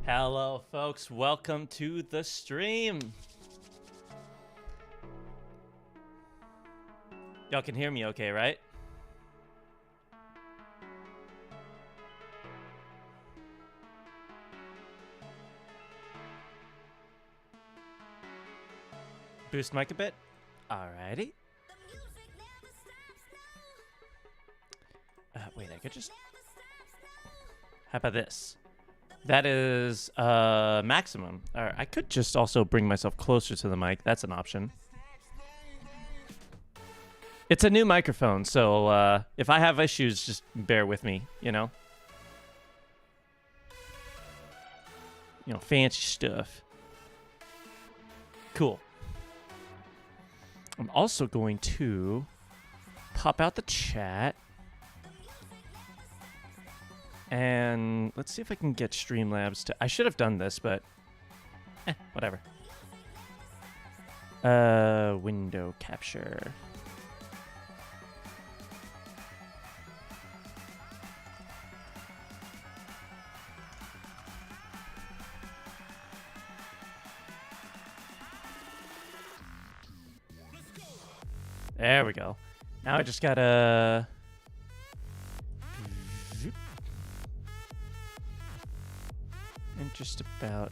Hello, folks. Welcome to the stream. Y'all can hear me okay, right? Boost mic a bit. Alrighty. Wait, I could just... How about this? That is maximum. Or I could just also bring myself closer to the mic. That's an option. It's a new microphone, so if I have issues, just bear with me, you know? You know, fancy stuff. Cool. I'm also going to pop out the chat. And let's see if I can get Streamlabs to... I should have done this, but... whatever. Window capture. There we go. Now I just gotta... And just about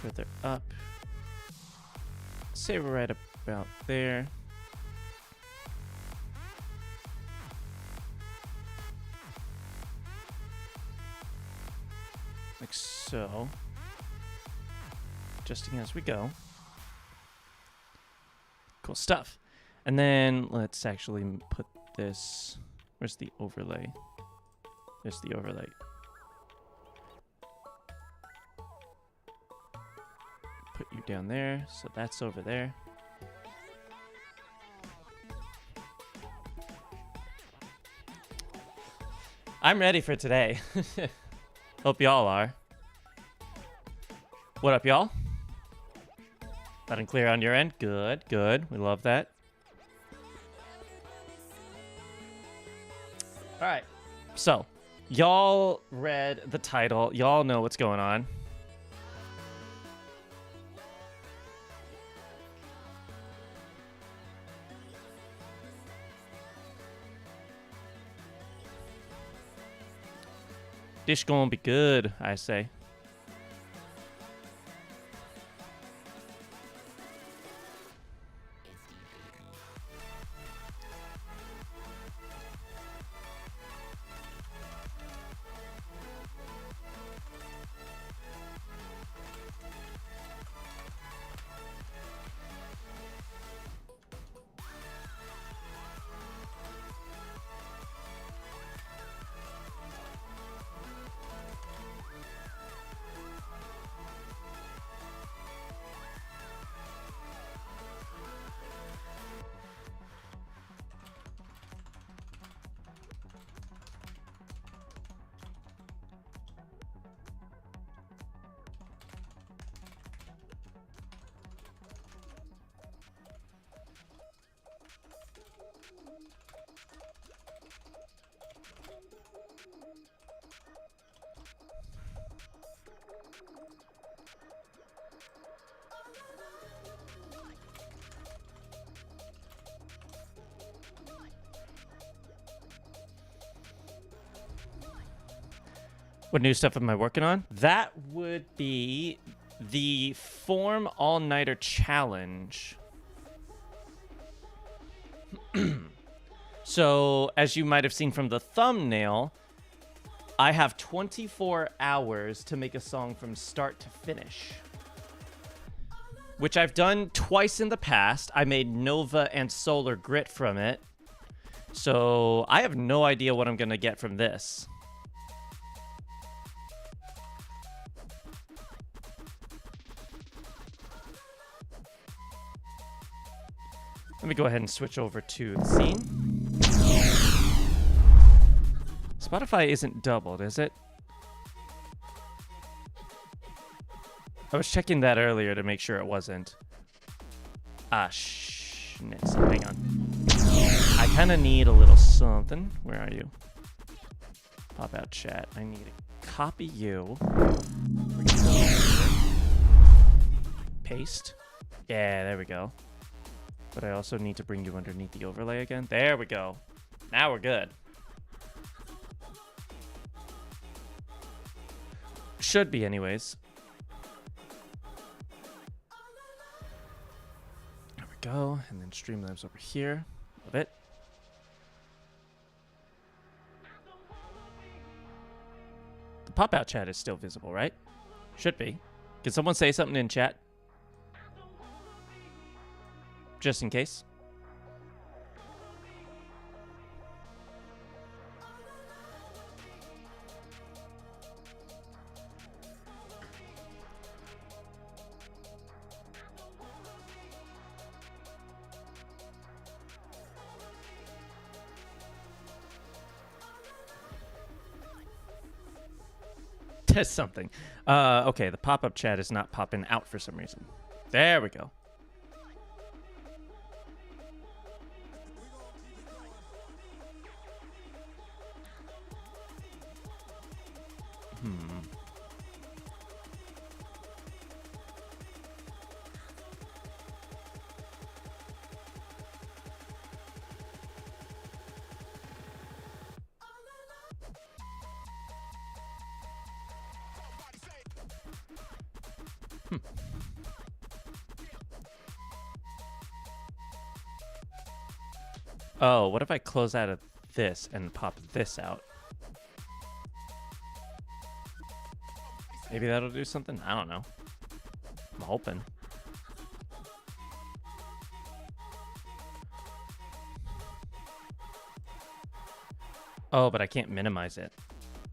further up. Say we're right about there. Like so. Adjusting as we go. Cool stuff. And then let's actually put this... Where's the overlay? There's the overlay. Put you down there, so that's over there. I'm ready for today. Hope y'all are. What up, y'all? Loud and clear on your end? Good, good. We love that. All right, so... Y'all read the title. Y'all know what's going on. Dish gonna be good, I say. What new stuff am I working on? That would be the Form All-Nighter Challenge. So, as you might have seen from the thumbnail, I have 24 hours to make a song from start to finish. Which I've done twice in the past. I made Nova and Solar Grit from it. So, I have no idea what I'm going to get from this. Let me go ahead and switch over to the scene. Spotify isn't doubled, is it? I was checking that earlier to make sure it wasn't. Ah, schnitz. Hang on. I kind of need a little something. Where are you? Pop out chat. I need to copy you. Paste. Yeah, there we go. But I also need to bring you underneath the overlay again. There we go. Now we're good. Should be anyways. There we go. And then Streamlabs over here. Love it. The pop-out chat is still visible, right? Should be. Can someone say something in chat? Just in case. Test something. Okay, the pop-up chat is not popping out for some reason. There we go. Oh, what if I close out of this and pop this out? Maybe that'll do something? I don't know. I'm hoping. Oh, but I can't minimize it.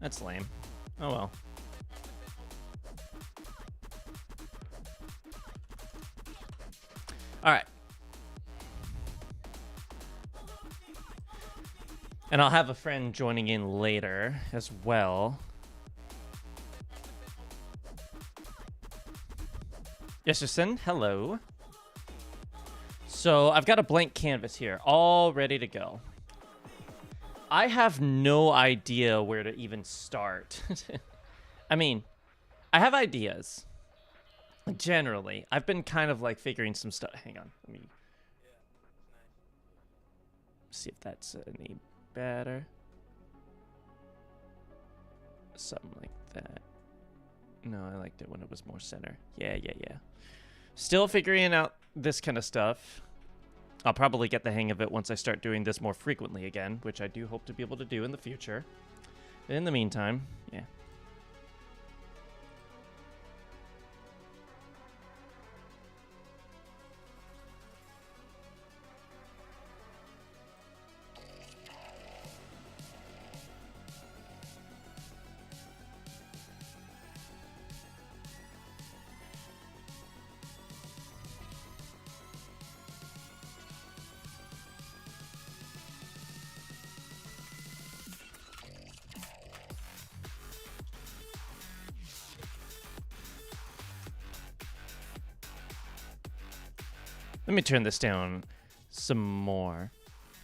That's lame. Oh well. All right. And I'll have a friend joining in later as well. Yesterson, hello. So I've got a blank canvas here, all ready to go. I have no idea where to even start. I mean, I have ideas. Generally, I've been kind of like figuring some stuff. Hang on, let me see if that's any better. Something like that. No, I liked it when it was more center. Yeah. Still figuring out this kind of stuff. I'll probably get the hang of it once I start doing this more frequently again, which I do hope to be able to do in the future. But in the meantime, yeah. Let me turn this down some more.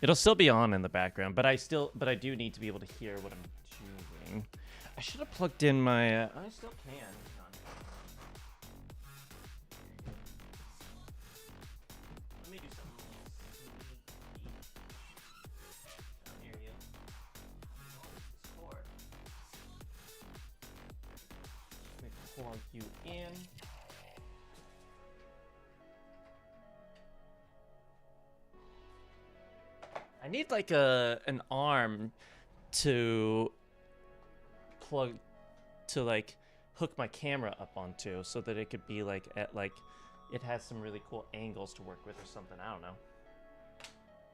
It'll still be on in the background, but I do need to be able to hear what I'm doing. I should have plugged in my. I still can. Let me do something. I'll hear you. Let me plug you in. I need like an arm to plug to like hook my camera up onto so that it could be like at like it has some really cool angles to work with or something. I don't know.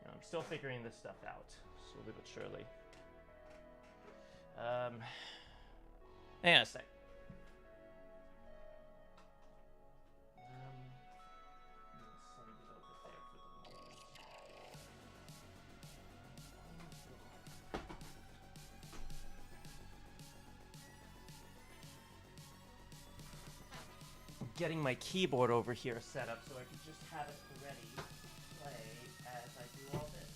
You know, I'm still figuring this stuff out slowly but surely. Hang on a sec. Getting my keyboard over here set up so I can just have it ready to play as I do all this.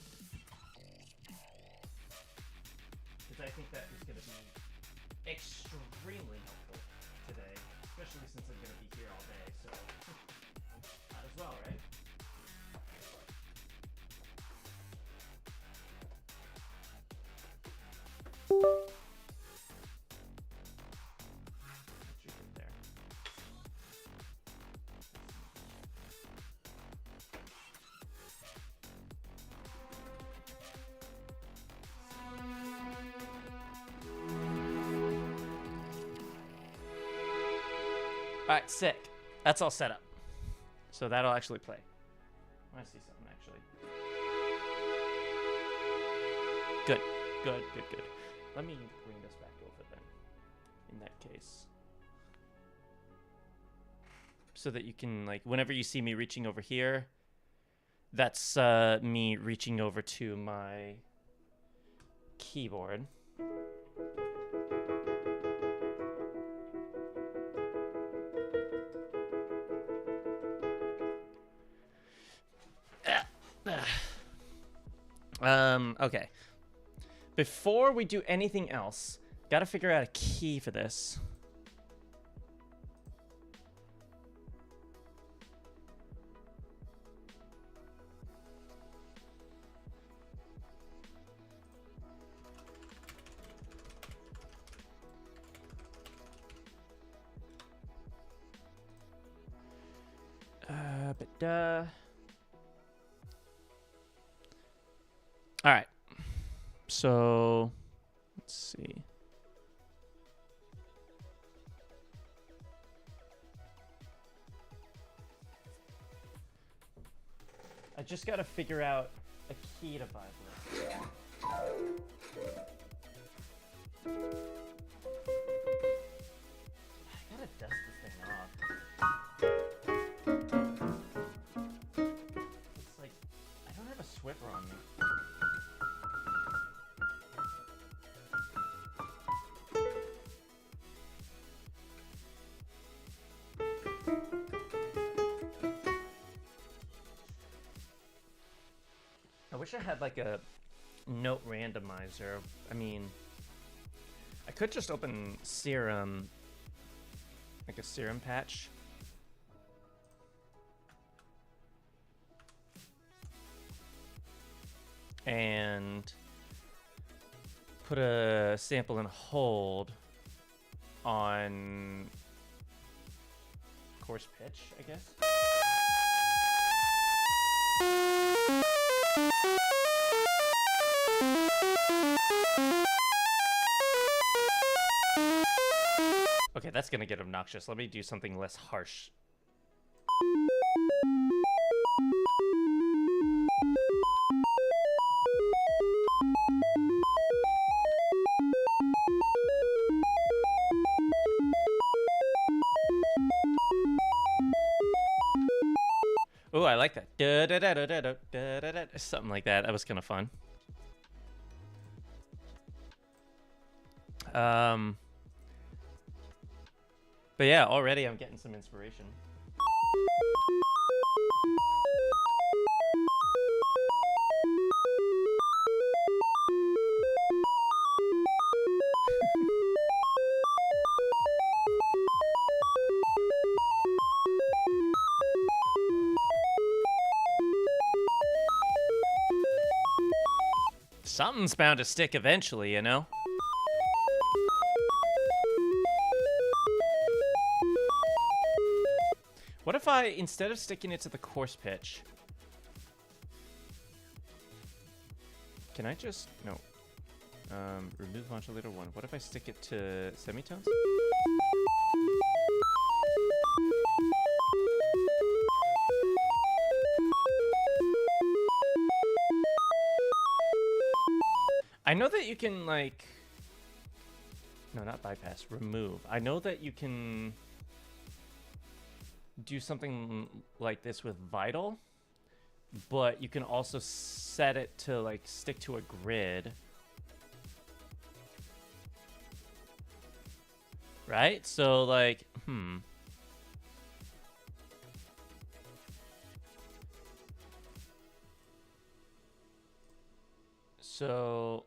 I think that is going to be extremely helpful today, especially since I'm going to be here all day, so might as well, right? Alright, sick. That's all set up. So that'll actually play. I see something, actually. Good. Good, good, good. Let me bring this back over then, in that case. So that you can, like, whenever you see me reaching over here, that's me reaching over to my keyboard. Okay. Before we do anything else, gotta figure out a key for this. All right. So, let's see. I just gotta figure out a key to vibe with. I gotta dust this thing off. It's like, I don't have a swipper on me. I wish I had like a note randomizer. I mean, I could just open Serum, like a Serum patch. And put a sample and hold on coarse pitch, I guess. Okay, that's gonna get obnoxious. Let me do something less harsh. Oh, I like that. Something like that. That was kind of fun. But yeah, already I'm getting some inspiration. Something's bound to stick eventually, you know? What if I, instead of sticking it to the coarse pitch, can I just, no, remove modulator 1. What if I stick it to semitones? I know that you can, like, no, not bypass, remove. I know that you can do something like this with Vital, but you can also set it to, like, stick to a grid. Right? So, like, So...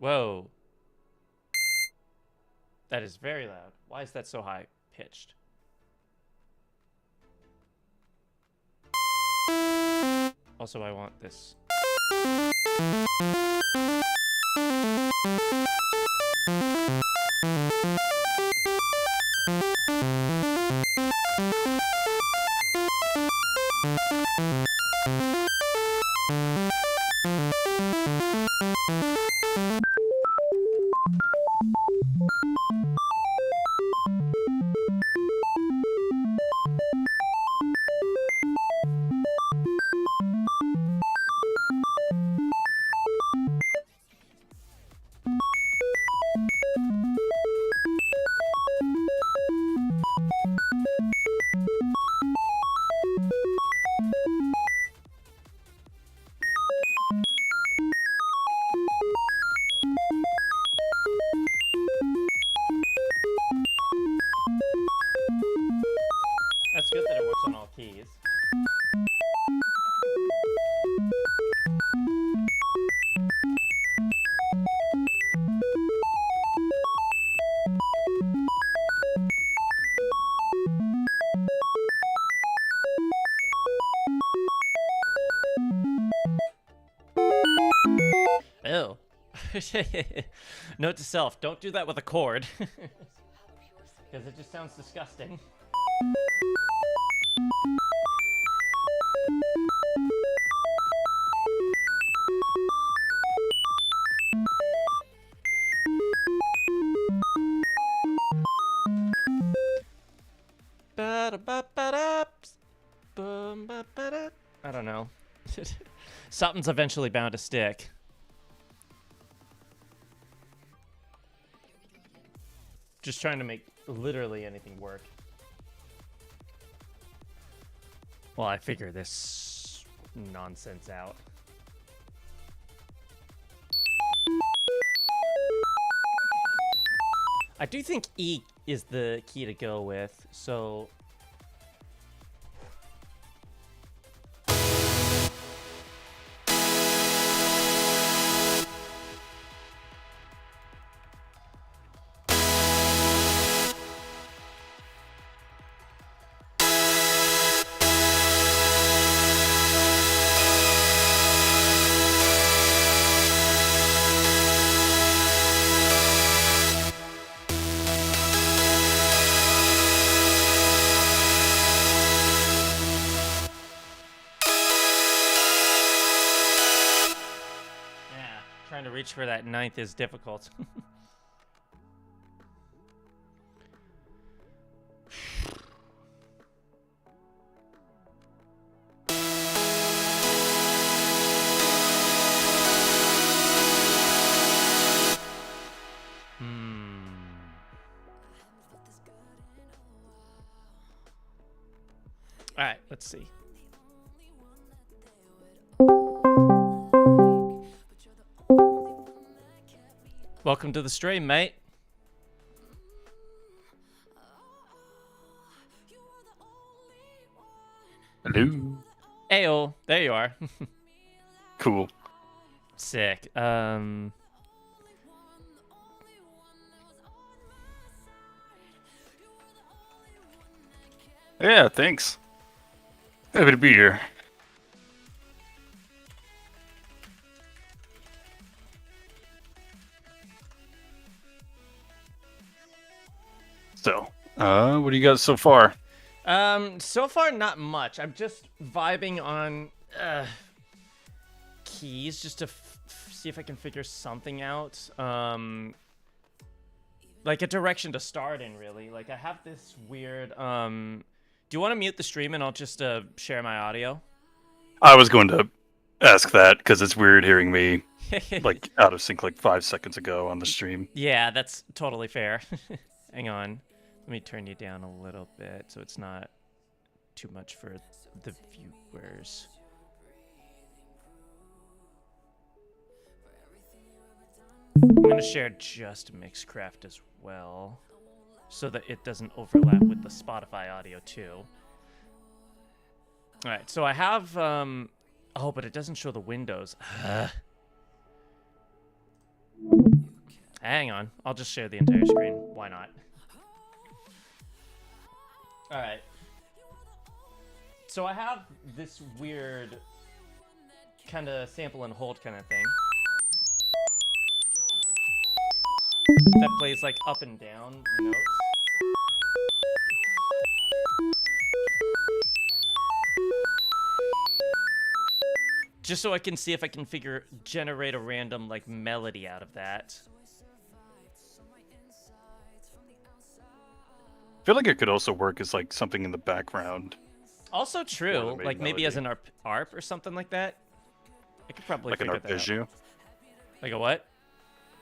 Whoa. That is very loud. Why is that so high pitched? Also, I want this. That's good that it works on all keys. Ew. Note to self, don't do that with a cord. Because it just sounds disgusting. I don't know. Something's eventually bound to stick. Just trying to make literally anything work. Well, I figure this nonsense out. I do think E is the key to go with, so... Trying to reach for that ninth is difficult. All right, let's see. Welcome to the stream, mate. Hello. Ayo, there you are. Cool. Sick. Yeah, thanks. Happy to be here. So, what do you got so far? So far not much. I'm just vibing on keys just to see if I can figure something out. Like a direction to start in, really. Like I have this weird do you want to mute the stream and I'll just share my audio? I was going to ask that because it's weird hearing me like out of sync like 5 seconds ago on the stream. Yeah, that's totally fair. Hang on. Let me turn you down a little bit so it's not too much for the viewers. I'm going to share just Mixcraft as well so that it doesn't overlap with the Spotify audio too. All right, so I have oh, but it doesn't show the windows. Hang on. I'll just share the entire screen. Why not? Alright. So I have this weird kind of sample and hold kind of thing that plays like up and down notes. Just so I can see if I can generate a random like melody out of that. I feel like it could also work as like something in the background. Also true, like maybe as melody. an arp or something like that. I could probably Like an figure that out. arpeggio. Like a what?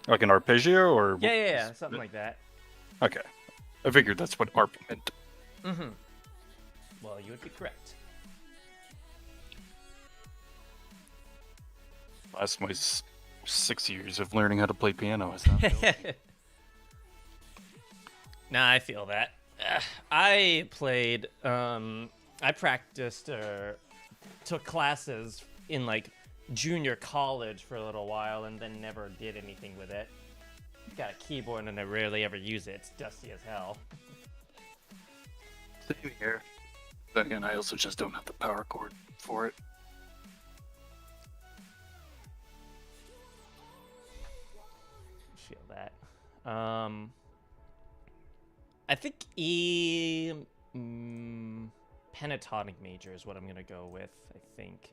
Like an arpeggio, or Yeah, something like that. Okay, I figured that's what arp meant. Mm-hmm. Well, you would be correct. Last my 6 years of learning how to play piano is not built. Nah, I feel that. I played, I practiced or took classes in like junior college for a little while and then never did anything with it. Got a keyboard and I rarely ever use it. It's dusty as hell. Same here. But again, I also just don't have the power cord for it. Feel that. I think E pentatonic major is what I'm gonna go with. I think.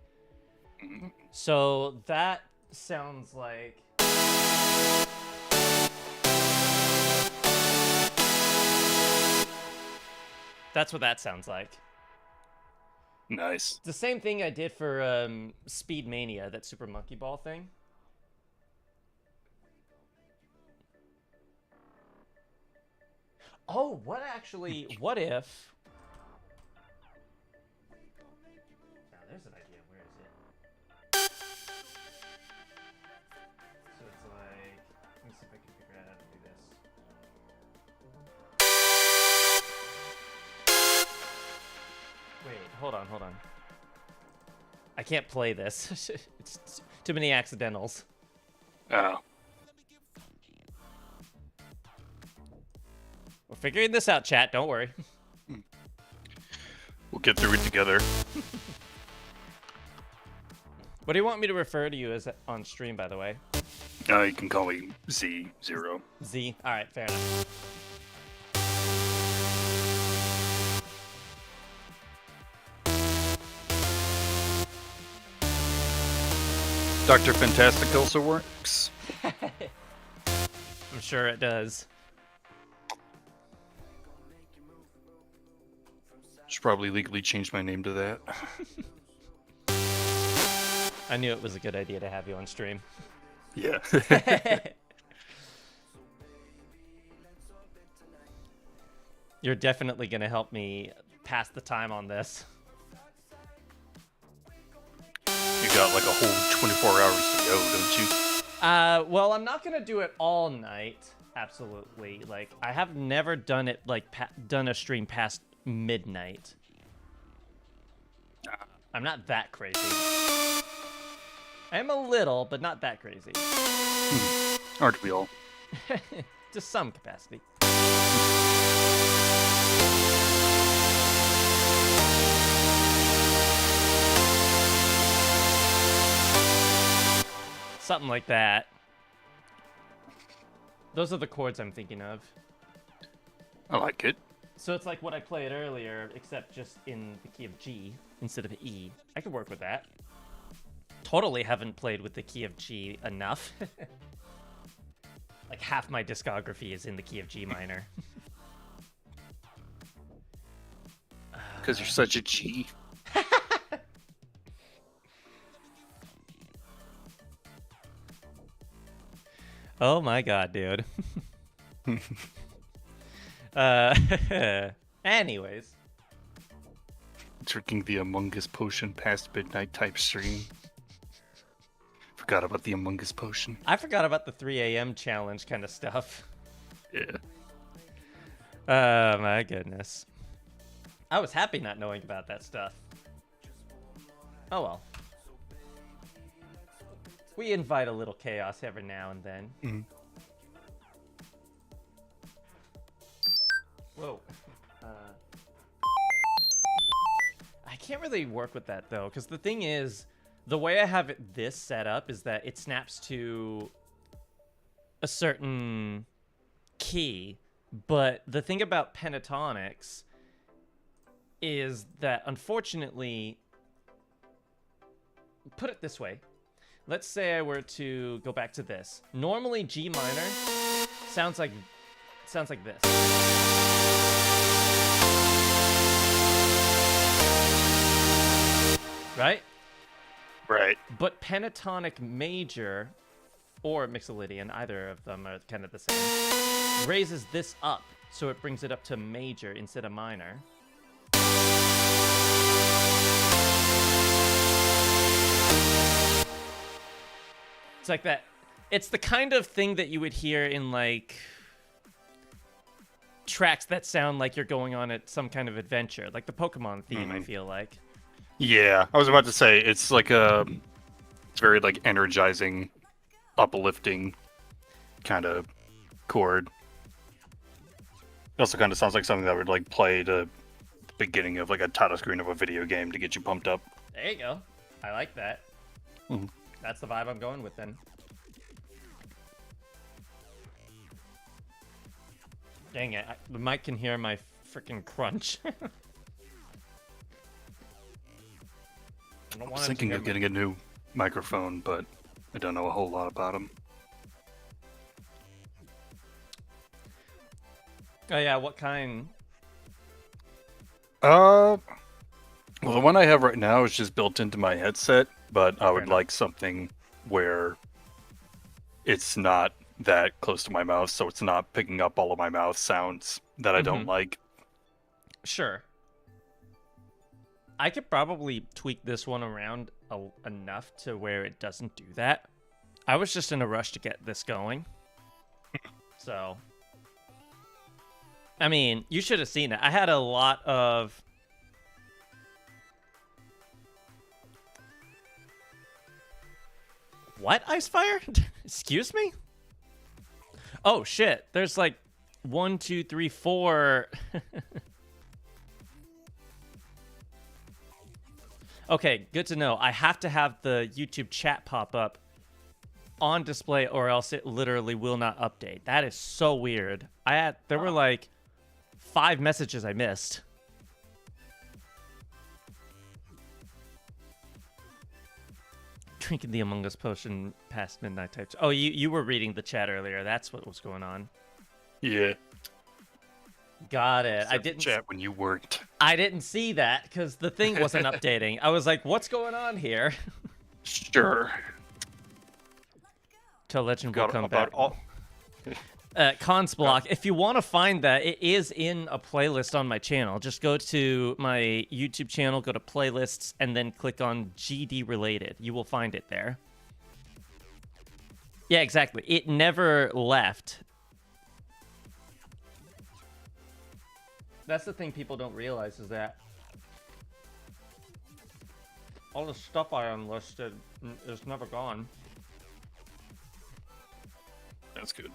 So that sounds like. That's what that sounds like. Nice. It's the same thing I did for Speed Mania, that Super Monkey Ball thing. Oh, what if... Now, there's an idea. Where is it? So it's like... Let me see if I can figure out how to do this. Wait, hold on. I can't play this. It's too many accidentals. Oh. We're figuring this out, chat. Don't worry. We'll get through it together. What do you want me to refer to you as on stream, by the way? You can call me Z0. Z? Alright, fair enough. Dr. Fantastic also works. I'm sure it does. Should probably legally change my name to that. I knew it was a good idea to have you on stream. Yeah. You're definitely going to help me pass the time on this. You got like a whole 24 hours to go, don't you? Well, I'm not going to do it all night. Absolutely. Like, I have never done it, like, done a stream past midnight. I'm not that crazy. I am a little, but not that crazy. Aren't we all? To some capacity. Something like that. Those are the chords I'm thinking of. I like it. So it's like what I played earlier, except just in the key of G instead of E. I could work with that. Totally haven't played with the key of G enough. Like half my discography is in the key of G minor. Because you're such a G. Oh my god, dude. Anyways. Drinking the Among Us potion past midnight type stream. Forgot about the Among Us potion. I forgot about the 3 a.m. challenge kind of stuff. Yeah. Oh my goodness. I was happy not knowing about that stuff. Oh well. We invite a little chaos every now and then. can't really work with that though, because the thing is, the way I have this set up is that it snaps to a certain key, but the thing about pentatonics is that unfortunately, put it this way, let's say I were to go back to this. Normally G minor sounds like this. Right? Right. But pentatonic major or mixolydian, either of them are kind of the same, raises this up, so it brings it up to major instead of minor. It's like that. It's the kind of thing that you would hear in like tracks that sound like you're going on at some kind of adventure, like the Pokemon theme. I feel like. Yeah, I was about to say it's like it's very like energizing, uplifting kind of chord. It also kind of sounds like something that would like play the beginning of like a title screen of a video game to get you pumped up. There you go. I like that. That's the vibe I'm going with then. Dang it, the mic can hear my freaking crunch. I was thinking of getting a new microphone, but I don't know a whole lot about them. Oh yeah, what kind? Well, the one I have right now is just built into my headset, but I would like something where it's not that close to my mouth, so it's not picking up all of my mouth sounds that I don't like. Sure. I could probably tweak this one around enough to where it doesn't do that. I was just in a rush to get this going. So, I mean, you should have seen it. I had a lot of... What, Icefire? Excuse me? Oh, shit. There's like 1, 2, 3, 4... Okay, good to know. I have to have the YouTube chat pop up on display or else it literally will not update. That is so weird. There were like 5 messages I missed. Drinking the Among Us potion past midnight types. Oh, you were reading the chat earlier. That's what was going on. Yeah. Got it. I didn't chat when you weren't. I didn't see that because the thing wasn't updating. I was like, "What's going on here?" Sure. Till Legend will come back. Cons block. If you want to find that, it is in a playlist on my channel. Just go to my YouTube channel, go to playlists, and then click on GD related. You will find it there. Yeah, exactly. It never left. That's the thing people don't realize is that all the stuff I unlisted is never gone. That's good.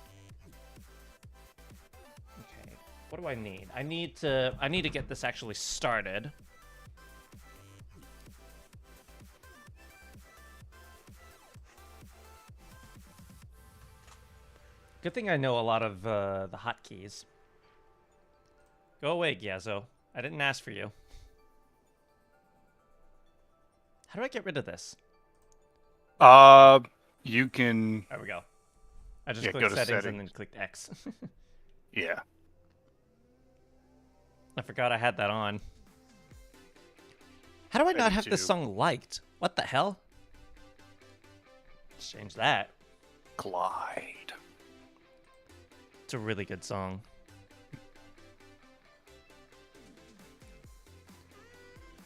Okay, what do I need? I need to get this actually started. Good thing I know a lot of the hotkeys. Go away, Gyazo. I didn't ask for you. How do I get rid of this? You can... There we go. I just clicked settings and then clicked X. Yeah. I forgot I had that on. How do I not have this song liked? What the hell? Let's change that. Glide. It's a really good song.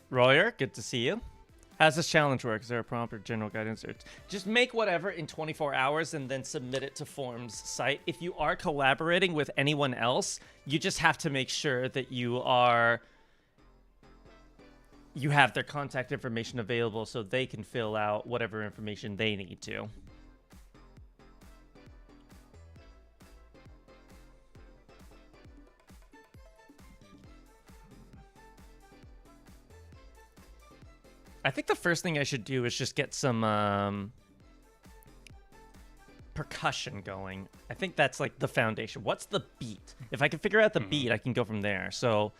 Royer, good to see you. How's this challenge work? Is there a prompt or general guidance? Or just make whatever in 24 hours and then submit it to Form's site. If you are collaborating with anyone else, you just have to make sure that you have their contact information available so they can fill out whatever information they need to. I think the first thing I should do is just get some percussion going. I think that's like the foundation. What's the beat? If I can figure out the beat, I can go from there. So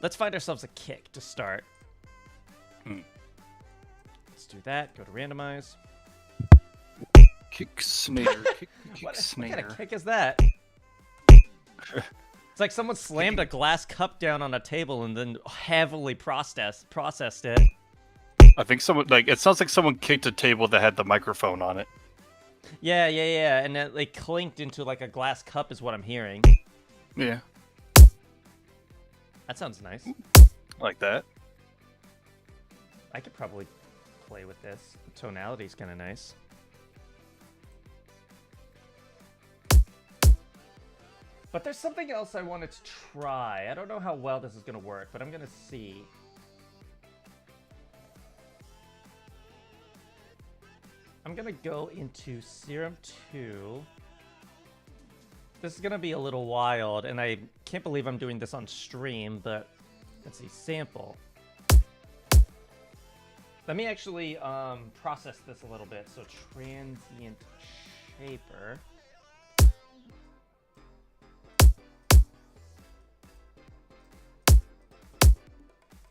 let's find ourselves a kick to start. Let's do that. Go to randomize. Kick snare. What Snare. kind of kick is that? It's like someone slammed a glass cup down on a table and then heavily processed it. I think someone it sounds like someone kicked a table that had the microphone on it. Yeah, and it like clinked into like a glass cup is what I'm hearing. Yeah. That sounds nice. Like that. I could probably play with this. The tonality's kind of nice. But there's something else I wanted to try. I don't know how well this is going to work, but I'm going to see. I'm going to go into Serum 2. This is going to be a little wild, and I can't believe I'm doing this on stream, but let's see, sample. Let me actually process this a little bit. So transient shaper.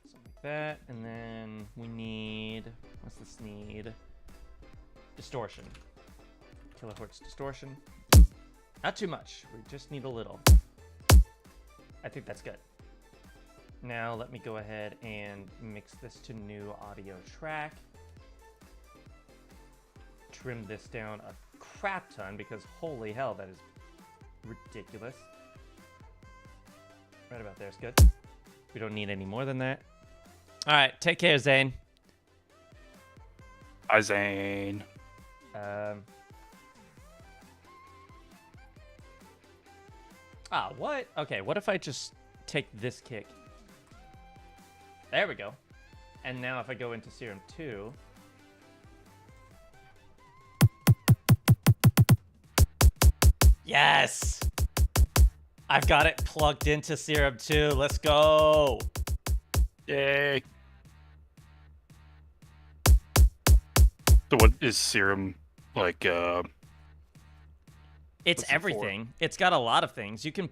Something like that, and then we need, what's this need? Distortion. Kilohertz distortion. Not too much. We just need a little. I think that's good. Now let me go ahead and mix this to new audio track. Trim this down a crap ton because holy hell, that is ridiculous. Right about there is good. We don't need any more than that. All right, take care, Zane. Hi, Zane. What? Okay, what if I just take this kick? There we go. And now if I go into Serum 2... Yes! I've got it plugged into Serum 2. Let's go! Yay! So what is Serum like? It's what's it everything. It's got a lot of things. You can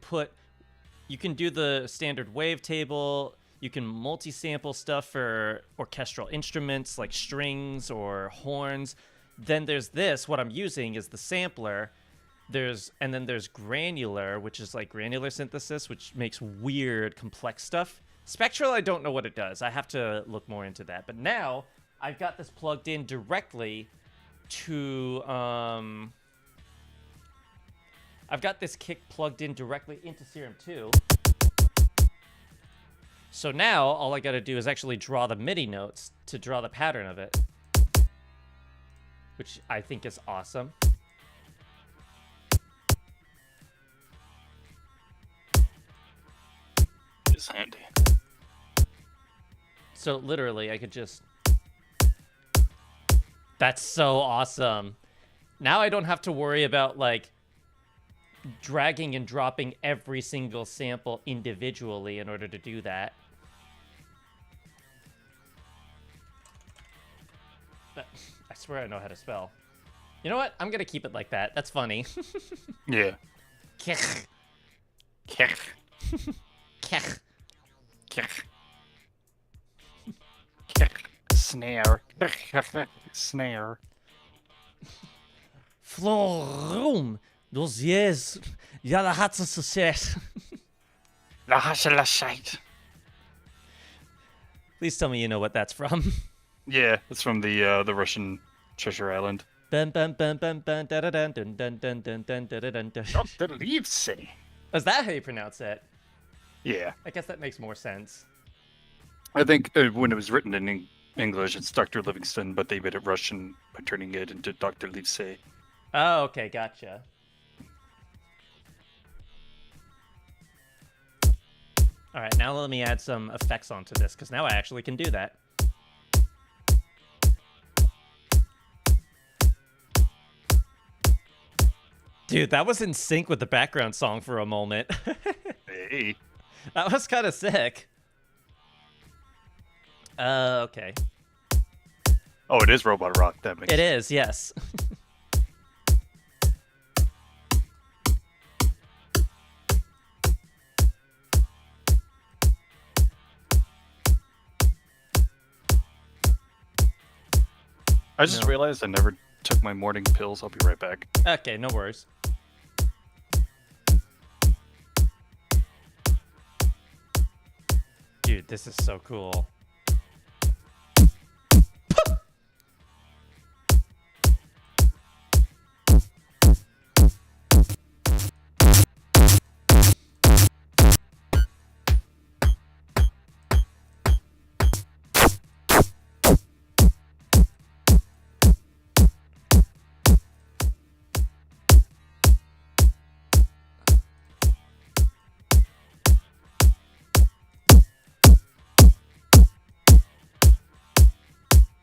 do the standard wavetable. You can multi-sample stuff for orchestral instruments like strings or horns. Then there's this. What I'm using is the sampler. And then there's granular, which is like granular synthesis, which makes weird, complex stuff. Spectral, I don't know what it does. I have to look more into that. But now I've got this plugged in directly to I've got this kick plugged in directly into Serum 2. So now all I got to do is actually draw the MIDI notes to draw the pattern of it, which I think is awesome. It's handy. So literally I could just... That's so awesome. Now I don't have to worry about like dragging and dropping every single sample individually in order to do that. But I swear I know how to spell. You know what? I'm gonna keep it like that. That's funny. Yeah. Kech. Kech. Kech. Kech. Kech. Snare. Snare. Florum. Dos yes. Ja, da hat es success. La hasela shite. Please tell me you know what that's from. Yeah, it's from the Russian Treasure Island. Bum, bum, bum, bum, bum, da, da, dun, dun, dun, dun, dun, dun, dun, dun, dun. Dr. Livesey. Is that how you pronounce it? Yeah. I guess that makes more sense. I think when it was written in English, it's Dr. Livingston, but they made it Russian by turning it into Dr. Livesey. Oh, okay, gotcha. All right, now let me add some effects onto this, because now I actually can do that. Dude, that was in sync with the background song for a moment. Hey. That was kind of sick. Okay. Oh, it is Robot Rock. That makes It is, yes. I just No. realized I never took my morning pills. I'll be right back. Okay, no worries. Dude, this is so cool.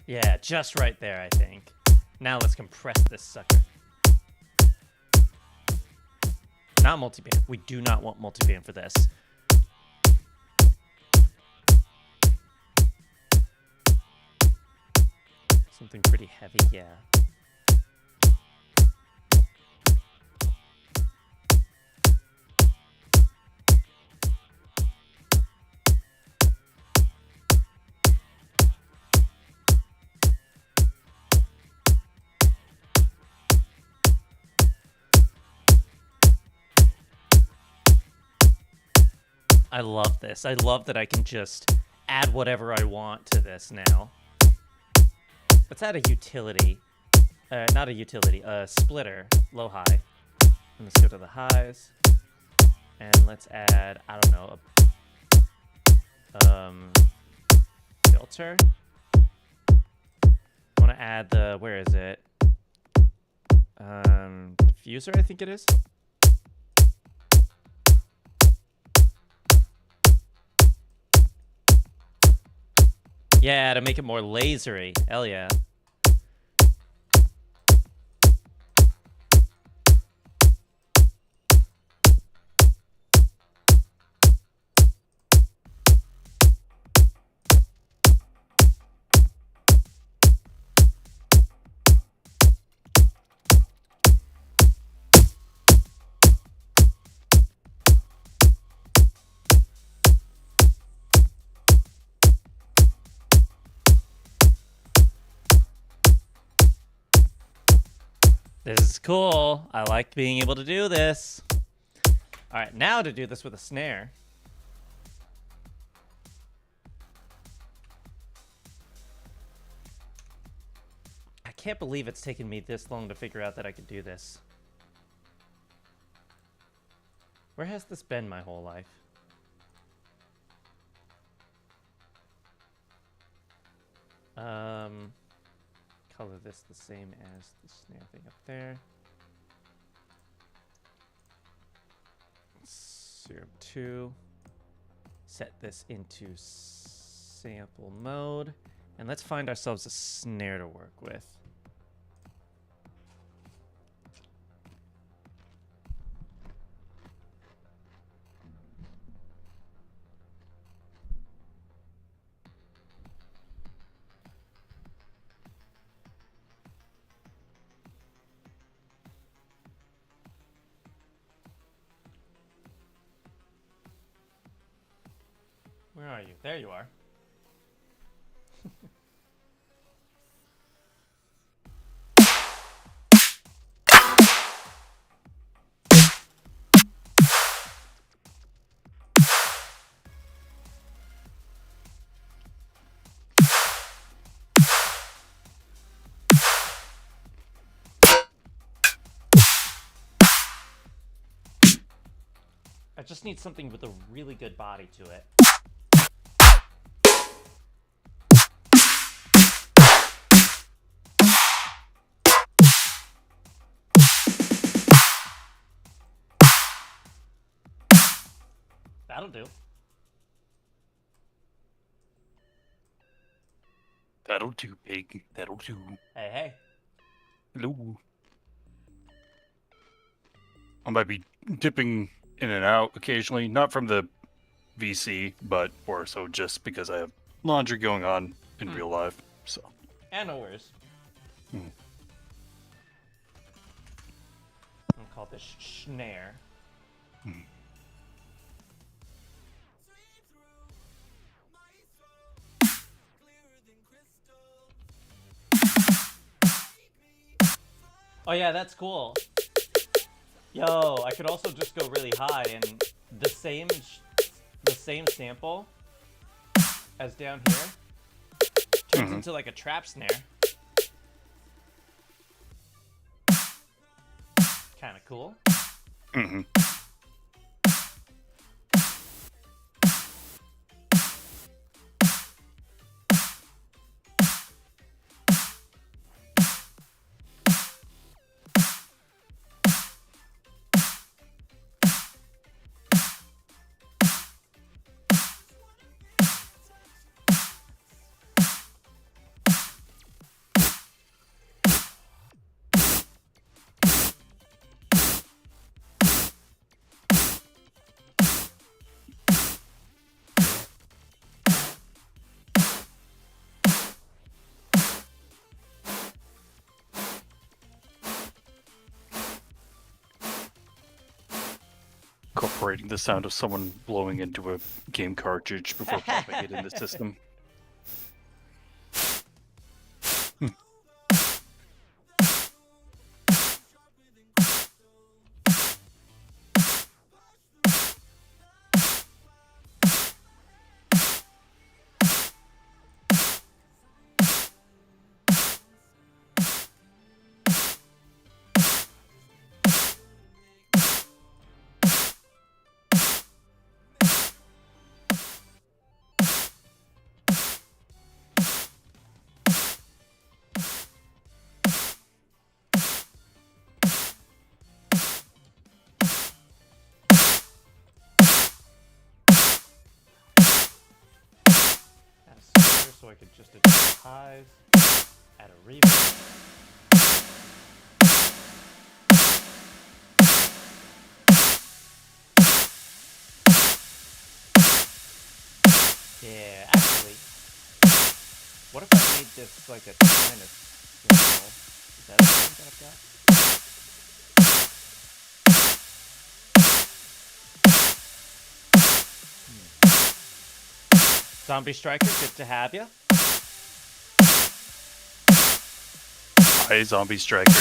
Yeah, just right there, I think. Now let's compress this sucker. Not multiband. We do not want multiband for this. Something pretty heavy, yeah. I love this. I love that I can just add whatever I want to this now. Let's add a utility. Not a utility, a splitter, low-high. And let's go to the highs. And let's add, I don't know, a filter. I want to add the, where is it? Diffuser, I think it is. Yeah, to make it more lasery. Hell yeah. This is cool. I like being able to do this. All right, now to do this with a snare. I can't believe it's taken me this long to figure out that I could do this. Where has this been my whole life? Color this the same as the snare thing up there. Serum 2. Set this into sample mode. And let's find ourselves a snare to work with. Where are you? There you are. I just need something with a really good body to it. That'll do. That'll do, pig. That'll do. Hey, hey. Hello. I might be dipping in and out occasionally, not from the VC, but more so just because I have laundry going on in real life. So No worries. Hmm. I'll call this snare. Hmm. Oh yeah, that's cool. Yo, I could also just go really high and the same sample as down here turns into like a trap snare. Kind of cool. Mm-hmm. Incorporating the sound of someone blowing into a game cartridge before popping it in the system. Add a snare so I could just adjust highs. Add a reverb. Yeah, actually, what if I made this like a sinus symbol? Is that something that I've got? Zombie Striker, good to have you. Hi, Zombie Striker.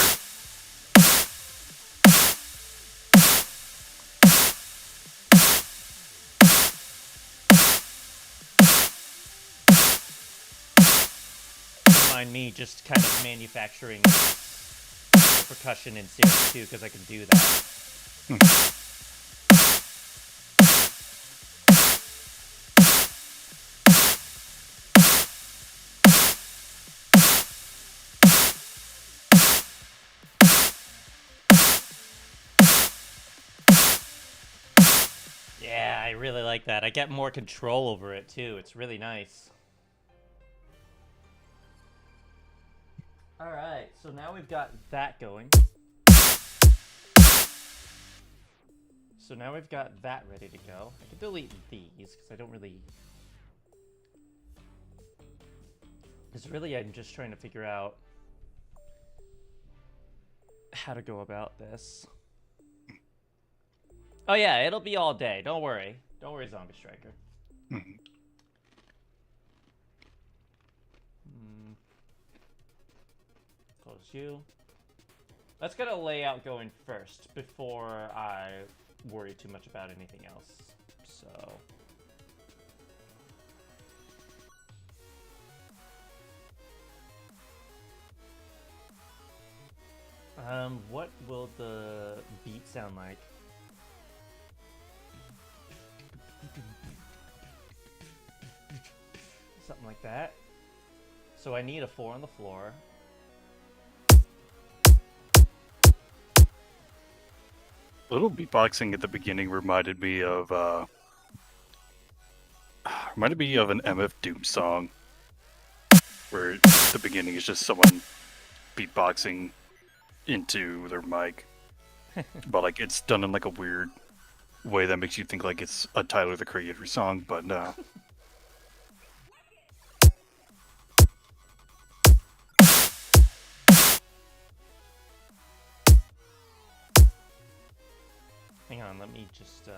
Don't mind me just kind of manufacturing percussion in Series 2 because I can do that. Yeah, I really like that. I get more control over it too. It's really nice. Alright, so now we've got that going. So now we've got that ready to go. I can delete these because I don't really... Because really I'm just trying to figure out how to go about this. Oh yeah, it'll be all day. Don't worry. Don't worry, Zombie Striker. Close you. Let's get a layout going first before I worry too much about anything else. So... what will the beat sound like? Something like that. So I need a 4 on the floor. A little beatboxing at the beginning reminded me of an MF Doom song, where the beginning is just someone beatboxing into their mic, but like it's done in like a weird way that makes you think like it's a Tyler the Creator song, but no. on, let me just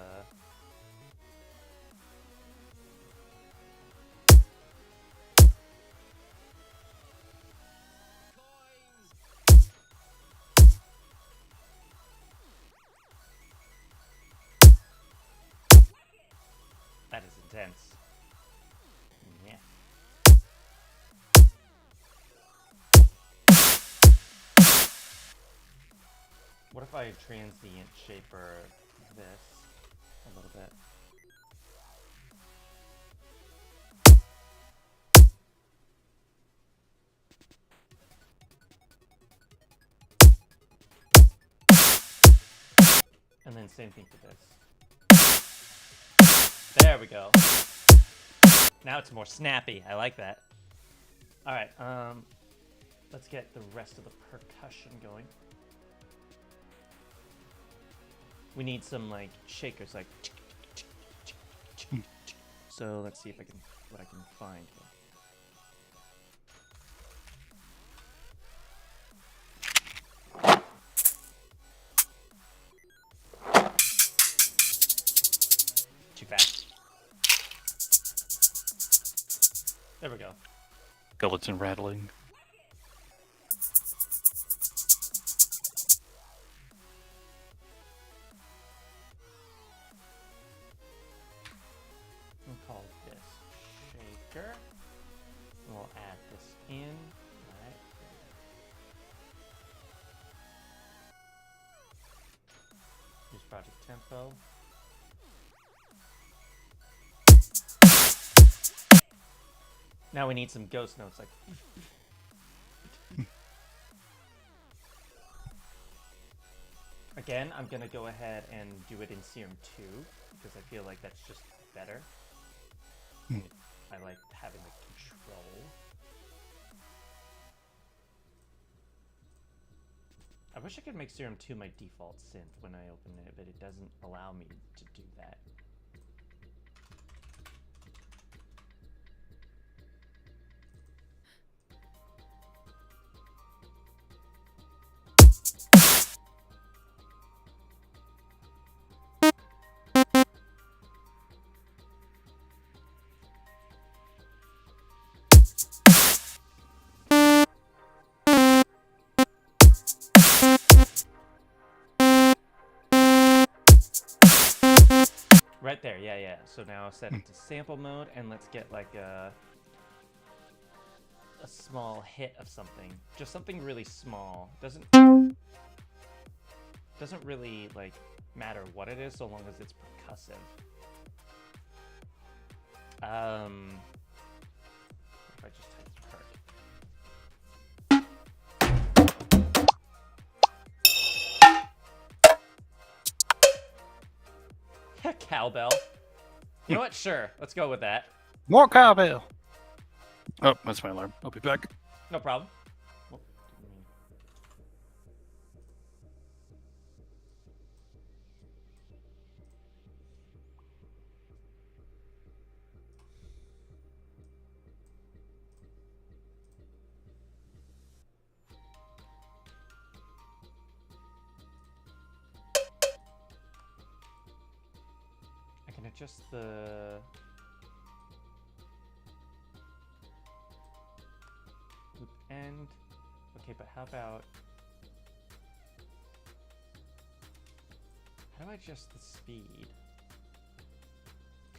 that is intense. Yeah. What if I transient shaper this a little bit? And then same thing for this. There we go. Now it's more snappy. I like that. All right, let's get the rest of the percussion going. We need some like shakers, like. So let's see if what I can find here. Too fast. There we go. Skeleton rattling. We'll call this shaker. We'll add this in. Alright. Use project tempo. Now we need some ghost notes like. Again, I'm gonna go ahead and do it in Serum 2 because I feel like that's just better. I like having the control. I wish I could make Serum 2 my default synth when I open it, but it doesn't allow me to do that. Right there, yeah. So now I'll set it to sample mode, and let's get like a small hit of something. Just something really small. Doesn't really like matter what it is, so long as it's percussive. If I just type perk. Cowbell. You know what? Sure. Let's go with that. More cowbell! Oh, that's my alarm. I'll be back. No problem. I can adjust the loop end. Okay, but how about how do I adjust the speed?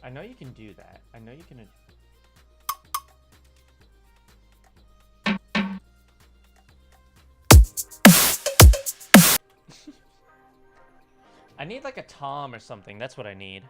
I know you can do that. I know you can. I need like a tom or something. That's what I need.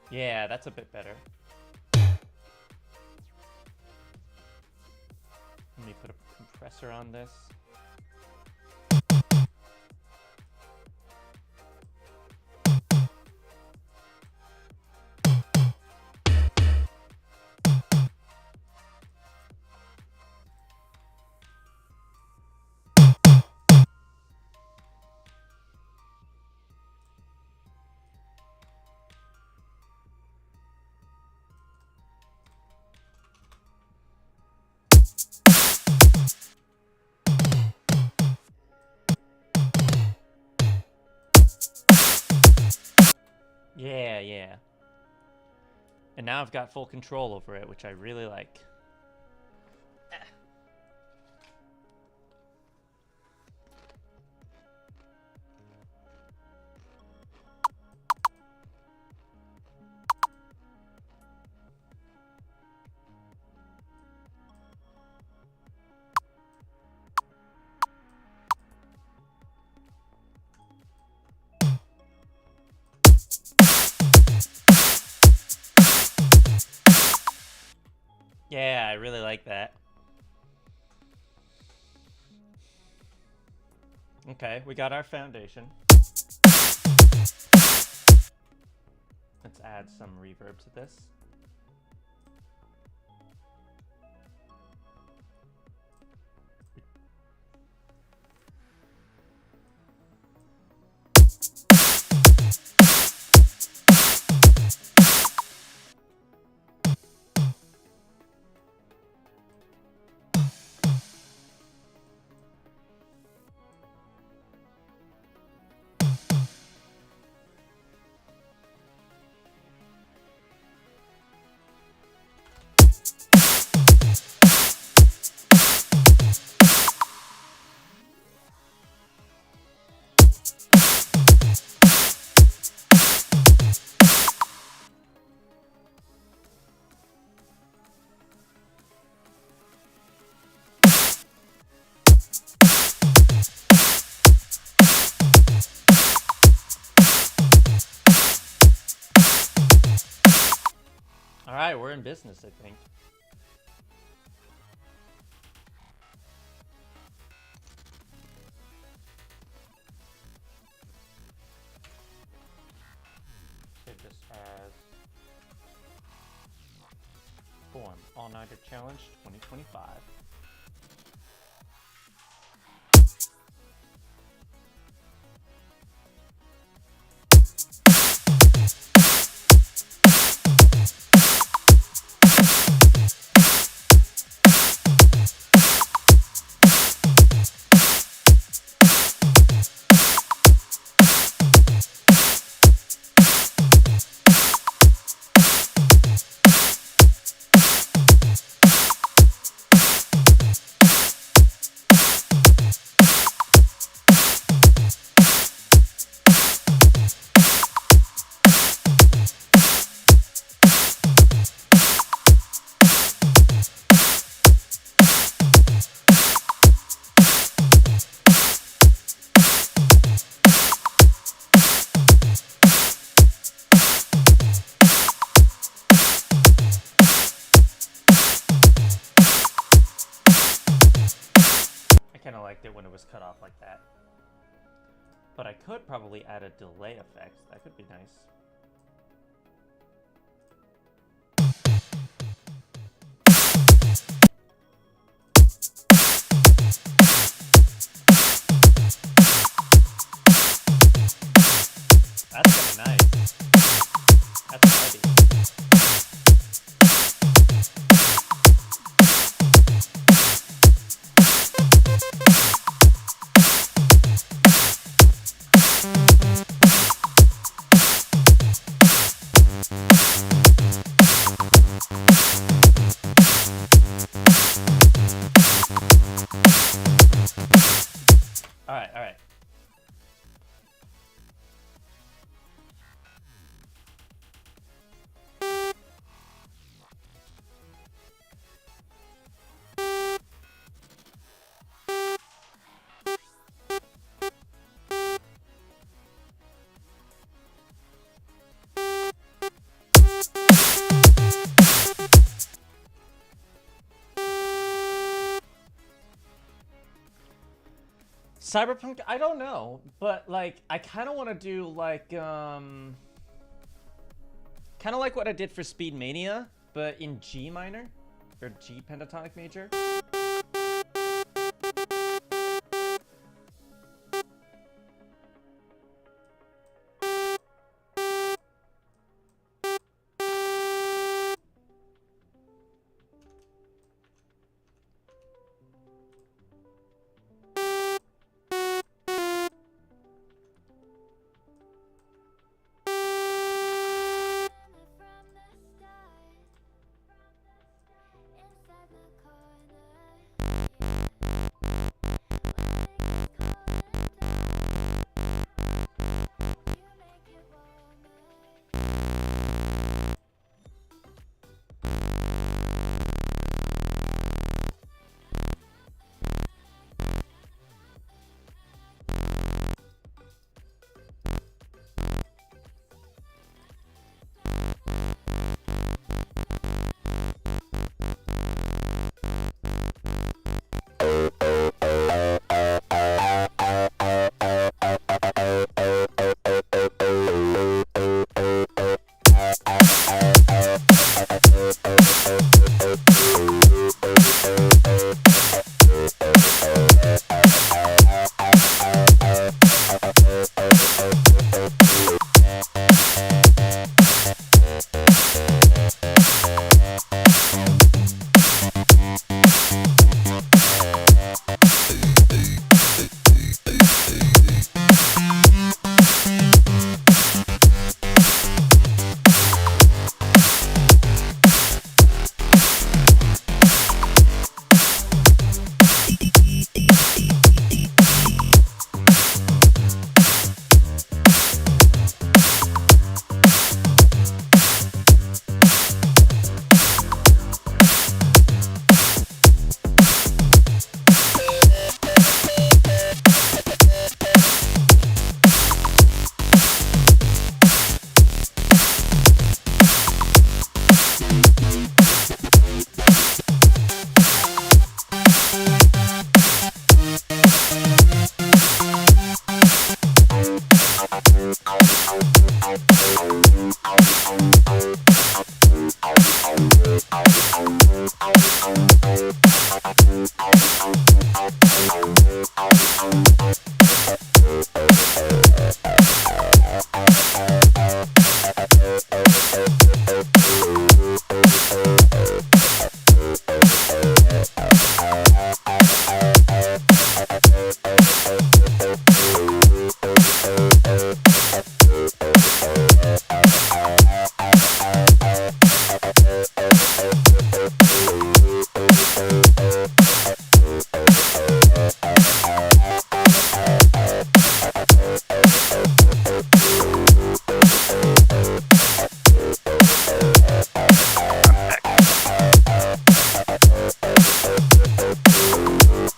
Yeah, that's a bit better. Let me put a compressor on this. And now I've got full control over it, which I really like. Yeah, I really like that. Okay, we got our foundation. Let's add some reverb to this. All right, we're in business, I think. Save this as form all-nighter challenge 2025. I kind of liked it when it was cut off like that. But I could probably add a delay effect. That could be nice. That's kind of nice. That's heavy. All right, all right. Cyberpunk, I don't know, but like I kind of want to do like kind of like what I did for Speed Mania, but in G minor or G pentatonic major.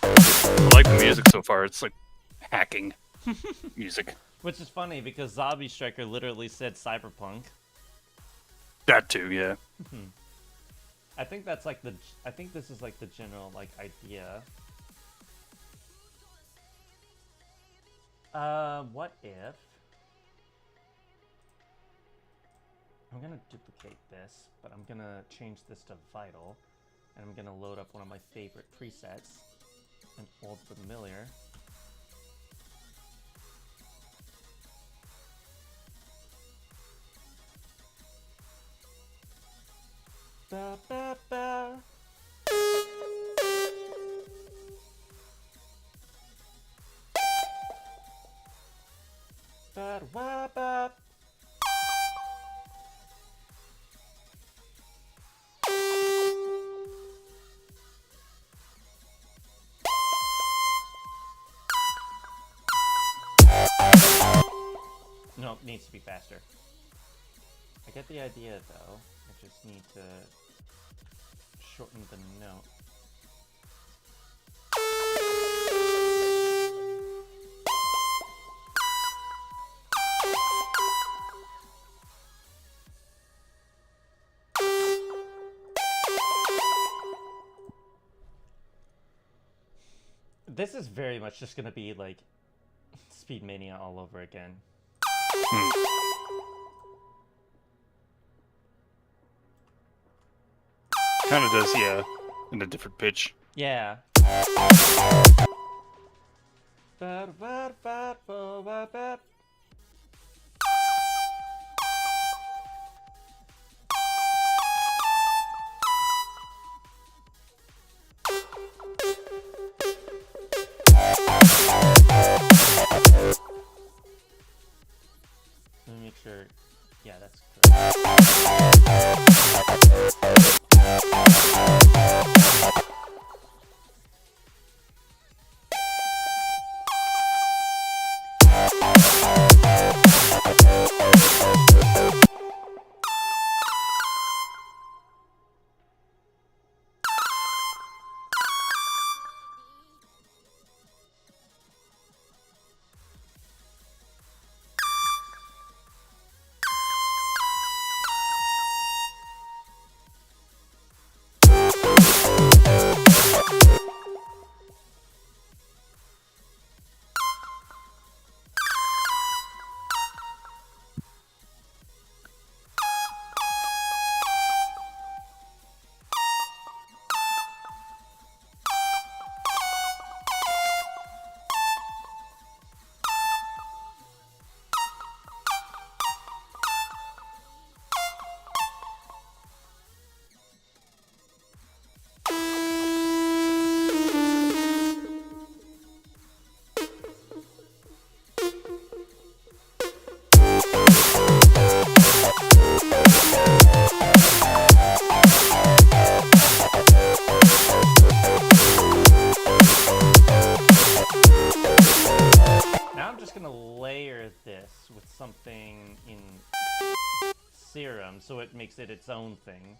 I like the music so far. It's like hacking music. Which is funny because Zombie Striker literally said cyberpunk. That too, yeah. I think that's like the. I think this is like the general like idea. What if I'm gonna duplicate this, but I'm gonna change this to Vital, and I'm gonna load up one of my favorite presets, an old familiar. Ba, ba, ba. Ba, ba, ba. No, it needs to be faster. I get the idea though. I just need to shorten the note. This is very much just gonna be like Speed Mania all over again. Kind of does, yeah, in a different pitch. Yeah. Let me make sure. Yeah, that's correct. Now I'm just gonna layer this with something in Serum so it makes it its own thing.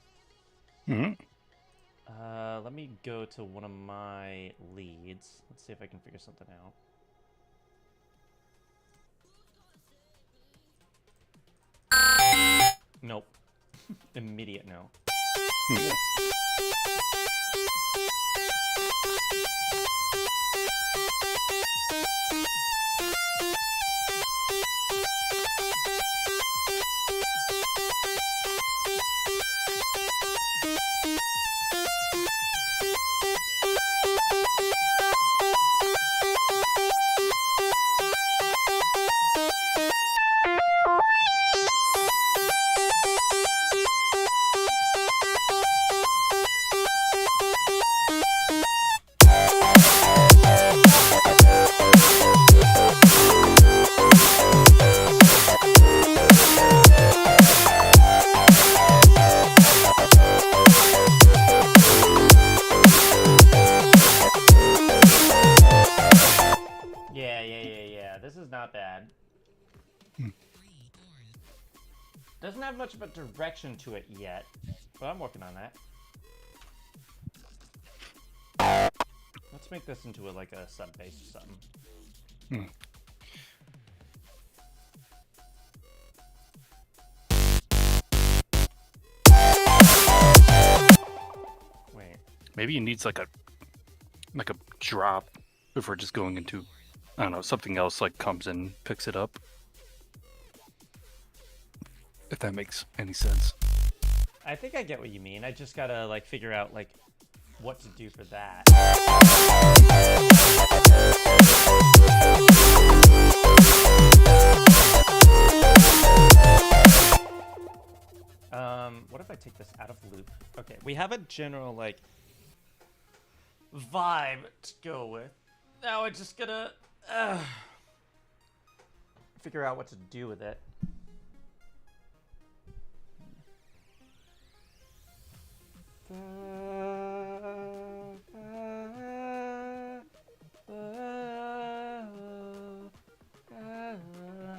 Let me go to one of my leads. Let's see if I can figure something out. Nope. Immediate no. This is not bad. Doesn't have much of a direction to it yet, but I'm working on that. let's make this into like a sub bass or something. Hmm. Wait. Maybe it needs like a drop before just going into, I don't know, something else like comes in, picks it up. If that makes any sense. I think I get what you mean. I just gotta like figure out like what to do for that. What if I take this out of loop? Okay, we have a general like vibe to go with. Now I just gotta figure out what to do with it.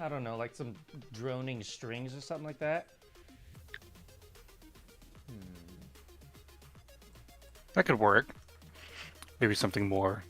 I don't know, like some droning strings or something like that. That could work. Maybe something more.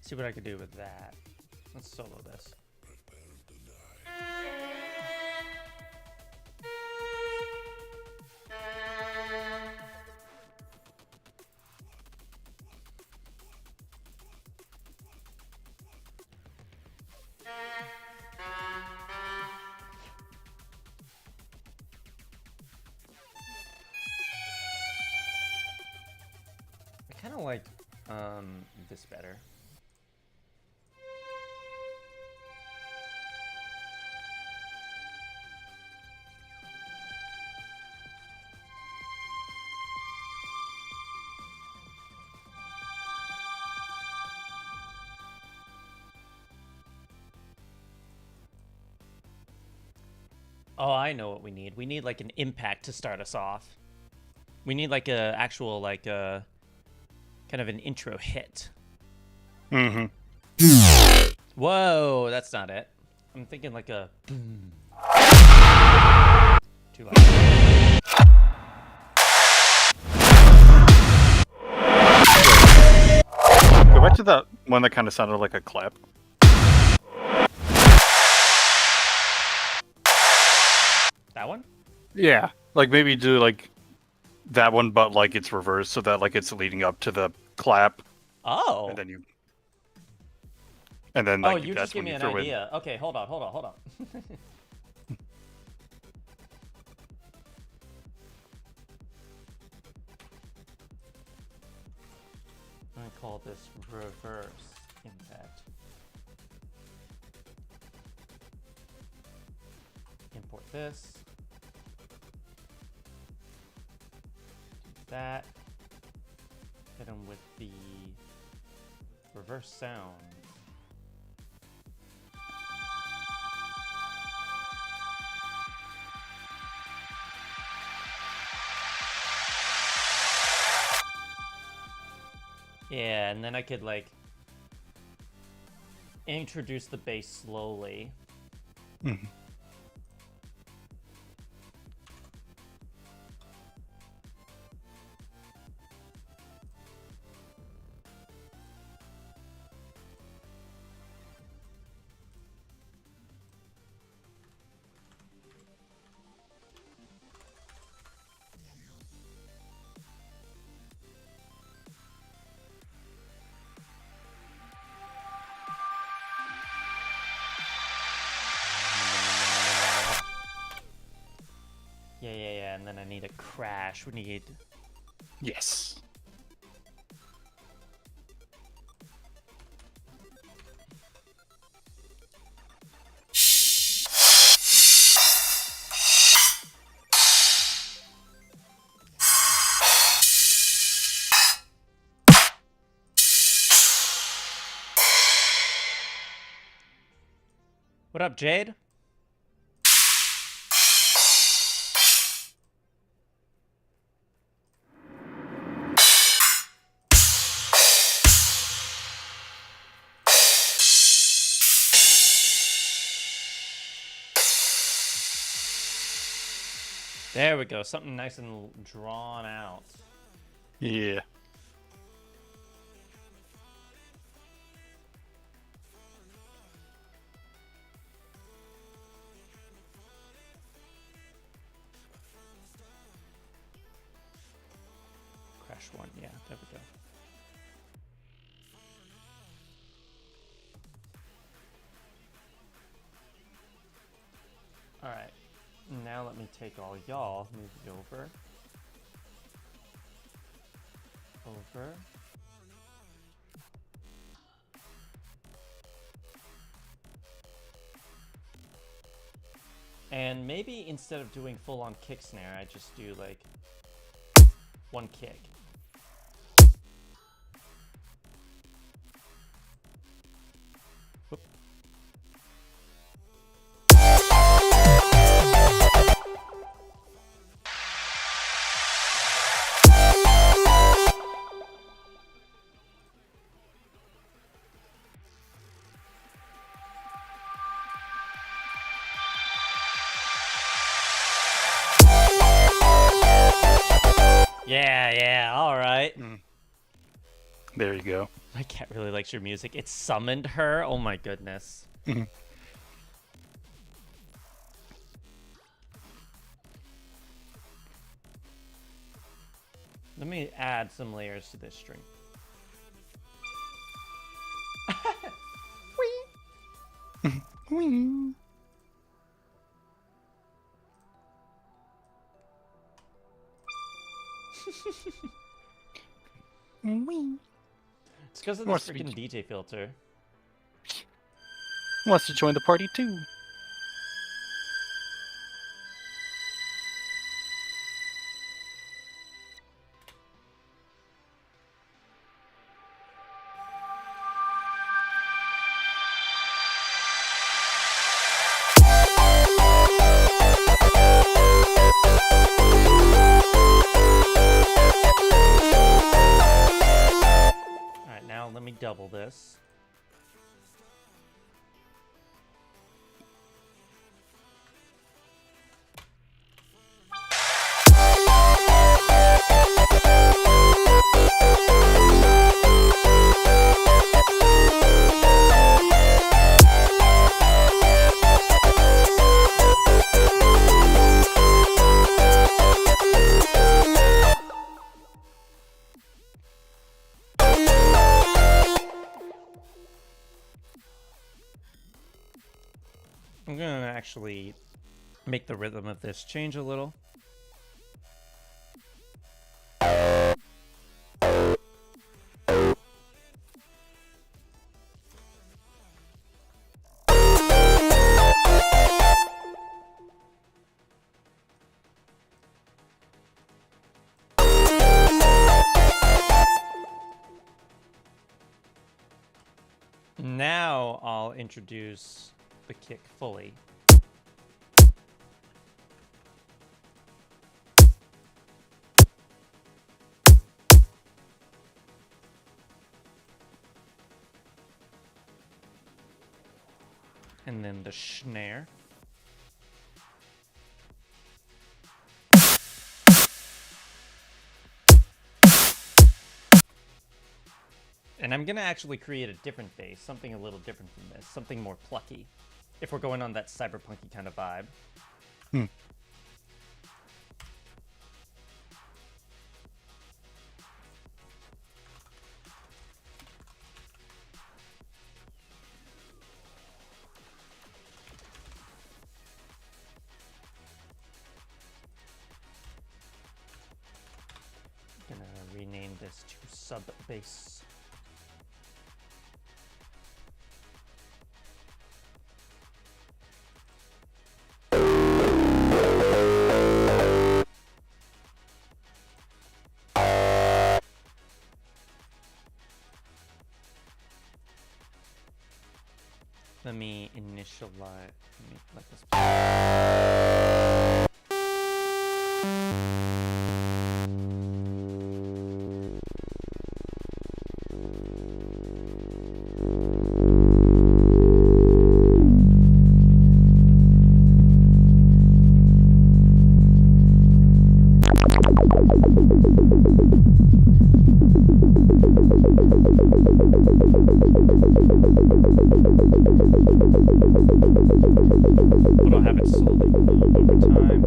See what I can do with that. Let's solo this. I kind of like this better. Oh, I know what we need. We need like an impact to start us off. We need like a actual like a kind of an intro hit. Mm-hmm. Whoa, that's not it. I'm thinking like a boom. Too loud. Go back to that one that kind of sounded like a clap. That one? Yeah, like maybe do like that one, but like it's reversed, so that like it's leading up to the clap, Oh. and then like Oh, you that's just gave when me you an throw idea. Okay, hold on. I'm gonna call this reverse impact. Import this. Do that. Hit them with the reverse sound. Yeah, and then I could like introduce the bass slowly. Mhm. Yeah, and then I need a crash. We need... Yes. What up, Jade? There we go. Something nice and drawn out. Yeah. Crash one. Yeah, there we go. Alright. Now let me take all y'all, move you over. Over. And maybe instead of doing full-on kick snare, I just do like one kick. Whoop. Yeah, alright. There you go. My cat really likes your music. It summoned her? Oh my goodness. Mhm. Let me add some layers to this string. Whee! Whee! It's because of the Wants to be- freaking DJ filter. Wants to join the party too. Alright, now let me double this. I'm gonna actually make the rhythm of this change a little. Now I'll introduce the kick fully. And then the snare. And I'm gonna actually create a different bass, something a little different from this, something more plucky, if we're going on that cyberpunky kind of vibe. Hmm. Gonna rename this to sub bass. Let me initialize light. Let me let this play. But I'll have it slowly move over time.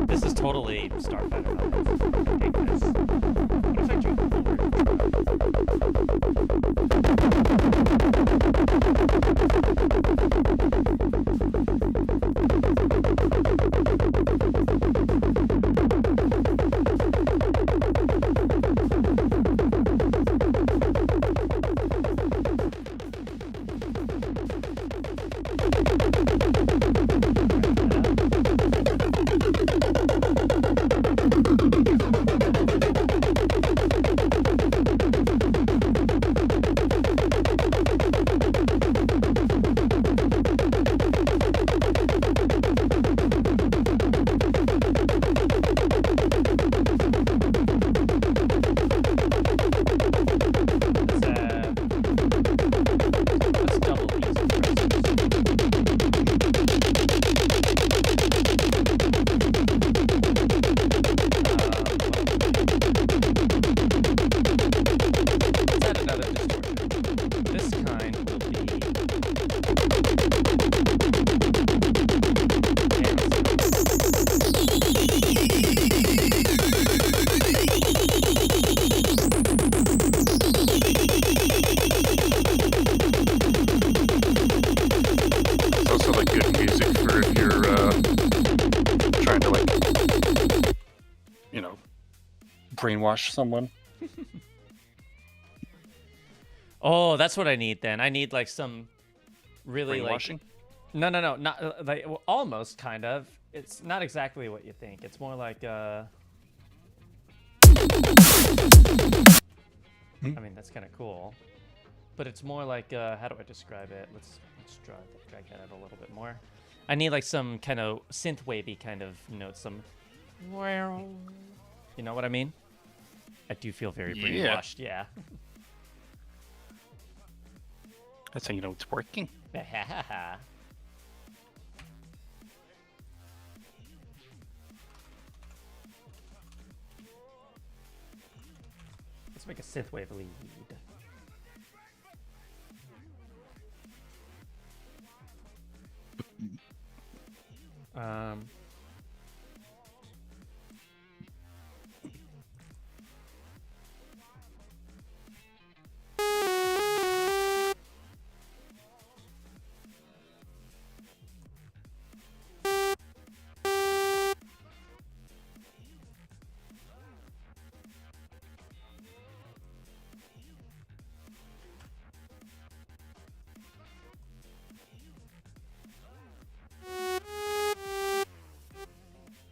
This is totally Starfighter vibes. I hate this. What if I drink let's double these let's add another distortion. This kind will be It's also like good music for if you're trying to like, you know, brainwash someone. Oh, that's what I need then. I need like some really like Brainwashing. no, not like well, almost kind of. It's not exactly what you think. It's more like I mean, that's kind of cool. But it's more like how do I describe it? Let's drag that out a little bit more. I need like some kind of synth wavy kind of notes, some you know what I mean? I do feel very Yeah. brainwashed, yeah. That's how you know it's working. Let's make a synthwave lead. Um,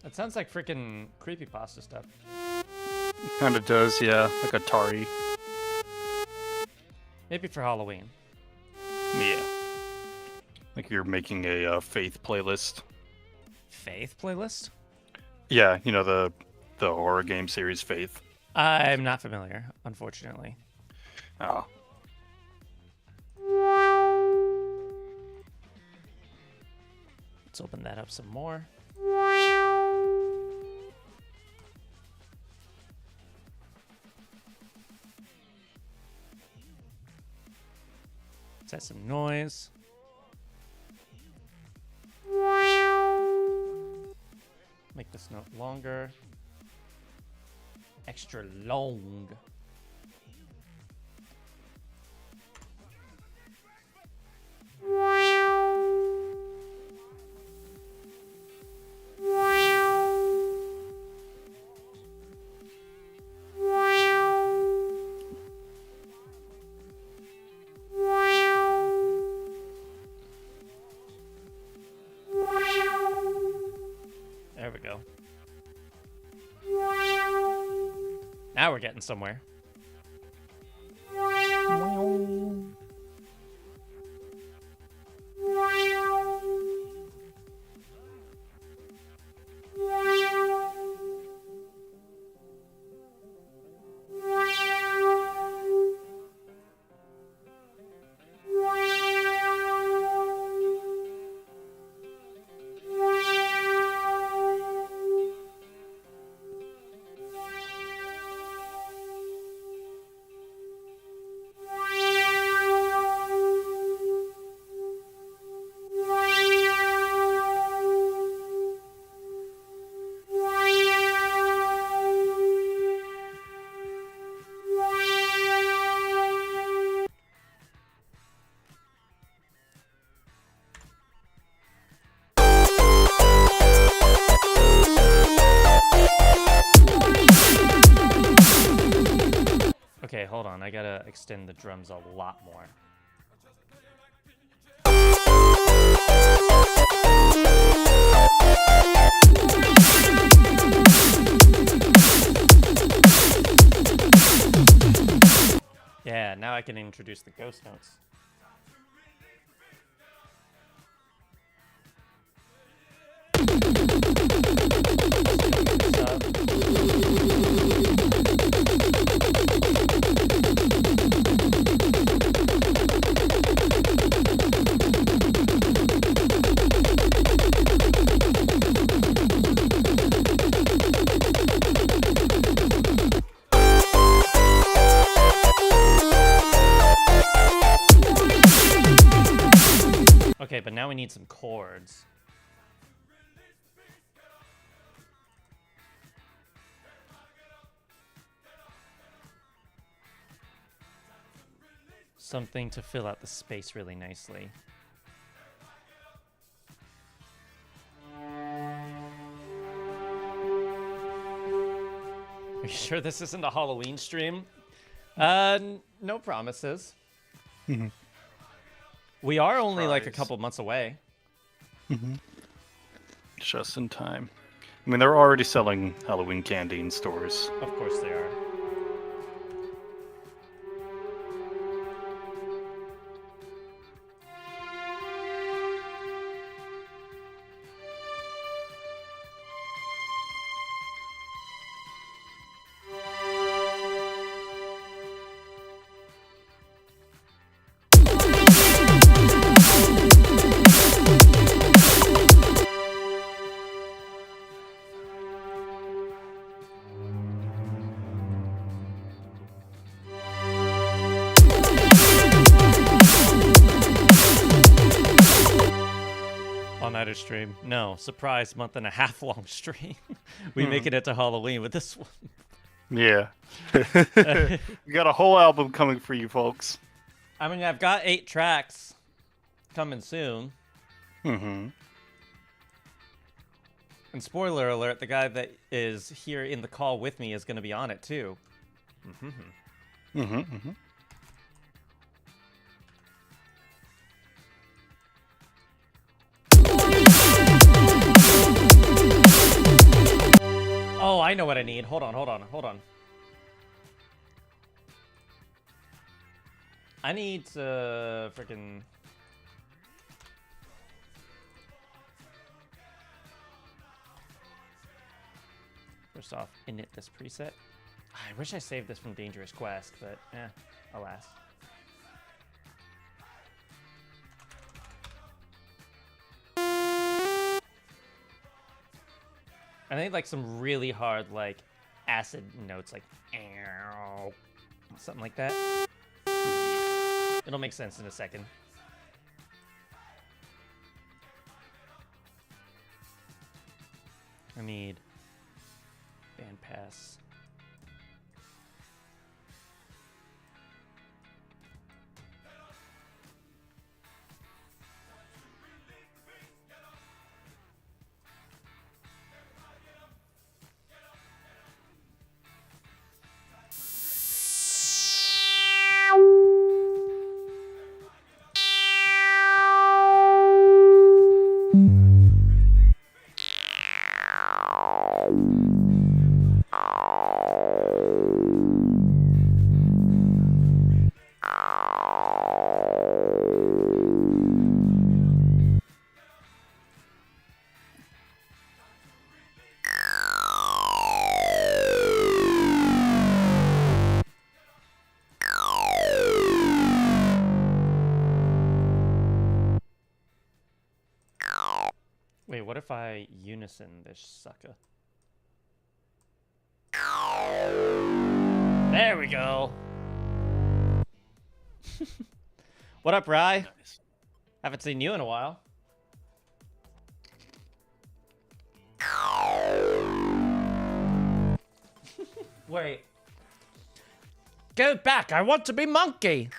That sounds like freaking creepypasta stuff. Kind of does, yeah. Like Atari. Maybe for Halloween. Yeah. Like you're making a Faith playlist. Faith playlist? Yeah, you know the horror game series Faith. I'm not familiar, unfortunately. Oh. Let's open that up some more. Set some noise. Make this note longer. Extra long. There we go. Now we're getting somewhere. Okay, hold on. I gotta extend the drums a lot more. Yeah, now I can introduce the ghost notes. Okay, but now we need some chords. Something to fill out the space really nicely. Are you sure this isn't a Halloween stream? No promises. We are only like a couple months away. Just in time. I mean, they're already selling Halloween candy in stores. Of course they are. All-nighter stream. No, surprise month-and-a-half long stream. We making it to Halloween with this one. Yeah. We got a whole album coming for you folks. I mean, I've got 8 tracks coming soon. Mm-hmm. And spoiler alert, the guy that is here in the call with me is going to be on it too. Oh, I know what I need. Hold on. I need to freaking... First off, init this preset. I wish I saved this from Dangerous Quest, but alas. I need like some really hard like acid notes, like ow, something like that. It'll make sense in a second. I need band pass. Wait, what if I unison this sucker? There we go. What up, Rye? Nice. Haven't seen you in a while. Wait. Go back, I want to be monkey.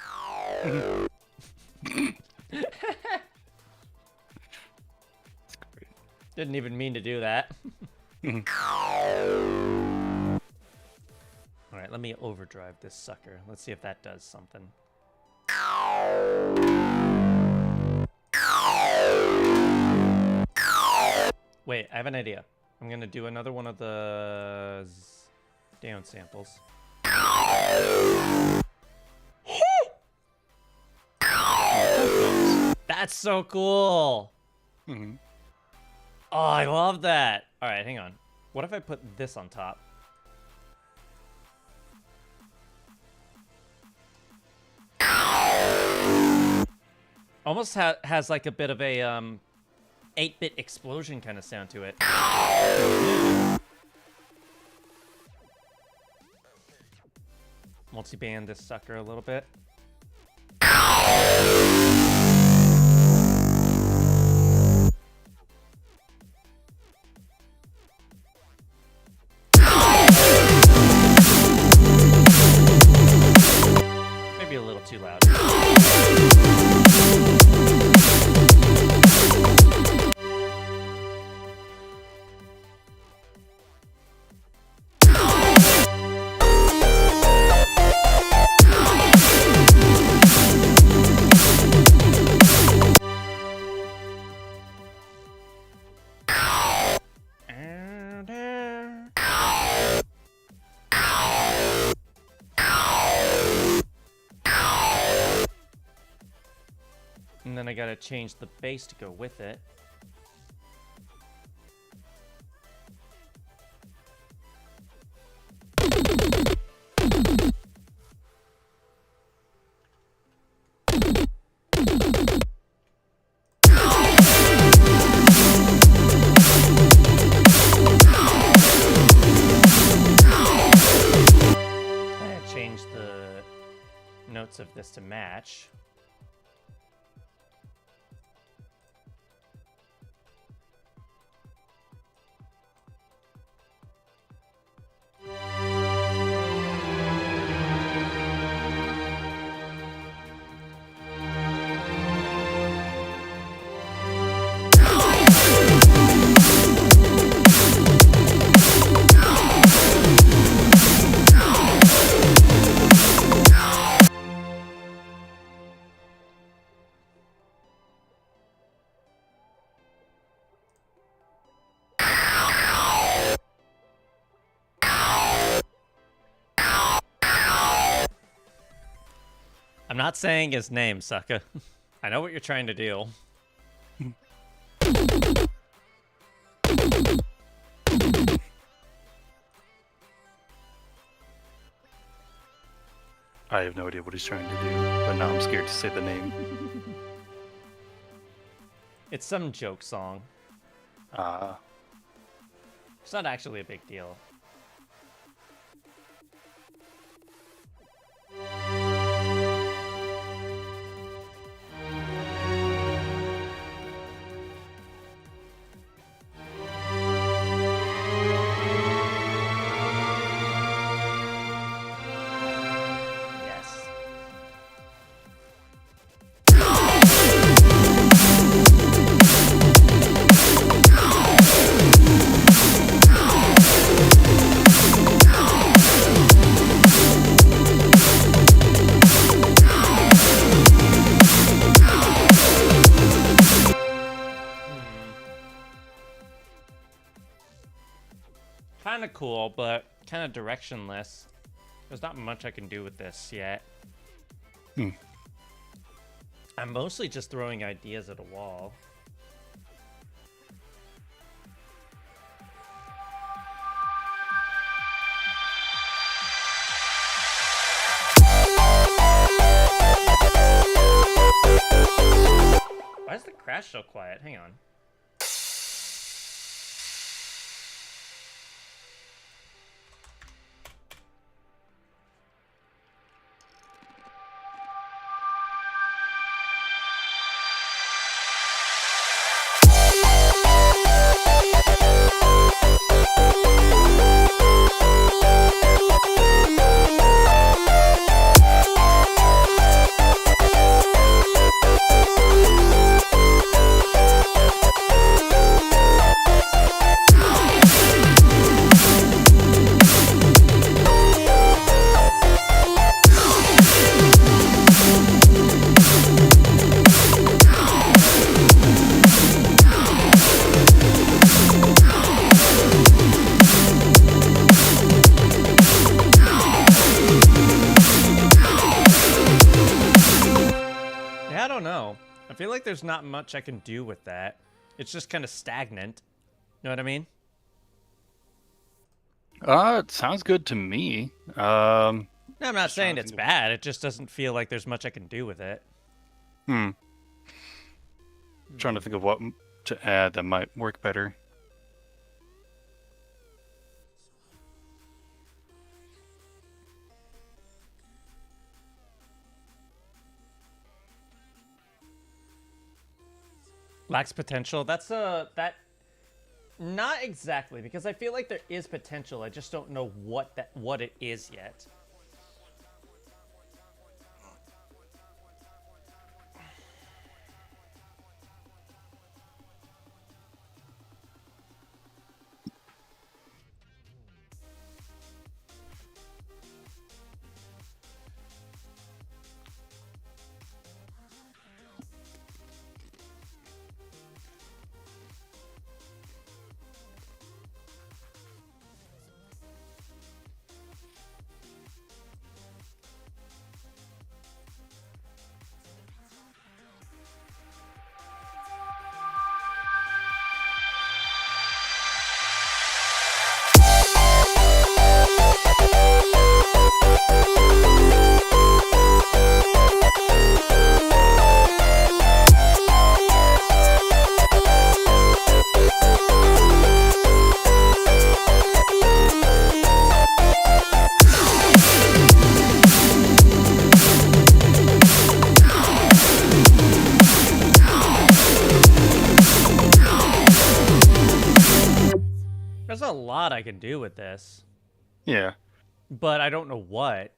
Didn't even mean to do that. Alright, let me overdrive this sucker. Let's see if that does something. Wait, I have an idea. I'm gonna do another one of the down samples. That's so cool! Mm-hmm. Oh, I love that! Alright, hang on. What if I put this on top? Almost has like a bit of a 8-bit explosion kind of sound to it. Multi-band this sucker a little bit. Maybe a little too loud. And then I gotta change the bass to go with it. I change the notes of this to match. I'm not saying his name, sucker. I know what you're trying to do. I have no idea what he's trying to do, but now I'm scared to say the name. It's some joke song. It's not actually a big deal. Yes. Kind of cool, but kind of directionless. There's not much I can do with this yet. I'm mostly just throwing ideas at a wall. Why is the crash so quiet? Hang on. I don't know. I feel like there's not much I can do with that. It's just kind of stagnant. You know what I mean? It sounds good to me. No, I'm not saying it's bad. It just doesn't feel like there's much I can do with it. Trying to think of what to add that might work better. Lacks potential. That's that. Not exactly, because I feel like there is potential. I just don't know what it is yet. There's a lot I can do with this. Yeah. But I don't know what.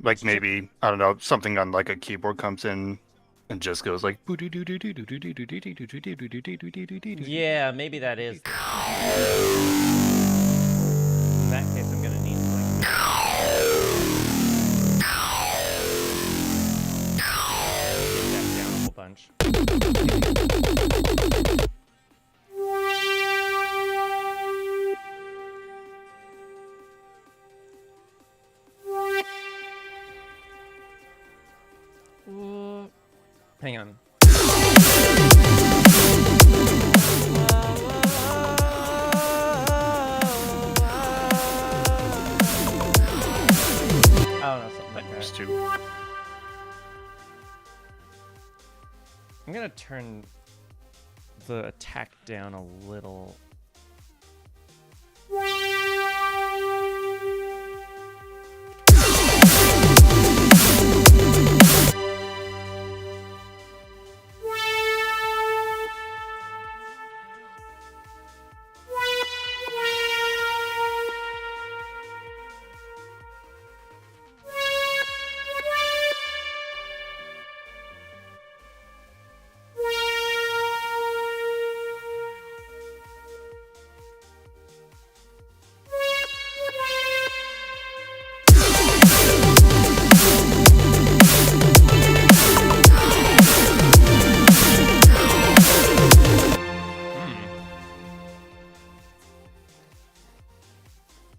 Like maybe, I don't know, something on like a keyboard comes in and just goes like. Yeah, maybe that is. In that case, I'm gonna need to like. Get that down a whole bunch. Hang on. I don't know, something like that. Too. I'm gonna turn the attack down a little.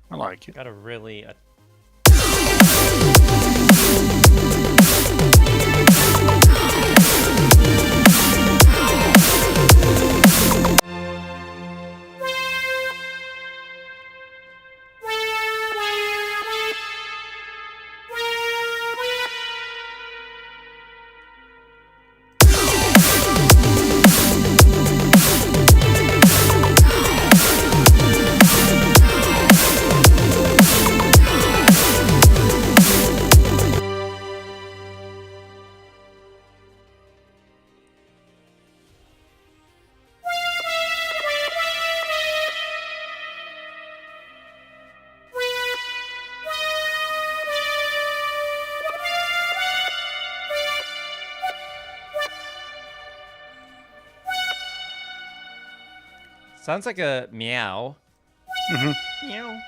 I like it. Gotta really. Sounds like a meow. Mm-hmm. Meow.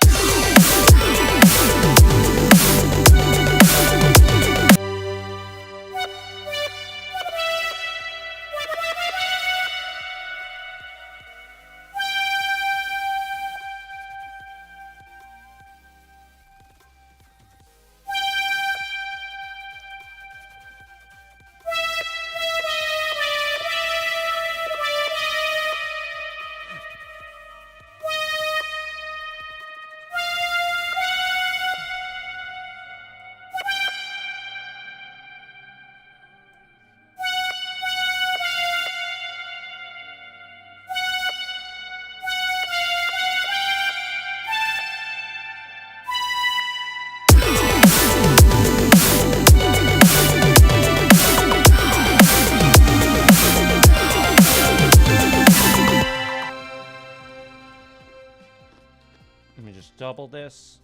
Let me just double this.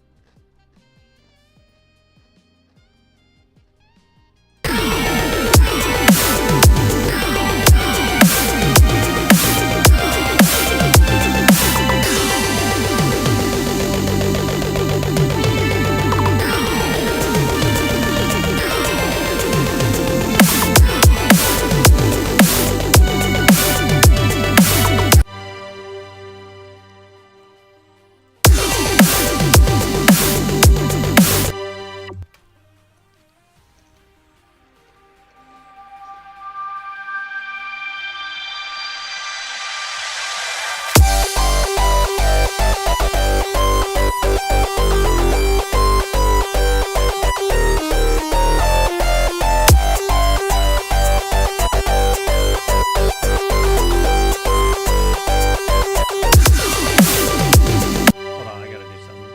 Hold on, I gotta do something.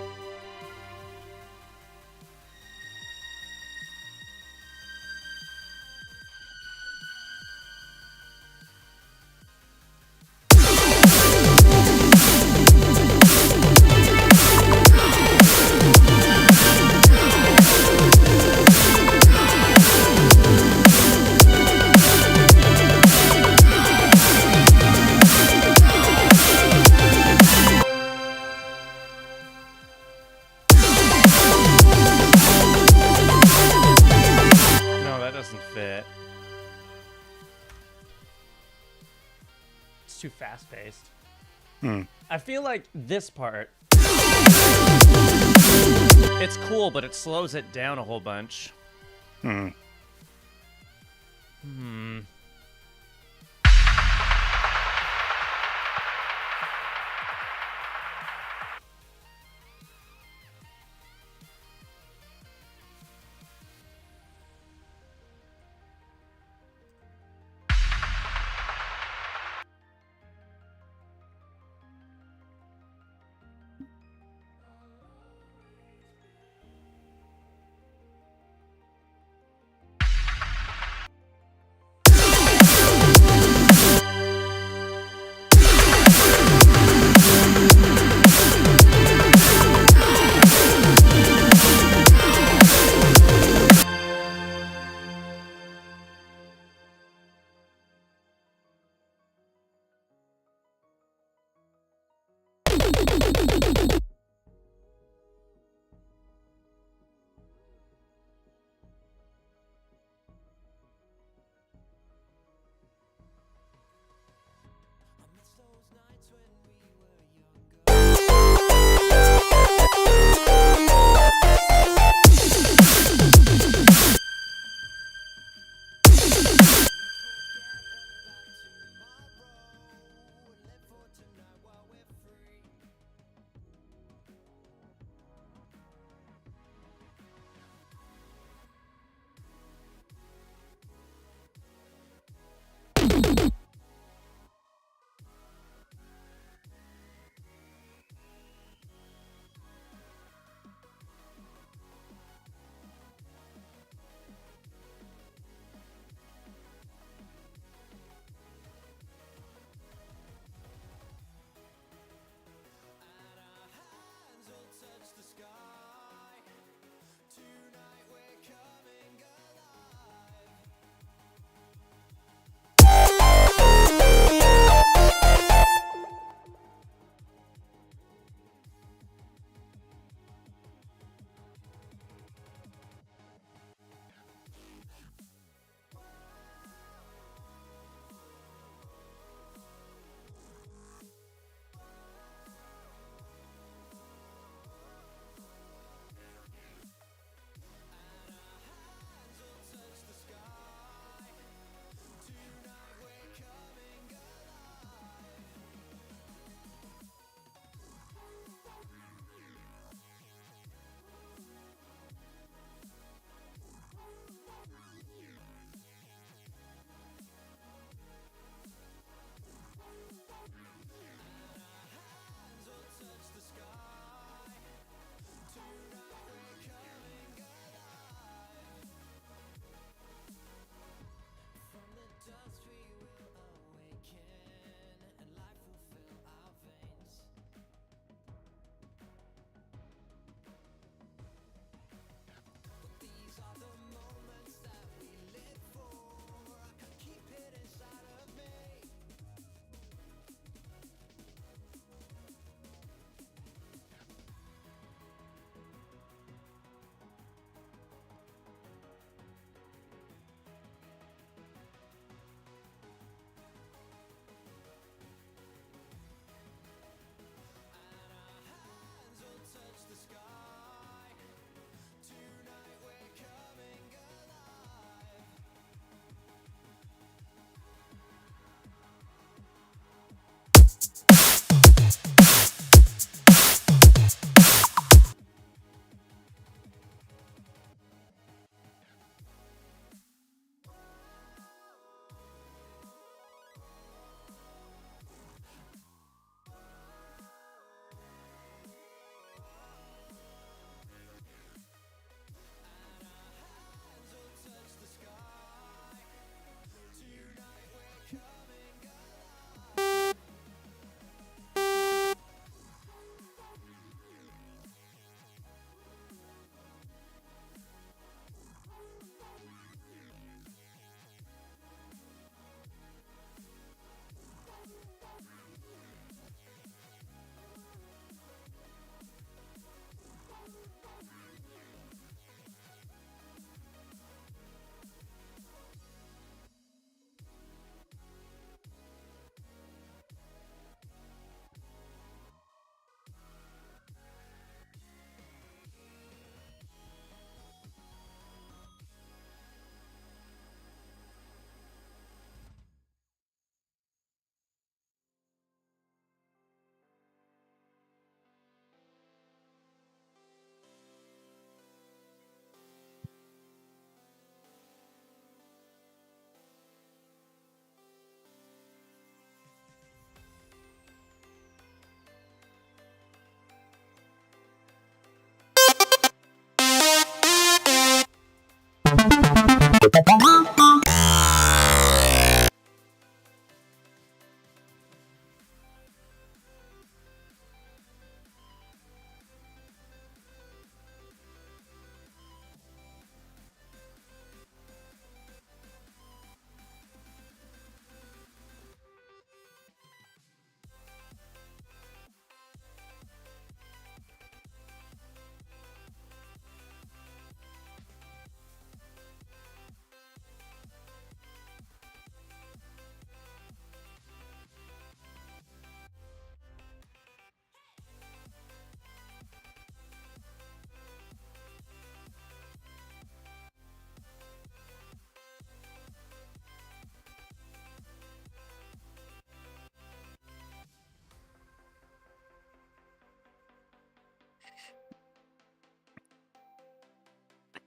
No, that doesn't fit. It's too fast-paced. Hmm. I feel like this part, it's cool, but it slows it down a whole bunch. Hmm.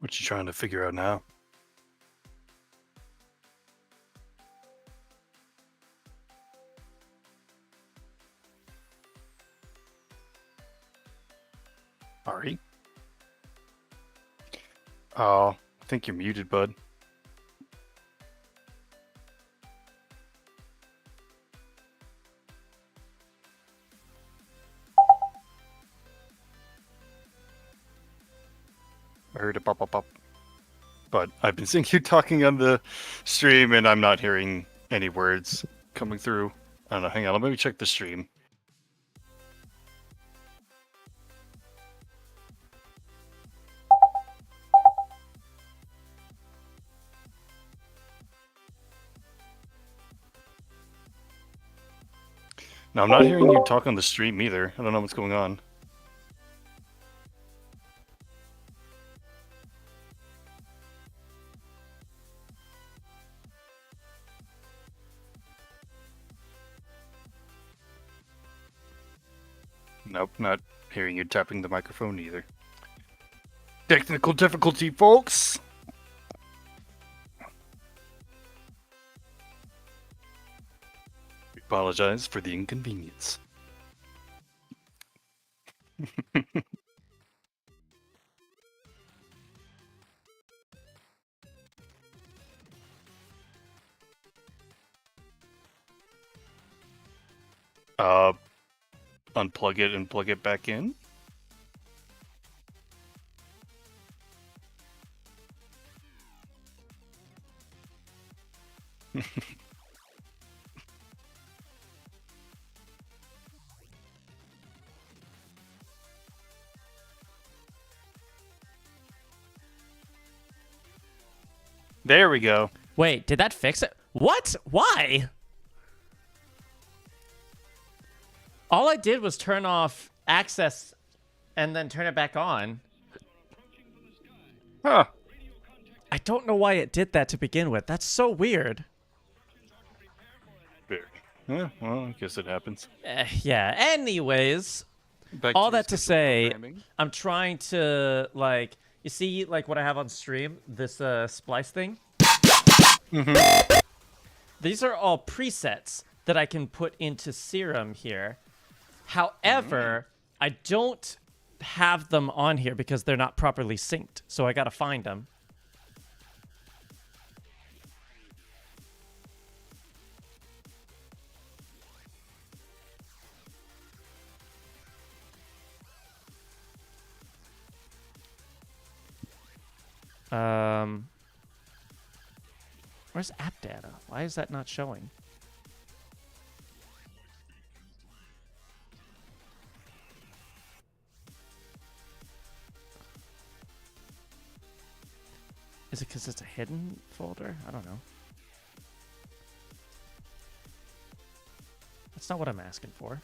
What you trying to figure out now? Ari? Oh, I think you're muted, bud. I heard a pop, pop, pop. But I've been seeing you talking on the stream, and I'm not hearing any words coming through. I don't know. Hang on. Let me check the stream. No, I'm not hearing you talk on the stream either. I don't know what's going on. Nope, not hearing you tapping the microphone either. Technical difficulty, folks! We apologize for the inconvenience. Unplug it and plug it back in. There we go. Wait, did that fix it? What? Why? All I did was turn off access and then turn it back on. Huh. I don't know why it did that to begin with. That's so weird. Very. Yeah, well, I guess it happens. Yeah, anyways, Back all to that to scheduled say, programming. I'm trying to, like, you see, like, what I have on stream? This splice thing? Mm-hmm. These are all presets that I can put into Serum here. However, I don't have them on here because they're not properly synced, so I gotta find them. Where's app data? Why is that not showing? Is it because it's a hidden folder? I don't know. That's not what I'm asking for.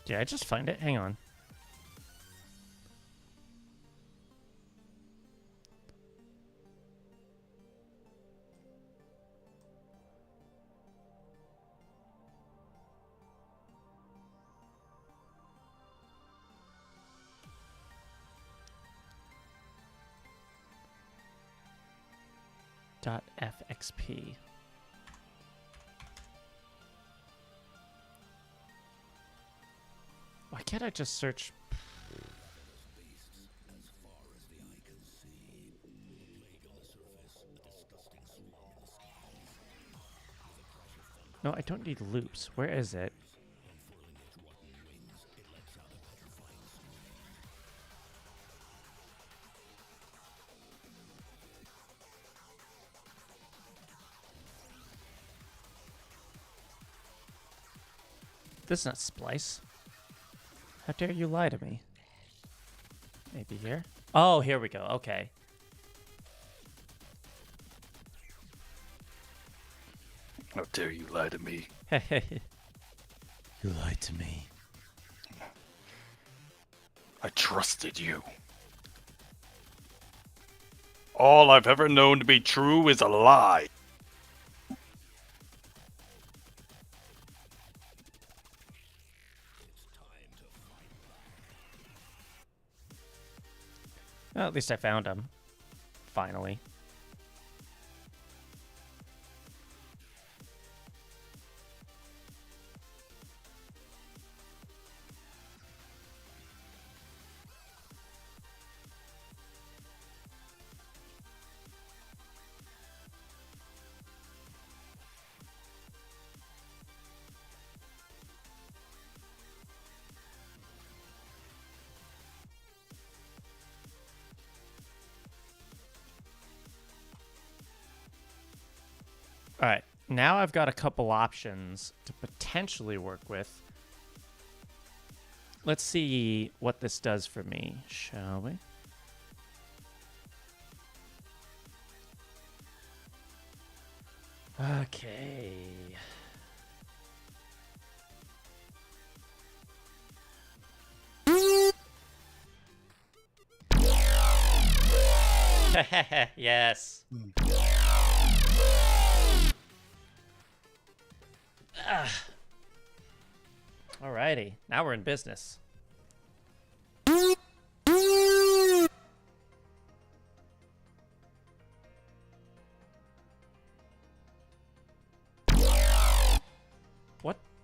Did I just find it? Hang on. .fxp. Why can't I just search? No, I don't need loops. Where is it? This is not Splice. How dare you lie to me? Maybe here? Oh, here we go. Okay. How dare you lie to me? You lied to me. I trusted you. All I've ever known to be true is a lie. Well, at least I found him. Finally. All right, now I've got a couple options to potentially work with. Let's see what this does for me, shall we? Okay. Yes. Alrighty, now we're in business.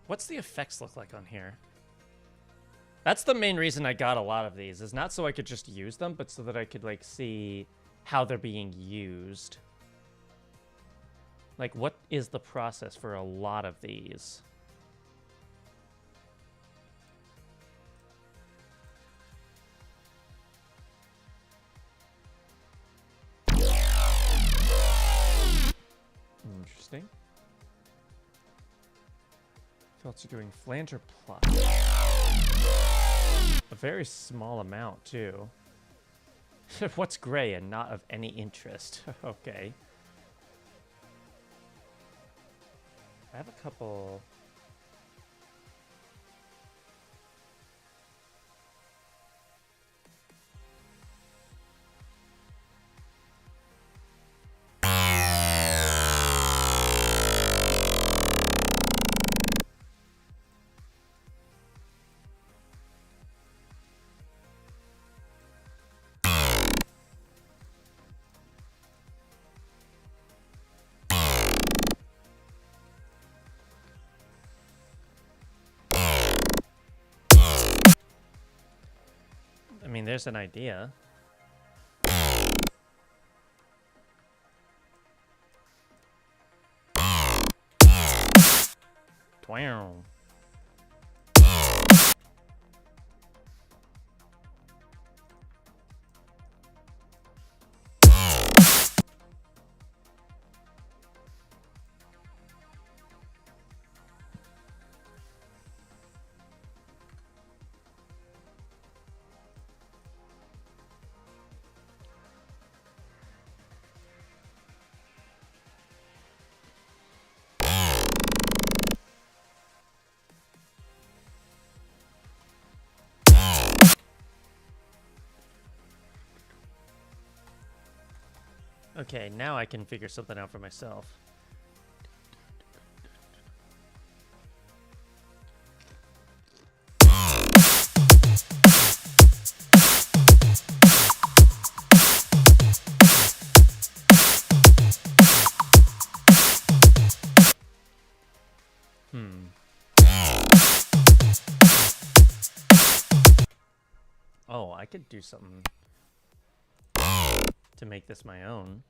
What's the effects look like on here? That's the main reason I got a lot of these, is not so I could just use them, but so that I could like see how they're being used. Like, what is the process for a lot of these? Interesting. Filter doing flanger plus. A very small amount, too. What's gray and not of any interest? Okay. I have a couple... I mean, there's an idea. Twow. Okay, now I can figure something out for myself. Oh, I could do something to make this my own.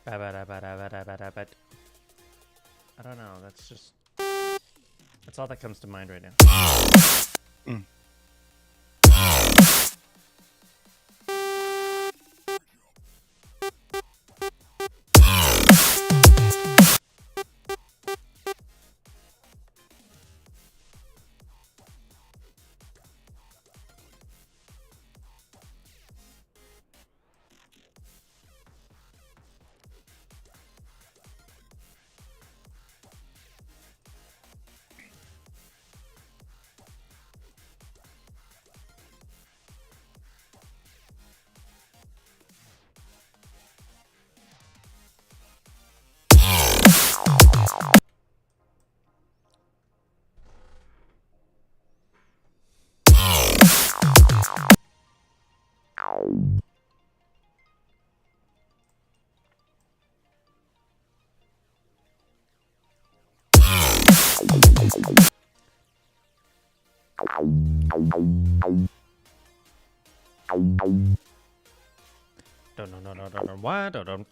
I don't know. That's all that comes to mind right now. Mm. No. Why? Don't.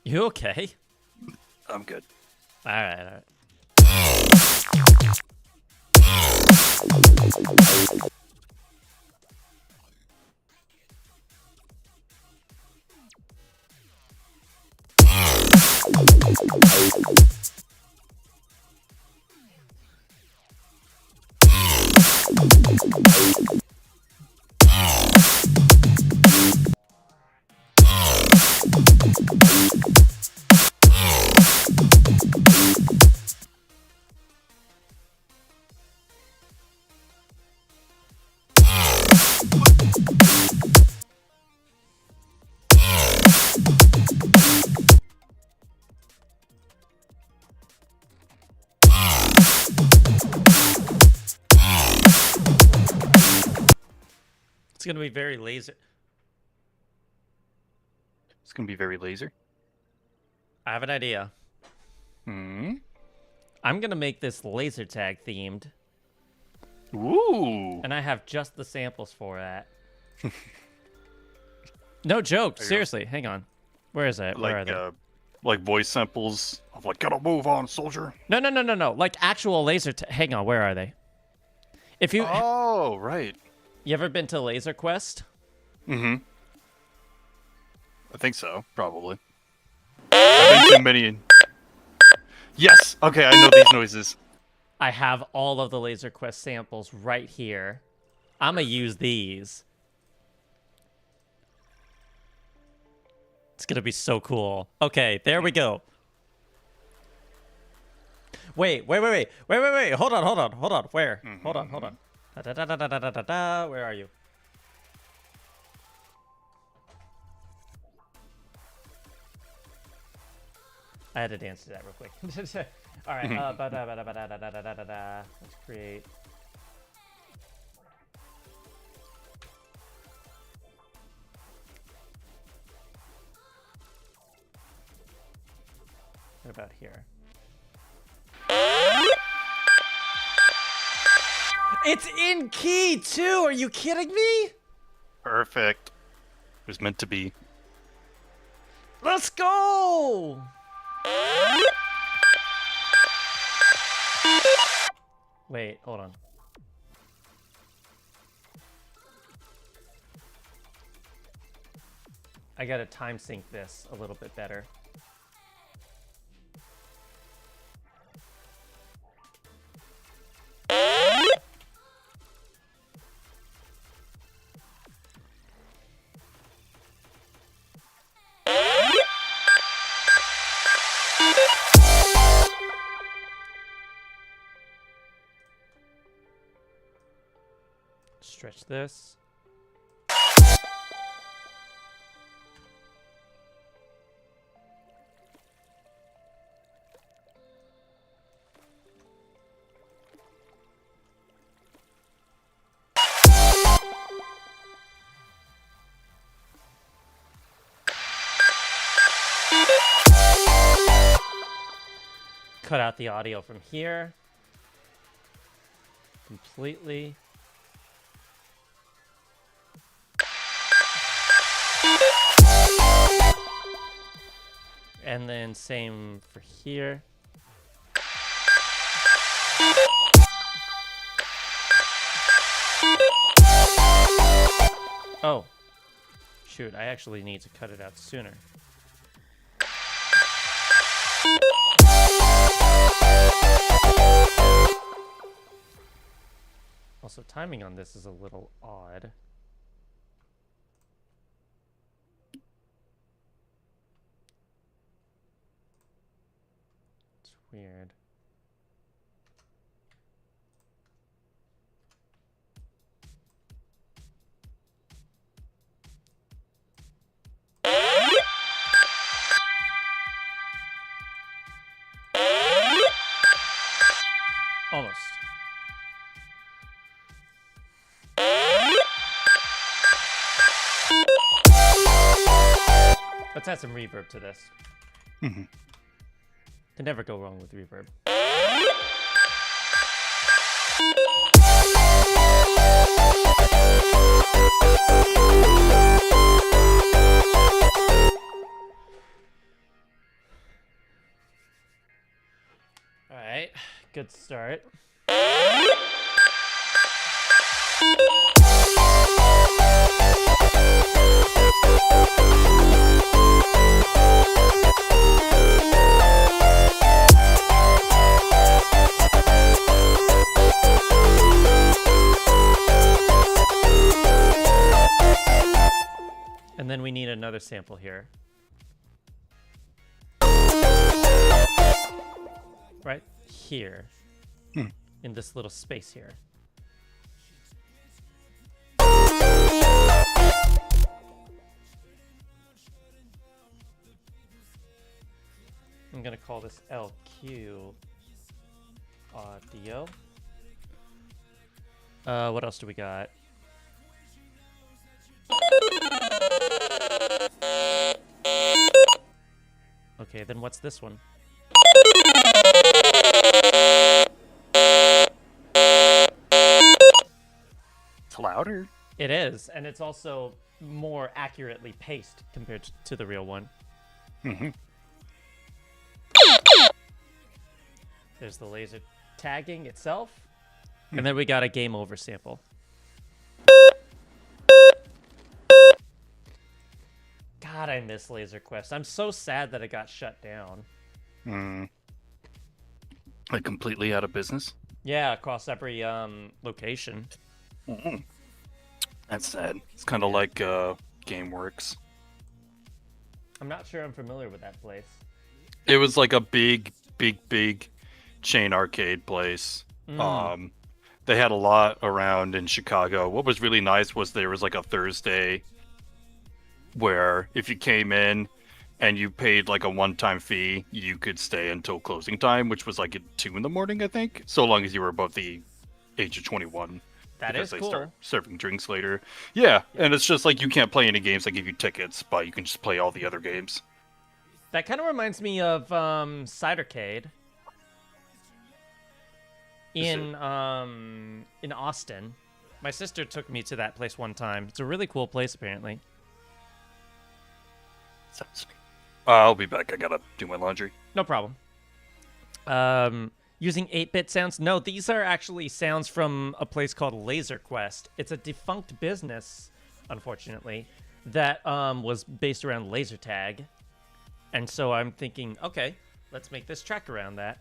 You okay? I'm good. All right. It's gonna be very laser. It's gonna be very laser. I have an idea. Hmm. I'm gonna make this laser tag themed, Ooh. and I have just the samples for that. No joke. Seriously, hang on. Where is it? Where are they? Like voice samples of like, gotta move on, soldier. No. Like actual laser. Hang on. Where are they? If you Oh, right. you ever been to Laser Quest? Mm-hmm. I think so, probably. I've been to many. Yes. Okay, I know these noises. I have all of the Laser Quest samples right here. I'm gonna use these. It's gonna be so cool. Okay, there we go. Wait. Hold on. Where? Mm-hmm. Hold on. Da. Where are you? I had to dance to that real quick. All right. Let's create. What about here? It's in key too. Are you kidding me? Perfect. It was meant to be. Let's go. Wait, hold on. I gotta time sync this a little bit better. Stretch this. Cut out the audio from here completely. And then same for here. Oh, shoot, I actually need to cut it out sooner. Also, timing on this is a little odd. It's weird. Almost. Let's add some reverb to this. Mm-hmm. Can never go wrong with reverb. All right, good start. And then we need another sample here. Right here. In this little space here. I'm gonna call this LQ audio. What else do we got? Okay, then what's this one? It's louder. It is, and it's also more accurately paced compared to the real one. Mm-hmm. There's the laser tagging itself. And then we got a game over sample. God, I miss Laser Quest. I'm so sad that it got shut down. Like completely out of business? Yeah, across every location. Mm-hmm. That's sad. It's kind of like GameWorks. I'm not sure I'm familiar with that place. It was like a big chain arcade place. They had a lot around in Chicago. What was really nice was there was like a Thursday where if you came in and you paid like a one-time fee, you could stay until closing time, which was like at 2 in the morning, I think, so long as you were above the age of 21. That is cool. They start serving drinks later. Yeah, and it's just like you can't play any games that give you tickets, but you can just play all the other games. That kind of reminds me of Cidercade. in Austin. My sister took me to that place one time. It's a really cool place, apparently. Sounds neat. I'll be back. I gotta do my laundry. No problem. Using 8-bit sounds? No, these are actually sounds from a place called Laser Quest. It's a defunct business, unfortunately, that was based around laser tag. And so I'm thinking, okay, let's make this track around that.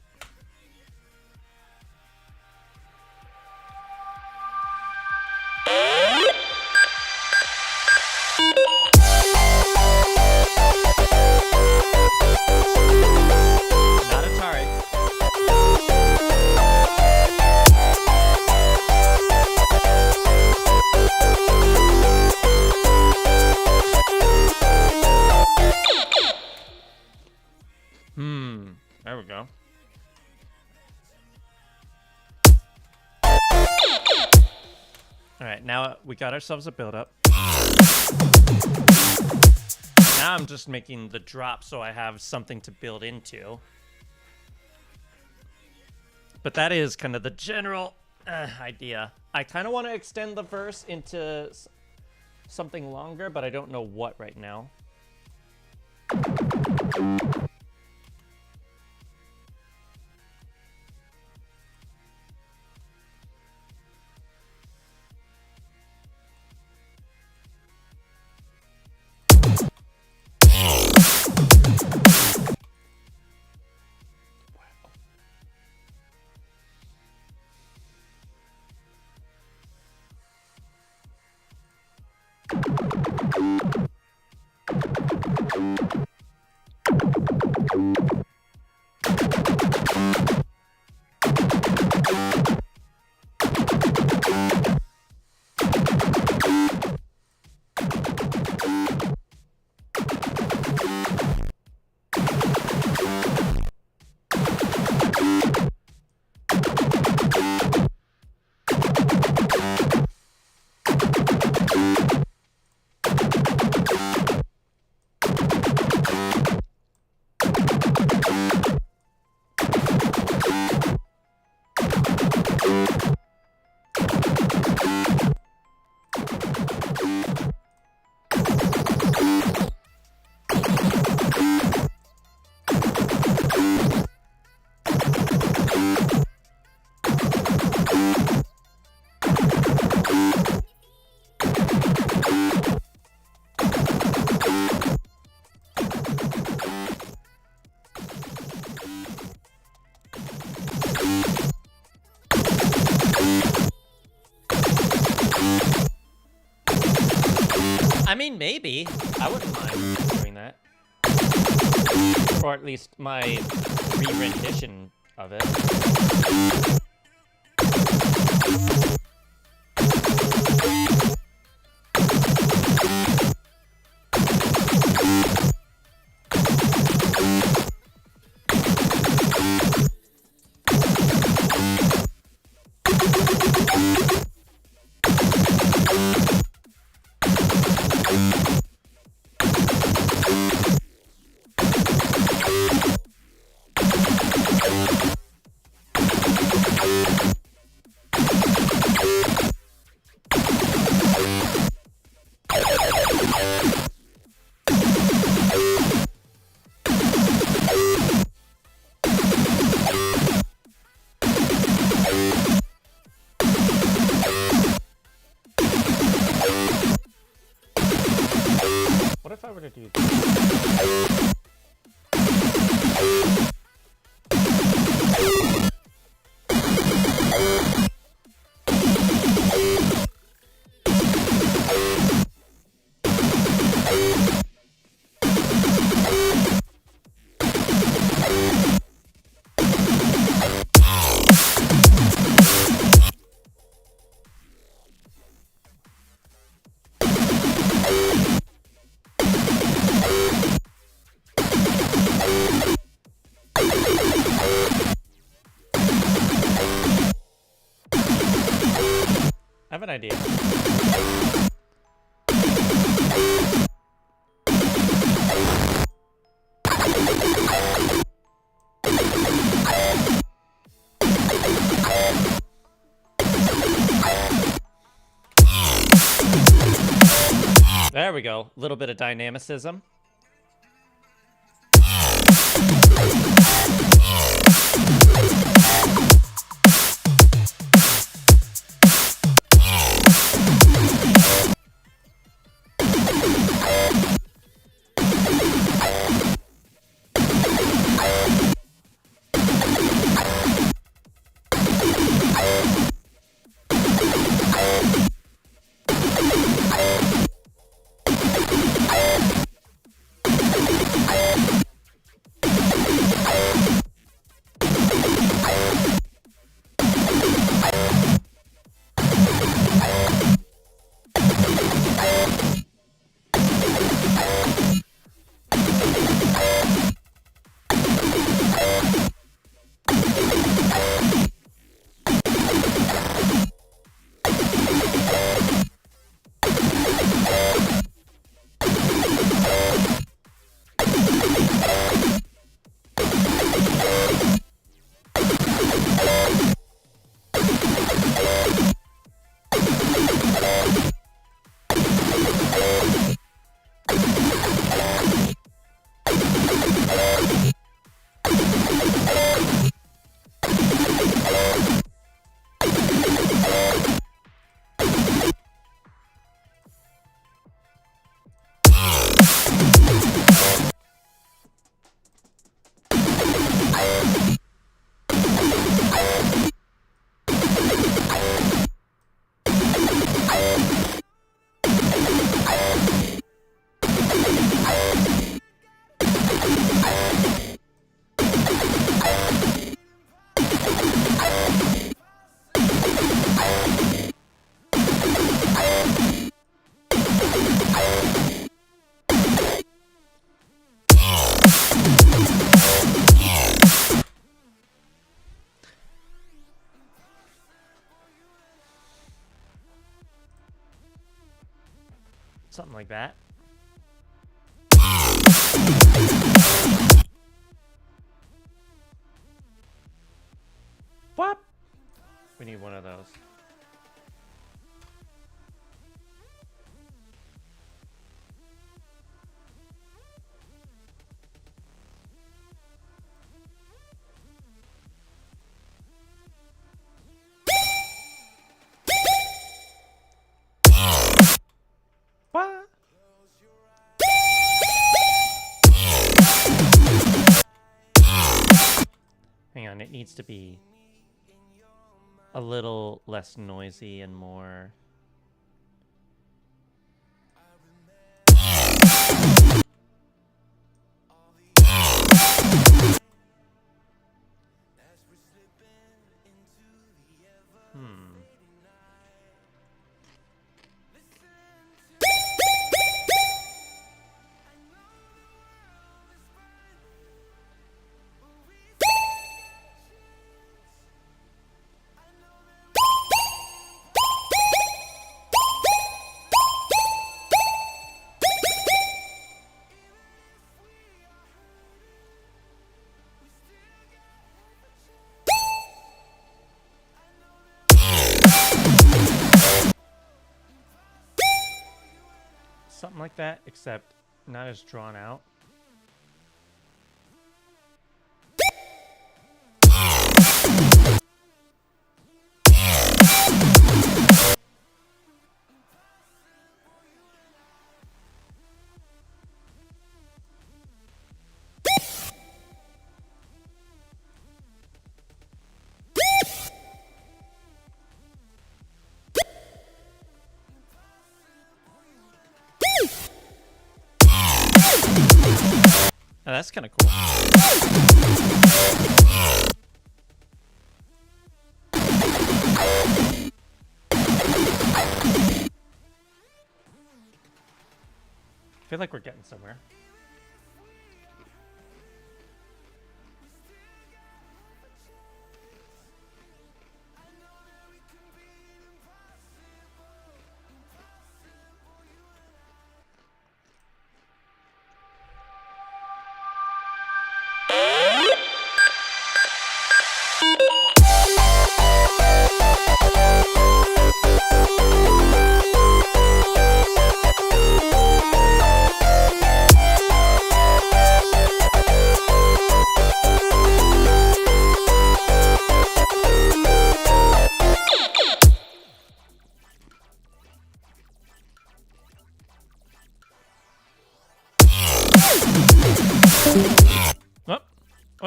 Not Atari. There we go. Alright, now we got ourselves a build-up. Now I'm just making the drop so I have something to build into. But that is kind of the general idea. I kind of want to extend the verse into something longer, but I don't know what right now. I mean, maybe. I wouldn't mind doing that. Or at least my re-rendition of it. What if I were to do this? I have an idea. There we go. A little bit of dynamicism. Something like that. What? We need one of those. What? Hang on, it needs to be a little less noisy and more... Something like that, except not as drawn out. Oh, that's kind of cool. I feel like we're getting somewhere.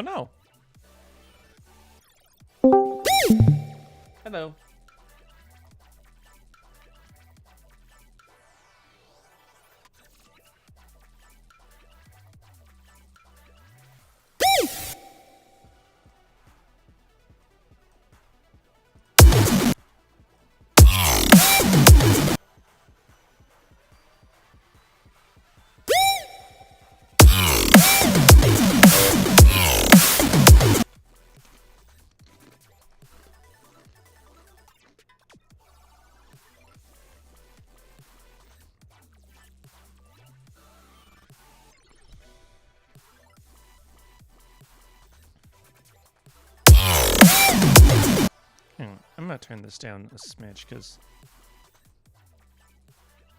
Oh no. Hello. I'm gonna turn this down a smidge because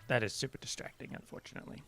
that is super distracting, unfortunately.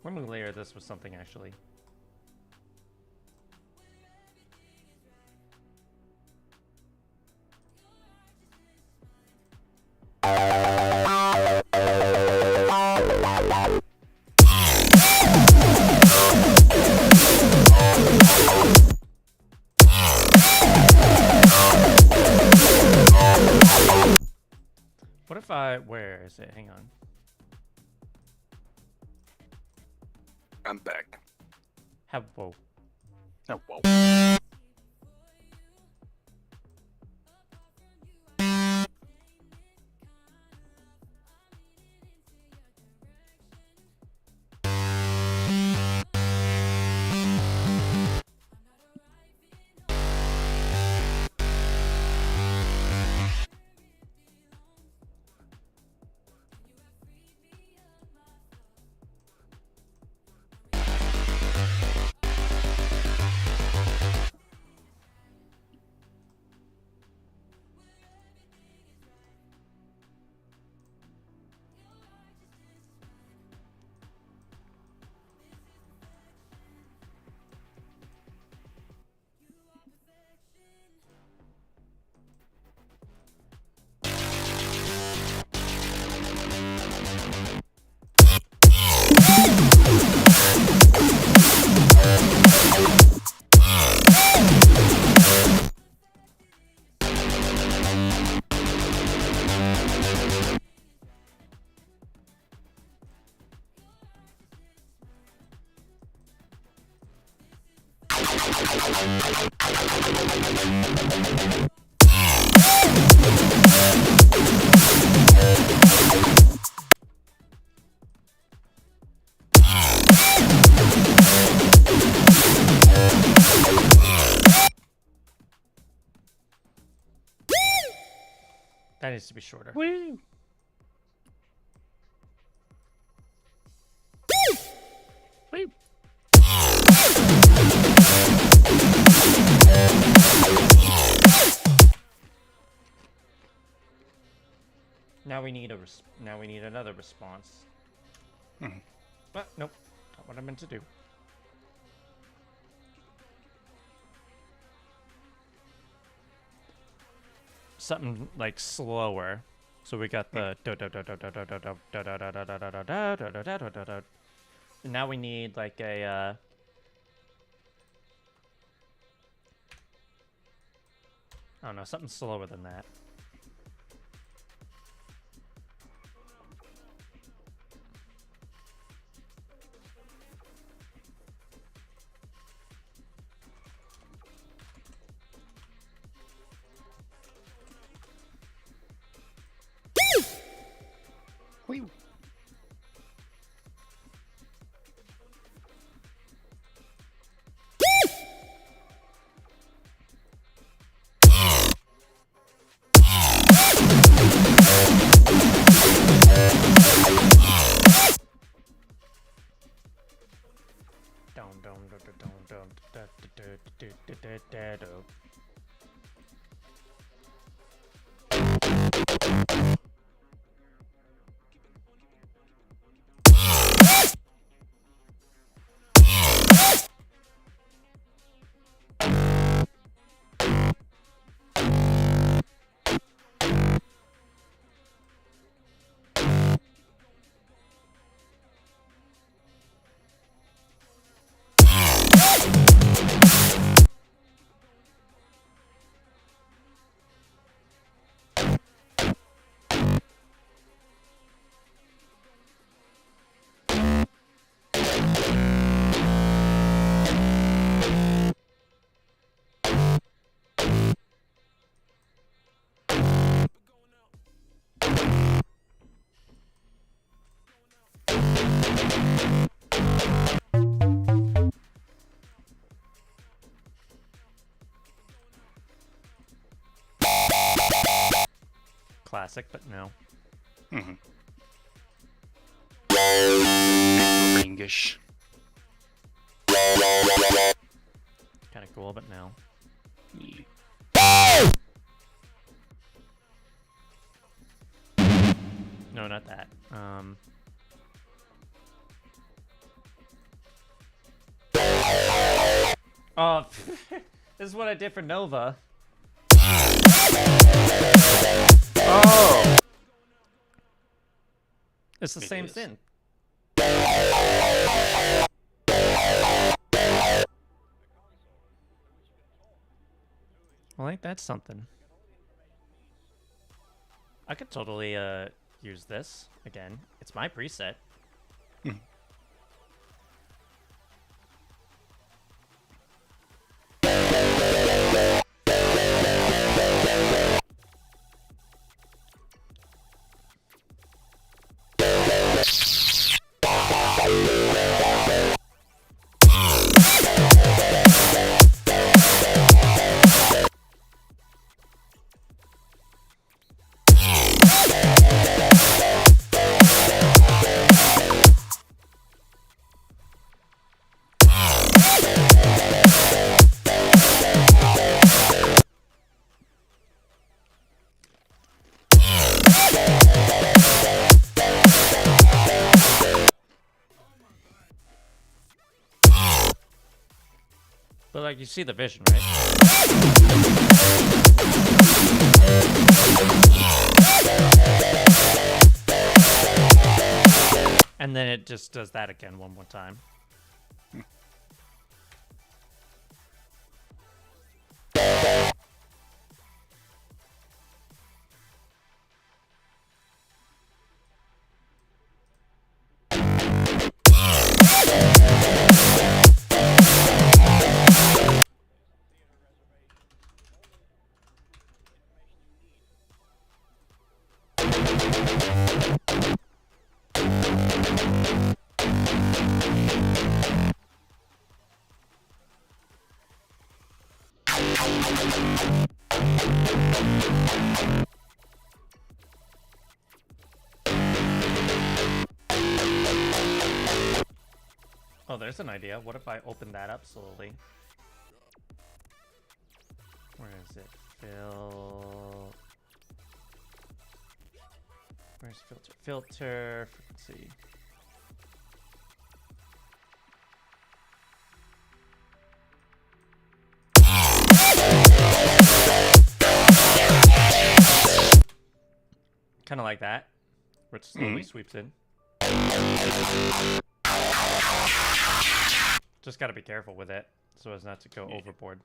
Let me layer this with something actually. What if where is it? Hang on. I'm back. Whoa. Oh, whoa. That needs to be shorter. Woo! Woo! Now we need another response. Mhm. But nope, not what I meant to do. Something like slower. So we got the and now we need like a I don't know, something slower than that. Woo! Classic, but no. Mm-hmm. Ringish. Kind of cool, but no. Yeah. No, not that. Oh, this is what I did for Nova. Oh! It's the It same is. thing. Well, ain't that something? I could totally use this again. It's my preset. Hmm. But like, you see the vision, right? And then it just does that again one more time. Oh, there's an idea. What if I open that up slowly? Where is it? Where's filter? Filter, frequency. Kind of like that, where it slowly sweeps in. Just gotta be careful with it, so as not to go overboard.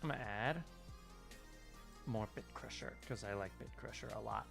I'm gonna add more bit crusher, because I like bit crusher a lot.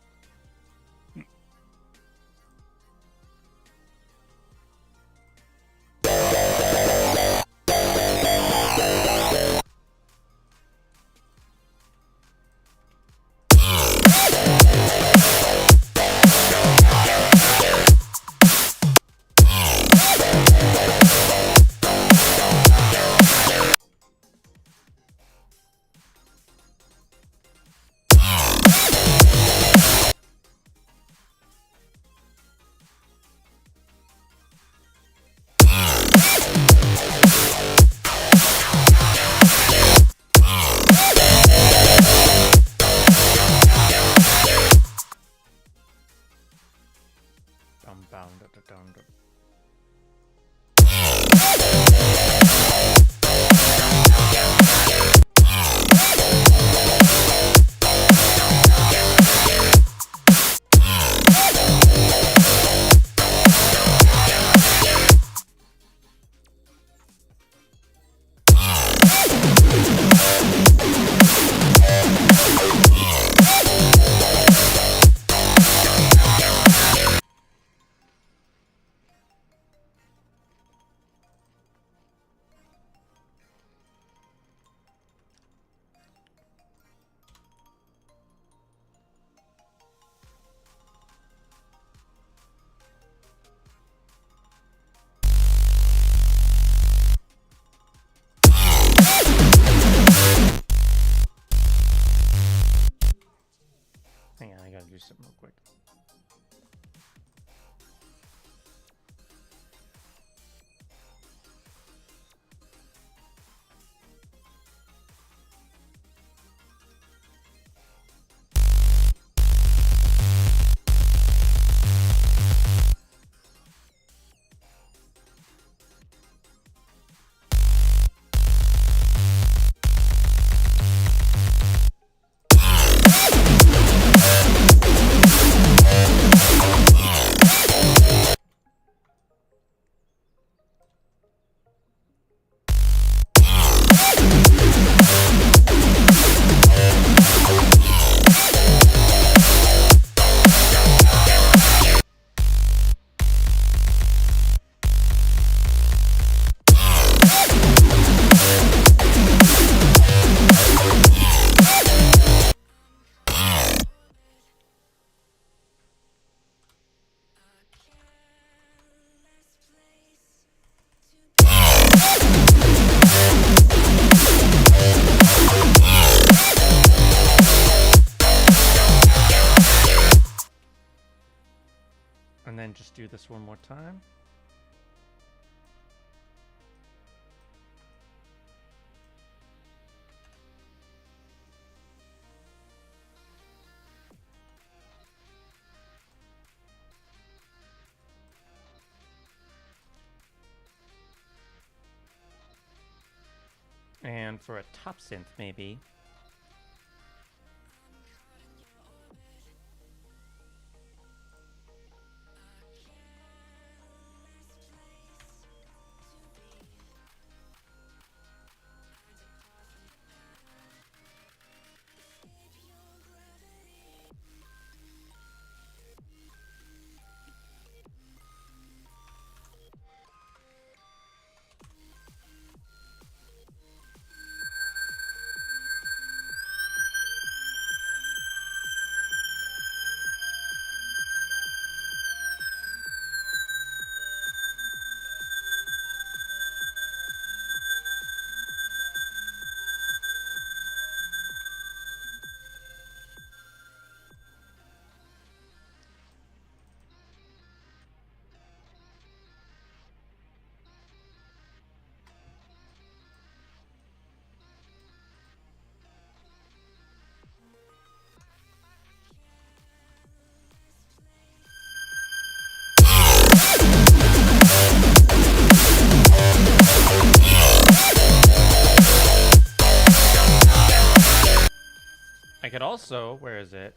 Hang on, I gotta do something real quick. And then just do this one more time. And for a top synth, maybe. could also, where is it?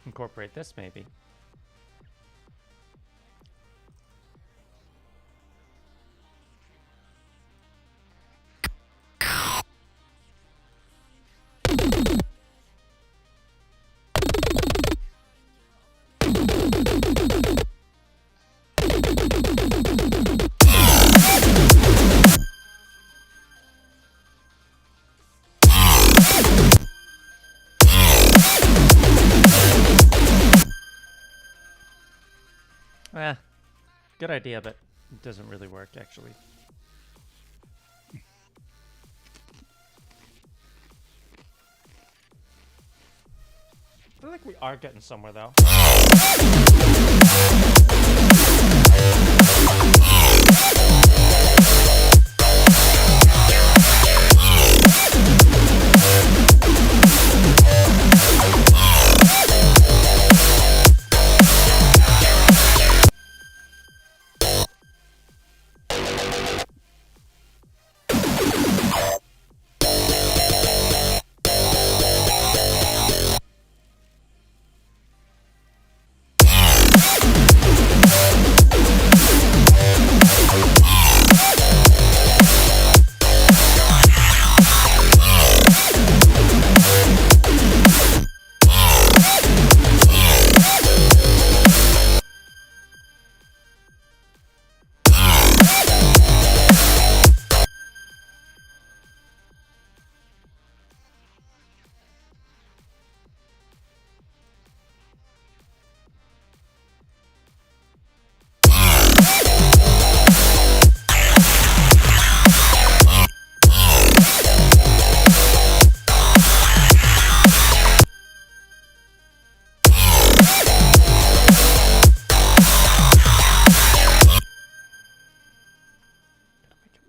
Incorporate this maybe. Good idea, but it doesn't really work, actually. I feel like we are getting somewhere, though.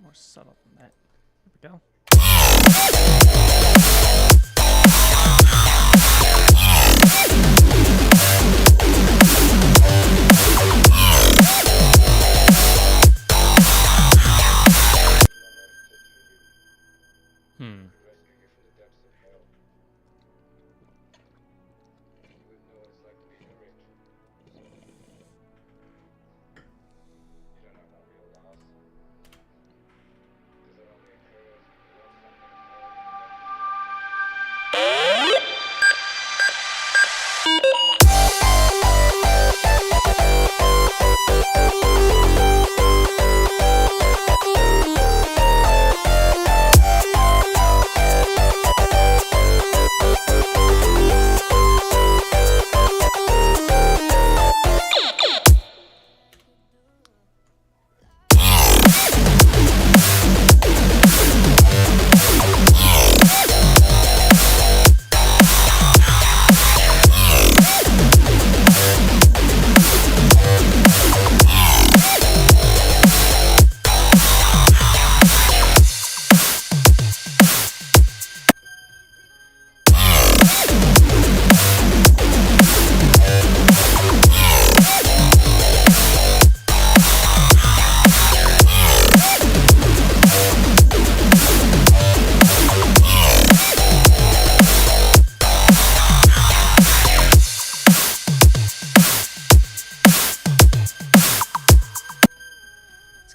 More subtle than that. There we go.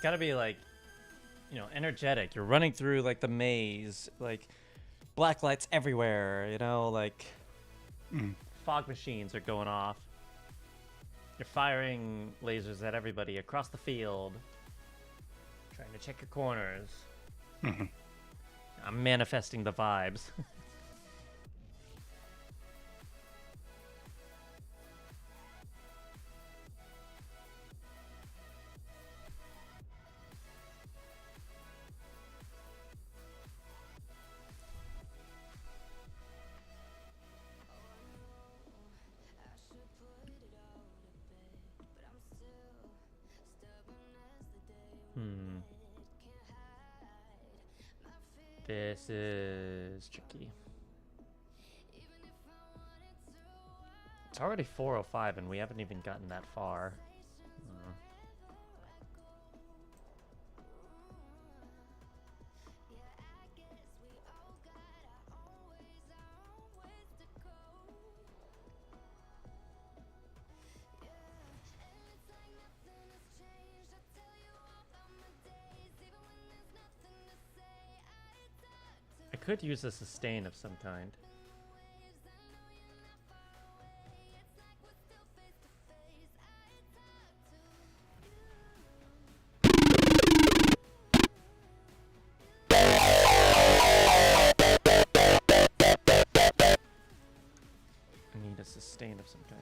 Gotta be like, you know, energetic. You're running through like the maze, like black lights everywhere, you know, like fog machines are going off. You're firing lasers at everybody across the field, trying to check your corners. I'm manifesting the vibes. This is tricky. It's already 4:05 and we haven't even gotten that far. could use a sustain of some kind. I need a sustain of some kind.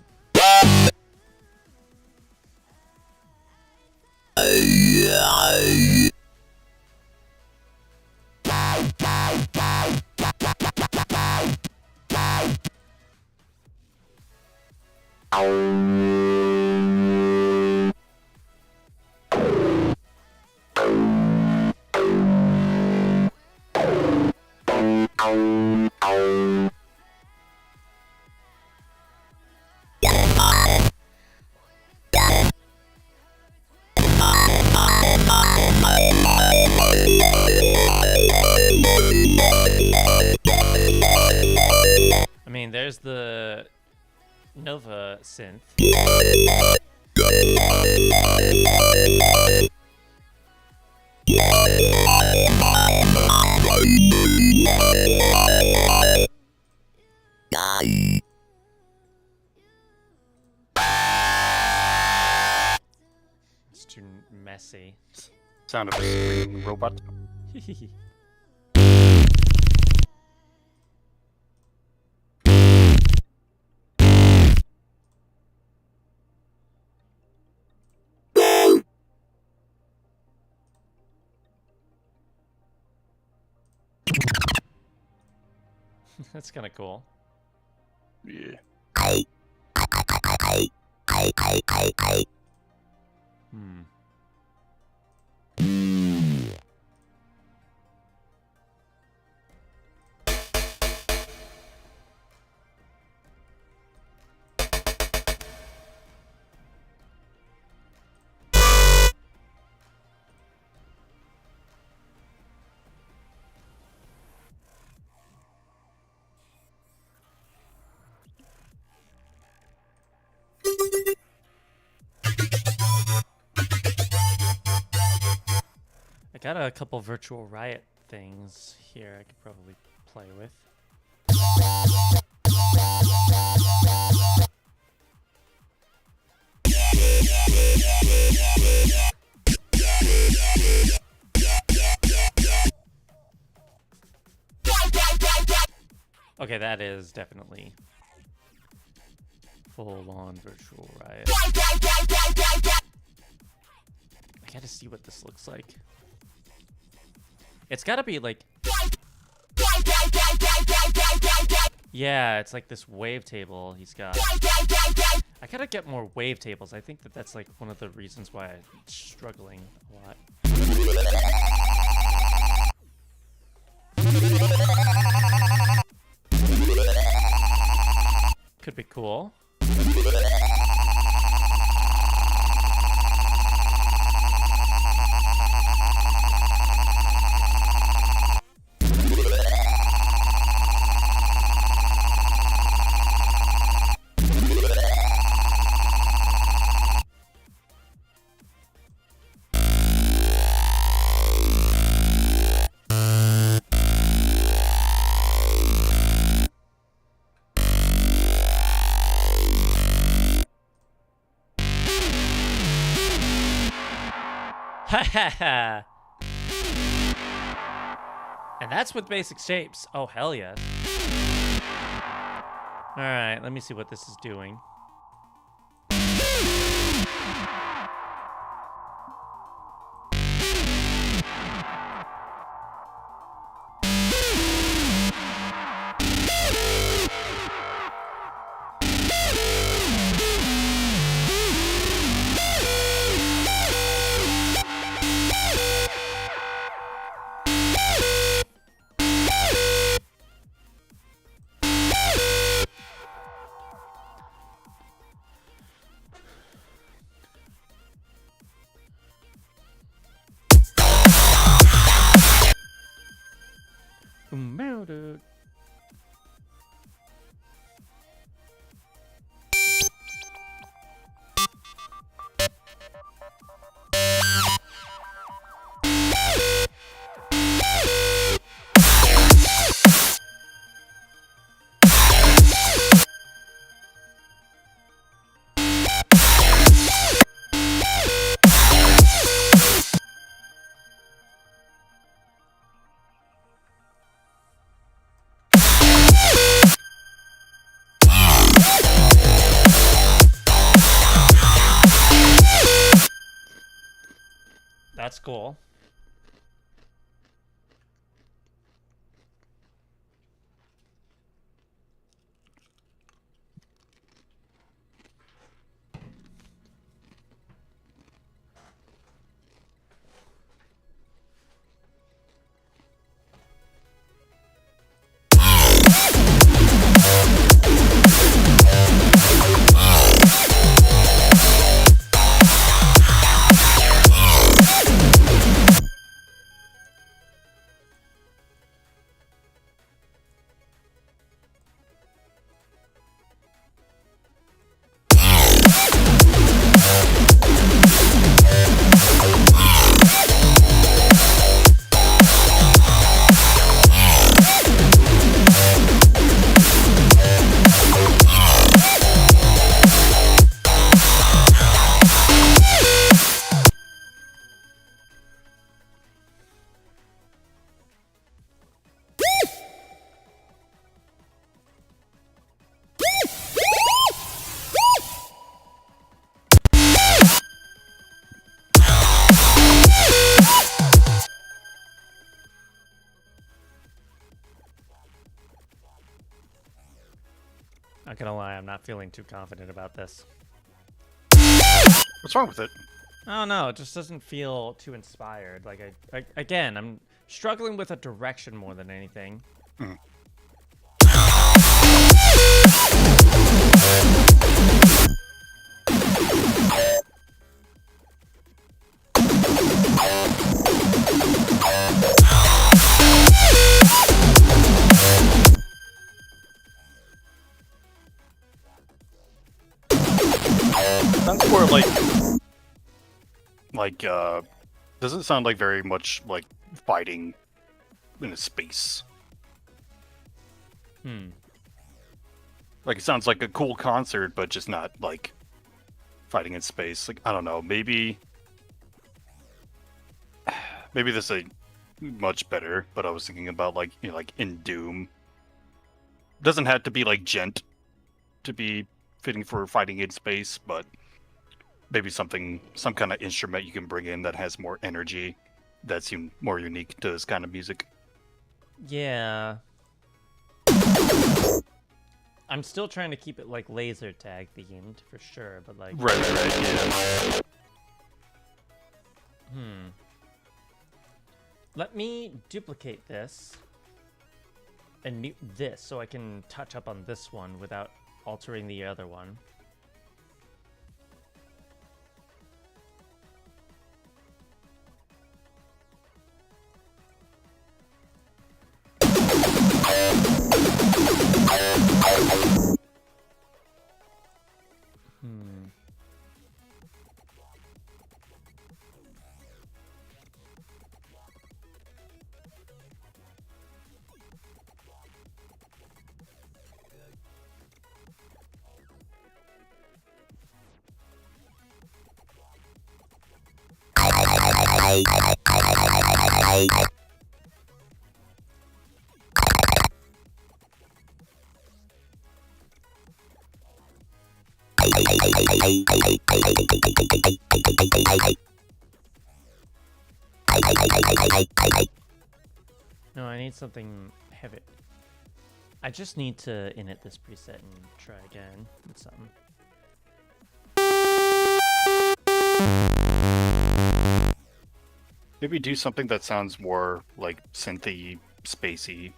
I mean, there's the Nova synth. It's too messy. Sound of a screaming robot. That's kind of cool. Yeah. Hmm. I got a couple virtual riot things here I could probably play with. Okay, that is definitely full-on virtual riot. I gotta see what this looks like. It's gotta be like... Yeah, it's like this wavetable he's got. I gotta get more wavetables. I think that that's like one of the reasons why I'm struggling a lot. Could be cool. And that's with basic shapes. Oh, hell yes. Alright, let me see what this is doing. Murdered. that's cool. Not gonna lie, I'm not feeling too confident about this. What's wrong with it? I don't know, it just doesn't feel too inspired. Like, again, I'm struggling with a direction more than anything. Mm. Sounds more doesn't sound like very much like fighting in a space. Like, it sounds like a cool concert, but just not like fighting in space. Like, I don't know, maybe this is much better, but I was thinking about like, you know, like in Doom. Doesn't have to be like gent to be fitting for fighting in space, but maybe some kind of instrument you can bring in that has more energy, that's more unique to this kind of music. Yeah. I'm still trying to keep it like laser tag themed for sure, but like right, yeah. Let me duplicate this and mute this so I can touch up on this one without altering the other one. No, I need something heavy. I just need to init this preset and try again with something. Maybe do something that sounds more like synthy, spacey.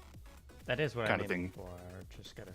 That is what kind I'm of aiming thing. for. Just gotta.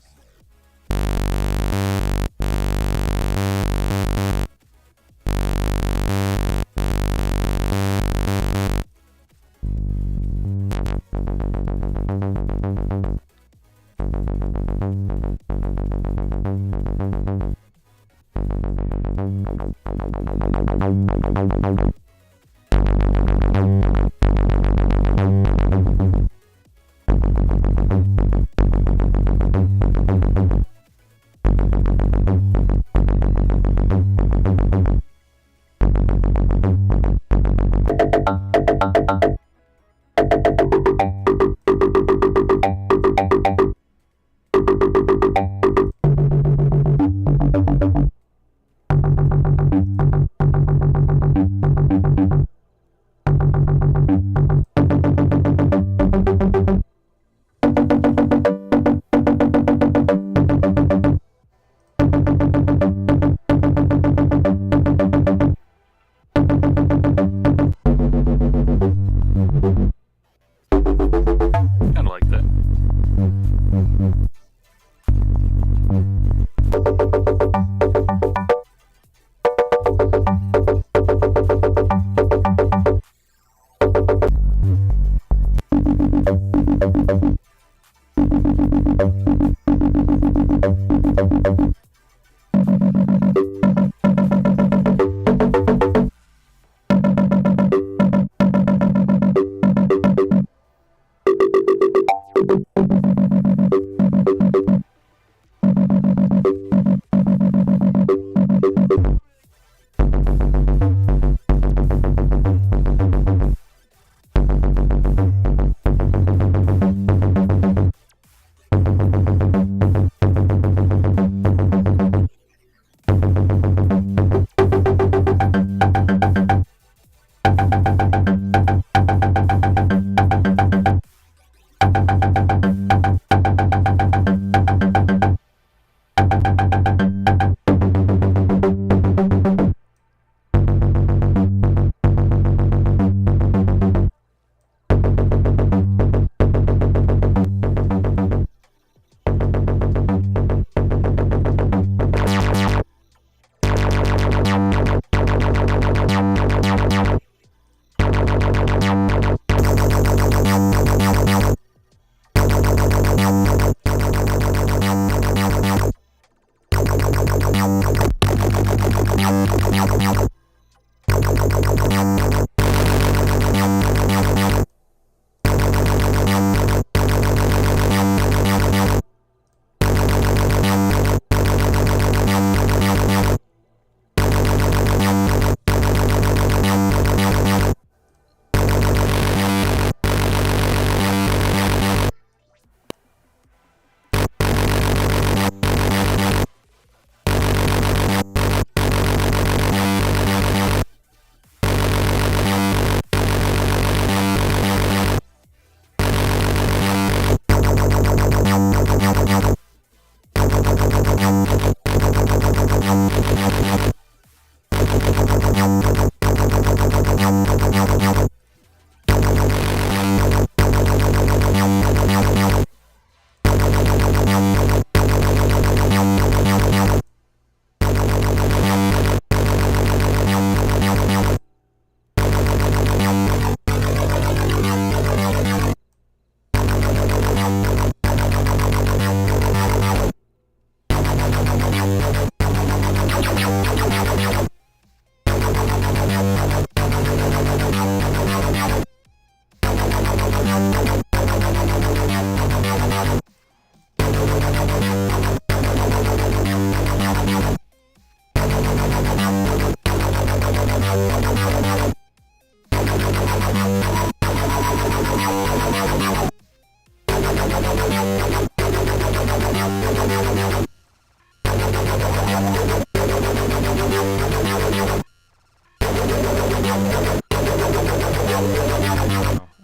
I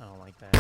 don't like that.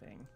anything.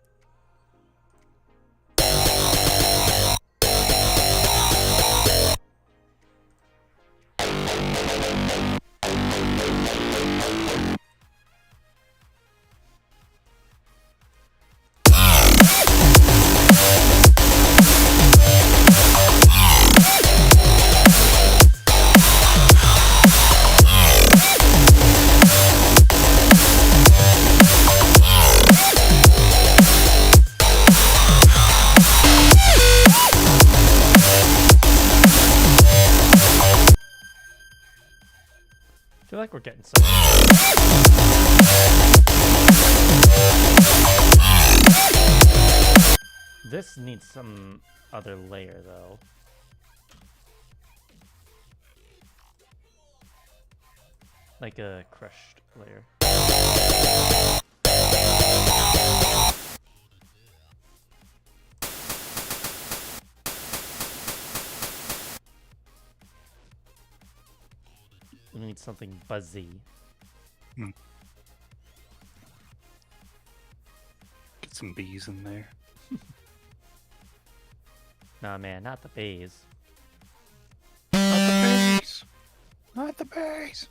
I feel like we're getting some. This needs some other layer, though. Like a crushed layer. We need something buzzy. Get some bees in there. Nah, man, not the bees. Not the bees! Not the bees!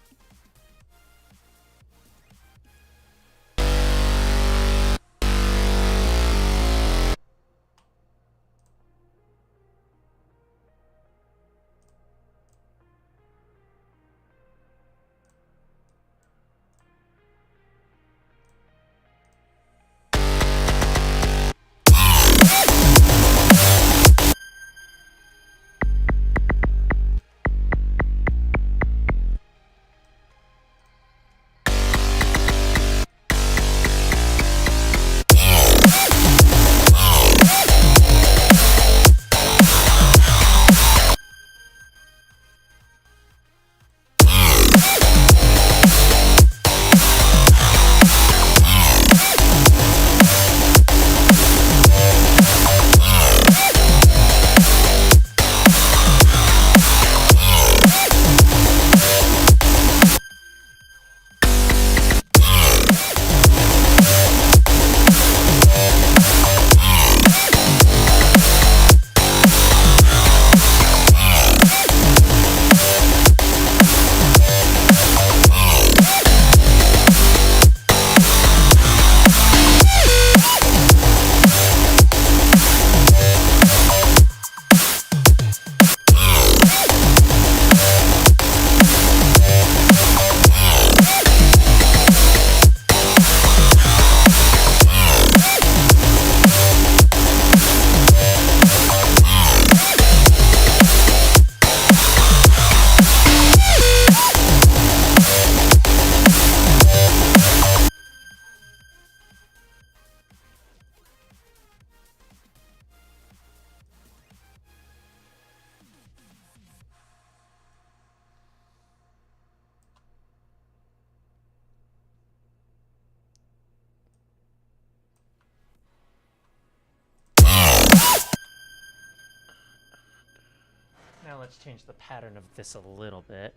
Now let's change the pattern of this a little bit.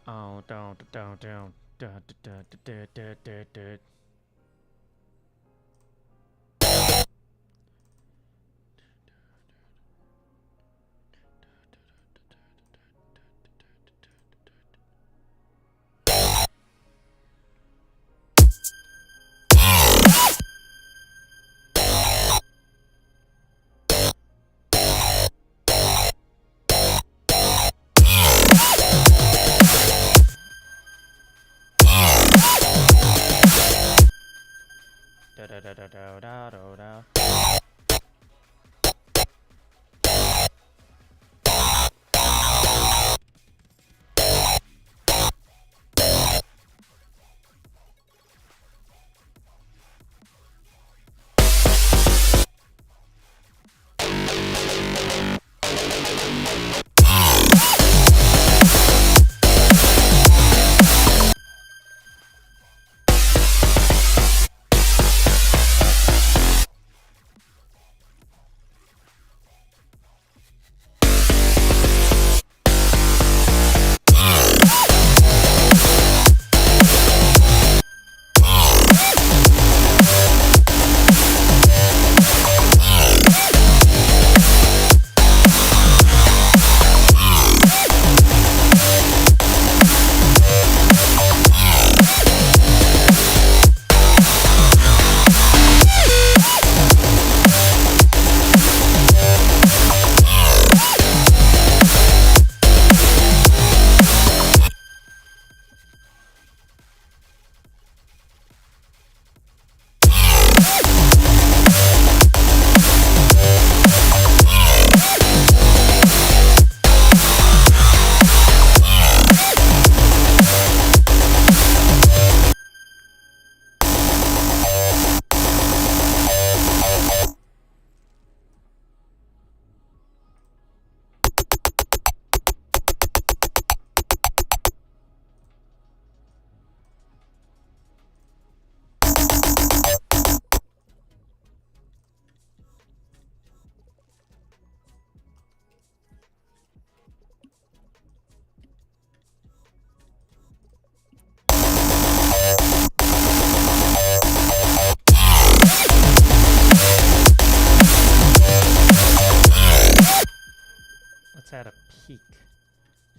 Oh, don't.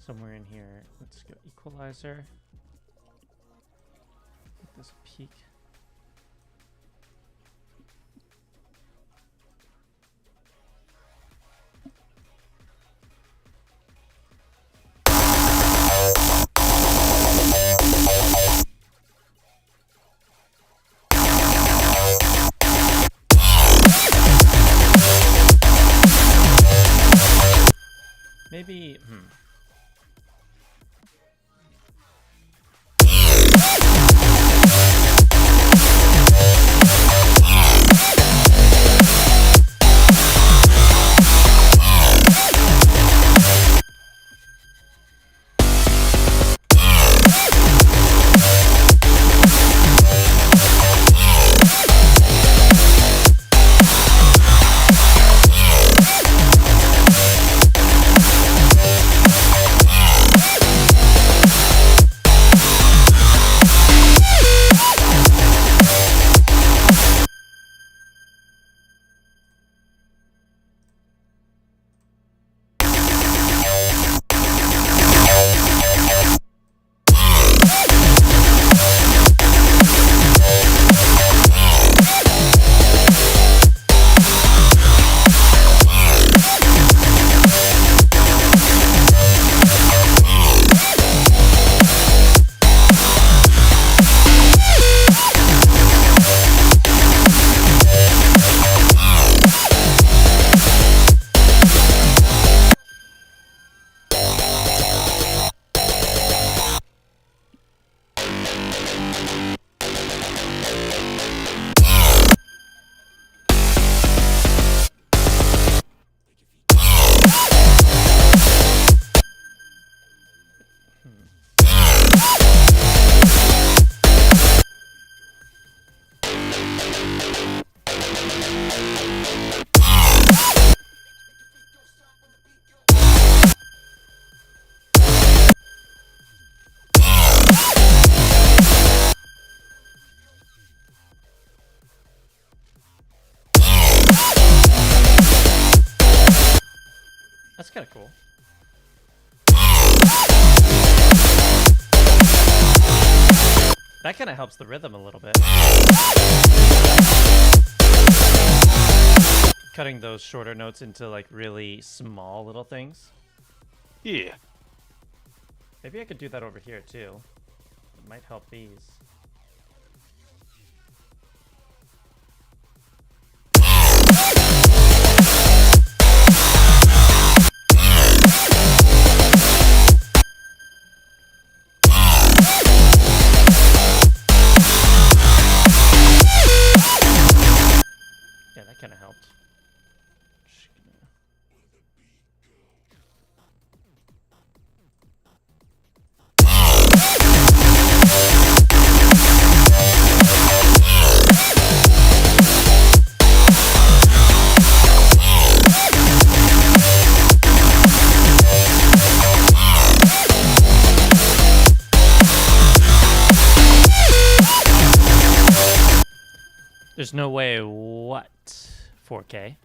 somewhere in here. Let's go equalizer. Make this peak. Maybe, that's kind of cool. That kind of helps the rhythm a little bit. Cutting those shorter notes into like really small little things. Yeah. Maybe I could do that over here too. It might help these. Yeah, that kind of helped. There's no way. What? 4K?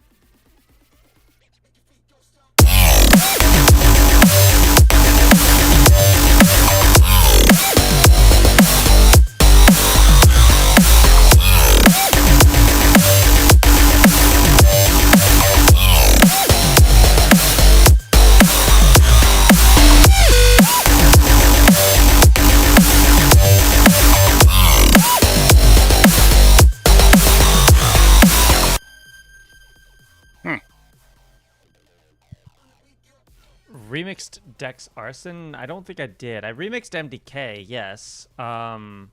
Remixed Dex Arson? I don't think I did. I remixed MDK, yes. Don't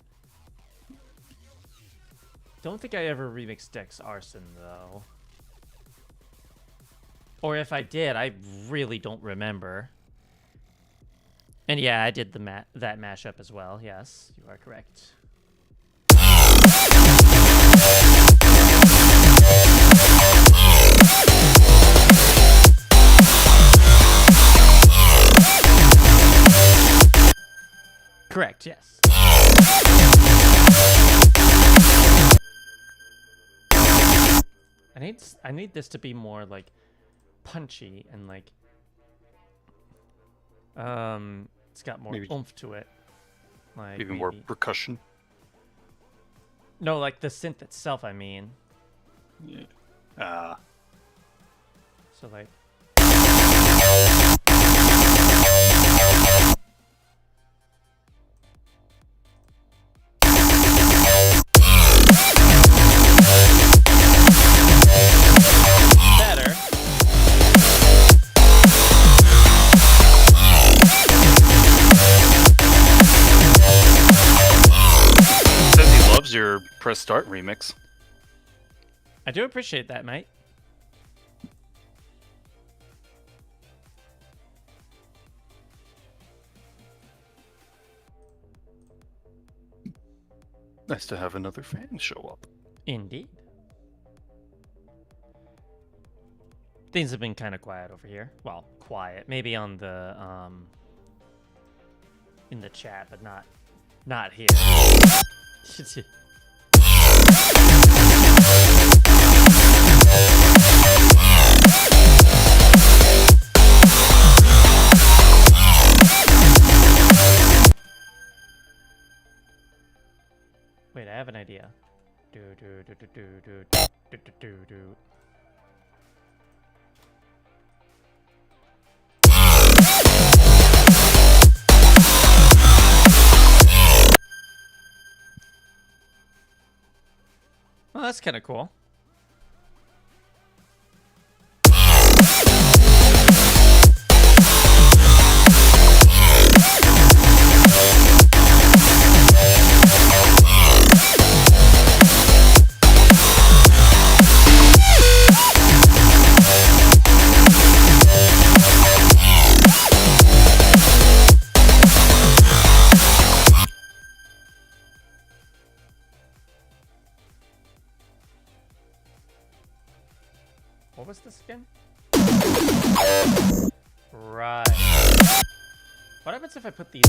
think I ever remixed Dex Arson, though. Or if I did, I really don't remember. And yeah, I did that mashup as well. Yes, you are correct. Correct, yes. I need this to be more like punchy and like It's got more Maybe oomph to it. Like even more percussion. No, like the synth itself, I mean. Yeah. So like. Better. Says he loves your Press Start remix. I do appreciate that, mate. Nice to have another fan show up. Indeed. Things have been kind of quiet over here. Well, quiet. Maybe on the in the chat, but not here. Wait, I have an idea. Do do do do do do do do do do. Well, that's kind of cool. What was this again? Right. What happens if I put these?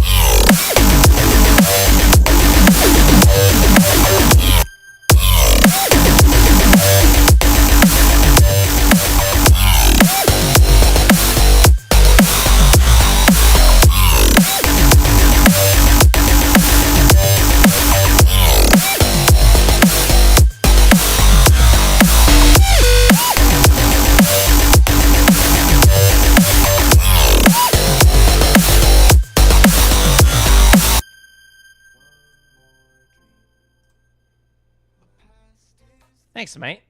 Thanks, mate.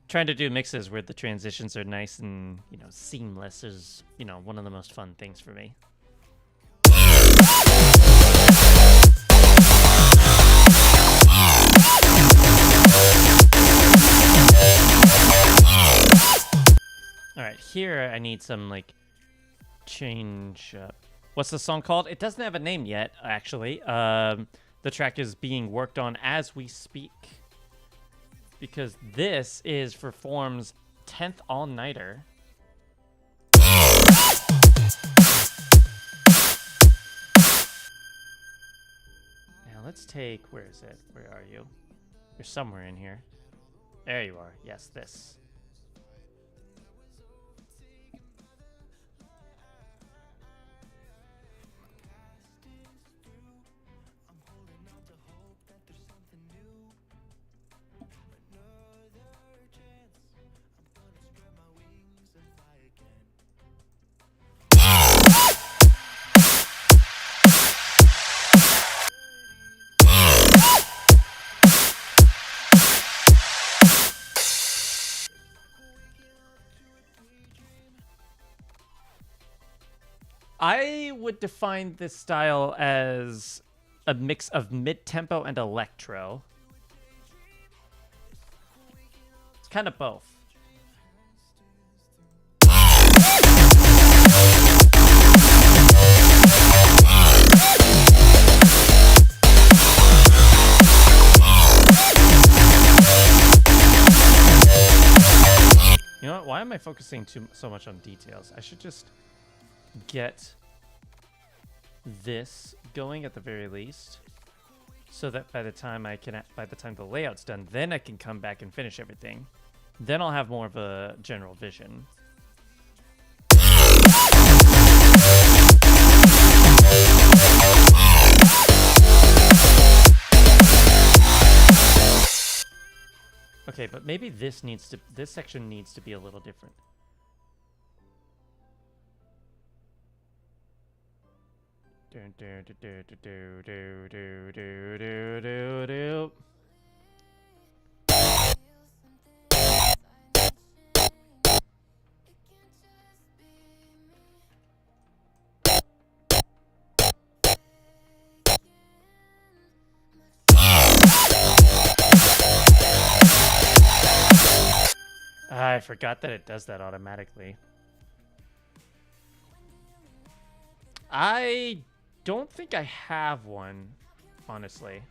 Trying to do mixes where the transitions are nice and, seamless is, one of the most fun things for me. All right, here I need some, change up. What's the song called? It doesn't have a name yet, actually. The track is being worked on as we speak. Because this is for Form's 10th all-nighter. Now let's take... Where is it? Where are you? You're somewhere in here. There you are. Yes, this. I would define this style as a mix of mid-tempo and electro. It's kind of both. You know what? Why am I focusing so much on details? I should just get this going at the very least, so that by the time the layout's done, then I can come back and finish everything. Then I'll have more of a general vision. Okay, but maybe this section needs to be a little different. I forgot that it does that automatically. I don't think I have one, honestly.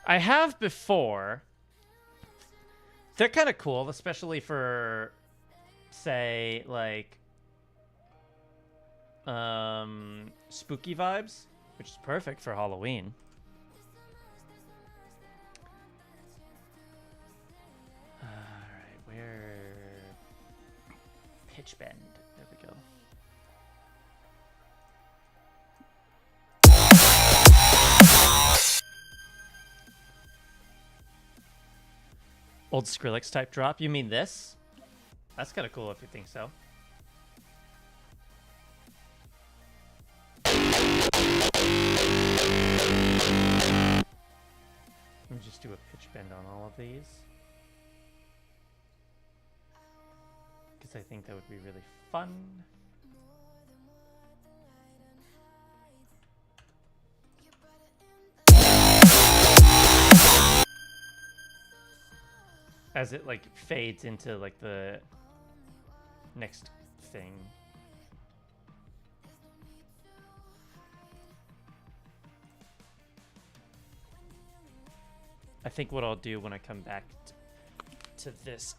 I have before. They're kind of cool, especially for, say, like, spooky vibes, which is perfect for Halloween. Alright, where... Pitch Bend. There we go. Old Skrillex type drop? You mean this? That's kind of cool if you think so. Let me just do a pitch bend on all of these. Because I think that would be really fun. As it like fades into like the next thing. I think what I'll do when I come back to this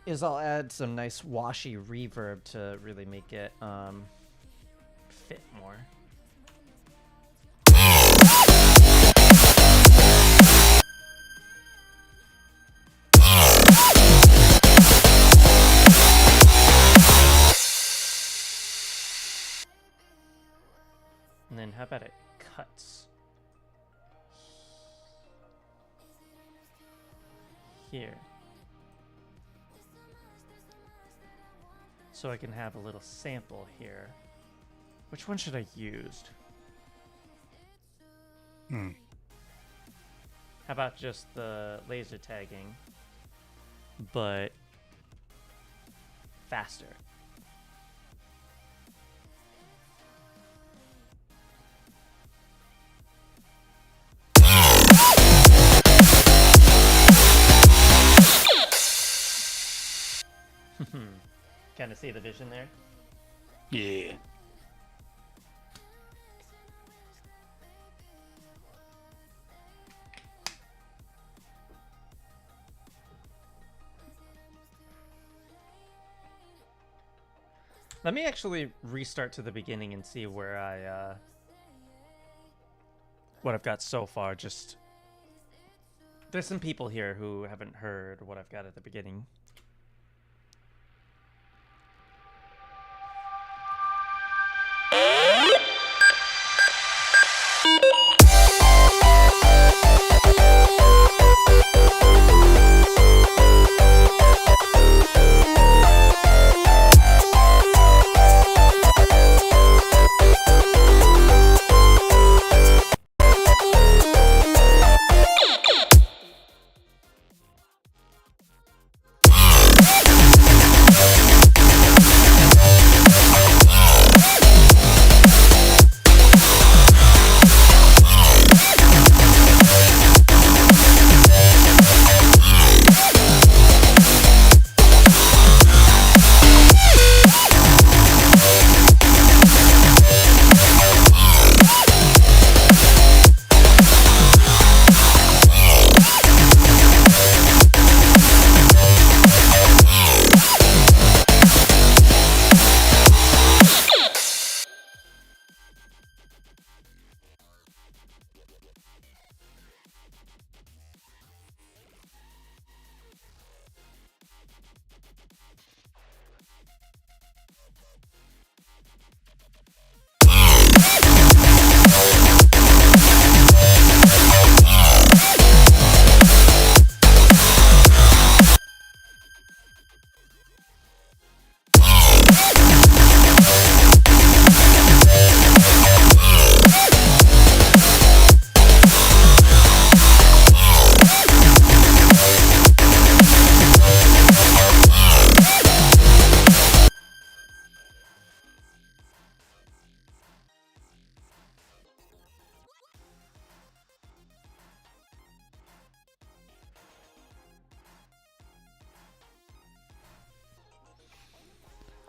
is I'll add some nice washy reverb to really make it fit more. And then how about it cuts here? So I can have a little sample here. Which one should I use? How about just the laser tagging, but faster? Kind of see the vision there? Yeah. Let me actually restart to the beginning and see where I, what I've got so far. Just, there's some people here who haven't heard what I've got at the beginning.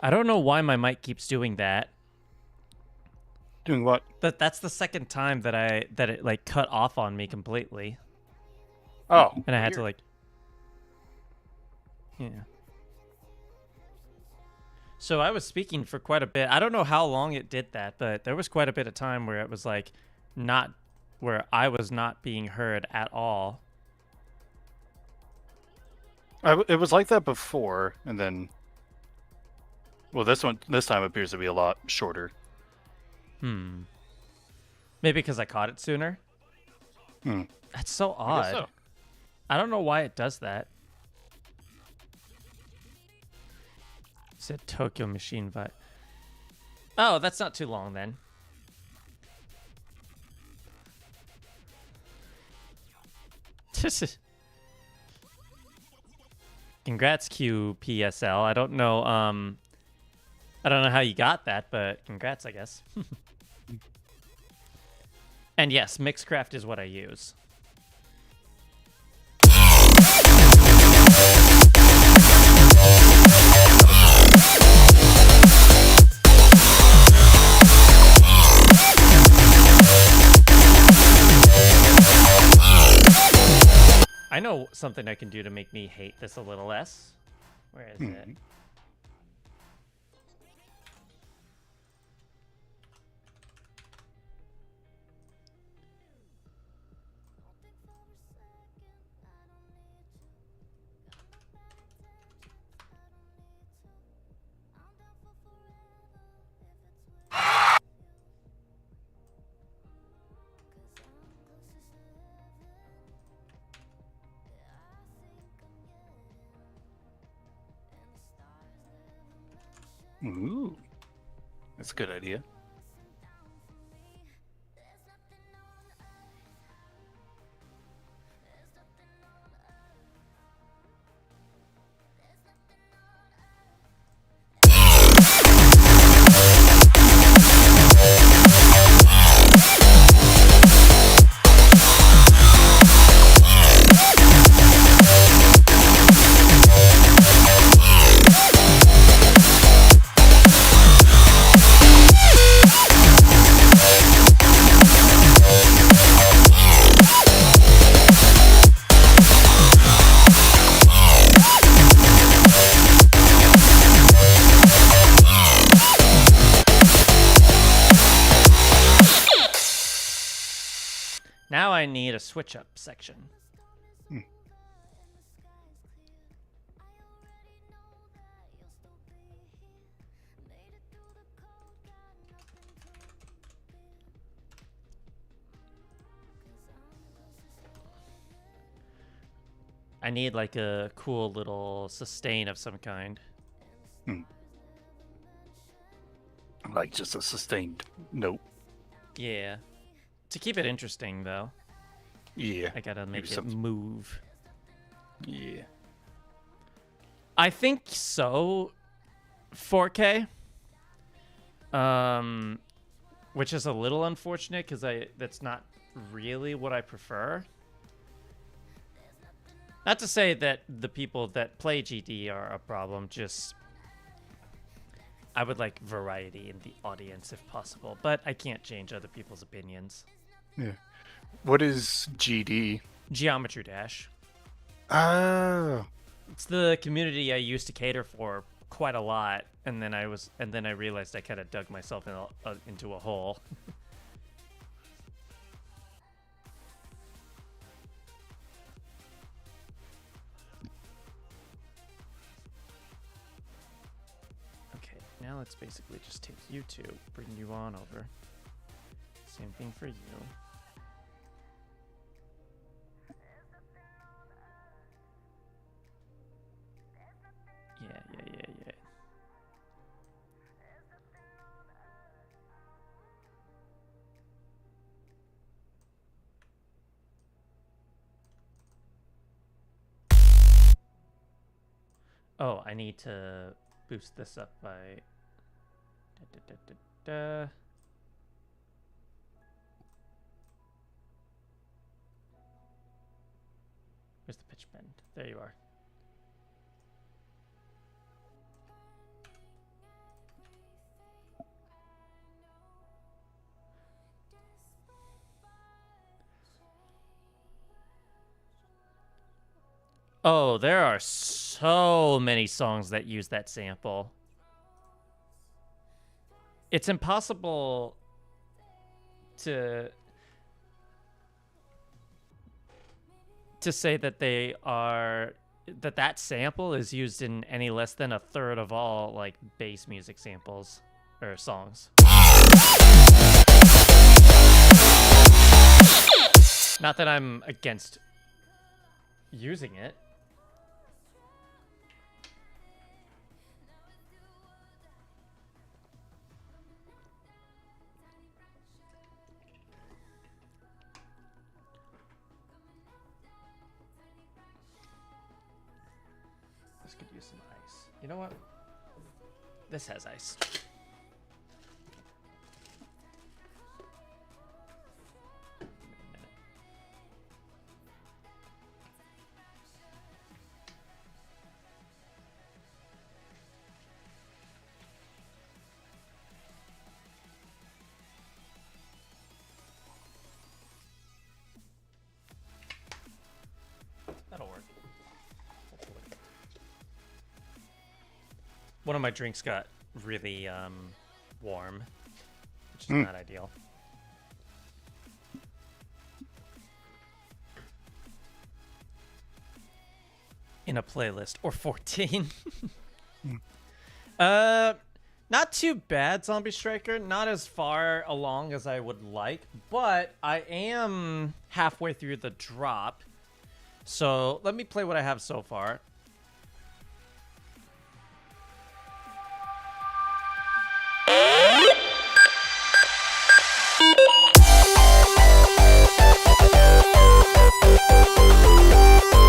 I don't know why my mic keeps doing that. Doing what? That's the second time that it like cut off on me completely. Oh, And I had weird. to like yeah. So I was speaking for quite a bit. I don't know how long it did that, but there was quite a bit of time where it was like not where I was not being heard at all. It was like that before, and then, well, this time appears to be a lot shorter. Maybe because I caught it sooner. That's so I guess odd. so. I don't know why it does that. Said Tokyo Machine vibe. Oh, that's not too long then. Congrats, QPSL. I don't know how you got that, but congrats, I guess. And yes, Mixcraft is what I use. I know something I can do to make me hate this a little less. Where is it? Ooh, that's a good idea. Now I need a switch up section. I need like a cool little sustain of some kind. Like just a sustained note. Yeah. To keep it interesting, though, Yeah. I gotta make it something. move. Yeah. I think so. 4K. Which is a little unfortunate because that's not really what I prefer. Not to say that the people that play GD are a problem, just I would like variety in the audience if possible, but I can't change other people's opinions. Yeah. What is GD? Geometry Dash. Oh. It's the community I used to cater for quite a lot, and then I realized I kind of dug myself into a hole. Okay, now let's basically just take you two, bring you on over. Same thing for you. Yeah. Oh, I need to boost this up by... Where's the pitch bend? There you are. Oh, there are so many songs that use that sample. It's impossible to say that that sample is used in any less than a third of all like bass music samples or songs. Not that I'm against using it. This could use some ice. You know what? This has ice. That'll work. Hopefully. One of my drinks got really warm, which is not ideal. In a playlist or 14. Not too bad, Zombie Striker. Not as far along as I would like, but I am halfway through the drop. So let me play what I have so far.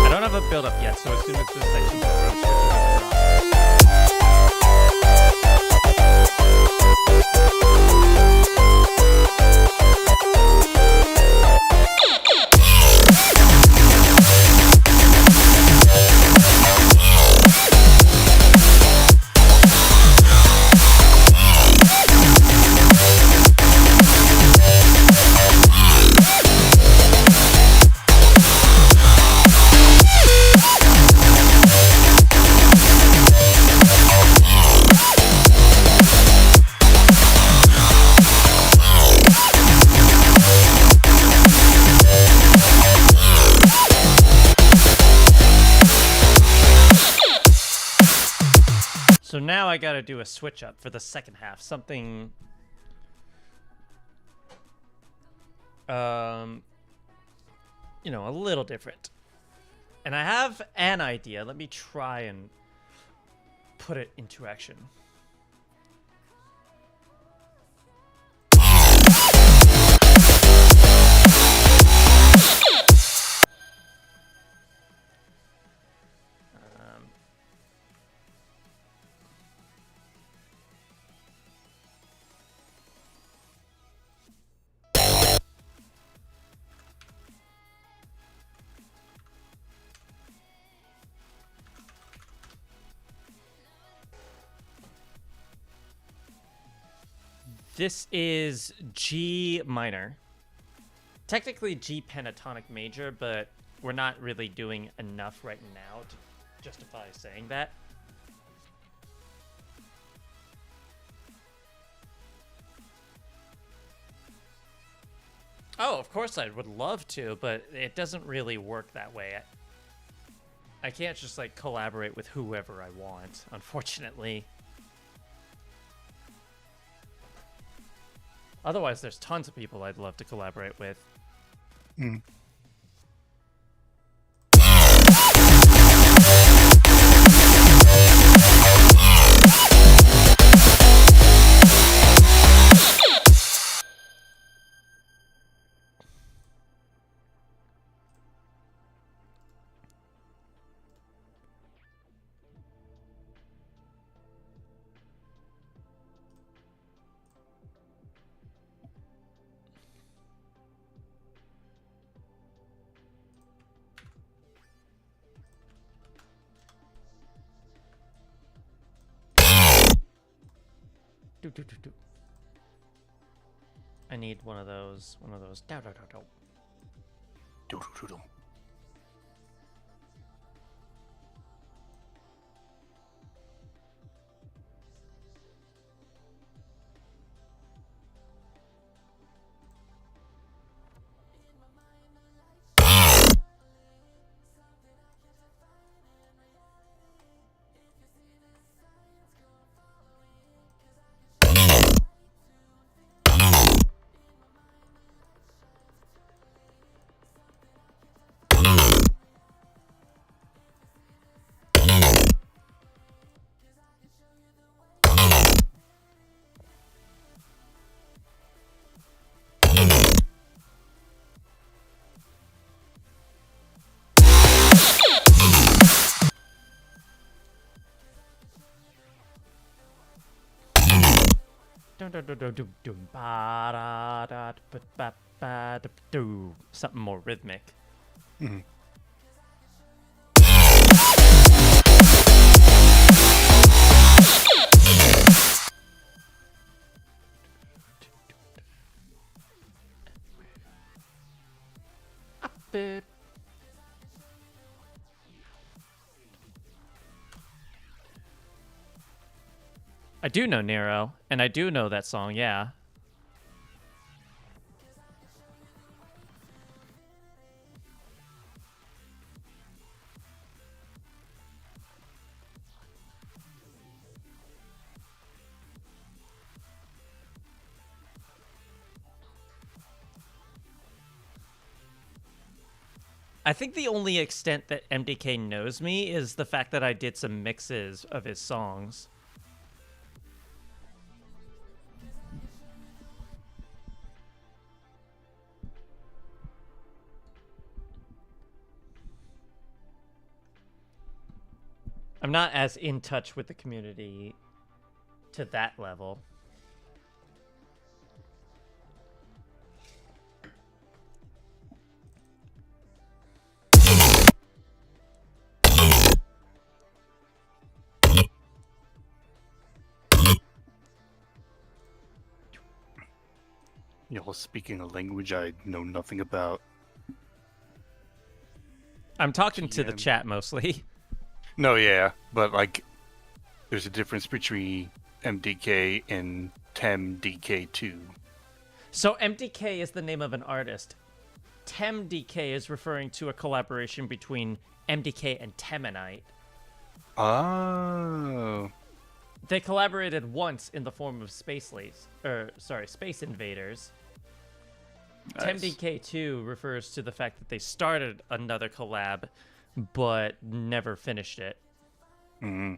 I don't have a build up yet, so as soon as this section's over, I'm switching to the drop. So now I gotta do a switch up for the second half. Something... you know, a little different. And I have an idea. Let me try and put it into action. This is G minor. Technically G pentatonic major, but we're not really doing enough right now to justify saying that. Oh, of course I would love to, but it doesn't really work that way. I can't just like collaborate with whoever I want, unfortunately. Otherwise, there's tons of people I'd love to collaborate with. I need one of those. Something more rhythmic. Mhm. I do know Nero, and I do know that song, yeah. I think the only extent that MDK knows me is the fact that I did some mixes of his songs. I'm not as in touch with the community to that level. Y'all speaking a language I know nothing about. I'm talking to the GM. chat mostly. No, yeah, but like, there's a difference between MDK and TemDK2. So MDK is the name of an artist. TemDK is referring to a collaboration between MDK and Temanite. Oh. They collaborated once in the form of Space Invaders. Nice. TemDK2 refers to the fact that they started another collab, but never finished it. Mm-hmm.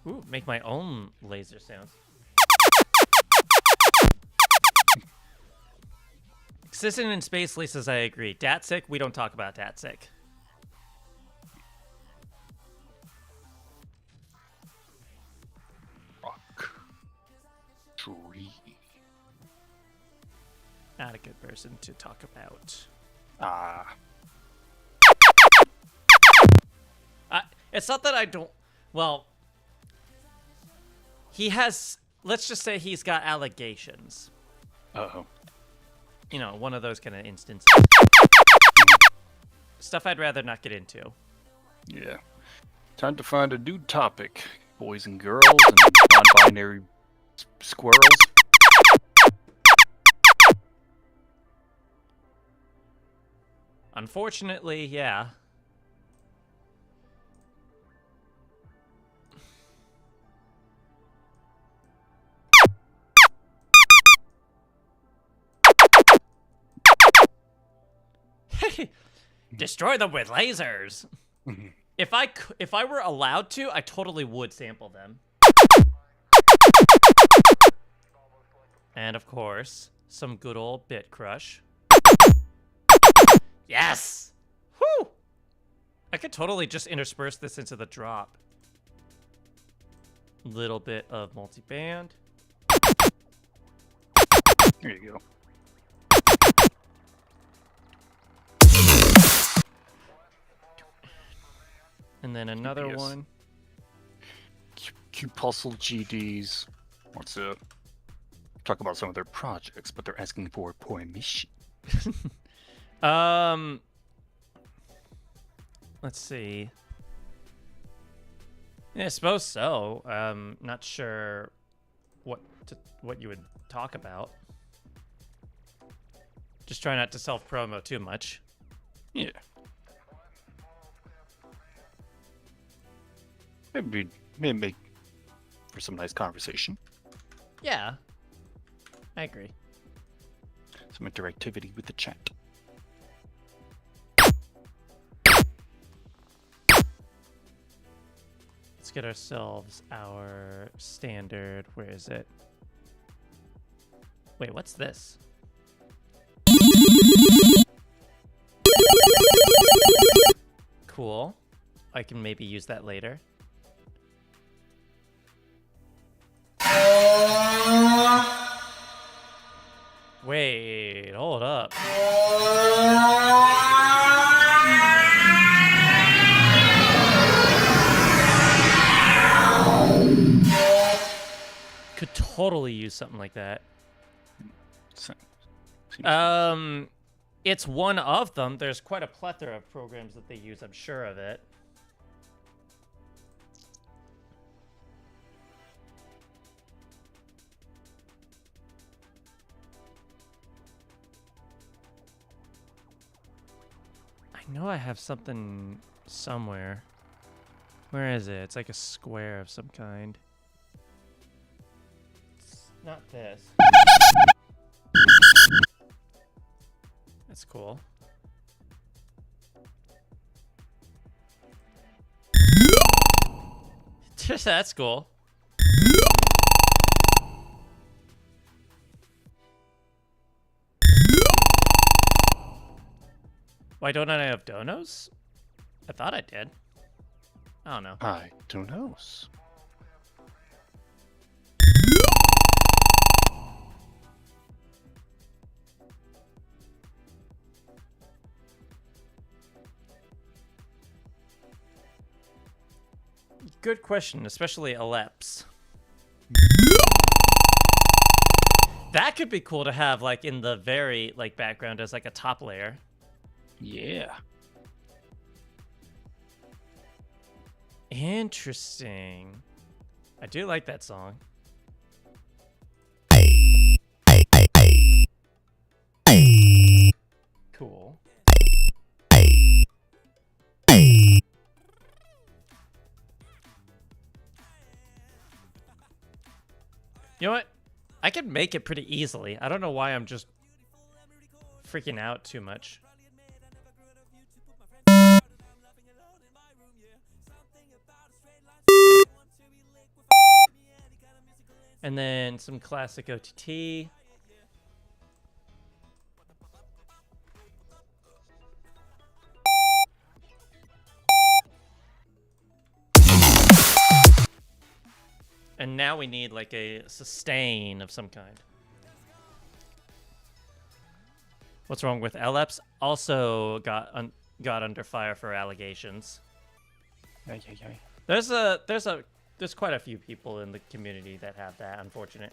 Ooh, make my own laser sounds. Citizen in Space says I agree. Datsik, we don't talk about Datsik. Rock. Tree. Not a good person to talk about. Ah. It's not that I don't... Well, he has... Let's just say he's got allegations. Uh-oh. You know, one of those kind of instances. Stuff I'd rather not get into. Yeah. Time to find a new topic. Boys and girls and non-binary squirrels. Unfortunately, yeah. Destroy them with lasers. If I were allowed to, I totally would sample them. And of course, some good old Bit Crush. Yes! Whew! I could totally just intersperse this into the drop. Little bit of multi-band. There you go. And then another QPS. one. Q-Puzzle GDs wants to talk about some of their projects, but they're asking for permission. Let's see. Yeah, I suppose so. Not sure what you would talk about. Just try not to self-promo too much. Yeah. Maybe make for some nice conversation. Yeah, I agree. Some interactivity with the chat. Let's get ourselves our standard. Where is it? Wait, what's this? Cool. I can maybe use that later. Wait, hold up. Could totally use something like that. It's one of them. There's quite a plethora of programs that they use, I'm sure of it. I know I have something somewhere. Where is it? It's like a square of some kind. It's not this. That's cool. That's cool. Why don't I have donos? I thought I did. I don't know. I don't know. Good question, especially Aleps. That could be cool to have, like, in the very, like, background as, like, a top layer. Yeah. Interesting. I do like that song. Cool. You know what? I can make it pretty easily. I don't know why I'm just freaking out too much. And then some classic OTT. And now we need like a sustain of some kind. What's wrong with Aleps? Also got under fire for allegations. There's quite a few people in the community that have that unfortunate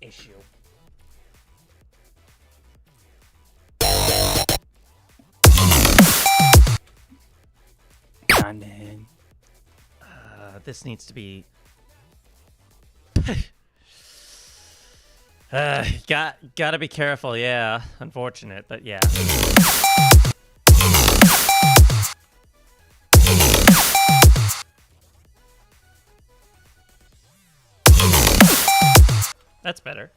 issue. This needs to be. Gotta be careful. Yeah, unfortunate, but yeah. That's better.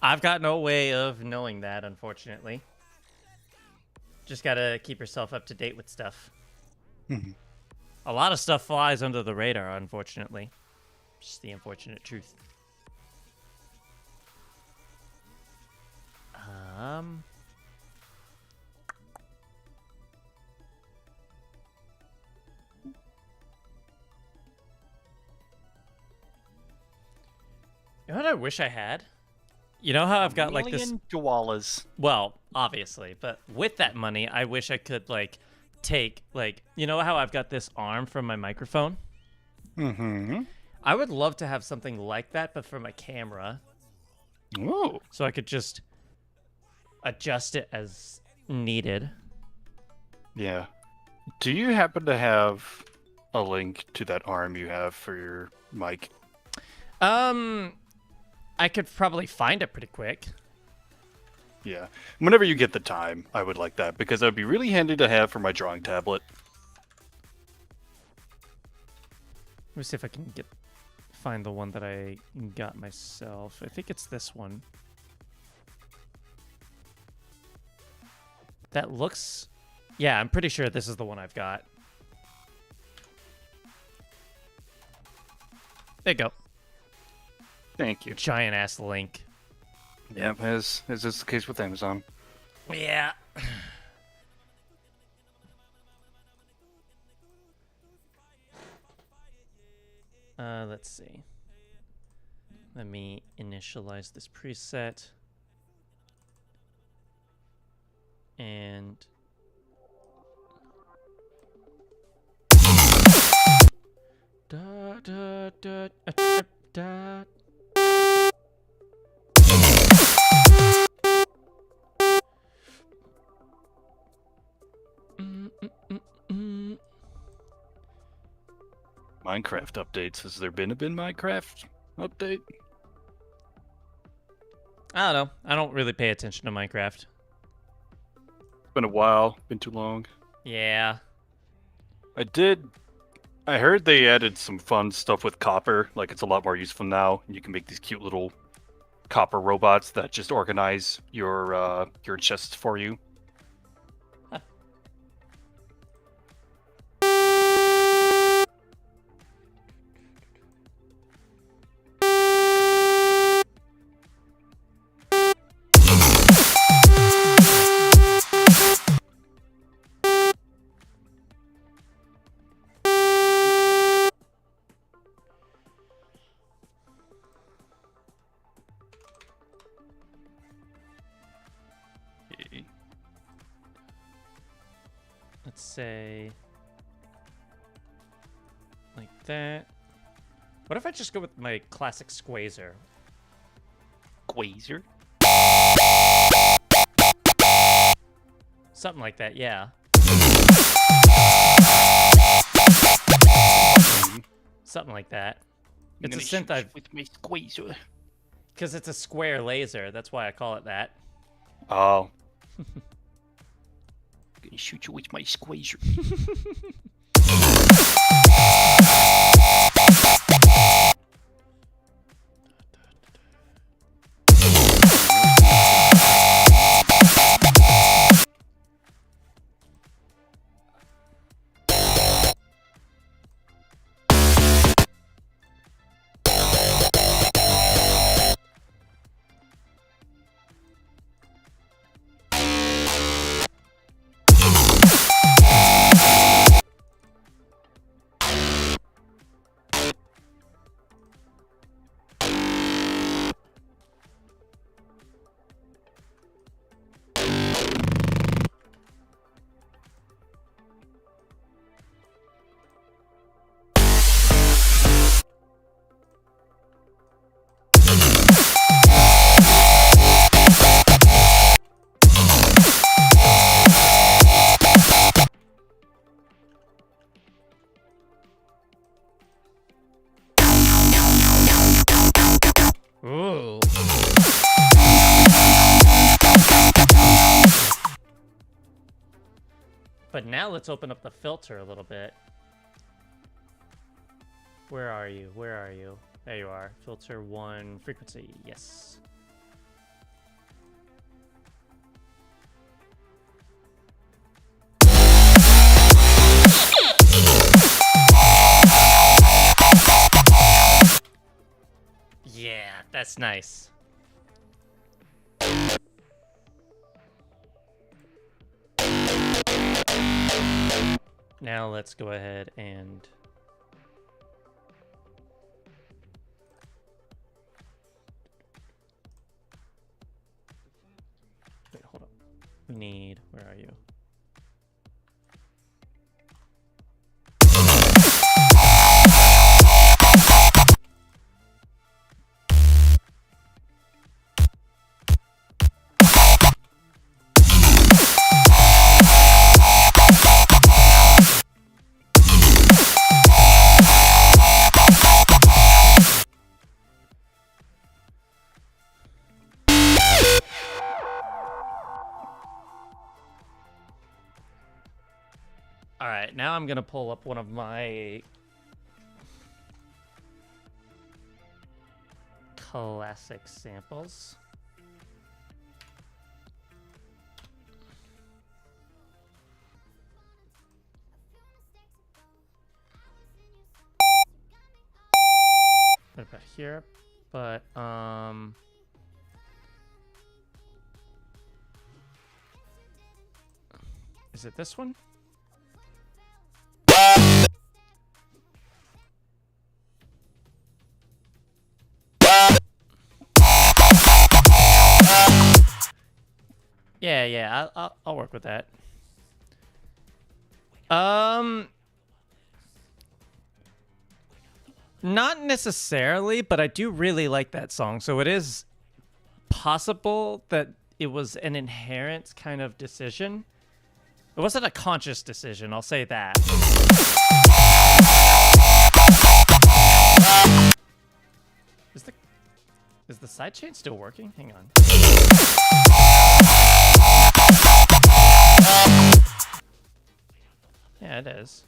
I've got no way of knowing that, unfortunately. Just gotta keep yourself up to date with stuff. A lot of stuff flies under the radar, unfortunately. Just the unfortunate truth. You know what I wish I had? You know how I've got like this koalas. Well, obviously, but with that money, I wish I could like take like, you know how I've got this arm from my microphone? I would love to have something like that, but for my camera. Oh. So I could just adjust it as needed. Yeah. Do you happen to have a link to that arm you have for your mic? I could probably find it pretty quick. Yeah. Whenever you get the time, I would like that, because that would be really handy to have for my drawing tablet. Let me see if I can find the one that I got myself. I think it's this one. That looks... Yeah, I'm pretty sure this is the one I've got. There you go. Thank you. Giant ass link. Yep, as is the case with Amazon. Yeah. Let's see. Let me initialize this preset. And da da da da da. Minecraft updates. Has there been a Minecraft update? I don't know. I don't really pay attention to Minecraft. It's been a while. Been too long. Yeah. I heard they added some fun stuff with copper. Like, it's a lot more useful now. And you can make these cute little copper robots that just organize your chests for you. Let's say like that. What if I just go with my classic squazer? Quasar? Something like that, yeah. Something like that. It's a synth I've... with my squeezer. Because it's a square laser, that's why I call it that. Oh. Gonna shoot you with my squeezer. Ooh. But now let's open up the filter a little bit. Where are you? Where are you? There you are. Filter 1, frequency. Yes. Yeah, that's nice. Now let's go ahead and... Wait, hold up. We need... Where are you? right, now I'm gonna pull up one of my classic samples. What about here? But is it this one? Yeah, I'll work with that. Not necessarily, but I do really like that song. So it is possible that it was an inherent kind of decision. It wasn't a conscious decision, I'll say that. Is the sidechain still working? Hang on. Yeah, it is.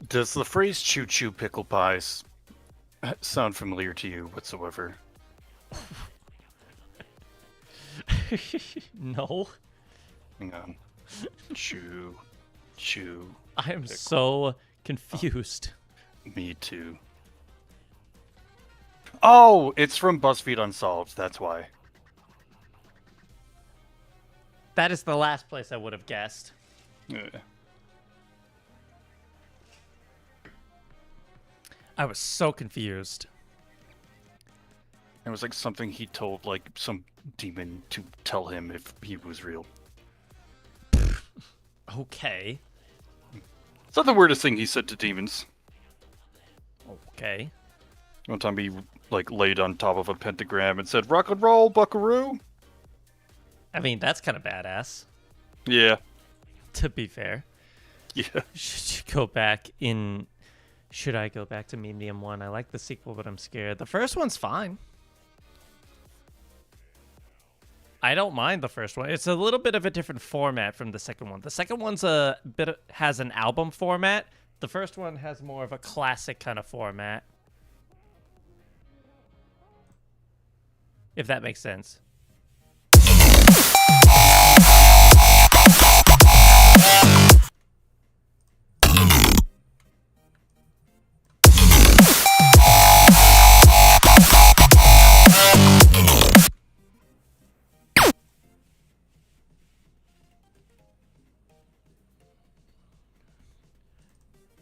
Does the phrase "choo choo pickle pies" sound familiar to you whatsoever? No. Hang on. Choo choo. I am pickle. so confused. Me too. Oh, it's from BuzzFeed Unsolved. That's why. That is the last place I would have guessed. Yeah. I was so confused. It was like something he told like some demon to tell him if he was real. Okay. It's not the weirdest thing he said to demons. Okay. One time he like laid on top of a pentagram and said, "Rock and roll, buckaroo." I mean, that's kind of badass, Yeah. to be fair. Yeah. Should I go back to Medium 1? I like the sequel, but I'm scared. The first one's fine. I don't mind the first one. It's a little bit of a different format from the second one. The second one's has an album format. The first one has more of a classic kind of format. If that makes sense.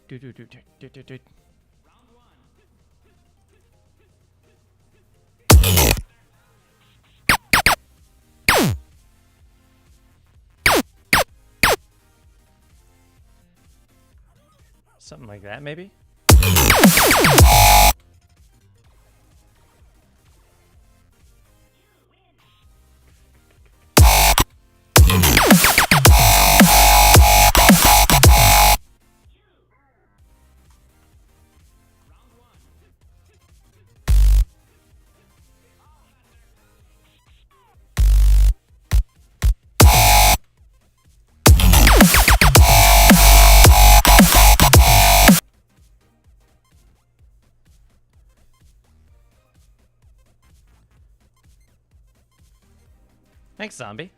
Do. Something like that, maybe? Thanks, zombie.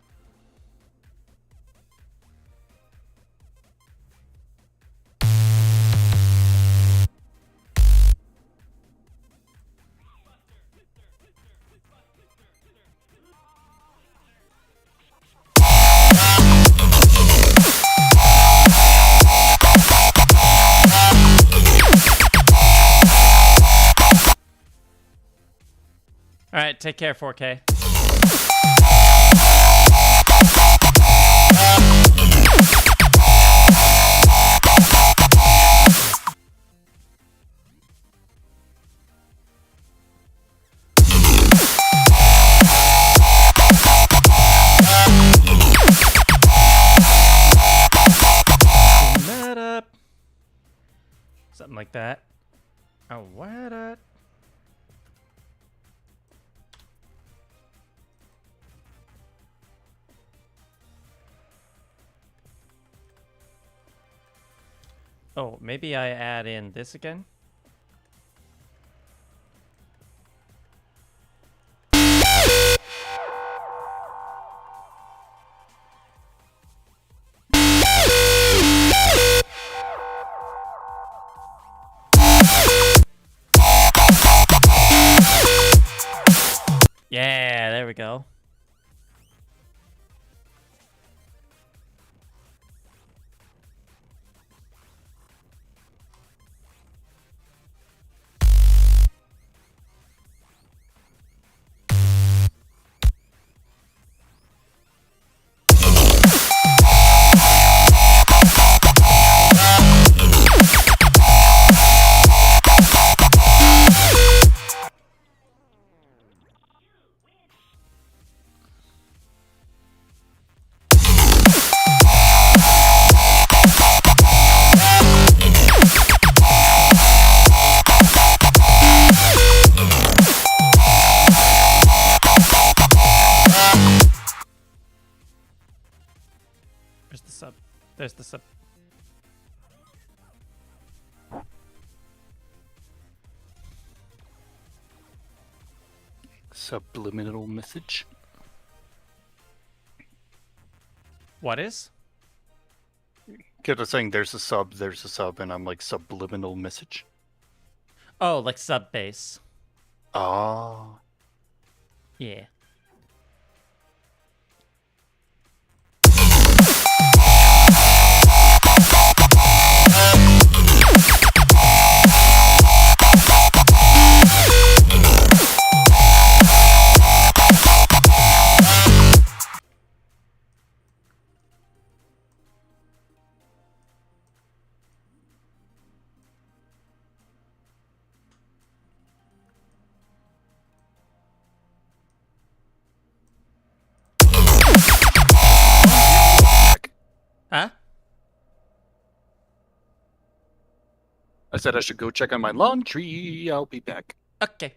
All right, take care, 4K. Something like that. Oh, what? Oh, maybe I add in this again? Yeah, there we go. Where's the sub? There's the sub. Subliminal message. What is? Kept on saying there's a sub, and I'm like subliminal message. Oh, like sub bass. Ah. Yeah. Huh? I said I should go check on my laundry. I'll be back. Okay.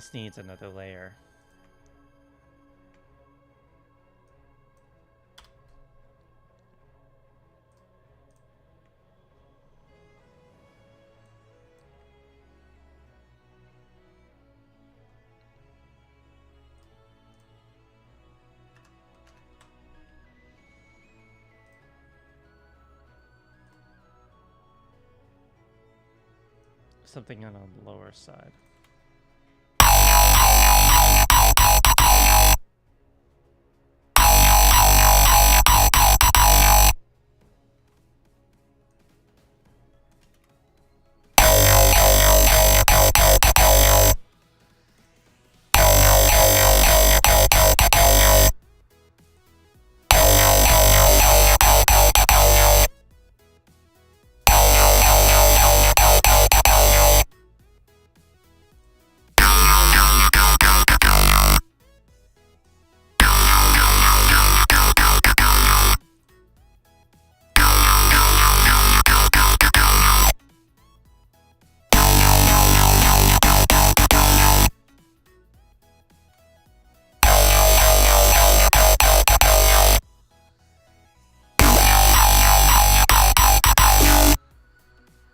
This needs another layer. Something on the lower side.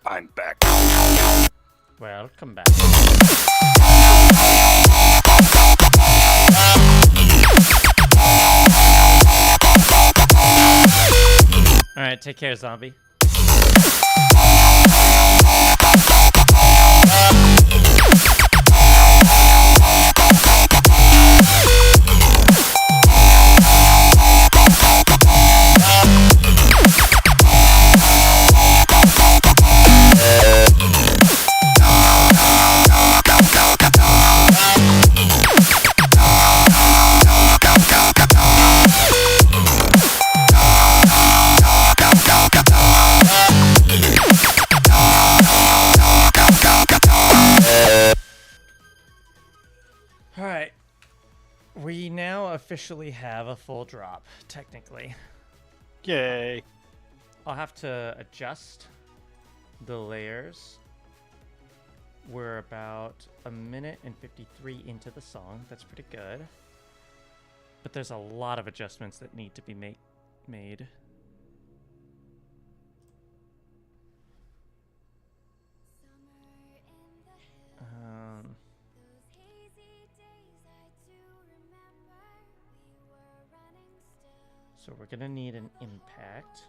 I'm back. Welcome back. Alright, take care, zombie. Alright. We now officially have a full drop, technically. Yay. I'll have to adjust the layers. We're about 1:53 into the song. That's pretty good. But there's a lot of adjustments that need to be made. So we're gonna need an impact.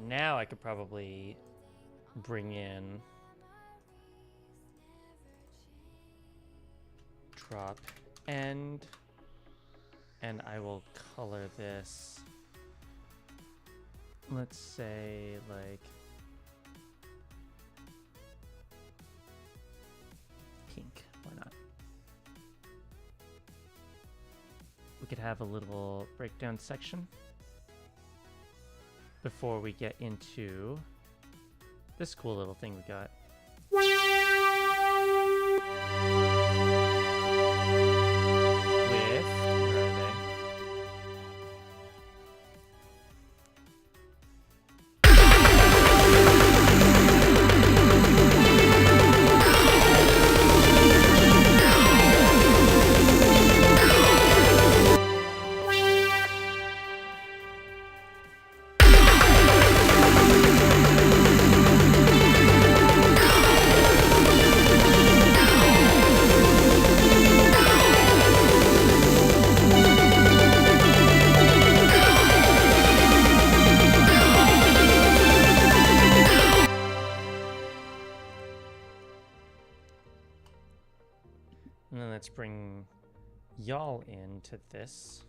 Now I could probably bring in drop end, and I will color this, let's say, like pink. Why not? We could have a little breakdown section before we get into this cool little thing we got. With, where are they? And then let's bring y'all into this.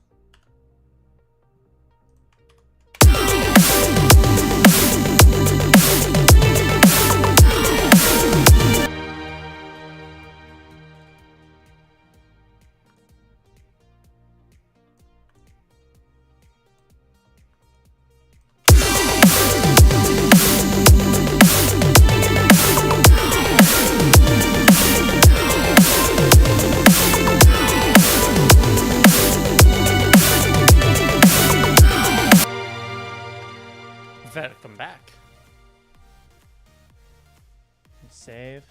Welcome back. Save.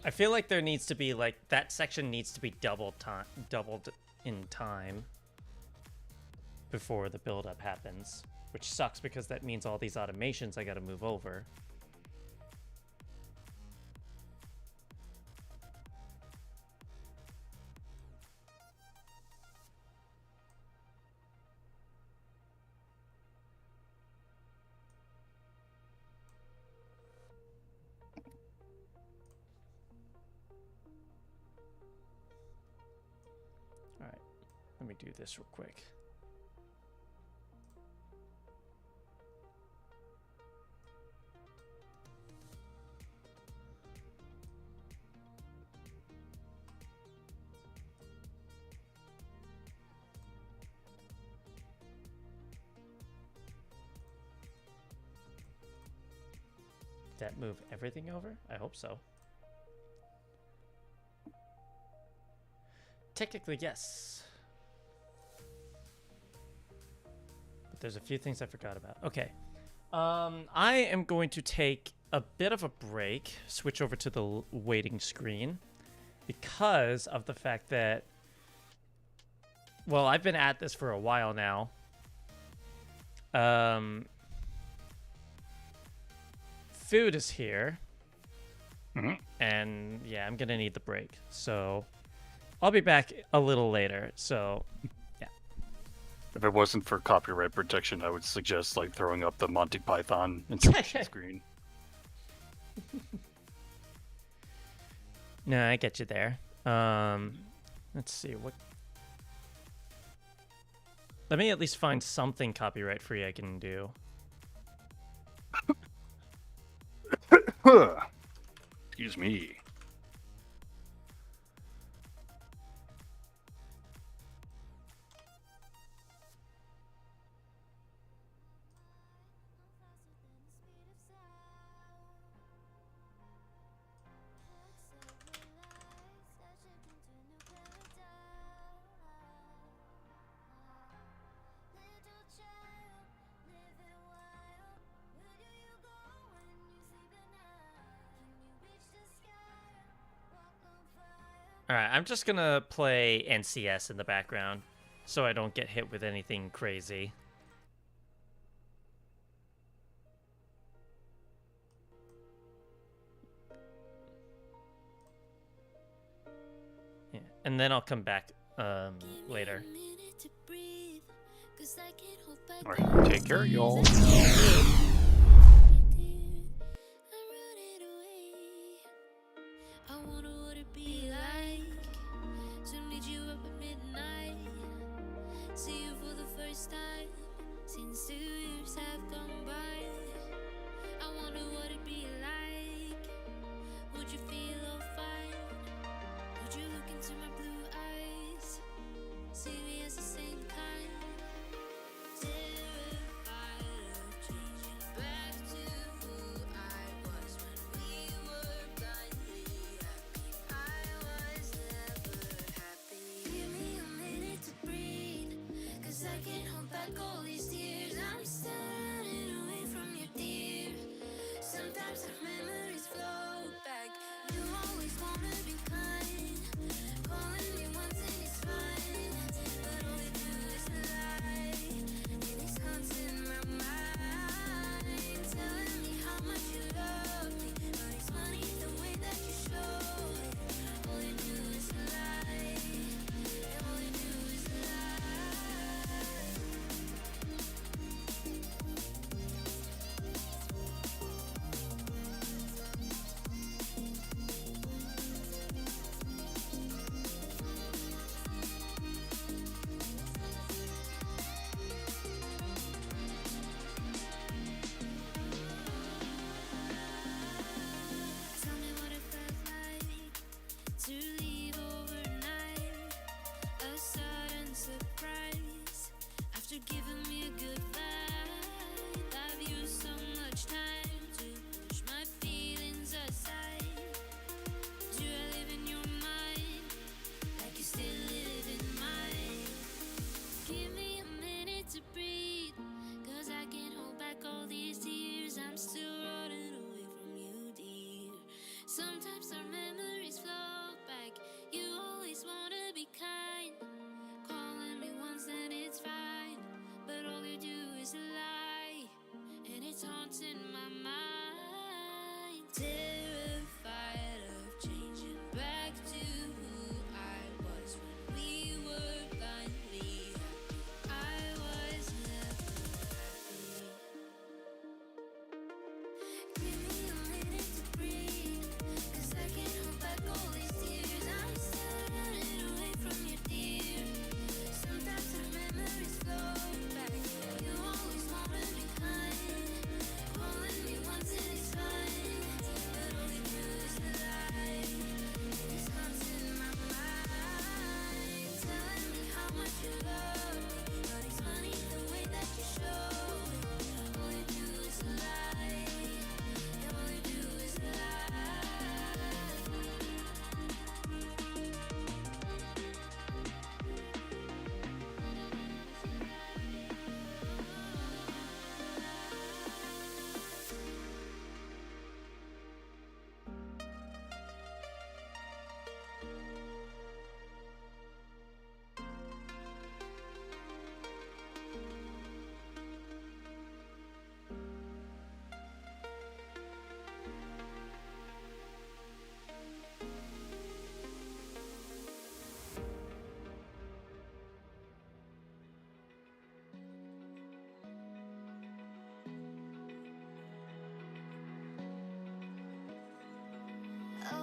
I feel like there needs to be like that section needs to be doubled in time before the build-up happens, which sucks because that means all these automations I gotta move over. All right, let me do this real quick. Did that move everything over? I hope so. Technically, yes. But there's a few things I forgot about. Okay. I am going to take a bit of a break, switch over to the waiting screen, because of the fact that, well, I've been at this for a while now. Food is here. And yeah, I'm gonna need the break. So I'll be back a little later. So yeah. If it wasn't for copyright protection, I would suggest like throwing up the Monty Python instruction screen. No, I get you there. Let's see what. Let me at least find something copyright free I can do. Excuse me. Alright, I'm just gonna play NCS in the background so I don't get hit with anything crazy. Yeah, and then I'll come back later. Alright, take care, y'all.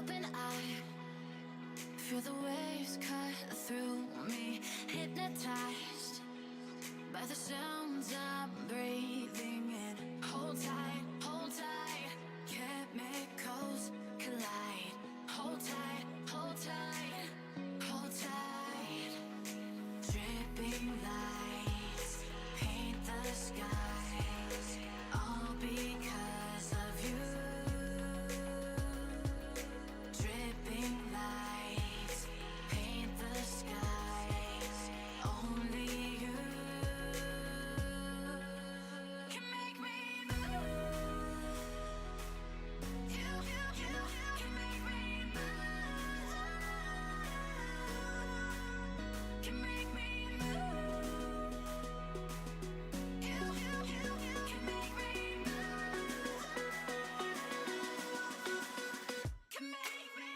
open eye, feel the waves cut through me, hypnotized by the sounds I'm breathing in. Hold tight, chemicals collide. Hold tight, hold tight, hold tight. Dripping lights paint the skies, all because of you. Dripping lights paint the skies, only you can make me move. You can make me move. Can make me move. You can make me move. Can make me.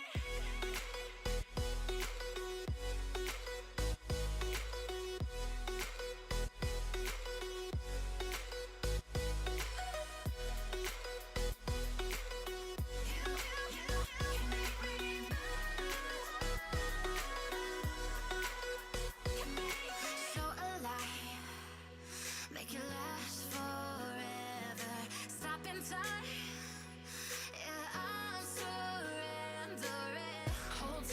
So alive, make it last forever. Stop in time, yeah, I'm surrendering. Hold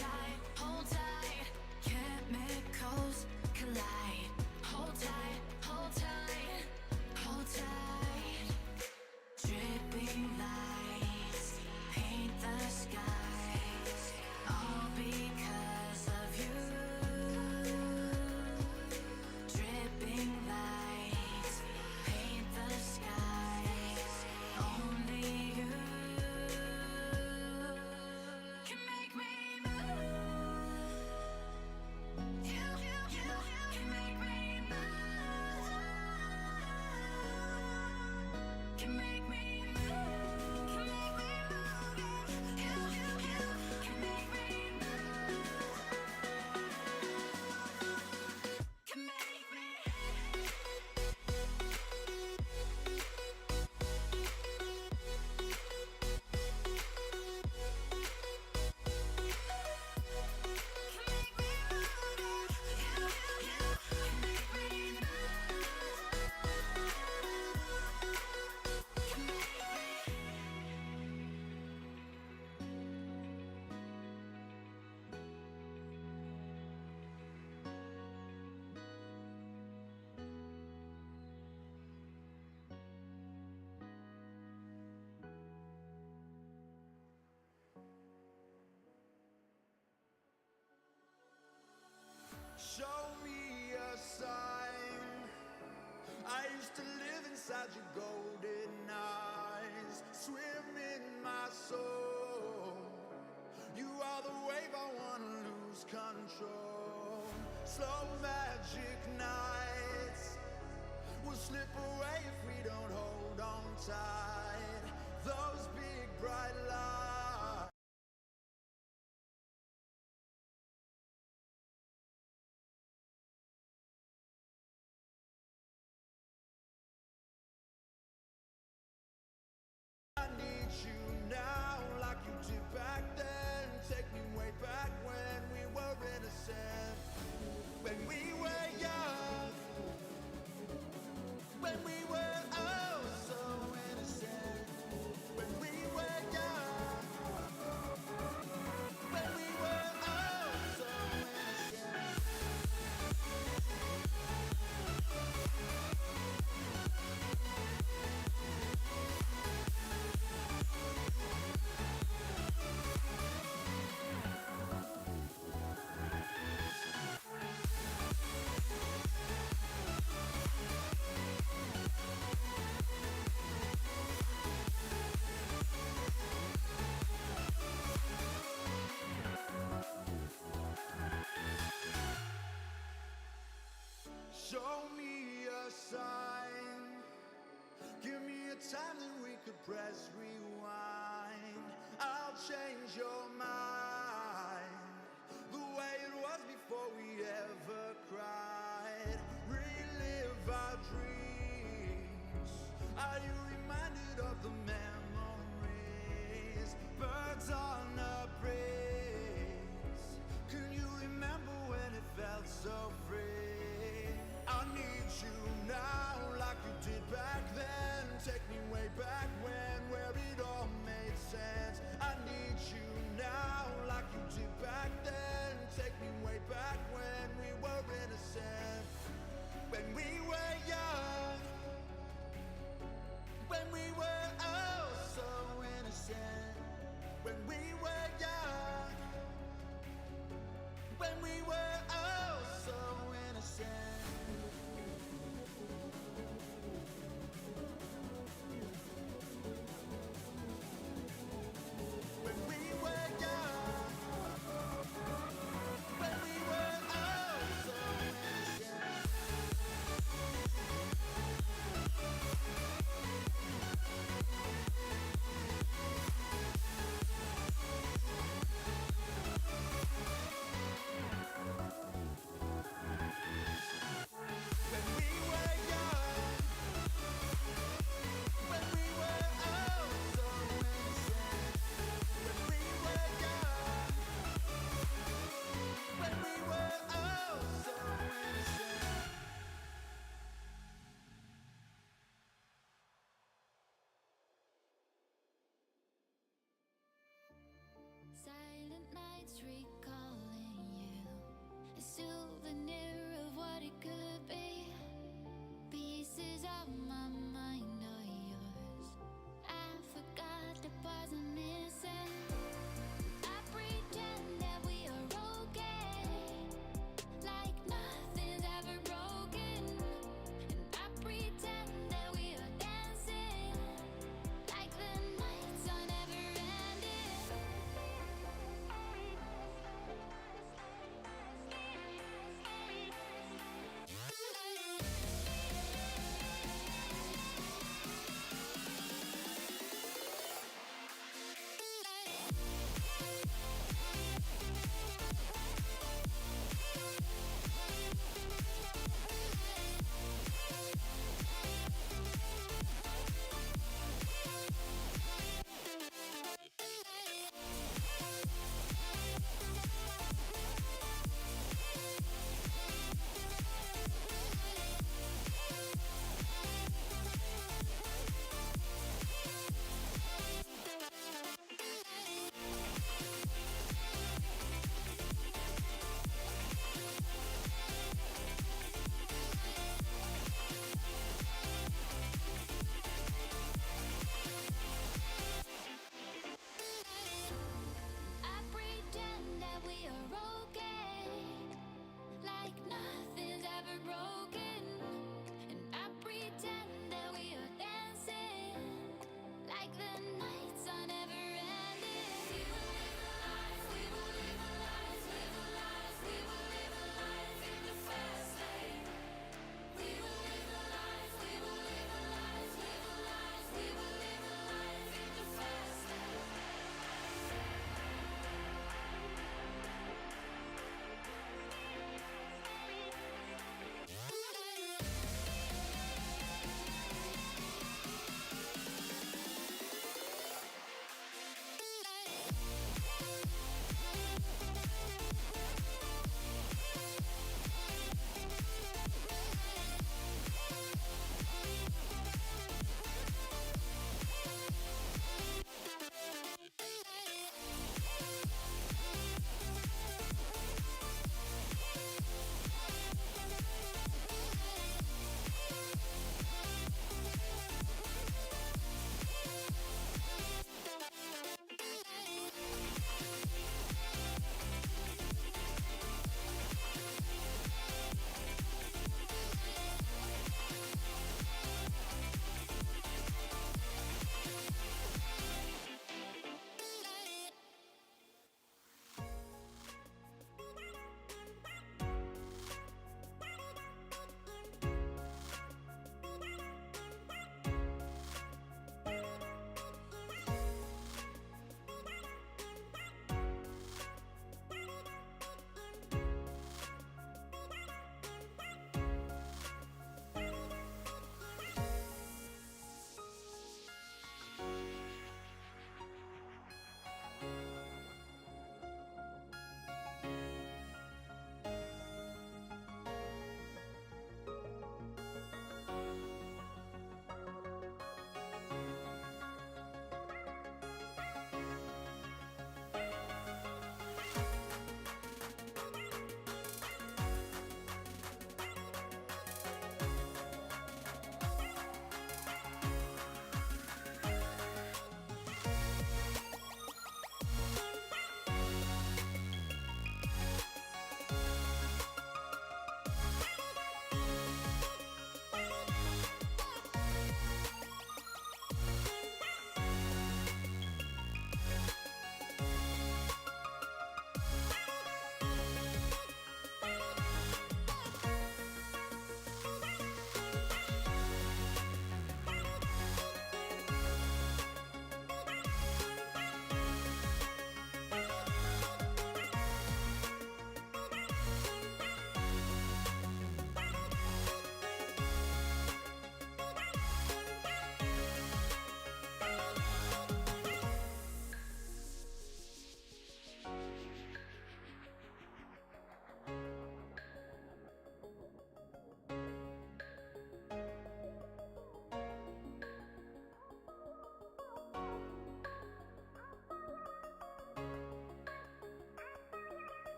tight, chemicals collide. Hold tight, hold tight, hold tight. Dripping lights paint the skies, all because of you. Dripping lights paint the skies, only you can make me move. You can make me move. Can make me move. Can make me move. You can make me move. Can make me. Show me a sign. I used to live inside your golden eyes, swim in my soul. You are the wave I wanna lose control. Slow magic nights will slip away if we don't hold on tight. Those big bright lights. I need you now, like you did back then. Take me way back when we were innocent, when we were young, when we were oh so innocent, when we were young.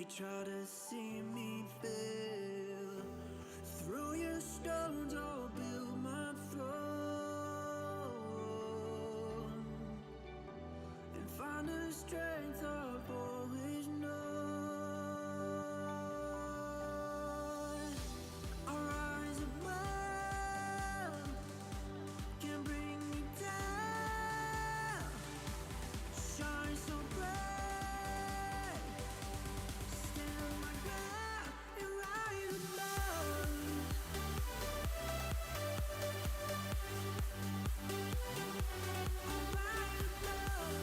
They try to see me fail. Through your stones, I'll build my throne and find the strength I've always known. I'll rise above, can bring me down, shine so bright, stand on my ground and rise above. I'll rise above.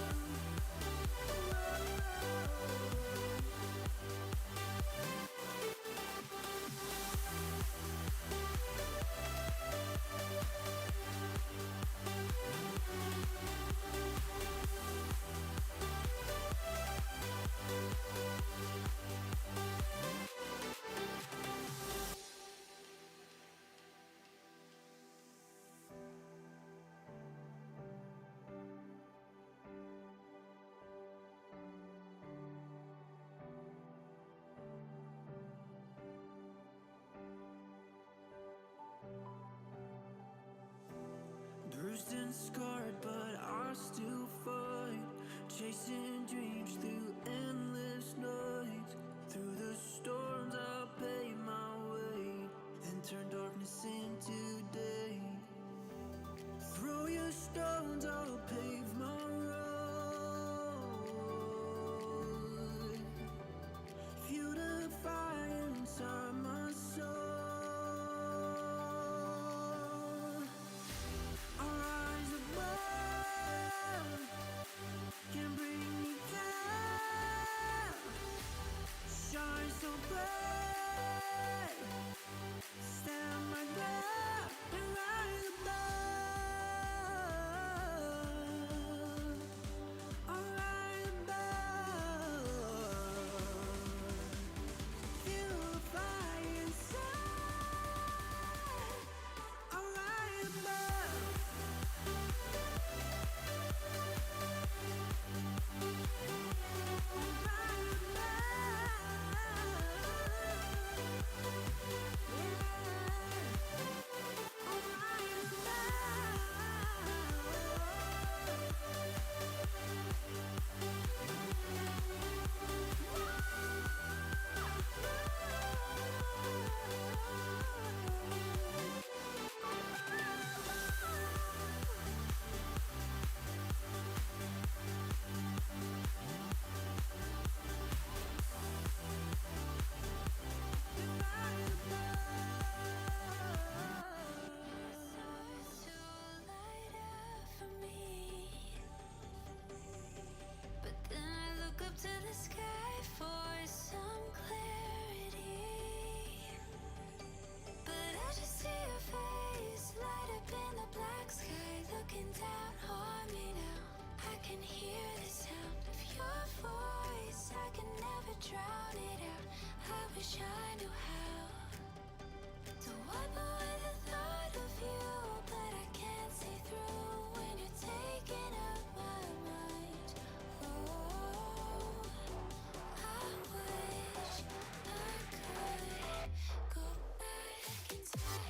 Bruised and scarred, but I still fight, chasing dreams through endless nights. Through the storms I paved my way, then turn darkness into day. Through your stones I'll pave my road. Fuel the fire inside my soul. I'll rise above, can bring me down, shine so bright, stand my ground and rise above. I'll rise above, feel the fire inside. I'll rise above. To the sky for some clarity, but I just see your face light up in the black sky, looking down on me now. I can hear the sound of your voice, I can never drown it out. I wish I knew how to wipe away the thought of you, but I can't see through when you're taking up my mind. Oh, I wish I could go back in time.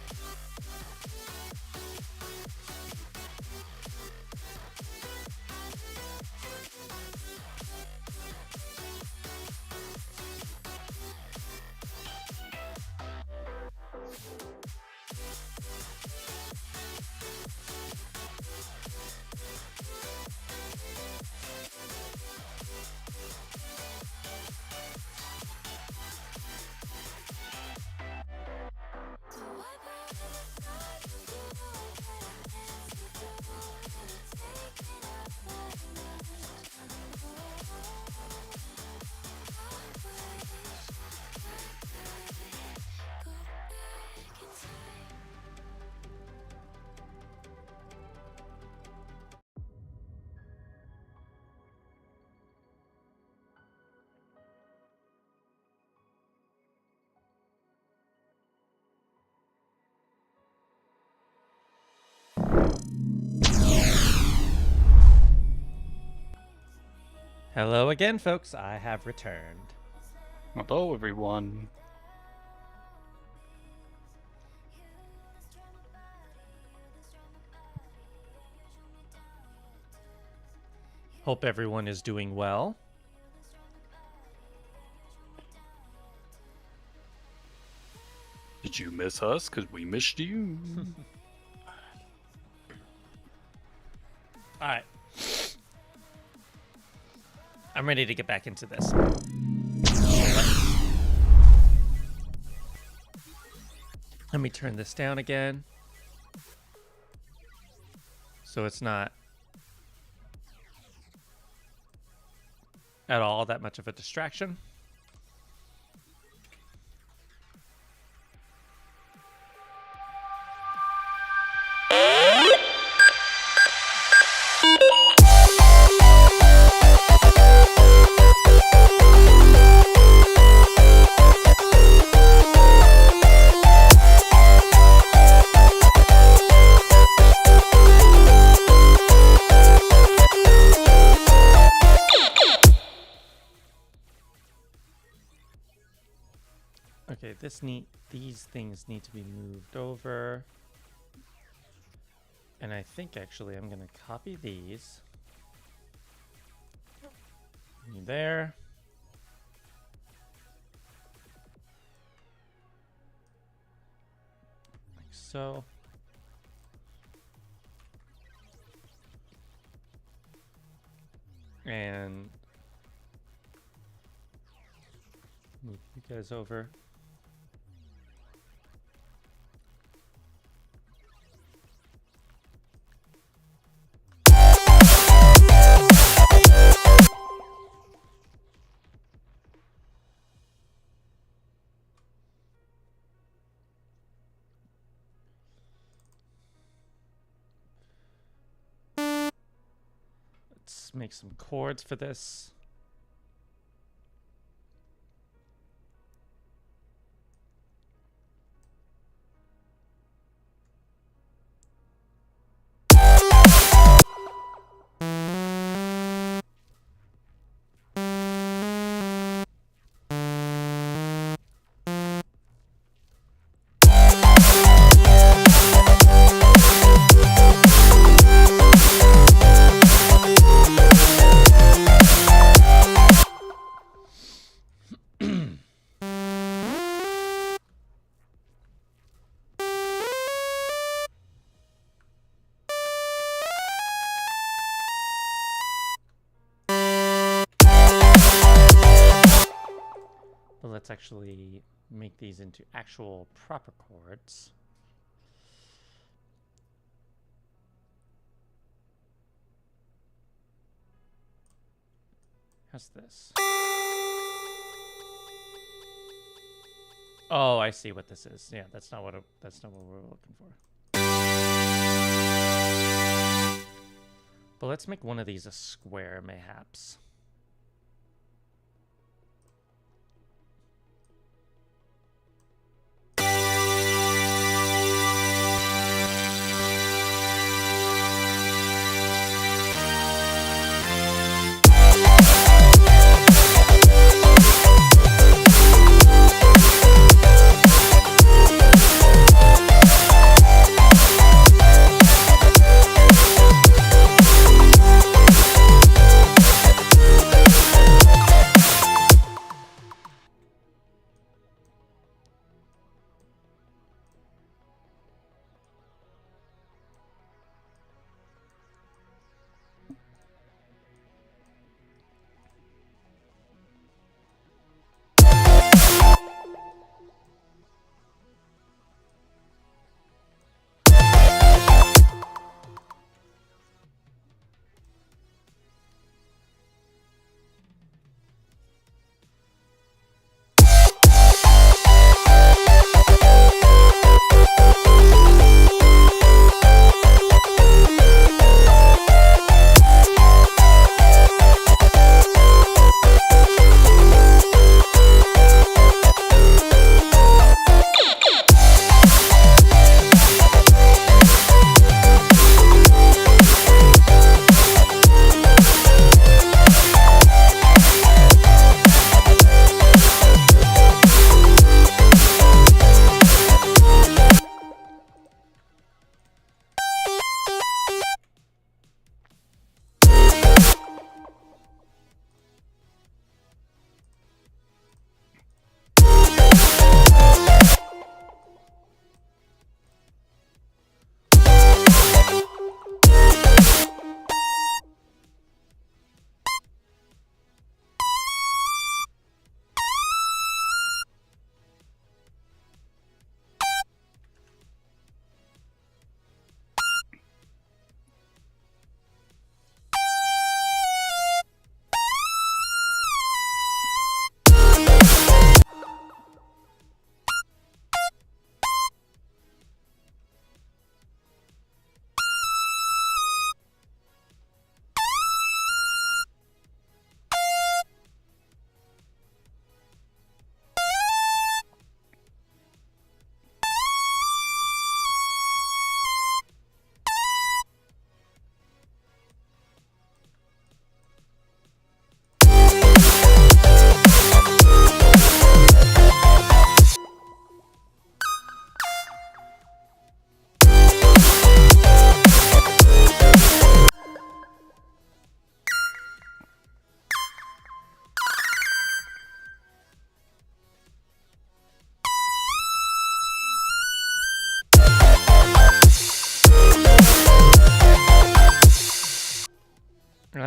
Hello again, folks. I have returned. Hello, everyone. Hope everyone is doing well. Did you miss us? Because we missed you. All right. I'm ready to get back into this. Let me turn this down again. So it's not at all that much of a distraction. Okay, these things need to be moved over. And I think actually I'm gonna copy these. There. Like so. And move you guys over. Let's make some chords for this. But let's actually make these into actual proper chords. How's this? Oh, I see what this is. Yeah, that's not what we're looking for. But let's make one of these a square, mayhaps.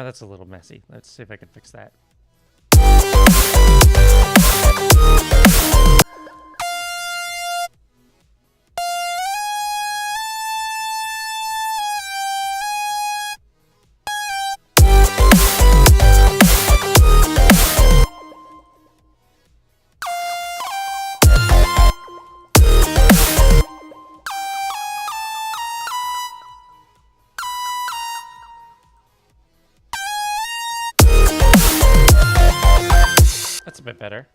Oh, that's a little messy. Let's see if I can fix that. That's a bit better.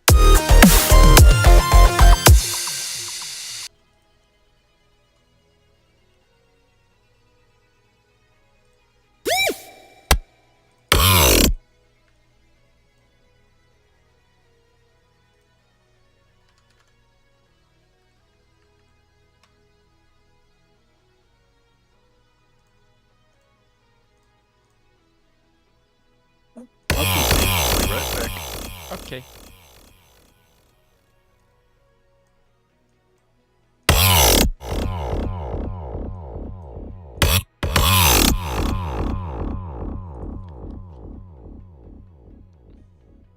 Right back. Okay.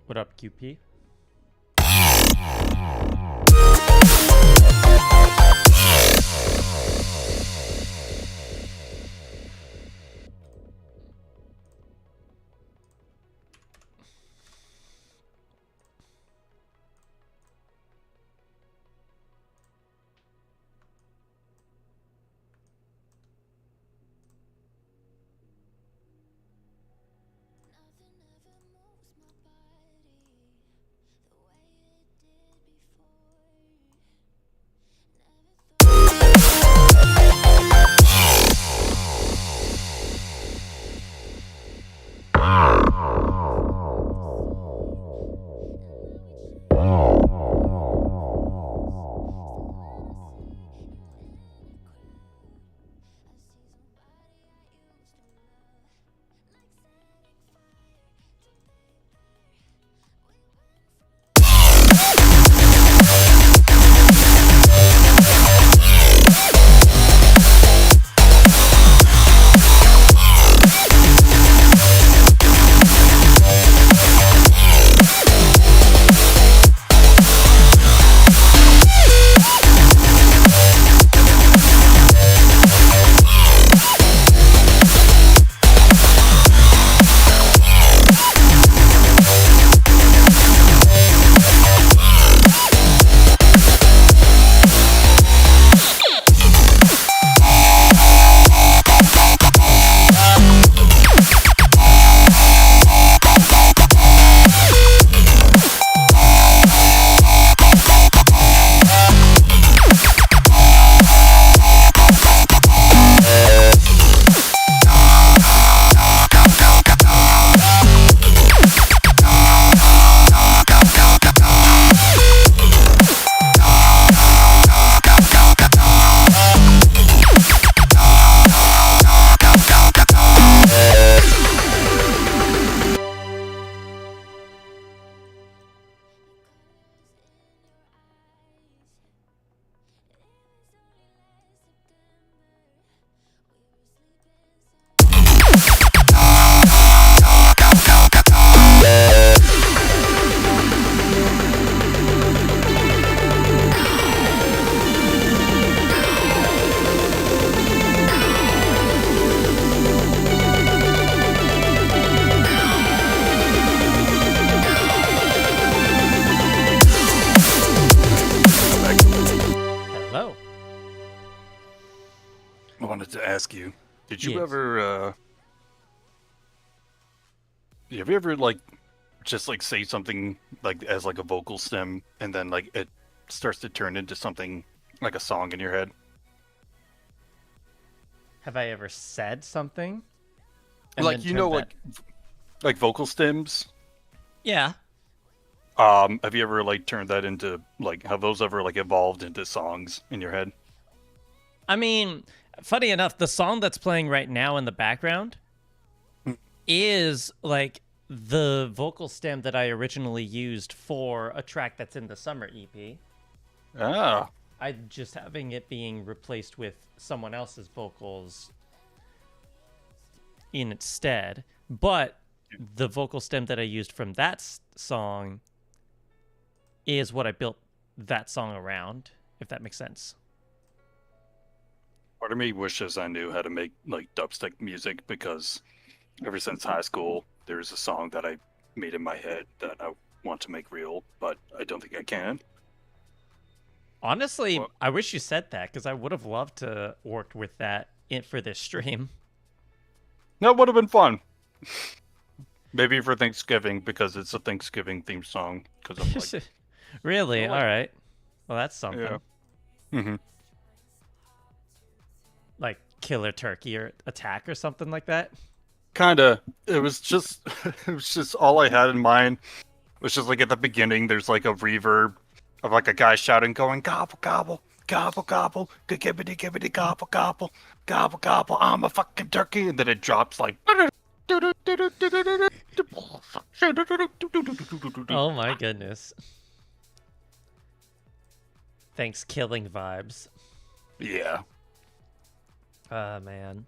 What up, QP? Nothing ever moves my body the way it did before. Hello. I wanted to ask you, did you Yes. ever, have you ever, like, just, like, say something, like, as, like, a vocal stem, and then, like, it starts to turn into something, like a song in your head? Have I ever said something? And Like, then you know, turned like vocal stems? Yeah. Have you ever, like, turned that into, like, have those ever, like, evolved into songs in your head? I mean, funny enough, the song that's playing right now in the background is like the vocal stem that I originally used for a track that's in the Summer EP. Ah. I'm just having it being replaced with someone else's vocals in its stead. But the vocal stem that I used from that song is what I built that song around, if that makes sense. Part of me wishes I knew how to make like dubstep music, because ever since high school, there's a song that I made in my head that I want to make real, but I don't think I can. Honestly, Well- I wish you said that, because I would have loved to work with that for this stream. That would have been fun. Maybe for Thanksgiving, because it's a Thanksgiving themed song. Because I'm like, Really? I like- All right. Well, that's something. yeah. Mm-hmm. Like Killer Turkey or Attack or something like that. Kinda. It was just, it was just all I had in mind. It was just like at the beginning, there's like a reverb of like a guy shouting, going gobble gobble, gobble gobble, gibbity gibbity gobble gobble, gobble gobble. I'm a fucking turkey, and then it drops like. Oh my goodness. Thanksgiving vibes. Yeah. Ah, man.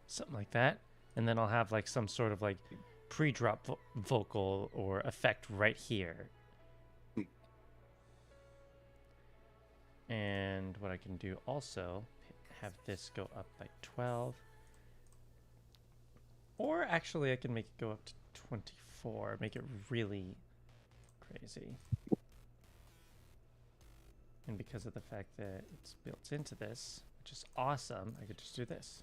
Something like that. And then I'll have like some sort of like pre-drop vocal or effect right here. And what I can do also, have this go up by 12. Or actually I can make it go up to 24, make it really crazy. And because of the fact that it's built into this, which is awesome, I could just do this.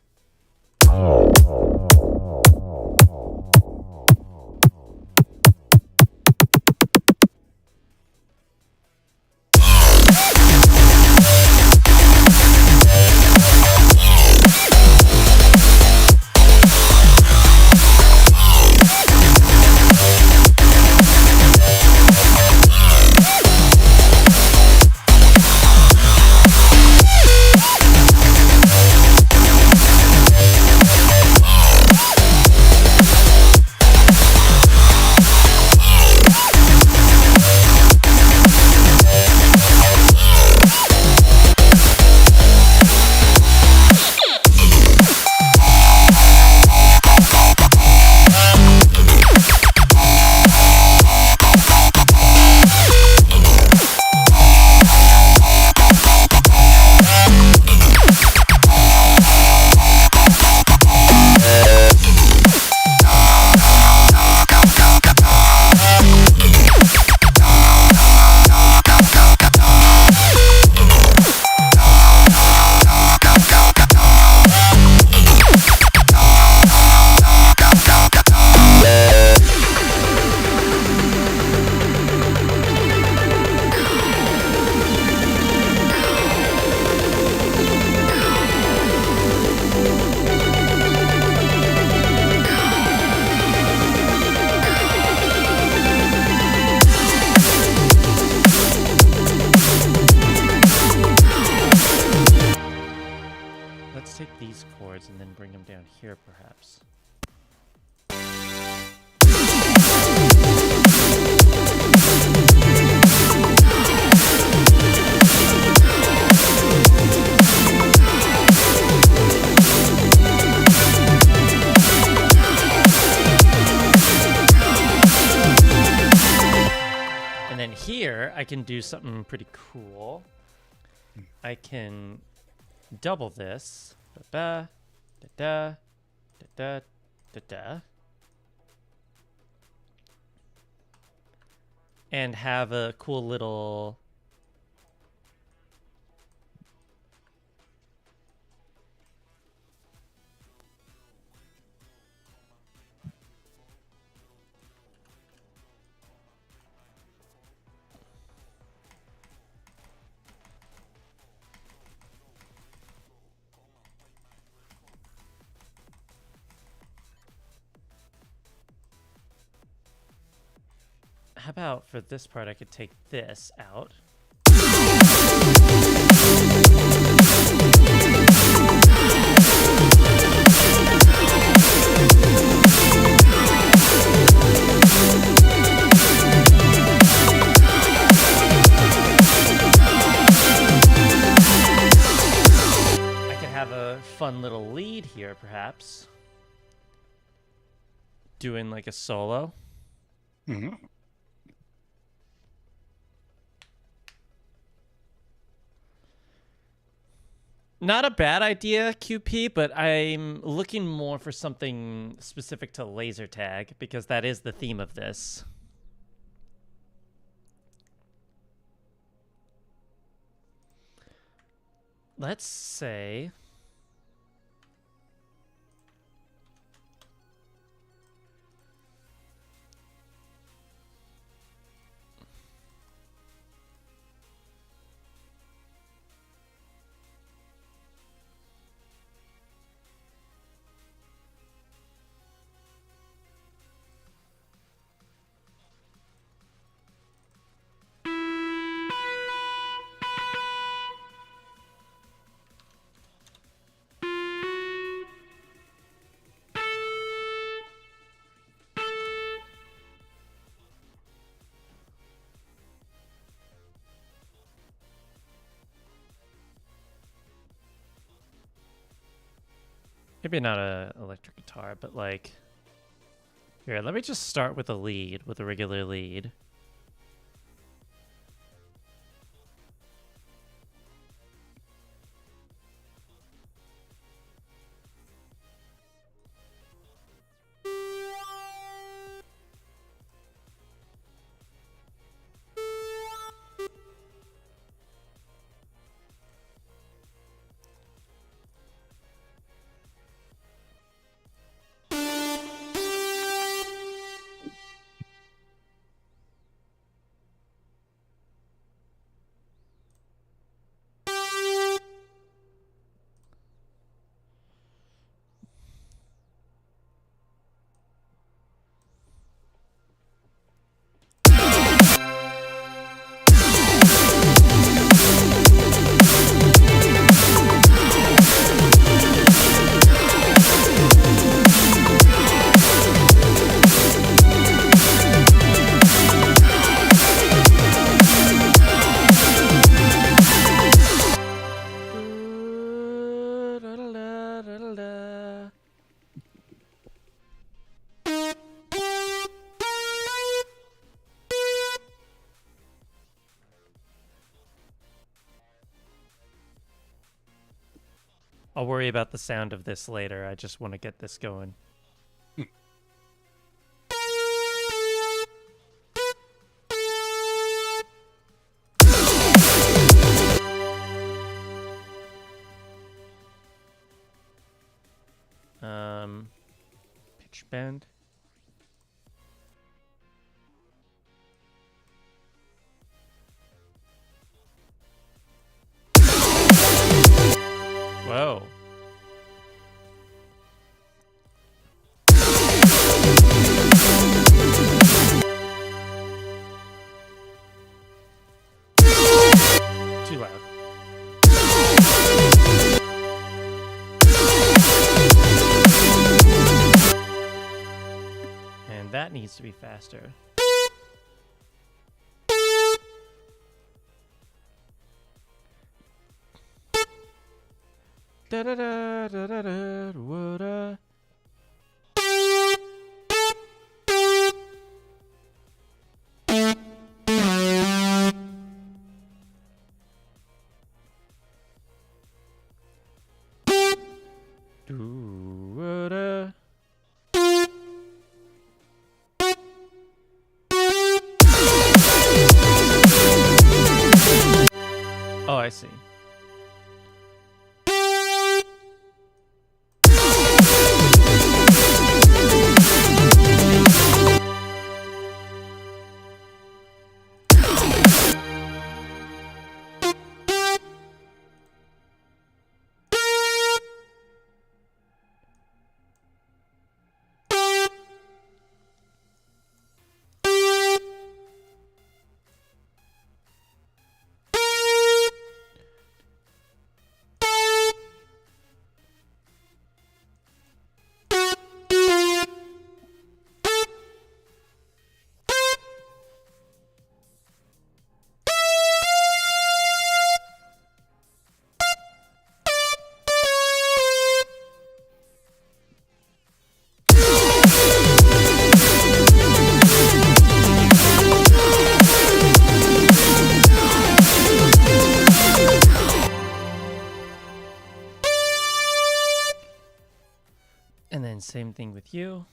Let's take these chords and then bring them down here, perhaps. here I can do something pretty cool. I can double this. Da da da da da da. And have a cool little how about for this part I could take this out. I could have a fun little lead here, perhaps. Doing like a solo. Mm-hmm. Not a bad idea, QP, but I'm looking more for something specific to laser tag because that is the theme of this. Let's say maybe not a electric guitar, but like here, let me just start with a lead, with a regular lead. I'll worry about the sound of this later. I just want to get this going. Pitch bend. Whoa. Too loud. And that needs to be faster. Da da da da da da da. see. And then same thing with you.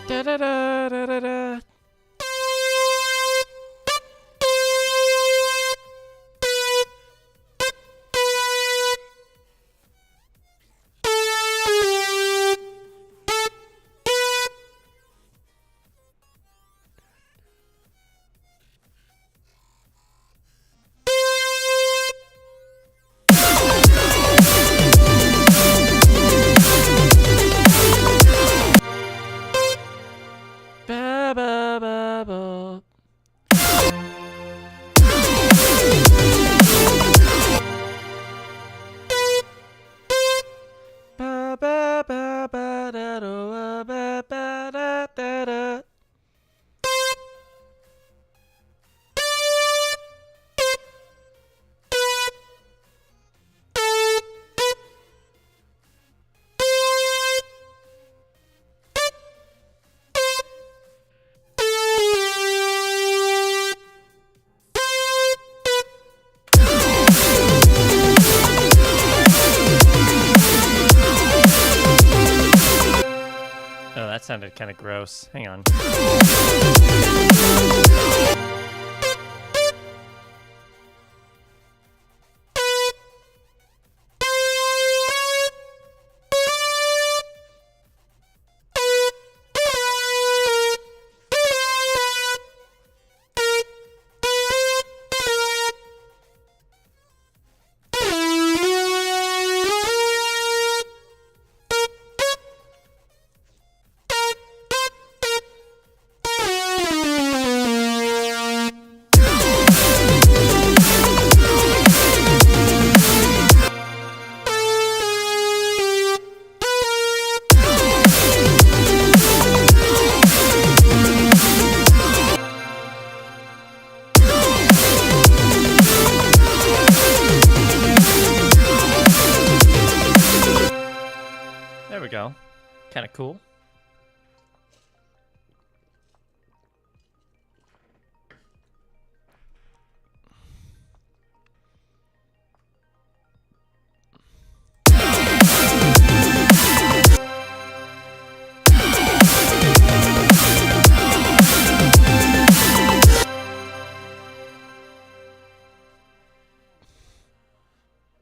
Da da da da da da. Ba ba ba ba. Ba ba ba ba da do ba ba da da da. Oh, that sounded kind of gross. Hang on. There we go. Kind of cool.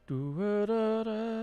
Do-da-da-da.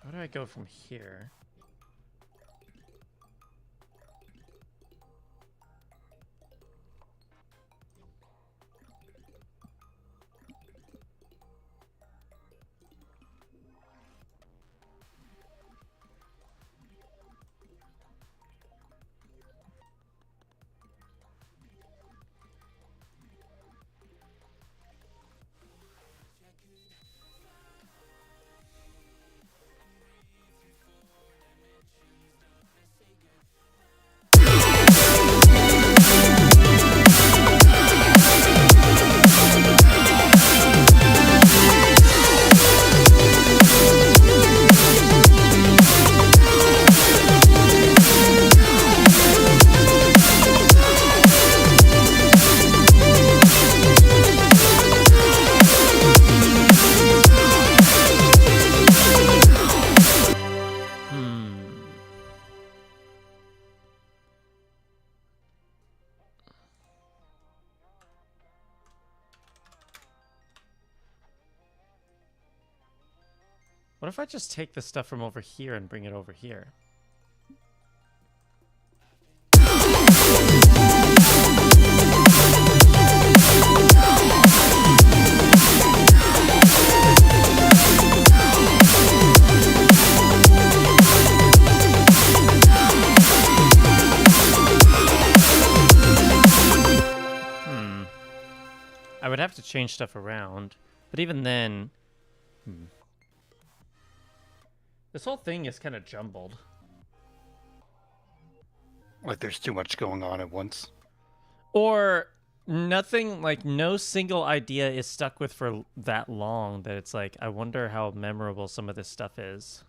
Where do I go from here? What if I just take the stuff from over here and bring it over here? I would have to change stuff around, but even then, this whole thing is kind of jumbled. Like there's too much going on at once. Or nothing, like no single idea is stuck with for that long that it's like, I wonder how memorable some of this stuff is.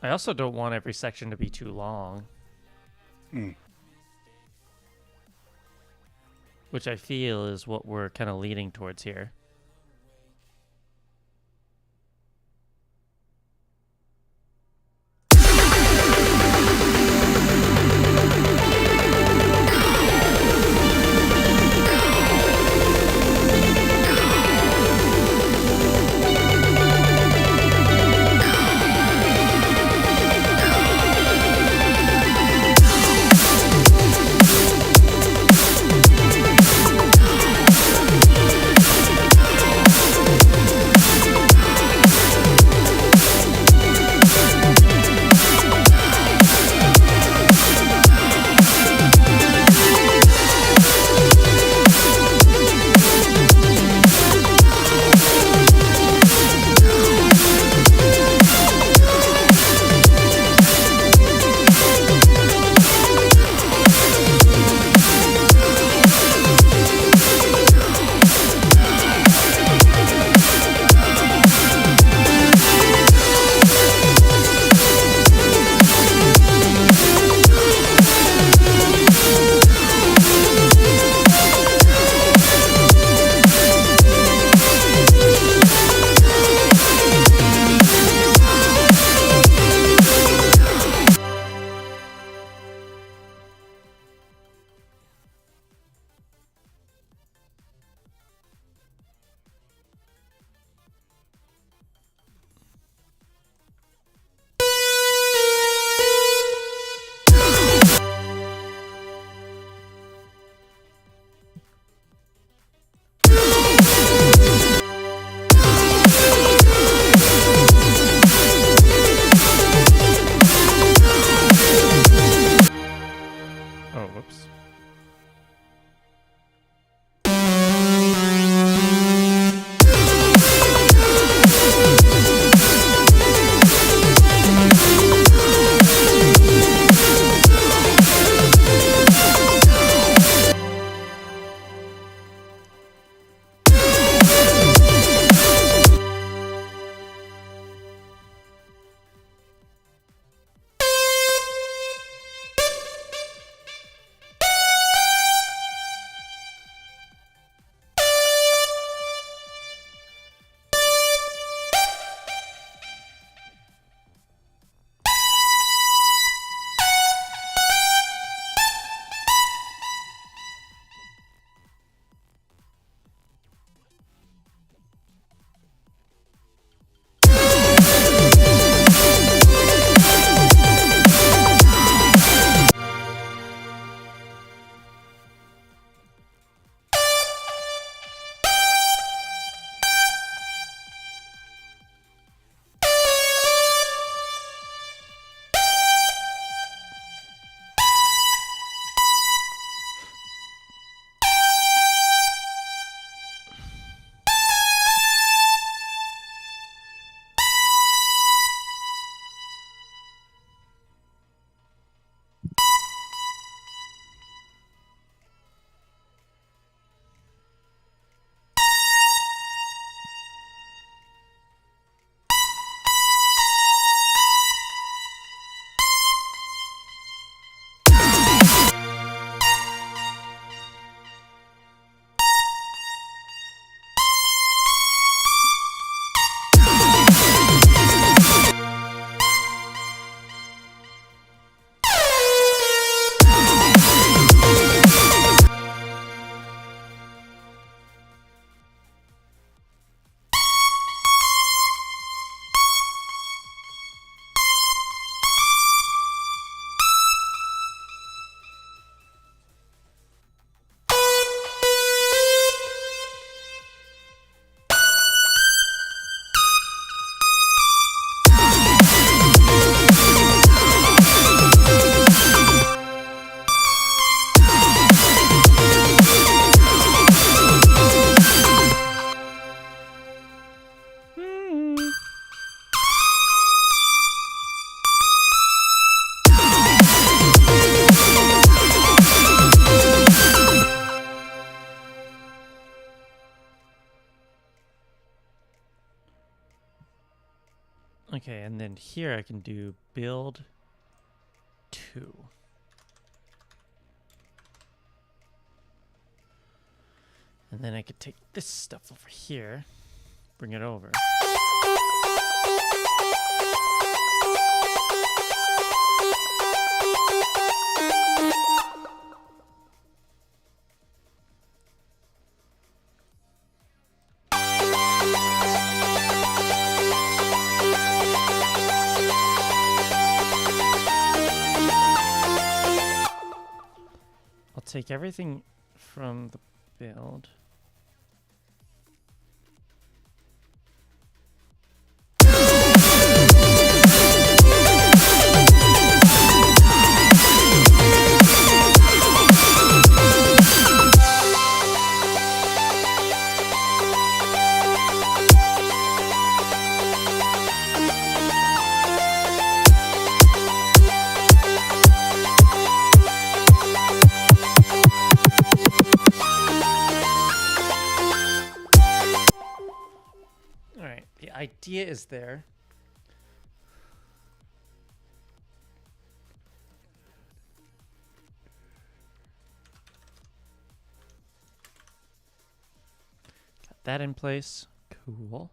I also don't want every section to be too long. Which I feel is what we're kind of leading towards here. Okay, and then here I can do build 2. And then I could take this stuff over here, bring it over. I'll take everything from the build. Alright, the idea is there. Got that in place. Cool.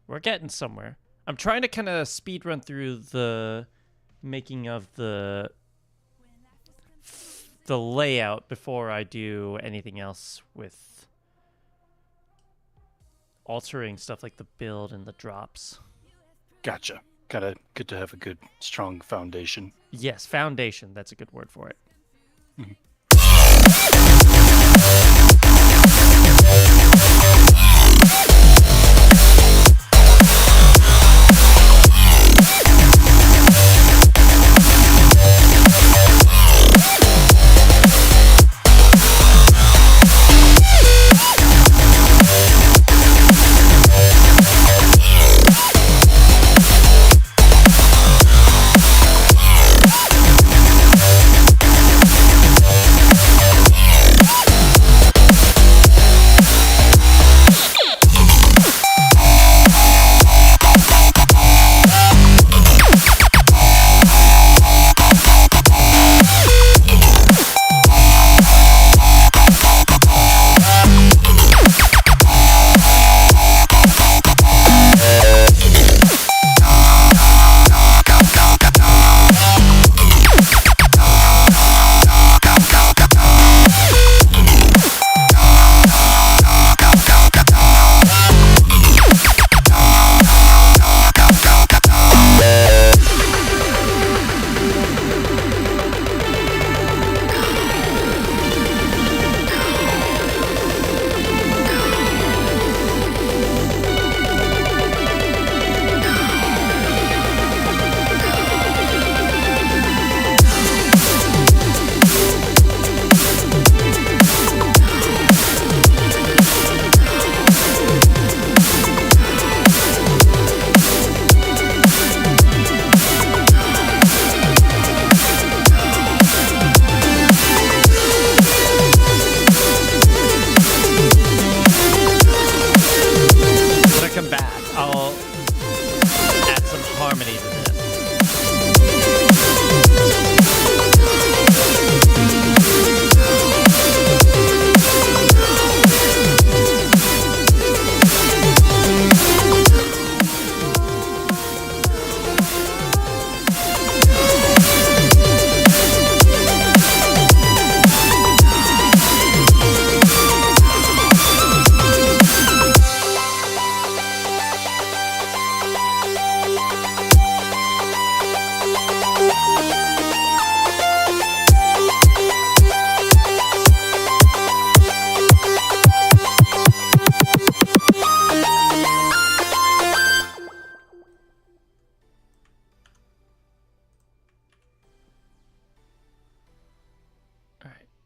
We're getting somewhere. I'm trying to kind of speed run through the making of the layout before I do anything else with altering stuff like the build and the drops. Gotcha. Good to have a good, strong foundation. Yes, foundation. That's a good word for it.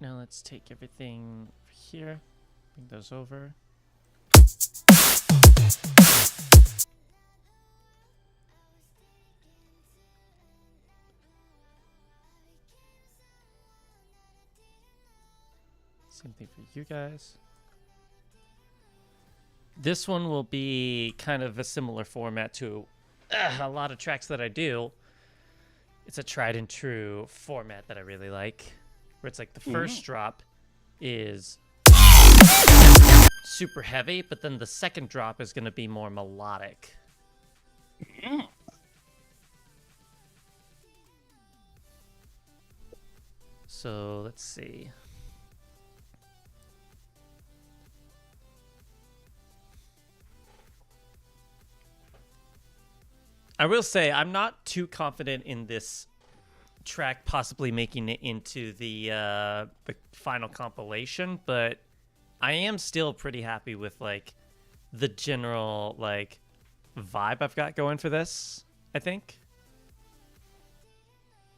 Now let's take everything here, bring those over. Same thing for you guys. This one will be kind of a similar format to a lot of tracks that I do, it's a tried and true format that I really like, where it's like the first drop is super heavy, but then the second drop is going to be more melodic. So let's see. I will say I'm not too confident in this track possibly making it into the final compilation, but I am still pretty happy with like the general like vibe I've got going for this, I think.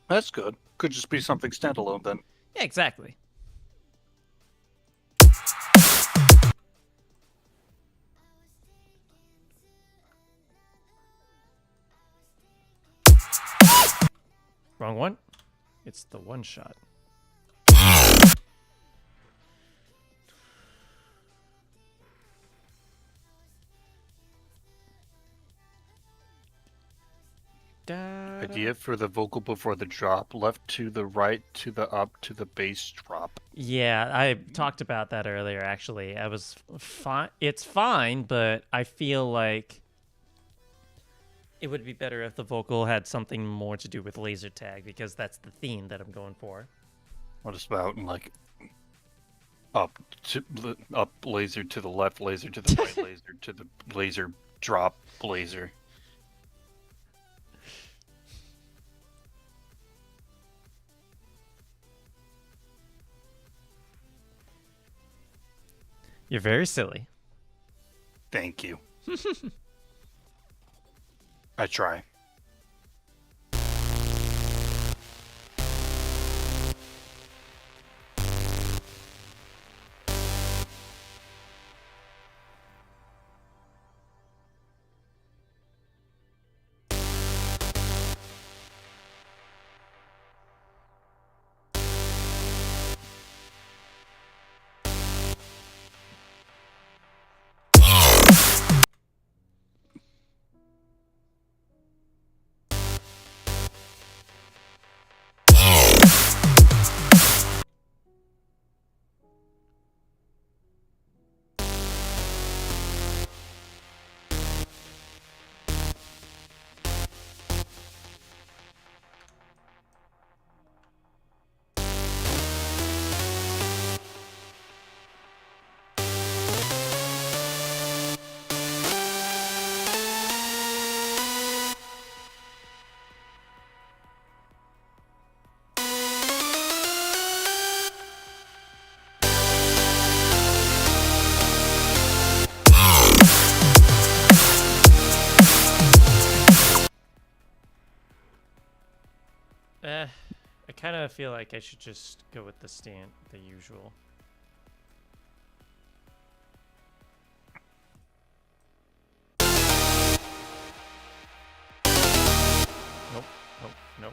That's good. Could just be something standalone then. Yeah, exactly. Wrong one. It's the one shot. Idea for the vocal before the drop: left to the right to the up to the bass drop. Yeah, I talked about that earlier. Actually, I was fine. It's fine, but I feel like it would be better if the vocal had something more to do with laser tag, because that's the theme that I'm going for. What about like up laser to the left, laser to the right, laser to the laser drop, laser. You're very silly. Thank you. I try. I kind of feel like I should just go with the usual. Nope, nope, nope.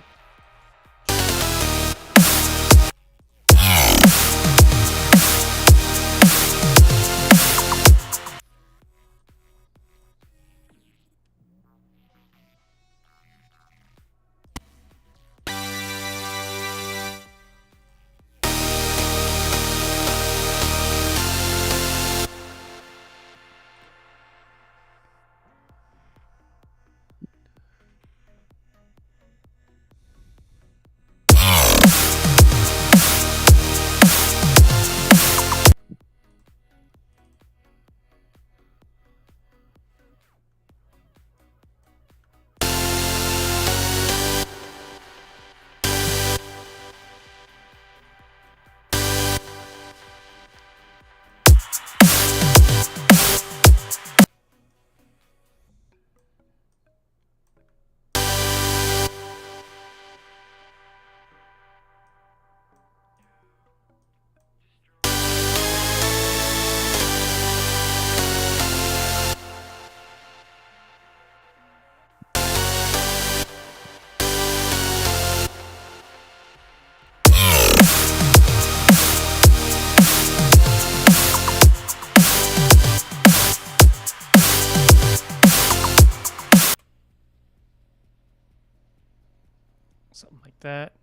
Something like that.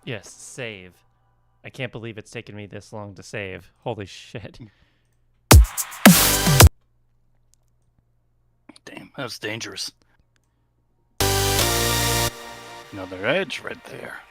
Yes, save. I can't believe it's taken me this long to save. Holy shit. Damn, that was dangerous. Another edge right there.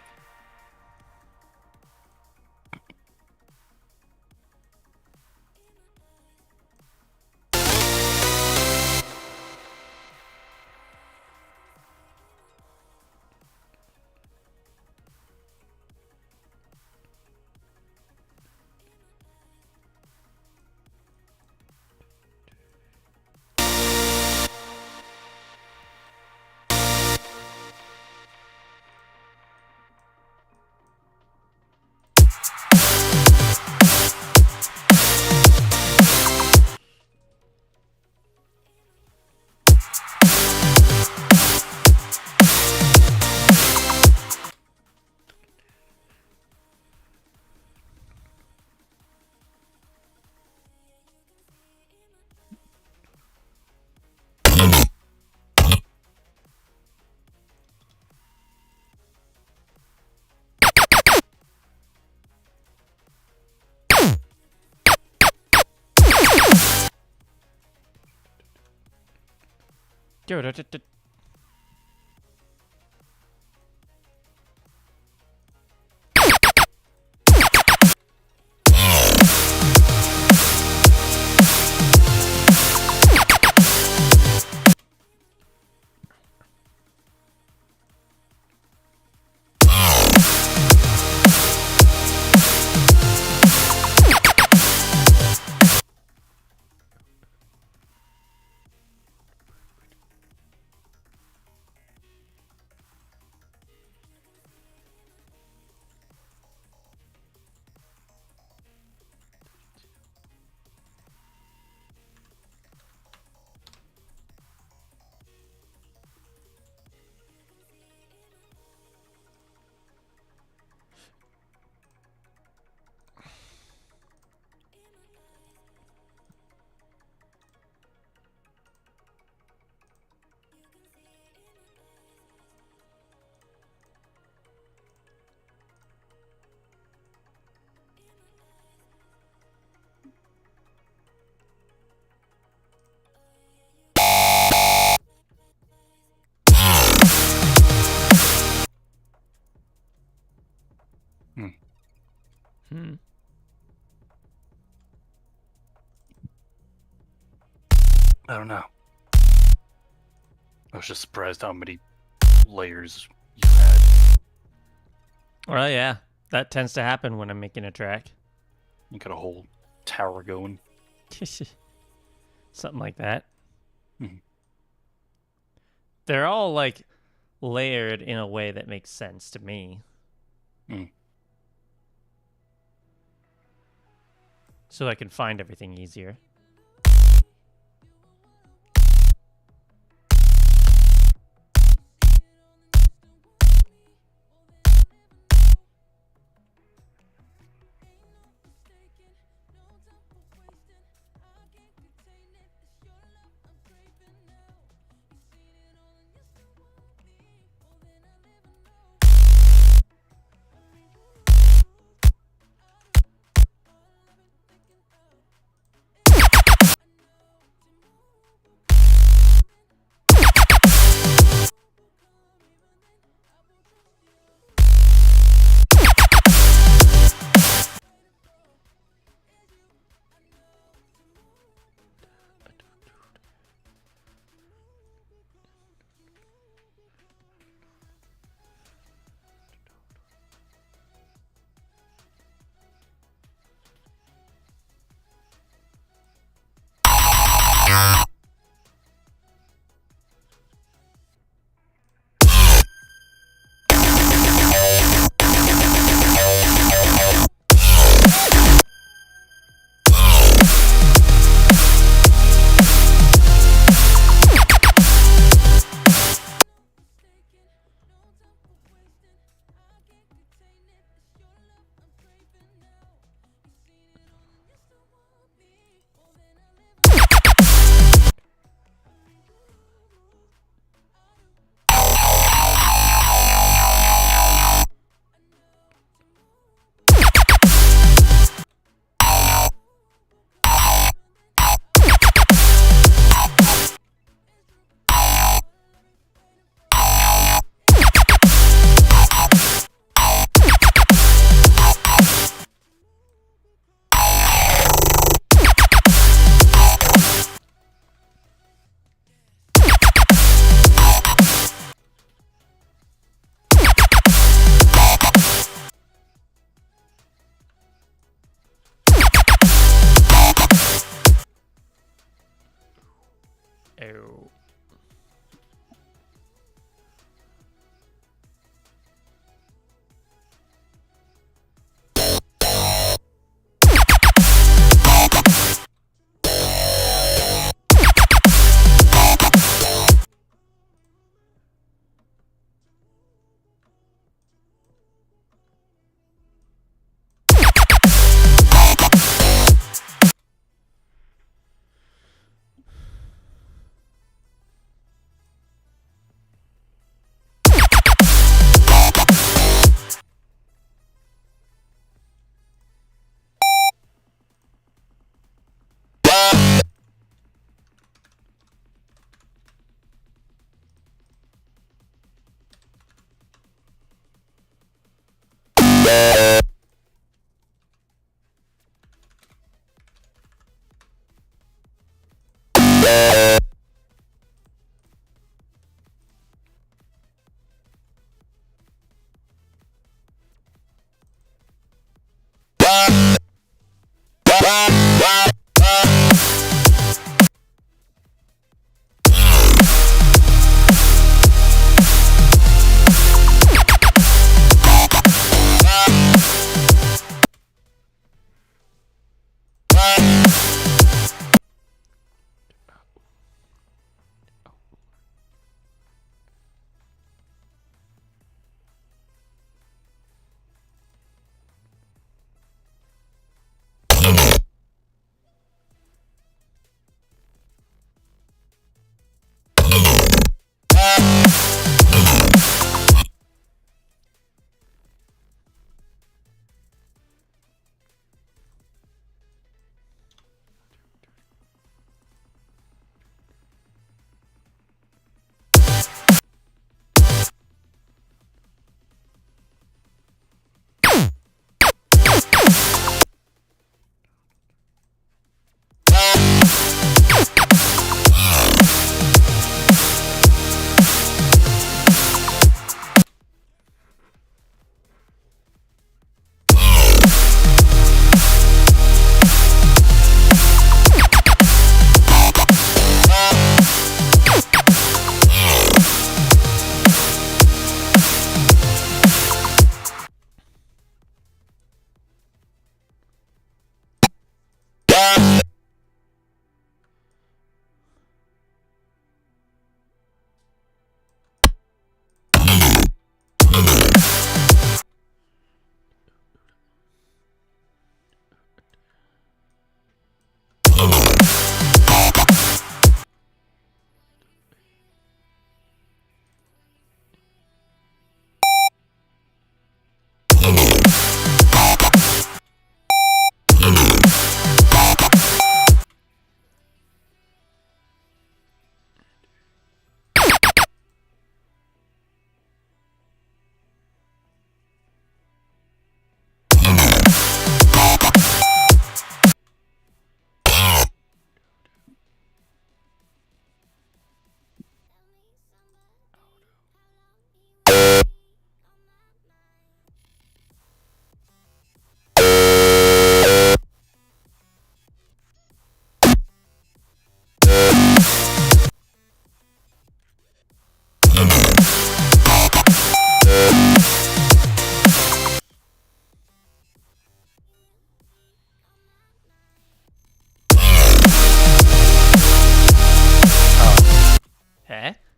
I don't know. I was just surprised how many layers you had. Well, yeah. That tends to happen when I'm making a track. You got a whole tower going. Something like that. Mhm. They're all, like, layered in a way that makes sense to me. Mm. So I can find everything easier.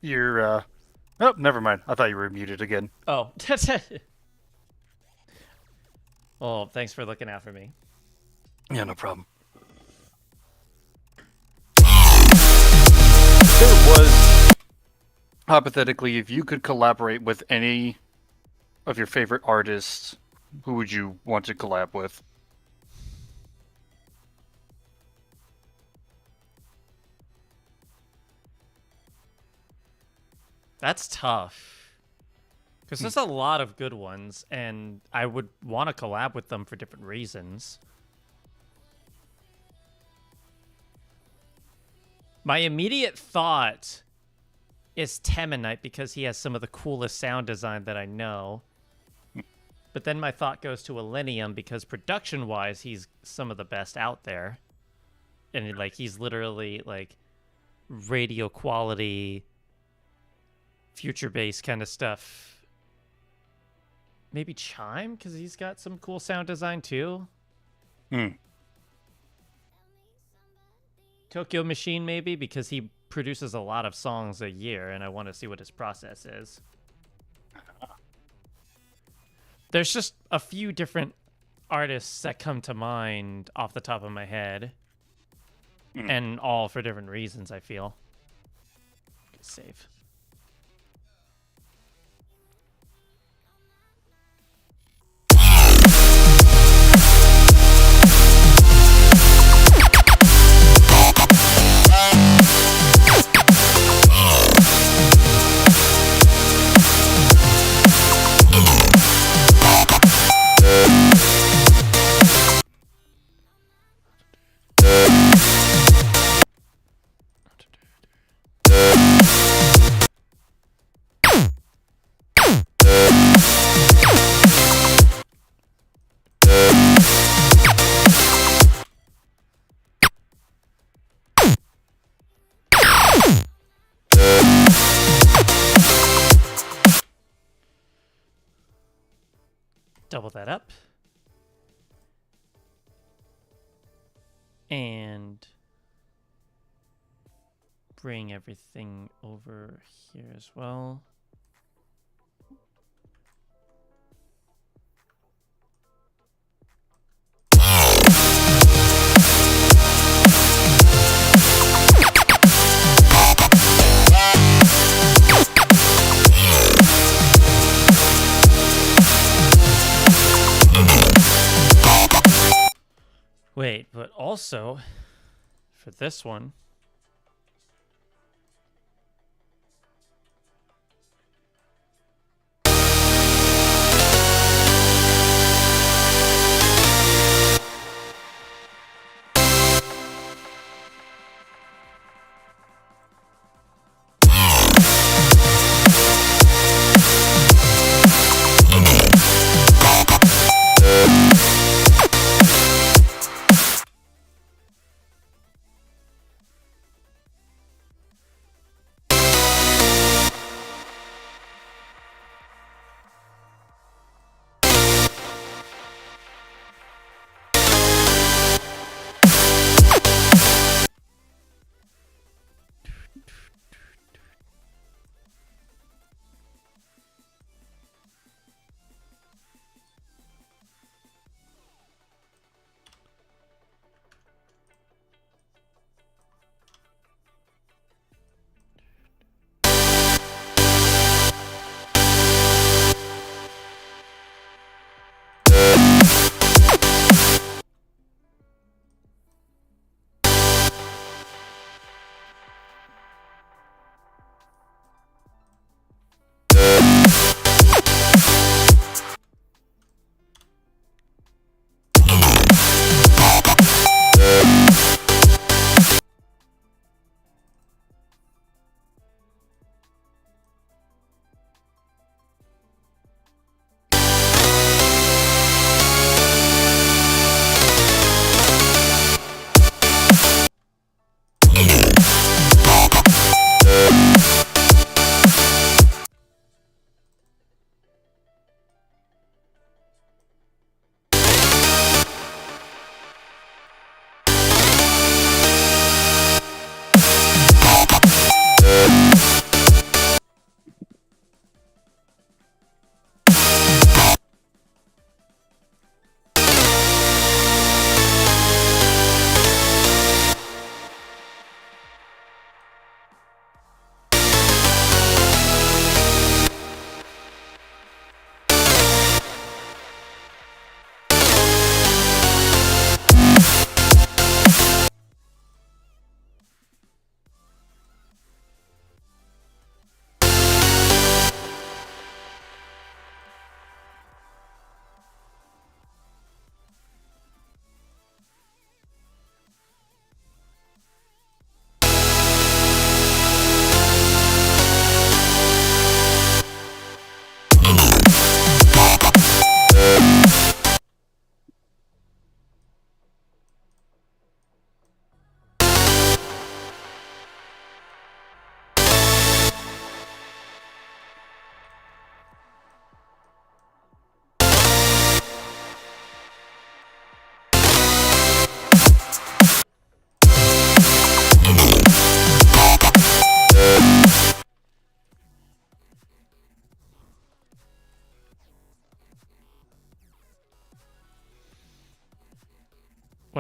You're. Oh, never mind. I thought you were muted again. Oh. Oh, thanks for looking out for me. Yeah, no problem. There was, hypothetically, if you could collaborate with any of your favorite artists, who would you want to collab with? That's tough. Because there's a lot of good ones, and I would want to collab with them for different reasons. My immediate thought is Temanite because he has some of the coolest sound design that I know. But then my thought goes to Illenium because production-wise, he's some of the best out there. And like he's literally like radio quality, future-based kind of stuff. Maybe Chime because he's got some cool sound design too. Tokyo Machine maybe because he produces a lot of songs a year and I want to see what his process is. There's just a few different artists that come to mind off the top of my head. And all for different reasons, I feel. Save. Double that up. And bring everything over here as well. Wait, but also for this one,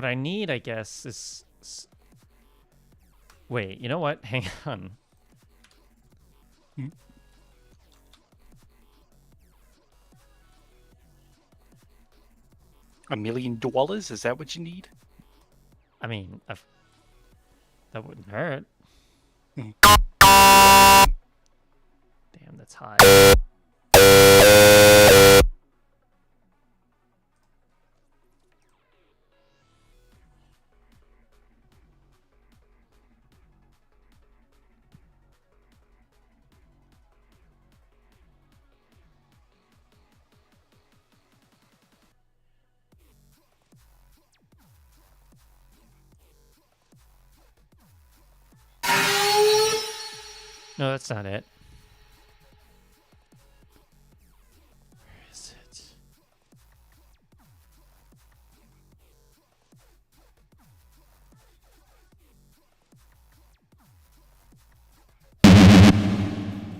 what I need, I guess, is... Wait, you know what? Hang on. $1 million? Is that what you need? I mean, that wouldn't hurt. Damn, that's high. No, that's not it. Where is it?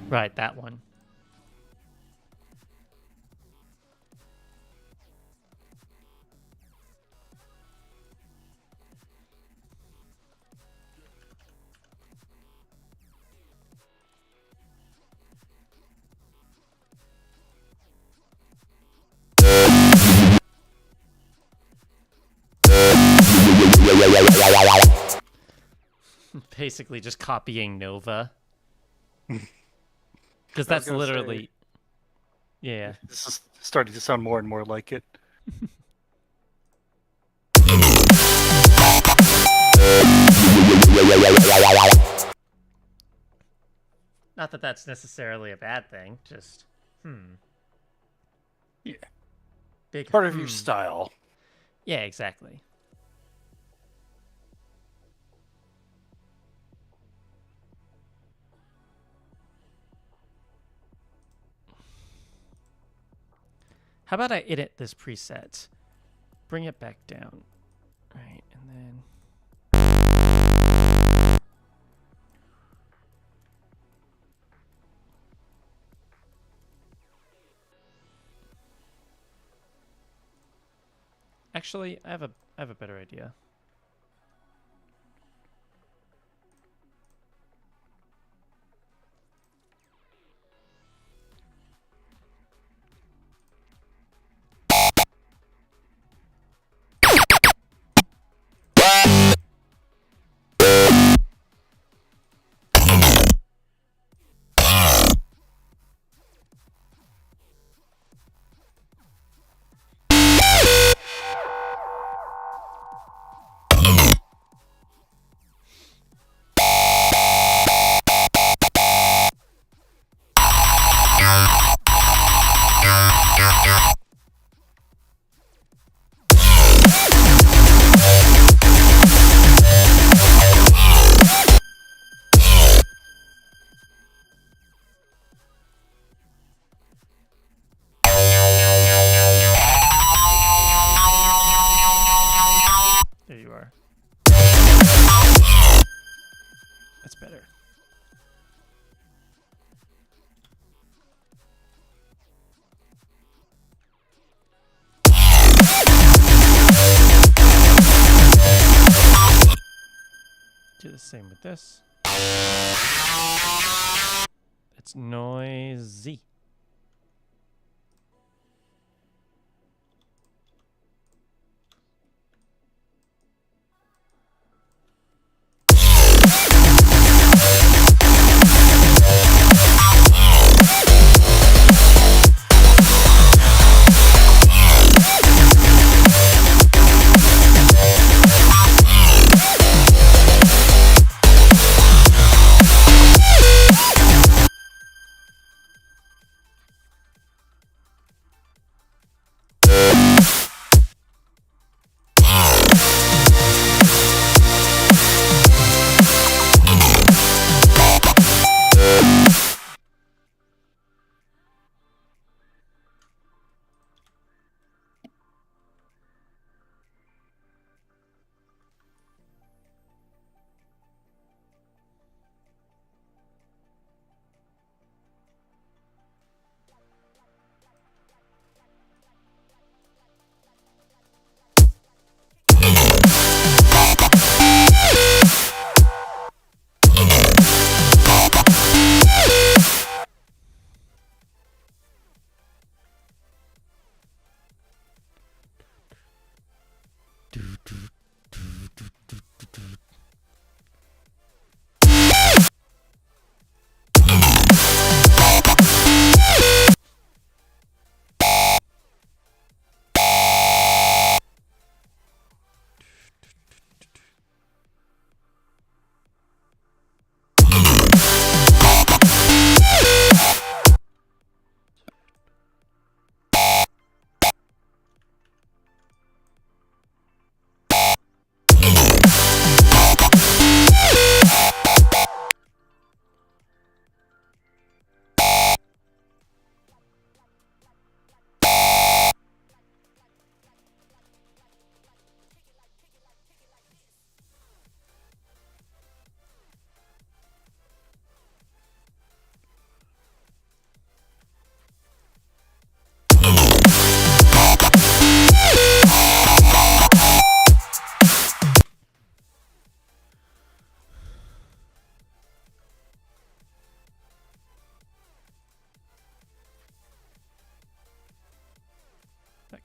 Right, that one. Basically just copying Nova. Because that's gonna literally... say- Yeah. This is starting to sound more and more like it. Not that that's necessarily a bad thing, just... Yeah. Big Part of your style. Yeah, exactly. How about I edit this preset? Bring it back down. Right, and then... Actually, I have a better idea. There you are. That's better. Do the same with this. It's noisy.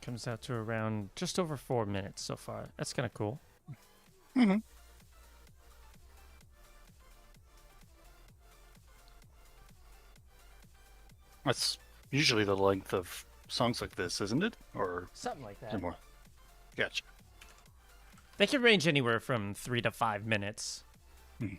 Comes out to around just over 4 minutes so far. That's kind of cool. Mm-hmm. That's usually the length of songs like this, isn't it? Or Something like is that. it more? Gotcha. They can range anywhere from 3 to 5 minutes. Hmm.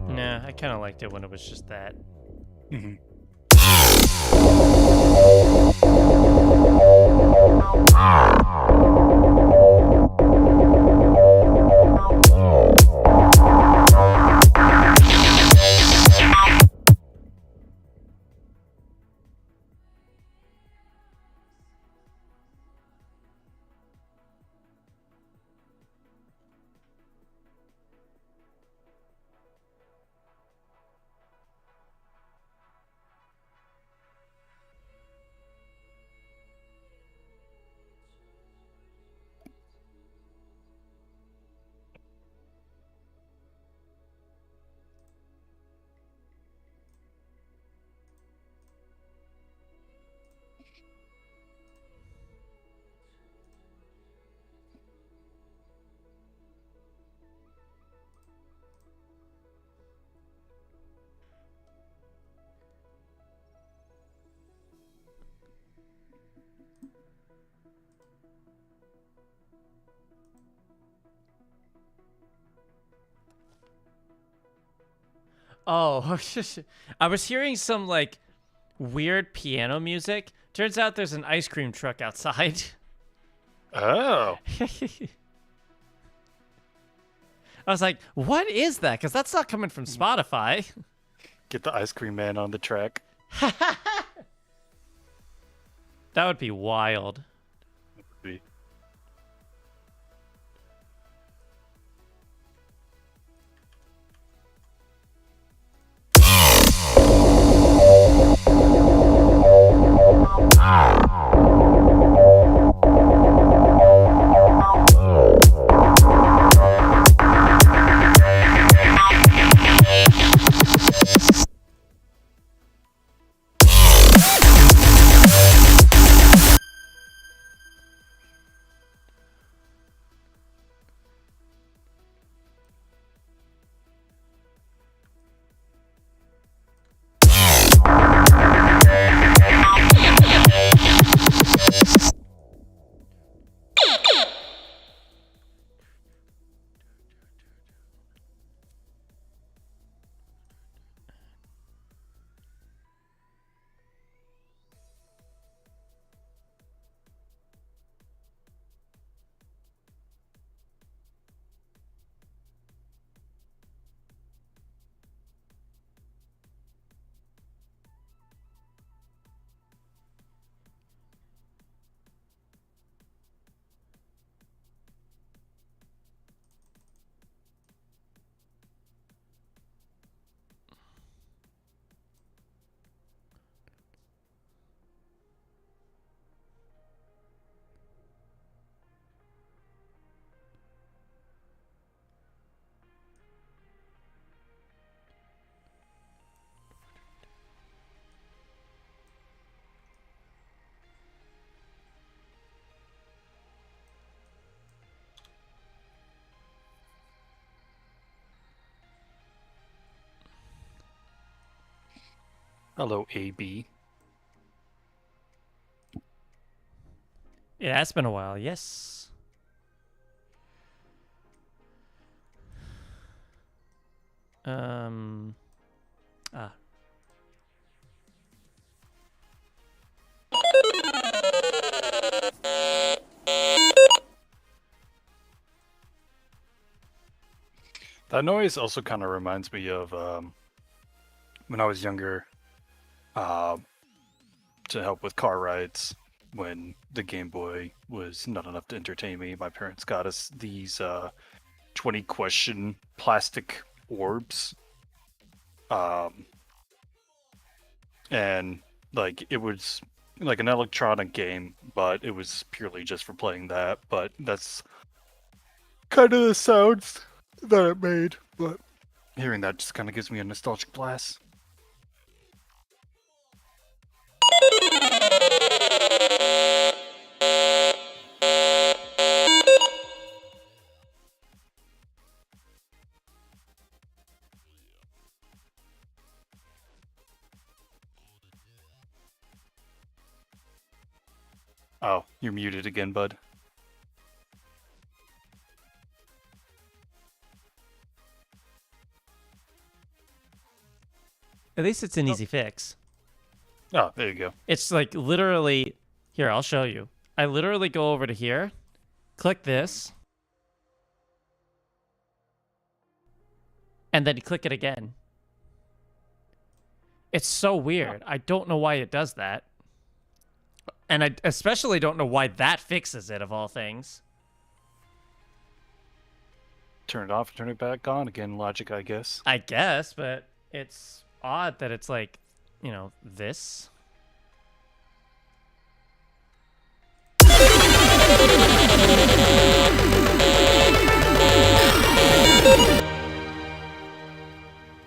Nah, I kind of liked it when it was just that. Mm-hmm. Oh, I was hearing some like weird piano music. Turns out there's an ice cream truck outside. Oh. I was like, what is that? Because that's not coming from Spotify. Get the ice cream man on the track. That would be wild. Be- Hello, AB. It has been a while, yes. Ah. That noise also kind of reminds me of when I was younger, uh, to help with car rides. When the Game Boy was not enough to entertain me, my parents got us these 20-question plastic orbs. And like it was like an electronic game, but it was purely just for playing that. But that's kind of the sounds that it made. But hearing that just kind of gives me a nostalgic blast. Oh, you're muted again, bud. At least it's an easy fix. Oh, there you go. It's like literally, here, I'll show you. I literally go over to here, click this, and then you click it again. It's so weird. I don't know why it does that. And I especially don't know why that fixes it, of all things. Turn it off and turn it back on again. Logic, I guess. I guess, but it's odd that it's like, you know, this.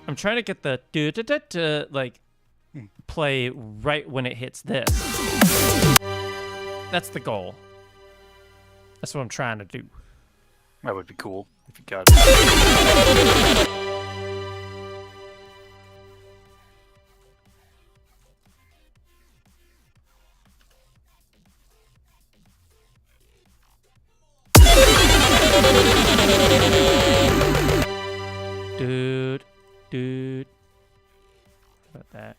I'm trying to get the to like play right when it hits this. That's the goal. That's what I'm trying to do. That would be cool if you got it. Dude. How about that?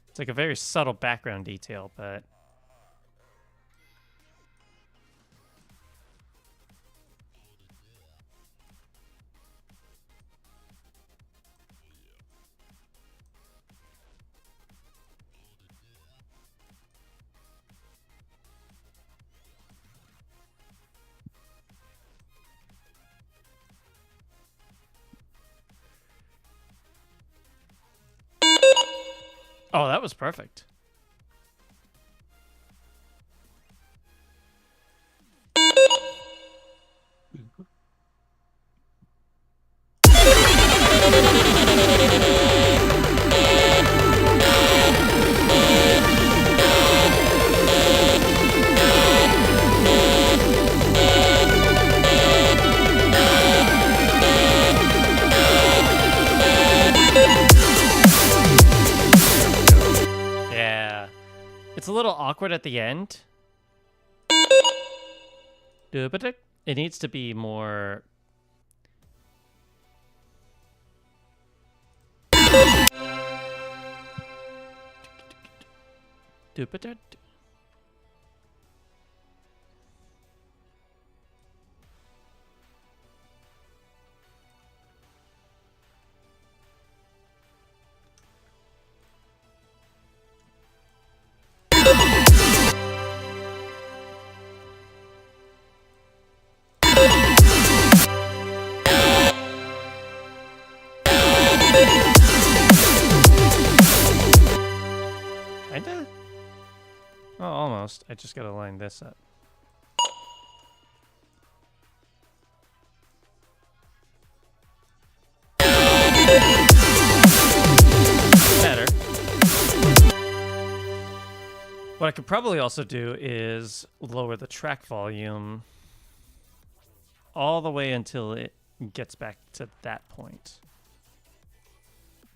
It's like a very subtle background detail, but oh, that was perfect. Yeah. It's a little awkward at the end. It needs to be more... Kinda? Oh, almost. I just gotta line this up. Better. What I could probably also do is lower the track volume. all the way until it gets back to that point.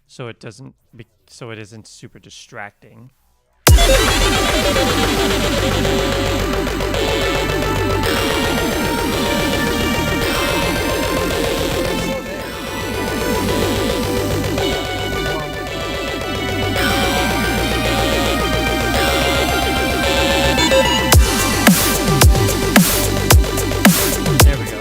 So it doesn't so it isn't super distracting. There we go.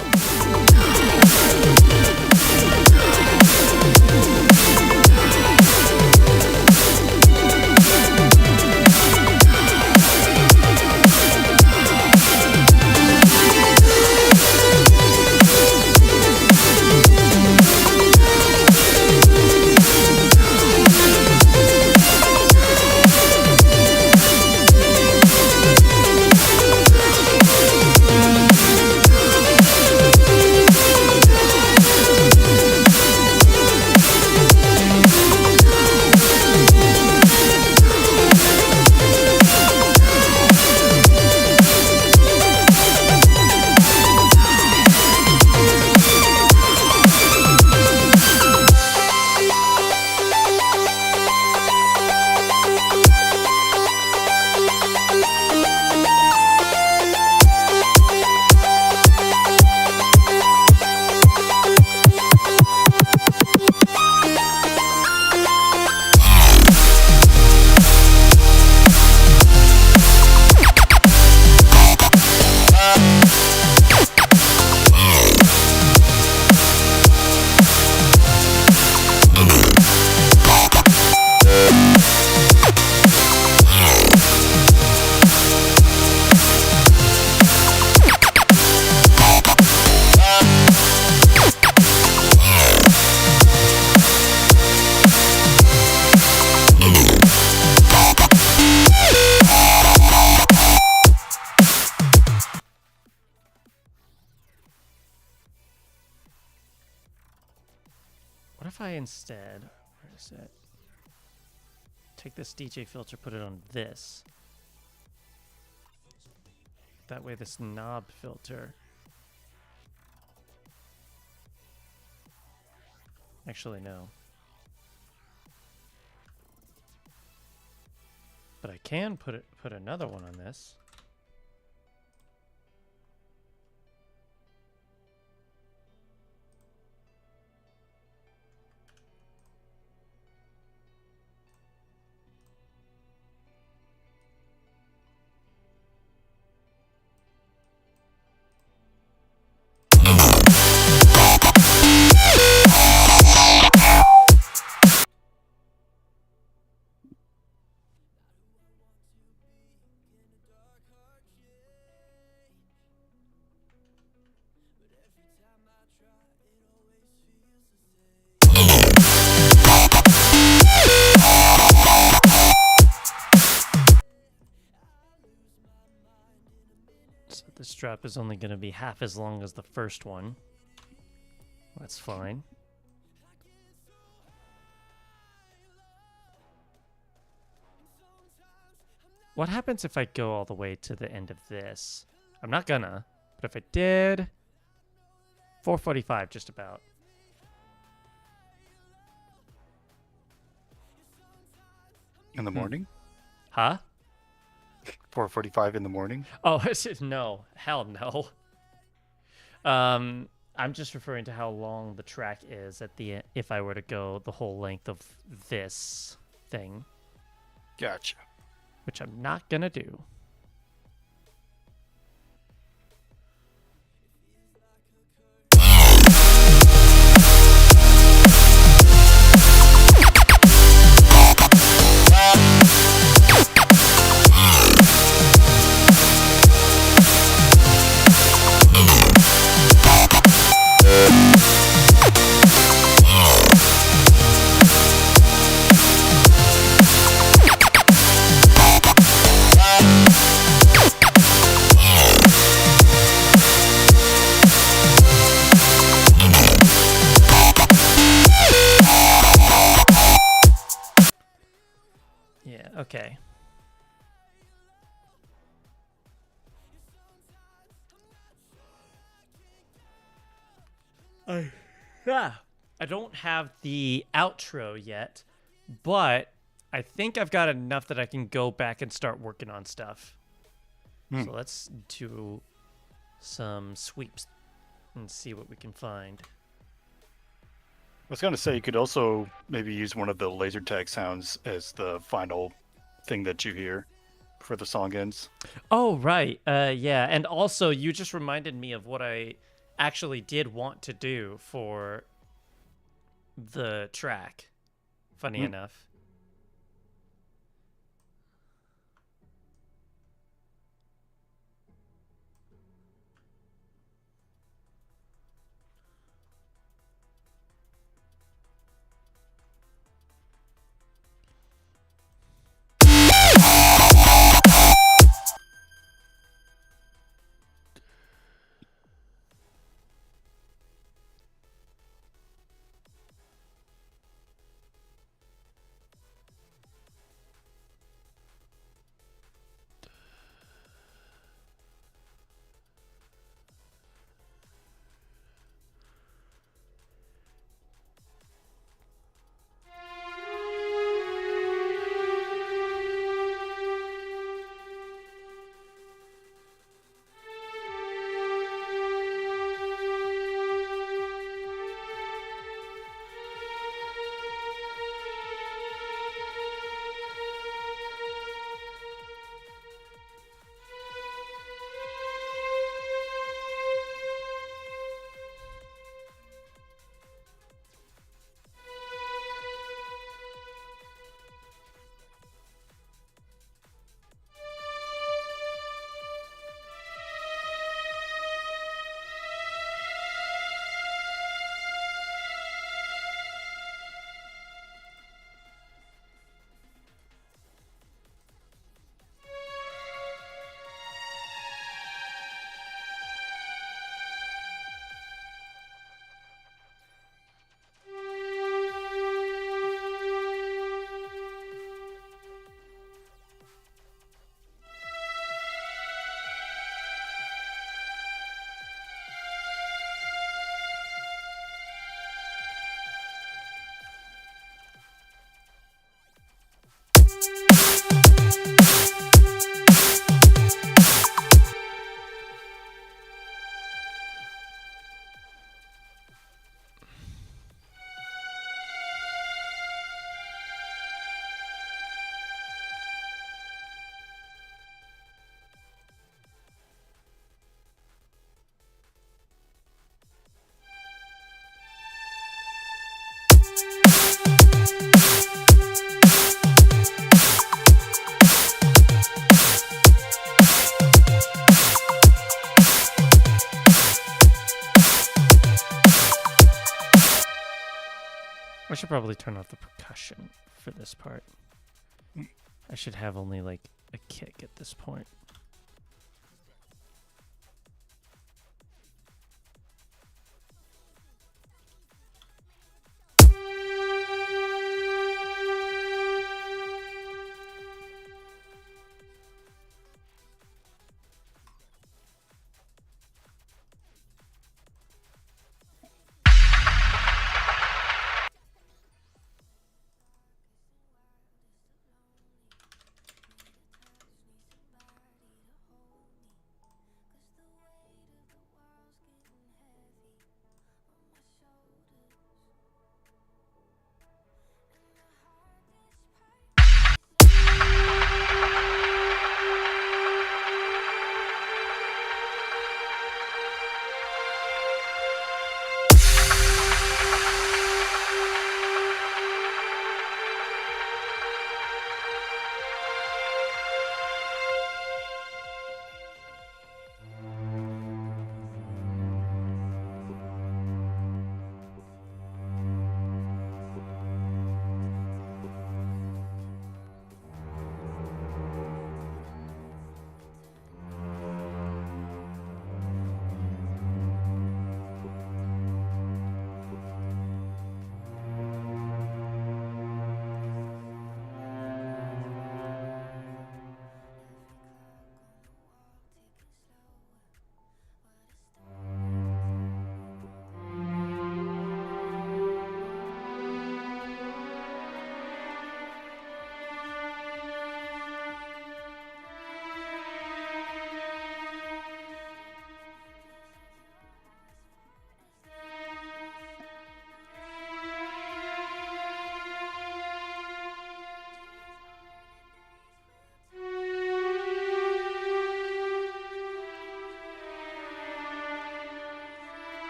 What if I instead, where is it? Take this DJ filter, put it on this. That way this knob filter. Actually, no. But I can put another one on this. So this strap is only going to be half as long as the first one. That's fine. What happens if I go all the way to the end of this? I'm not gonna, but if I did, 445 just about. In the morning? Huh? 4:45 in the morning? Oh, no. Hell no. I'm just referring to how long the track is at the if I were to go the whole length of this thing, Gotcha. which I'm not gonna do. Yeah, okay. I don't have the outro yet, but I think I've got enough that I can go back and start working on stuff. So let's do some sweeps and see what we can find. I was gonna say you could also maybe use one of the laser tag sounds as the final thing that you hear before the song ends. Oh, right. Yeah. And also, you just reminded me of what I actually did want to do for the track. Funny enough. I should probably turn off the percussion for this part. I should have only like a kick at this point.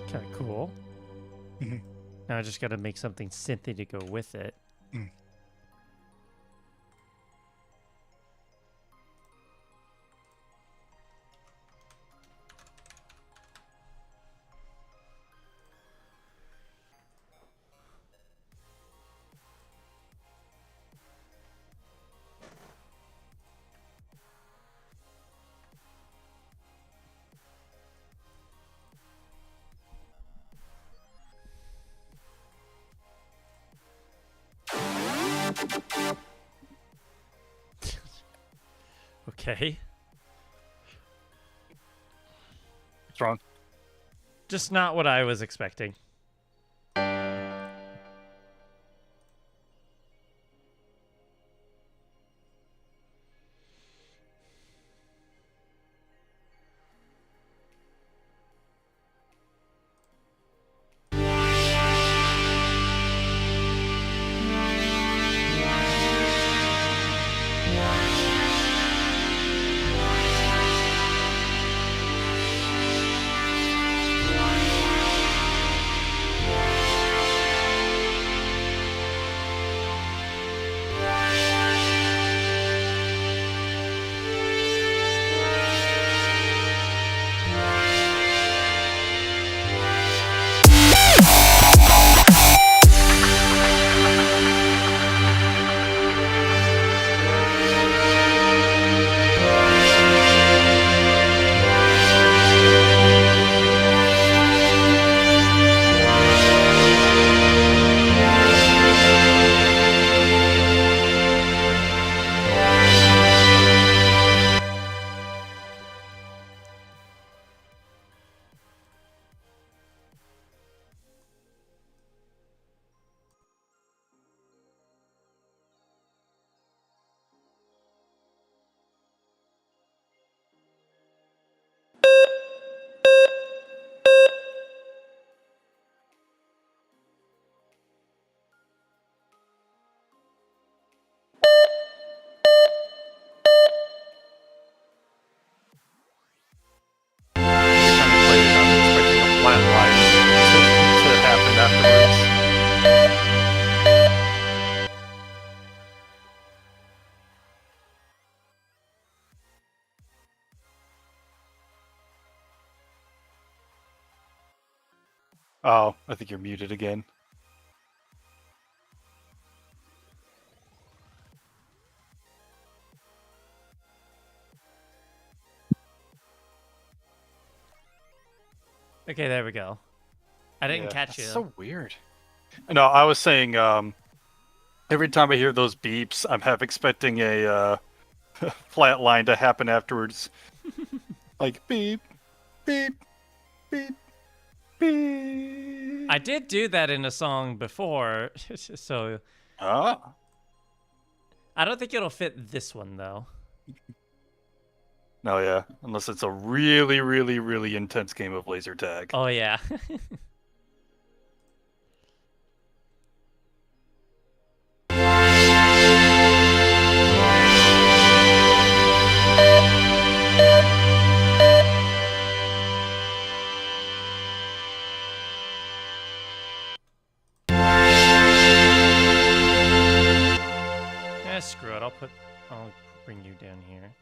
Kind of cool. Mhm. Now I just got to make something synthy to go with it. Mm. Okay. What's wrong? Just not what I was expecting. Every time you play it, I'm expecting a flat line to happen afterwards. Oh, I think you're muted again. Okay, there we go. I didn't Yeah, catch that's you. so weird. No, I was saying, every time I hear those beeps, I'm half expecting a flatline to happen afterwards. Like beep, beep, beep, beep. I did do that in a song before, so Ah. I don't think it'll fit this one though. No, yeah. Unless it's a really, really, really intense game of laser tag. Oh yeah. Screw it. I'll bring you down here.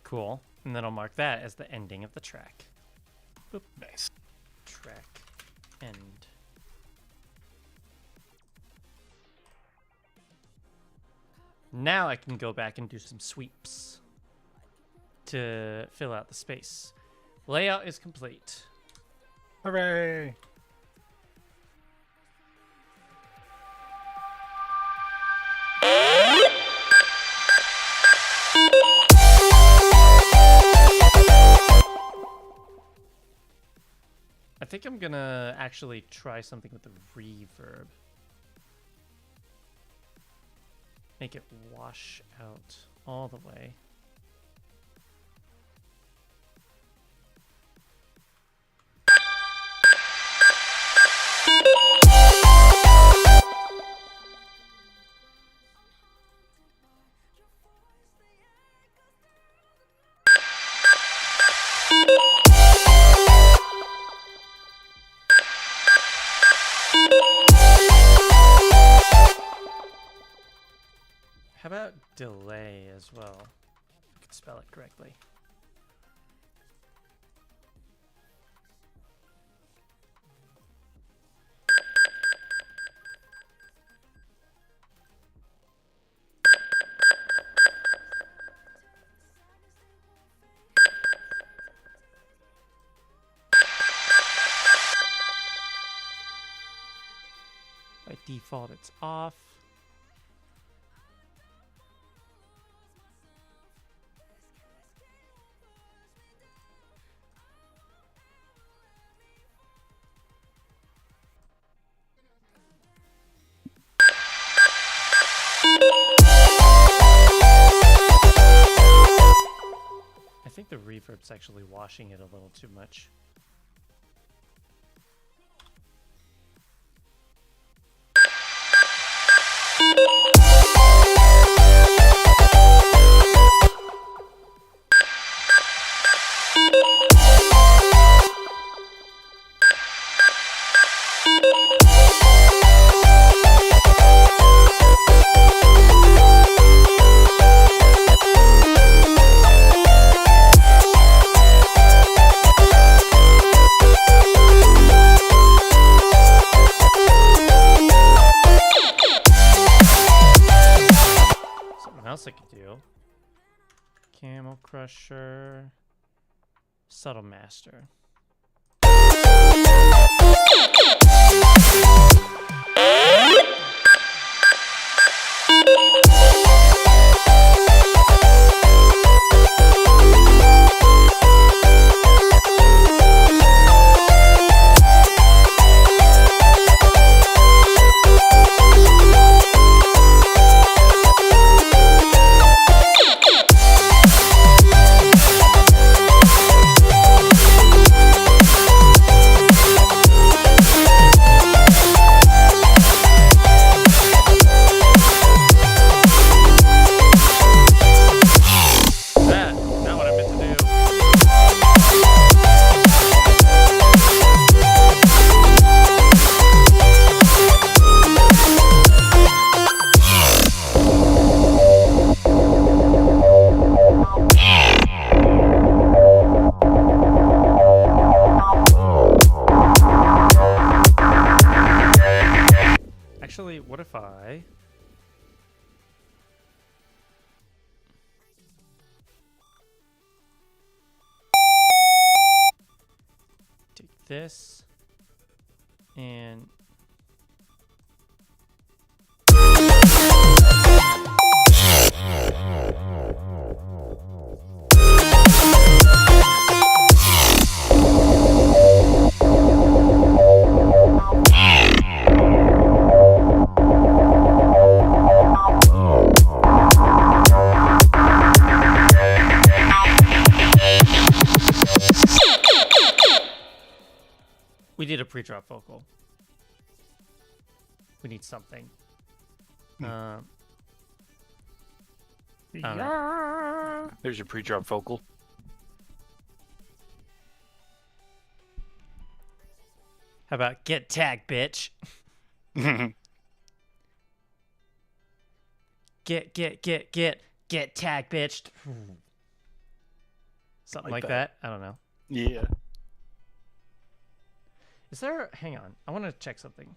Cool. And then I'll mark that as the ending of the track. Boop. Nice. Track end. Now I can go back and do some sweeps to fill out the space. Layout is complete. Hooray! I think I'm gonna actually try something with the reverb. Make it wash out all the way. How about delay as well? I could spell it correctly. By default, it's off. I think the reverb's actually washing it a little too much. Else I could do. Camel Crusher. Subtle Master. fly. Take this and we did a pre-drop vocal. We need something. I don't know. There's your pre-drop vocal. How about get tagged, bitch? Get tagged, bitch. Something like that. I don't know. Yeah. Is there? Hang on. I want to check something.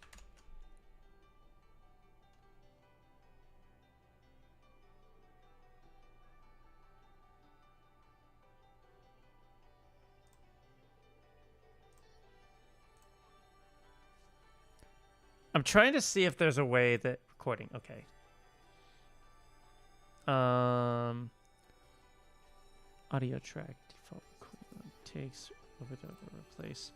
I'm trying to see if there's a way that recording. Okay. Audio track default recording takes overdub or replace.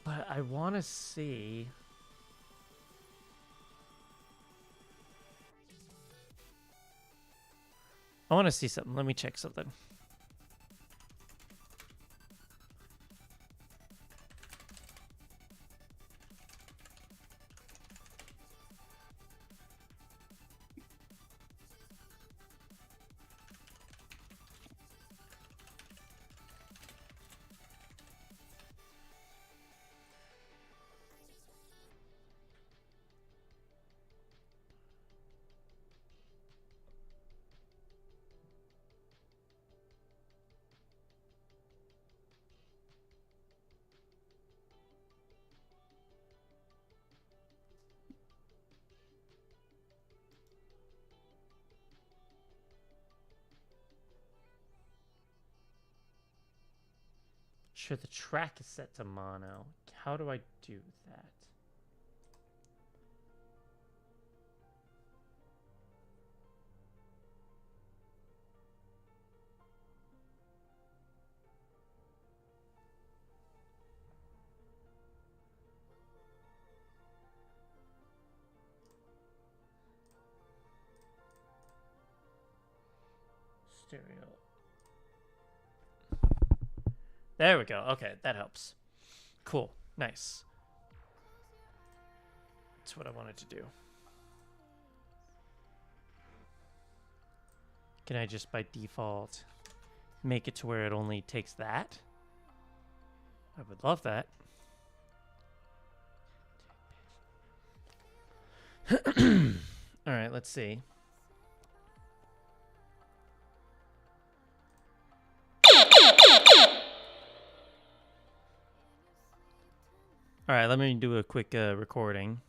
But I want to see. I want to see something. Let me check something. Sure, the track is set to mono. How do I do that? Stereo. There we go. Okay, that helps. Cool. Nice. That's what I wanted to do. Can I just by default make it to where it only takes that? I would love that. All right, let's see. All right, let me do a quick recording.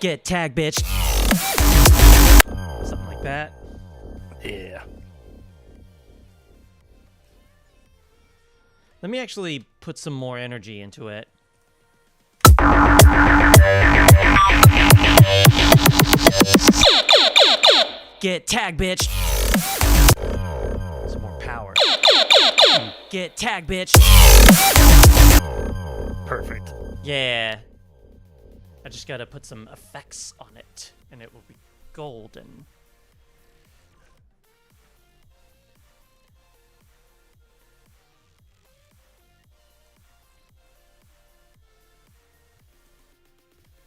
Get tagged, bitch. Something like that. Yeah. Let me actually put some more energy into it. Get tagged, bitch. Some more power. Get tagged, bitch. Perfect. Yeah. I just gotta put some effects on it, and it will be golden.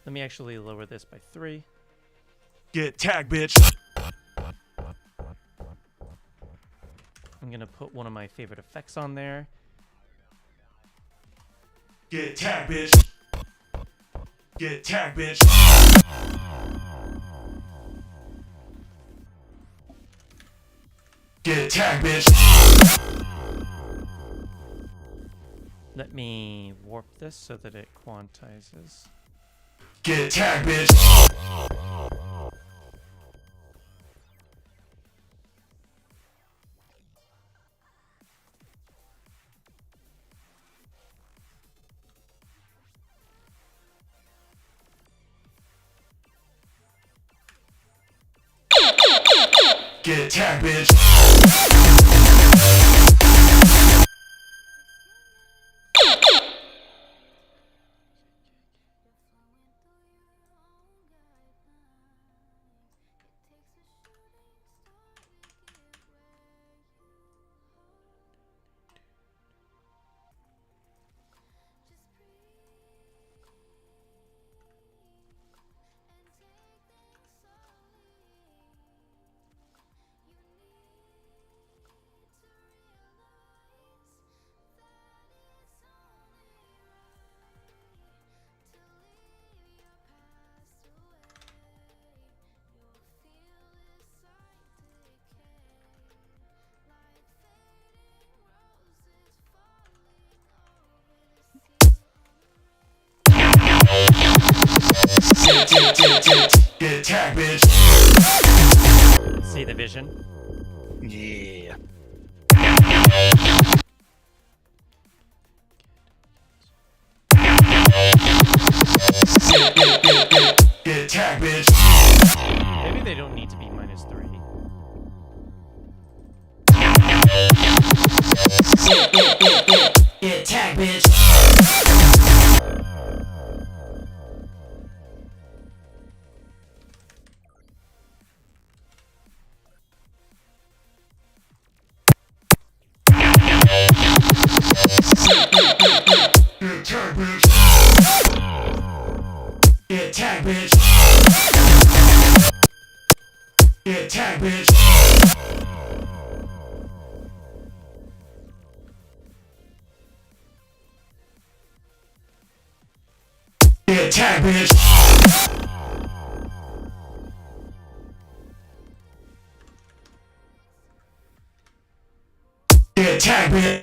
Let me actually lower this by 3. Get tagged, bitch. I'm gonna put one of my favorite effects on there. Get tagged, bitch. Get tagged, bitch. Get tagged, bitch. Let me warp this so that it quantizes. Get tagged, bitch. Get tagged, bitch. Get tagged, bitch. See the vision? Yeah. Get tagged, bitch. Maybe they don't need to be -3. Get tagged, bitch. Get tagged, bitch. Get tagged, bitch. Get tagged, bitch. Get tagged, bitch. Get tagged, bitch.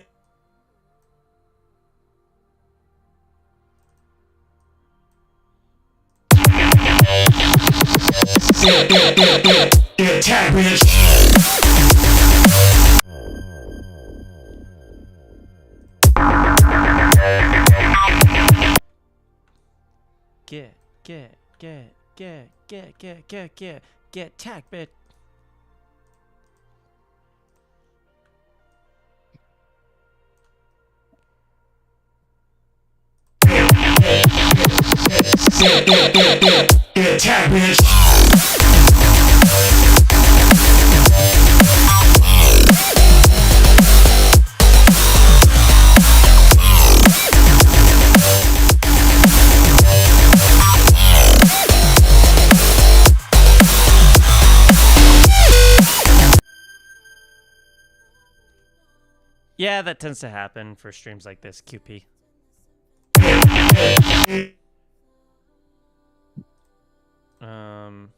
Get tagged, bitch. Get tagged, bitch. Get tagged, bitch. Yeah, that tends to happen for streams like this, QP. Um...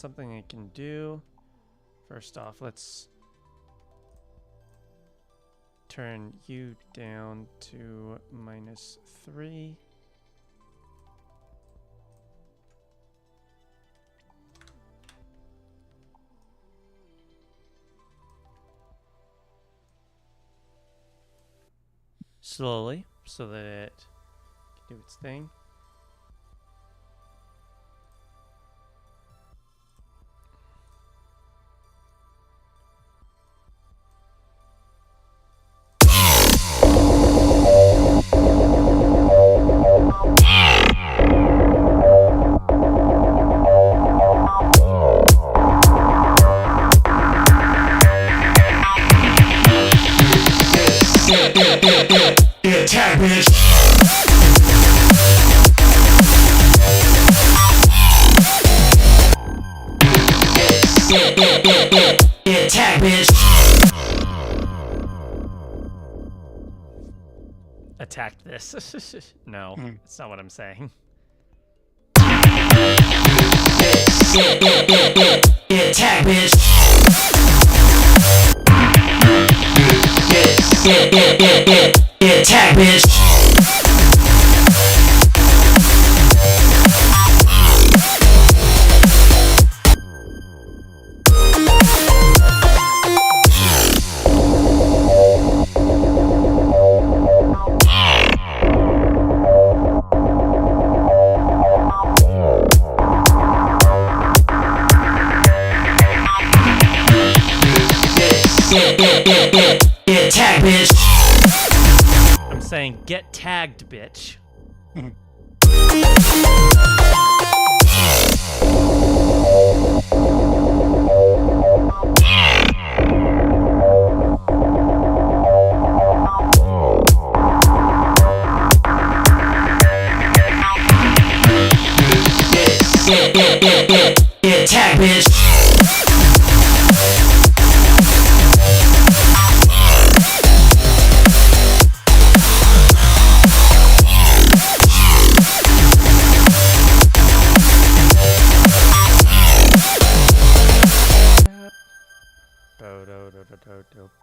something I can do. First off, let's turn you down to -3. Slowly, so that it can do its thing. Get tagged, bitch. Get attacked this. No, that's not what I'm saying. Attack, bitch. Attack, bitch. Attack, bitch. I'm saying get tagged, bitch. Attack, bitch.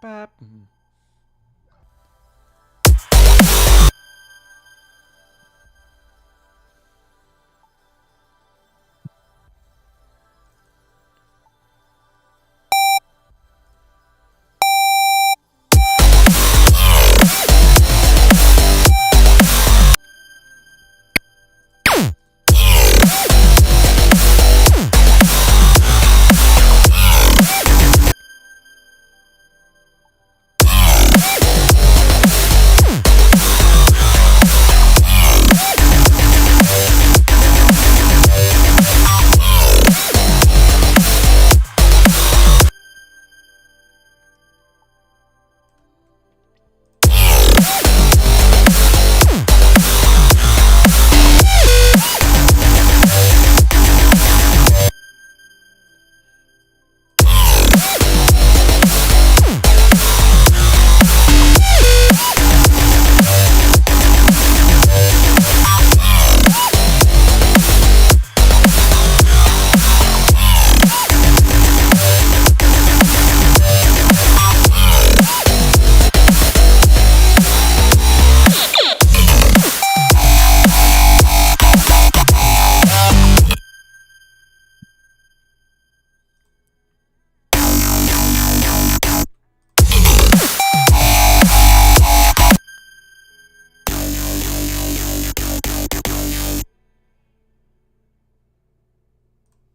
Bap.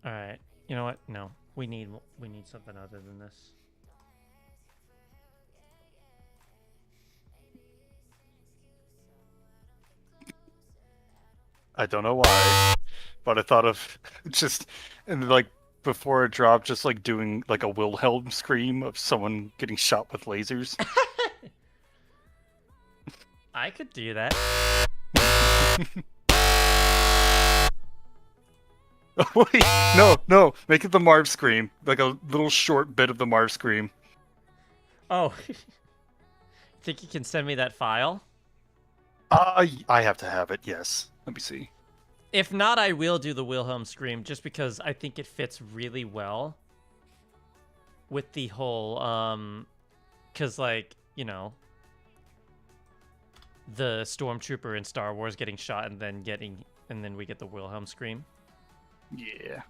All right. You know what? No. We need something other than this. I don't know why, but I thought of just and like before it dropped, just like doing like a Wilhelm scream of someone getting shot with lasers. I could do that. Wait, no, make it the Marv scream, like a little short bit of the Marv scream. Oh. Think you can send me that file? I have to have it. Yes. Let me see. If not, I will do the Wilhelm scream just because I think it fits really well with the whole cuz like, you know, the stormtrooper in Star Wars getting shot and then we get the Wilhelm scream. Yeah.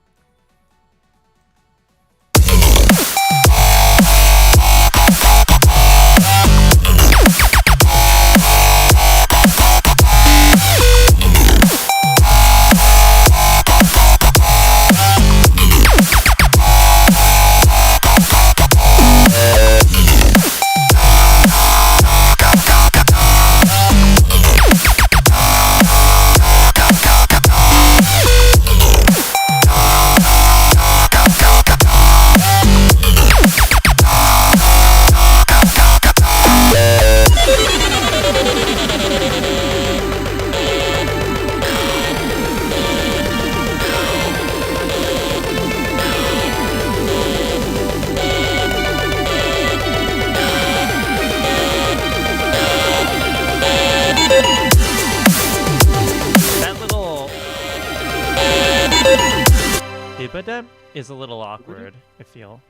Ubada is a little awkward, I feel.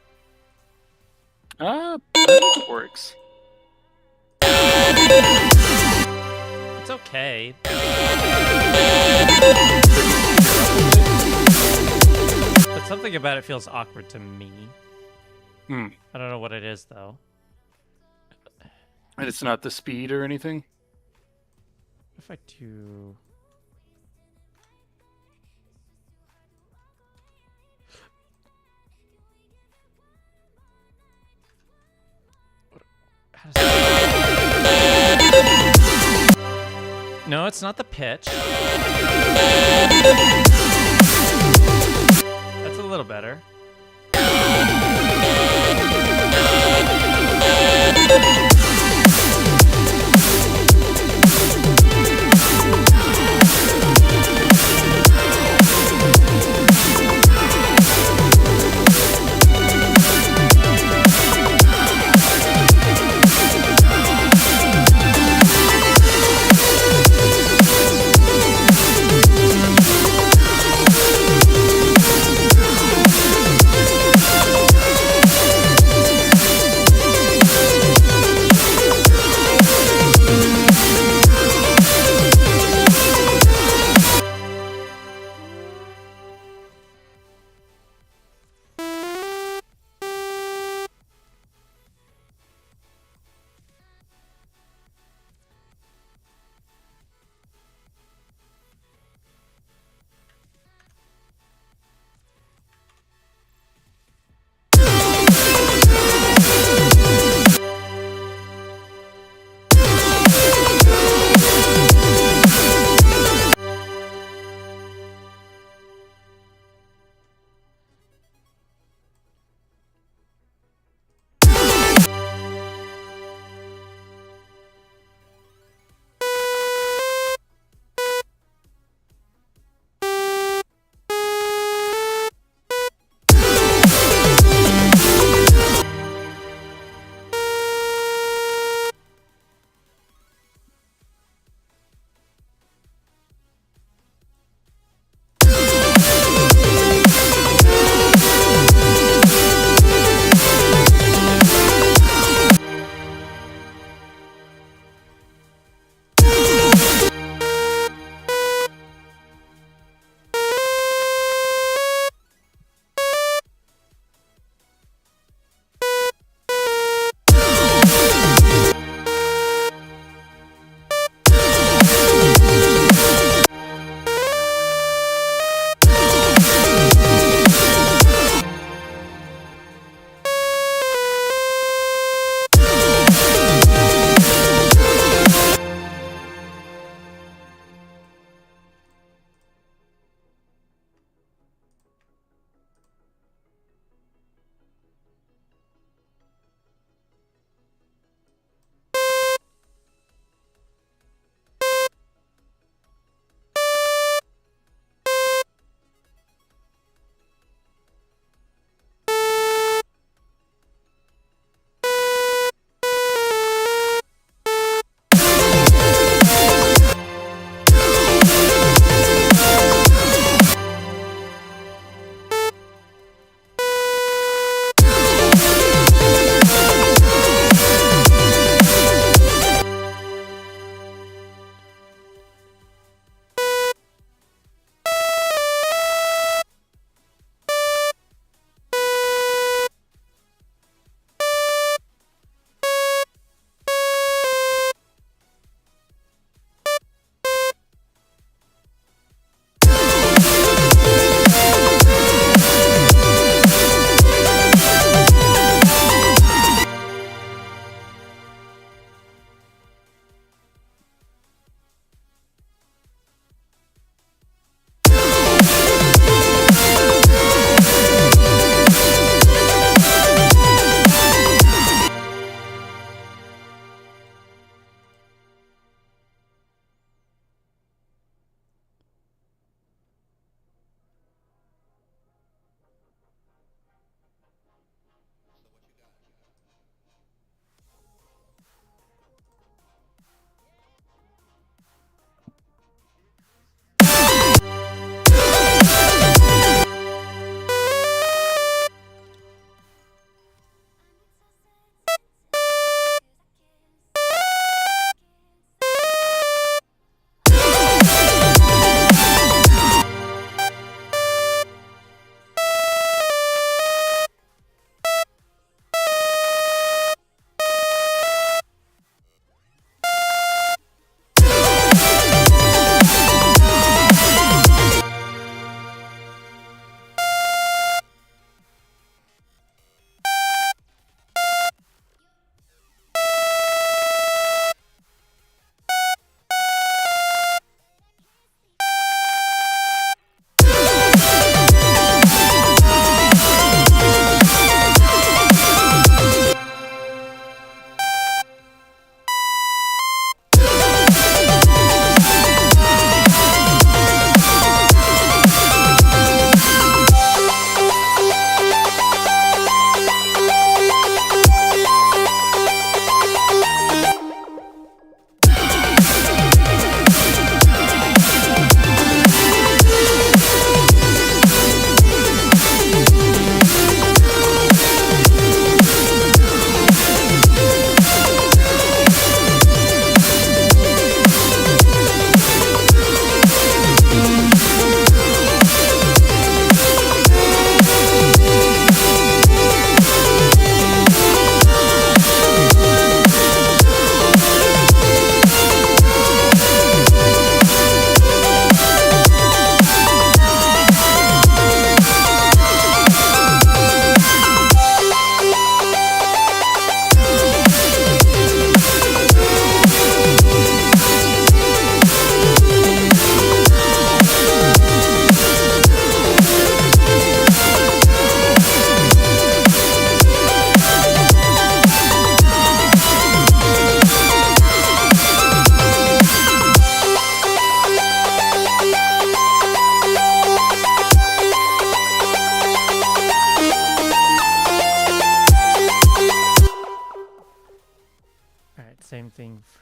I think it works. It's okay. But something about it feels awkward to me. Hmm. I don't know what it is, though. And it's not the speed or anything? What if I do... How does that... No, it's not the pitch. That's a little better.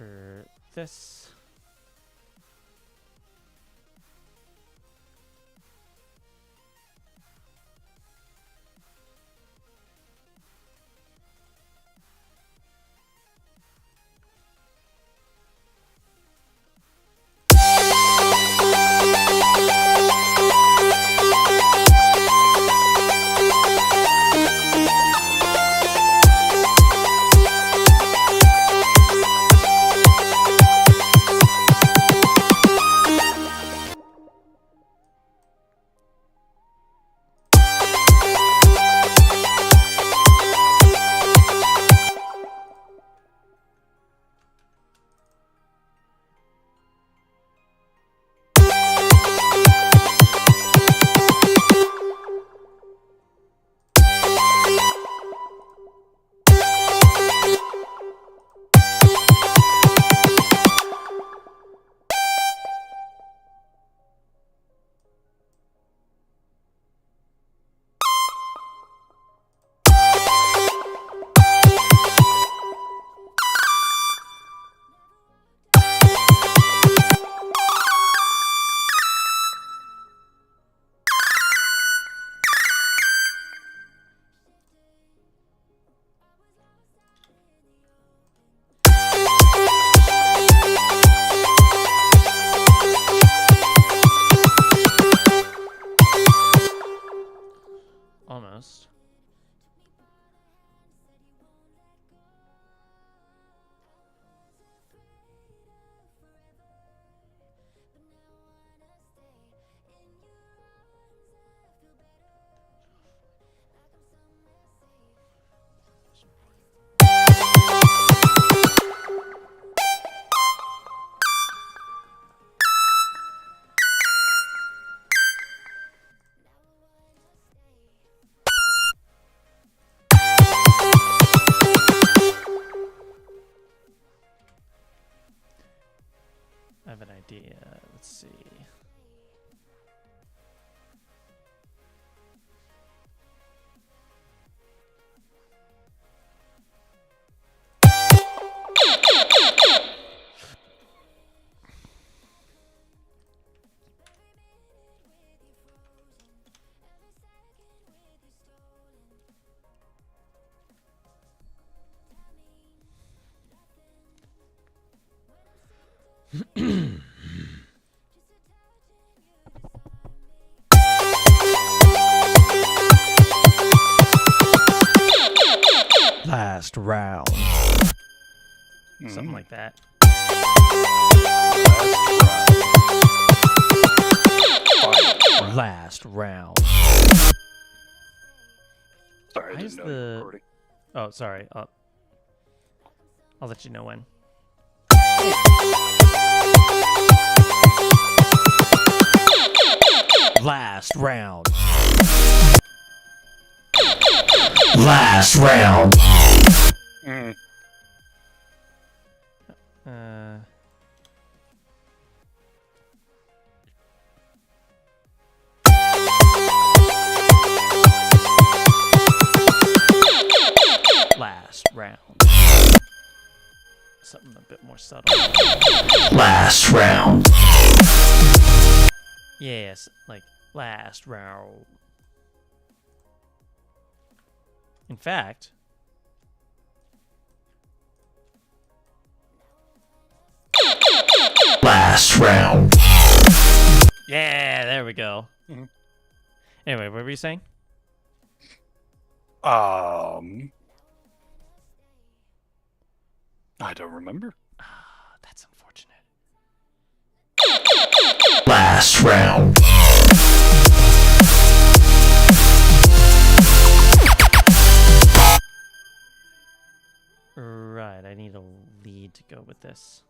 for this. Almost. I have an idea. Let's see. Last round. Something like that. Last round. Sorry, I Why didn't is know you were the- recording. Oh, sorry. I'll let you know when. Last round. Last round. Mm. Last round. Something a bit more subtle. Last round. Yes, like last round. In fact, Last round. yeah, there we go. Mhm. Anyway, what were you saying? I don't remember. That's unfortunate. Last round. Right, I need a lead to go with this.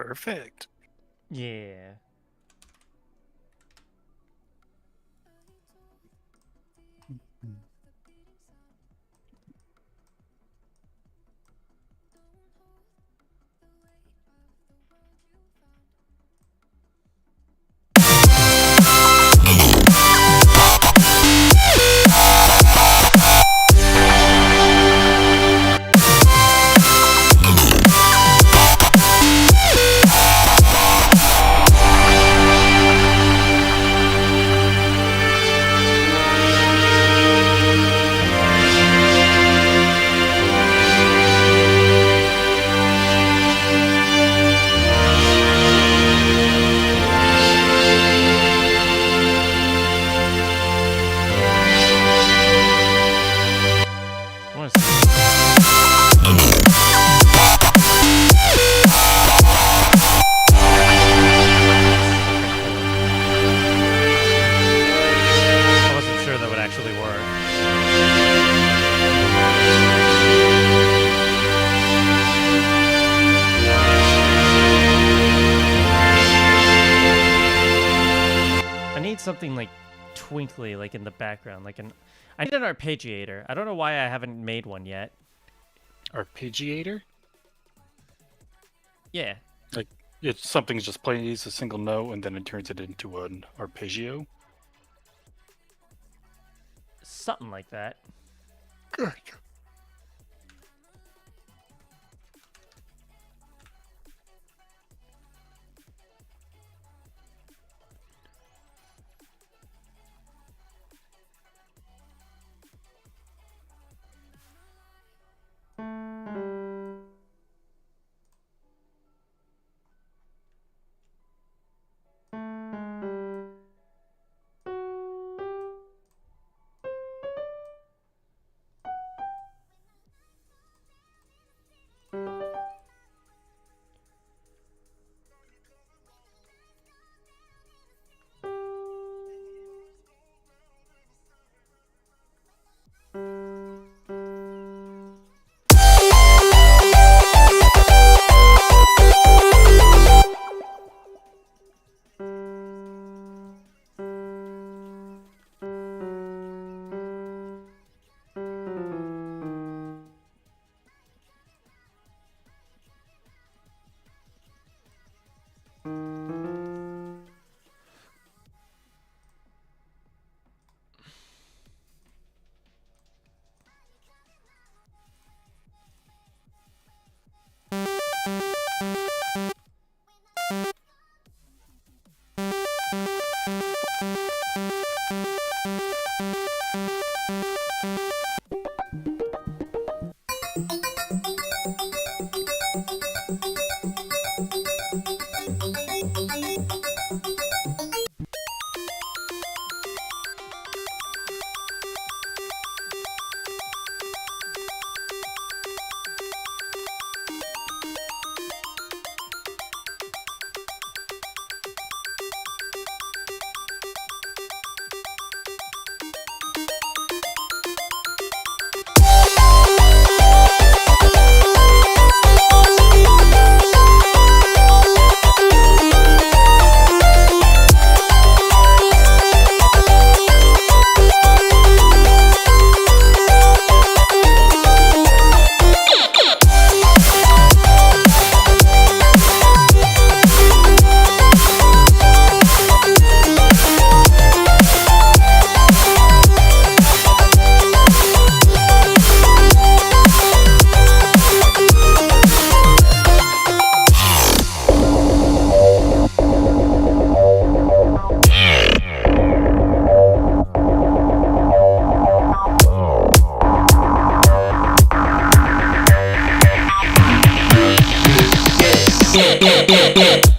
Perfect. Yeah. I want to see. I wasn't sure that would actually work. I need something like twinkly, like in the background, like an. I need an arpeggiator. I don't know why I haven't made one yet. Arpeggiator? Yeah. Like, it's something just plays a single note and then it turns it into an arpeggio? Something like that.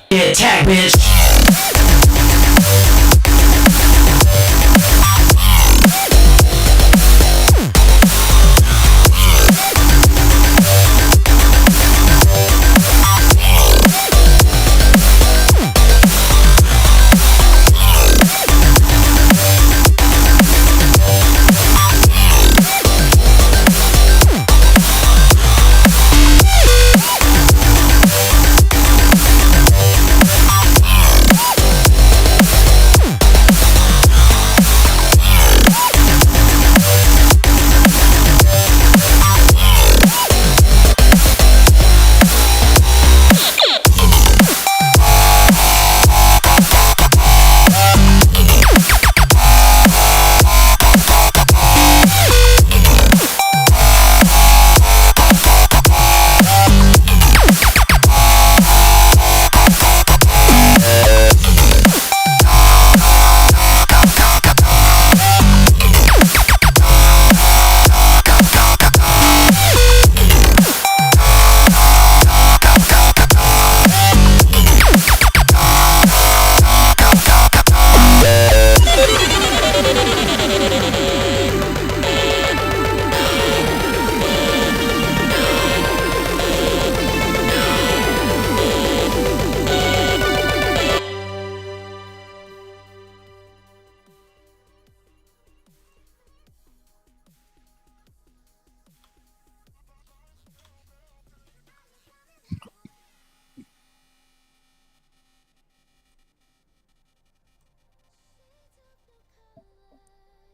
Attack, bitch.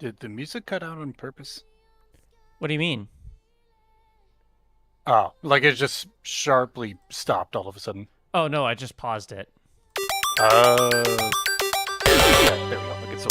Did the music cut out on purpose? What do you mean? Oh, like it just sharply stopped all of a sudden. Oh no, I just paused it. Yeah, there we go. Look, it's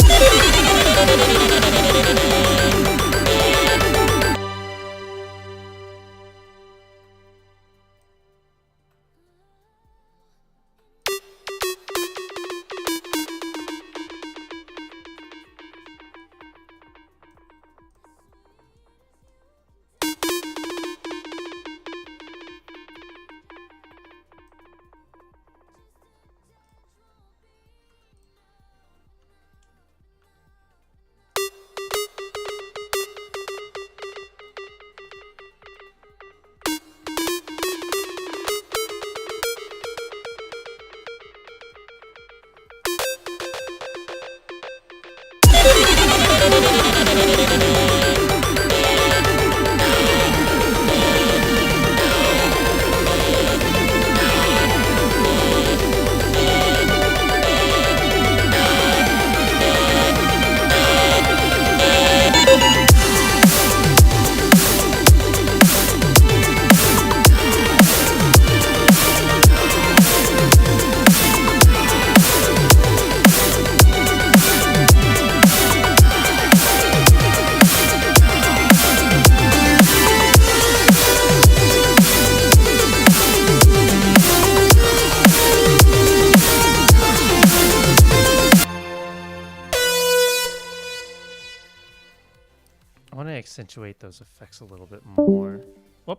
I want to accentuate those effects a little bit more. Whoop.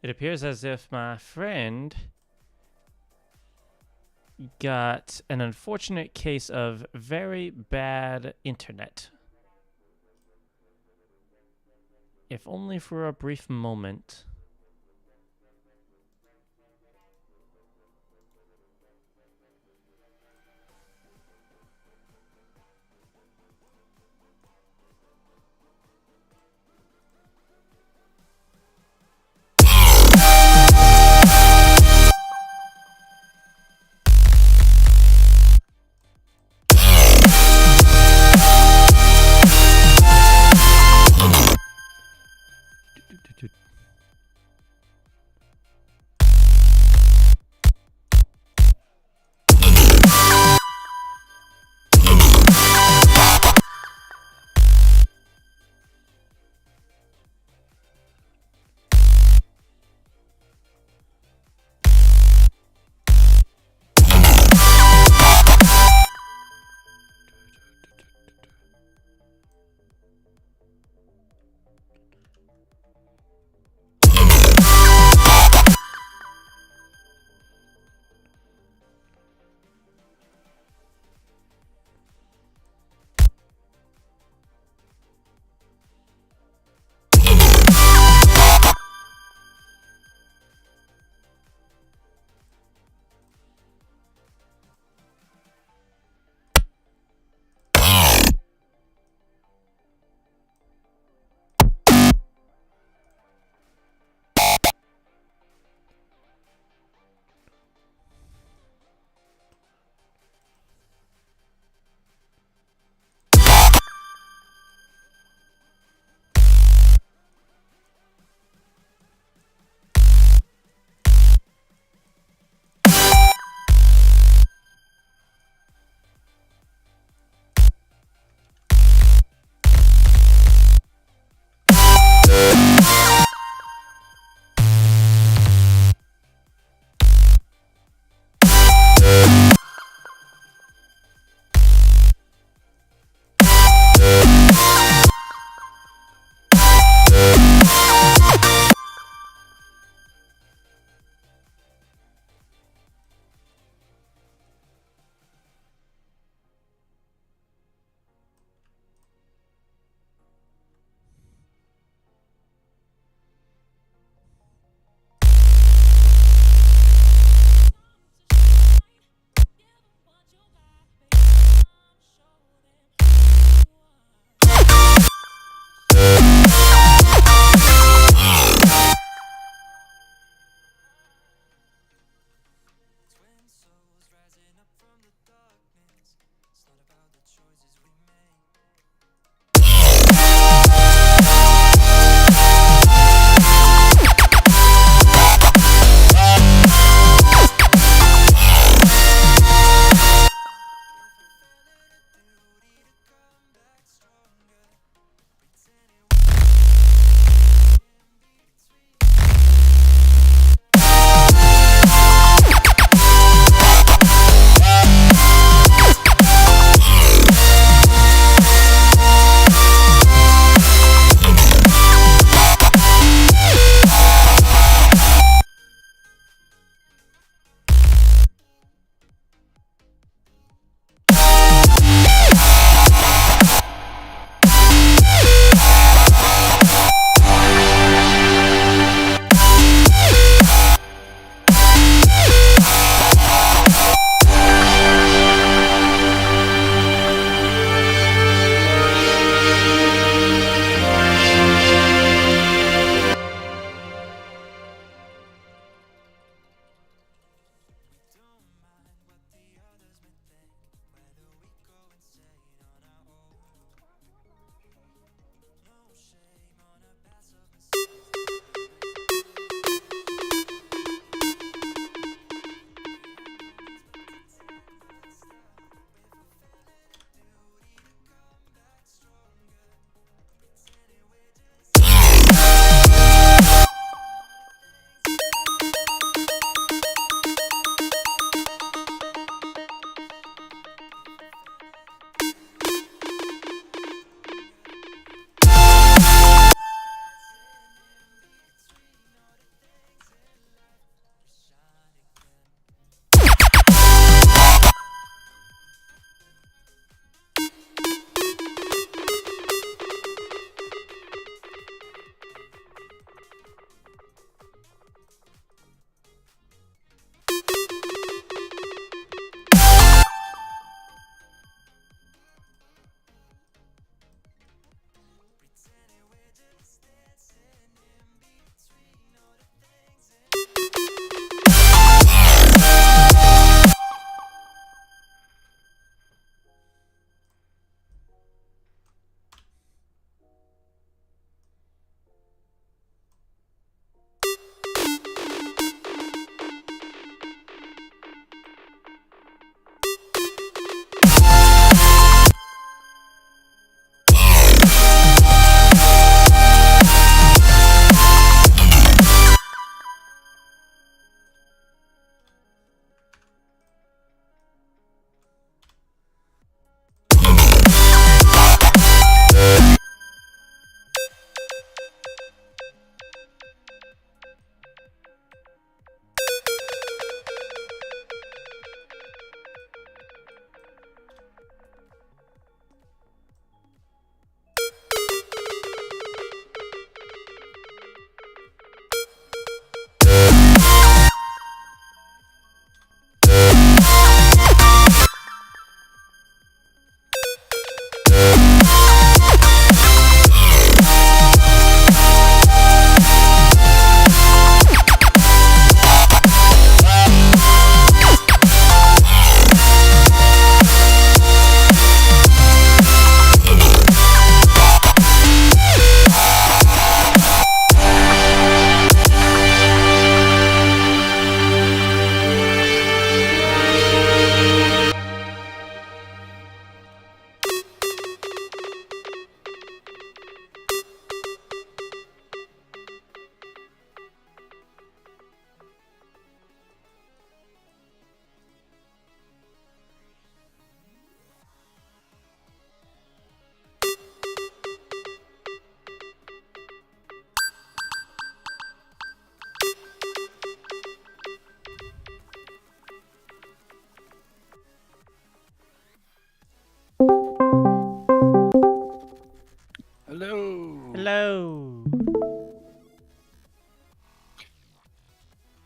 It appears as if my friend got an unfortunate case of very bad internet. If only for a brief moment.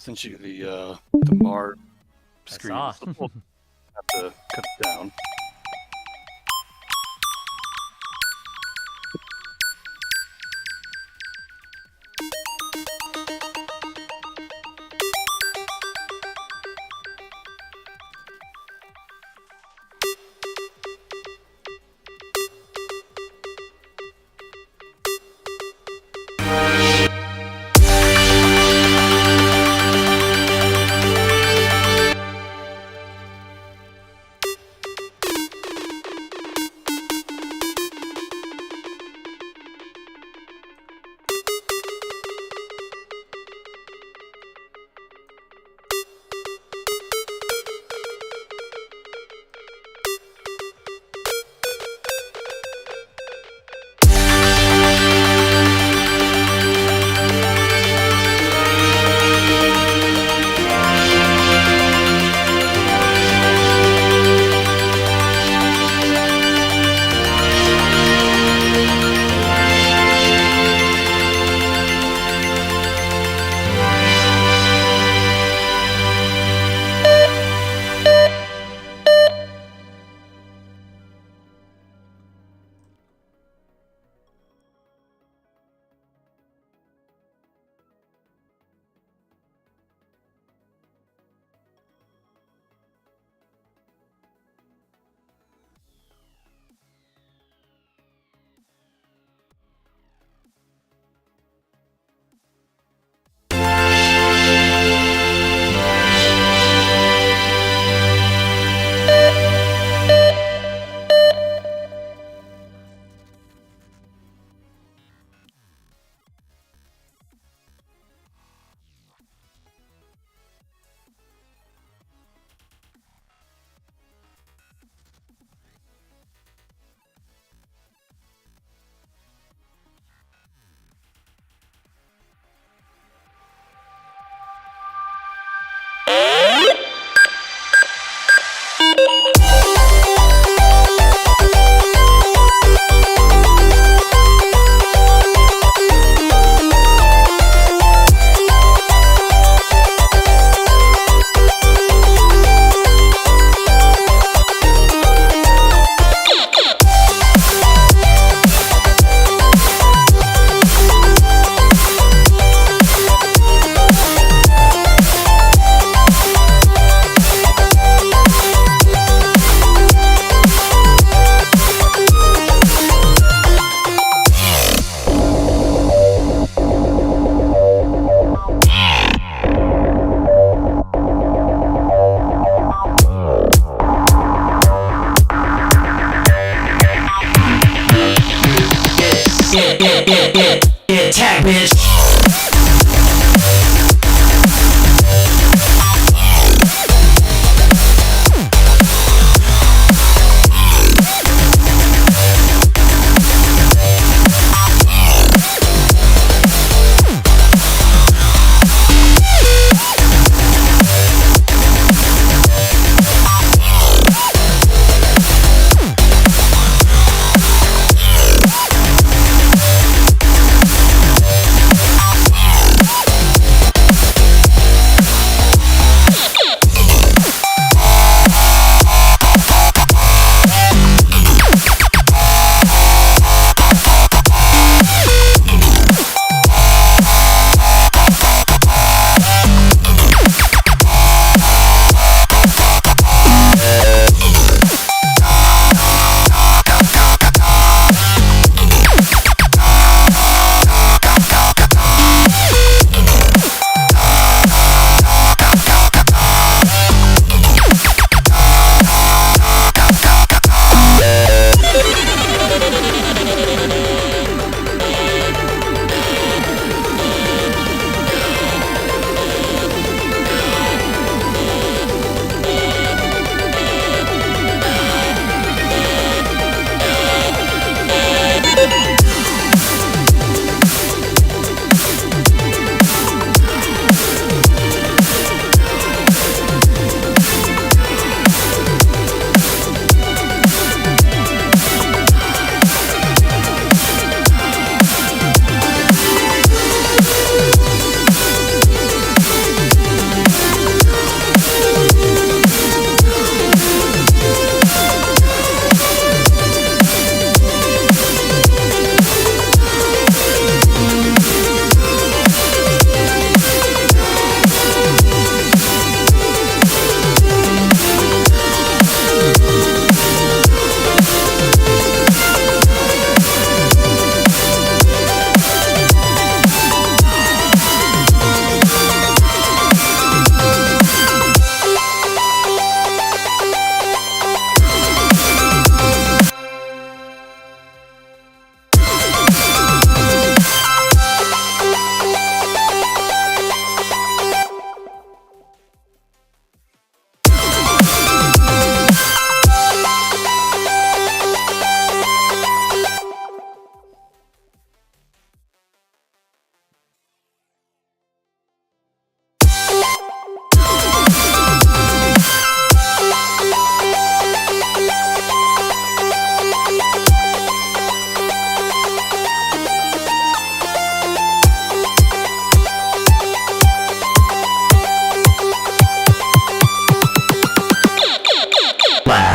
sent you the Mar screen. saw. So we'll have to cut it down. Attack, bitch.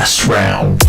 Last round.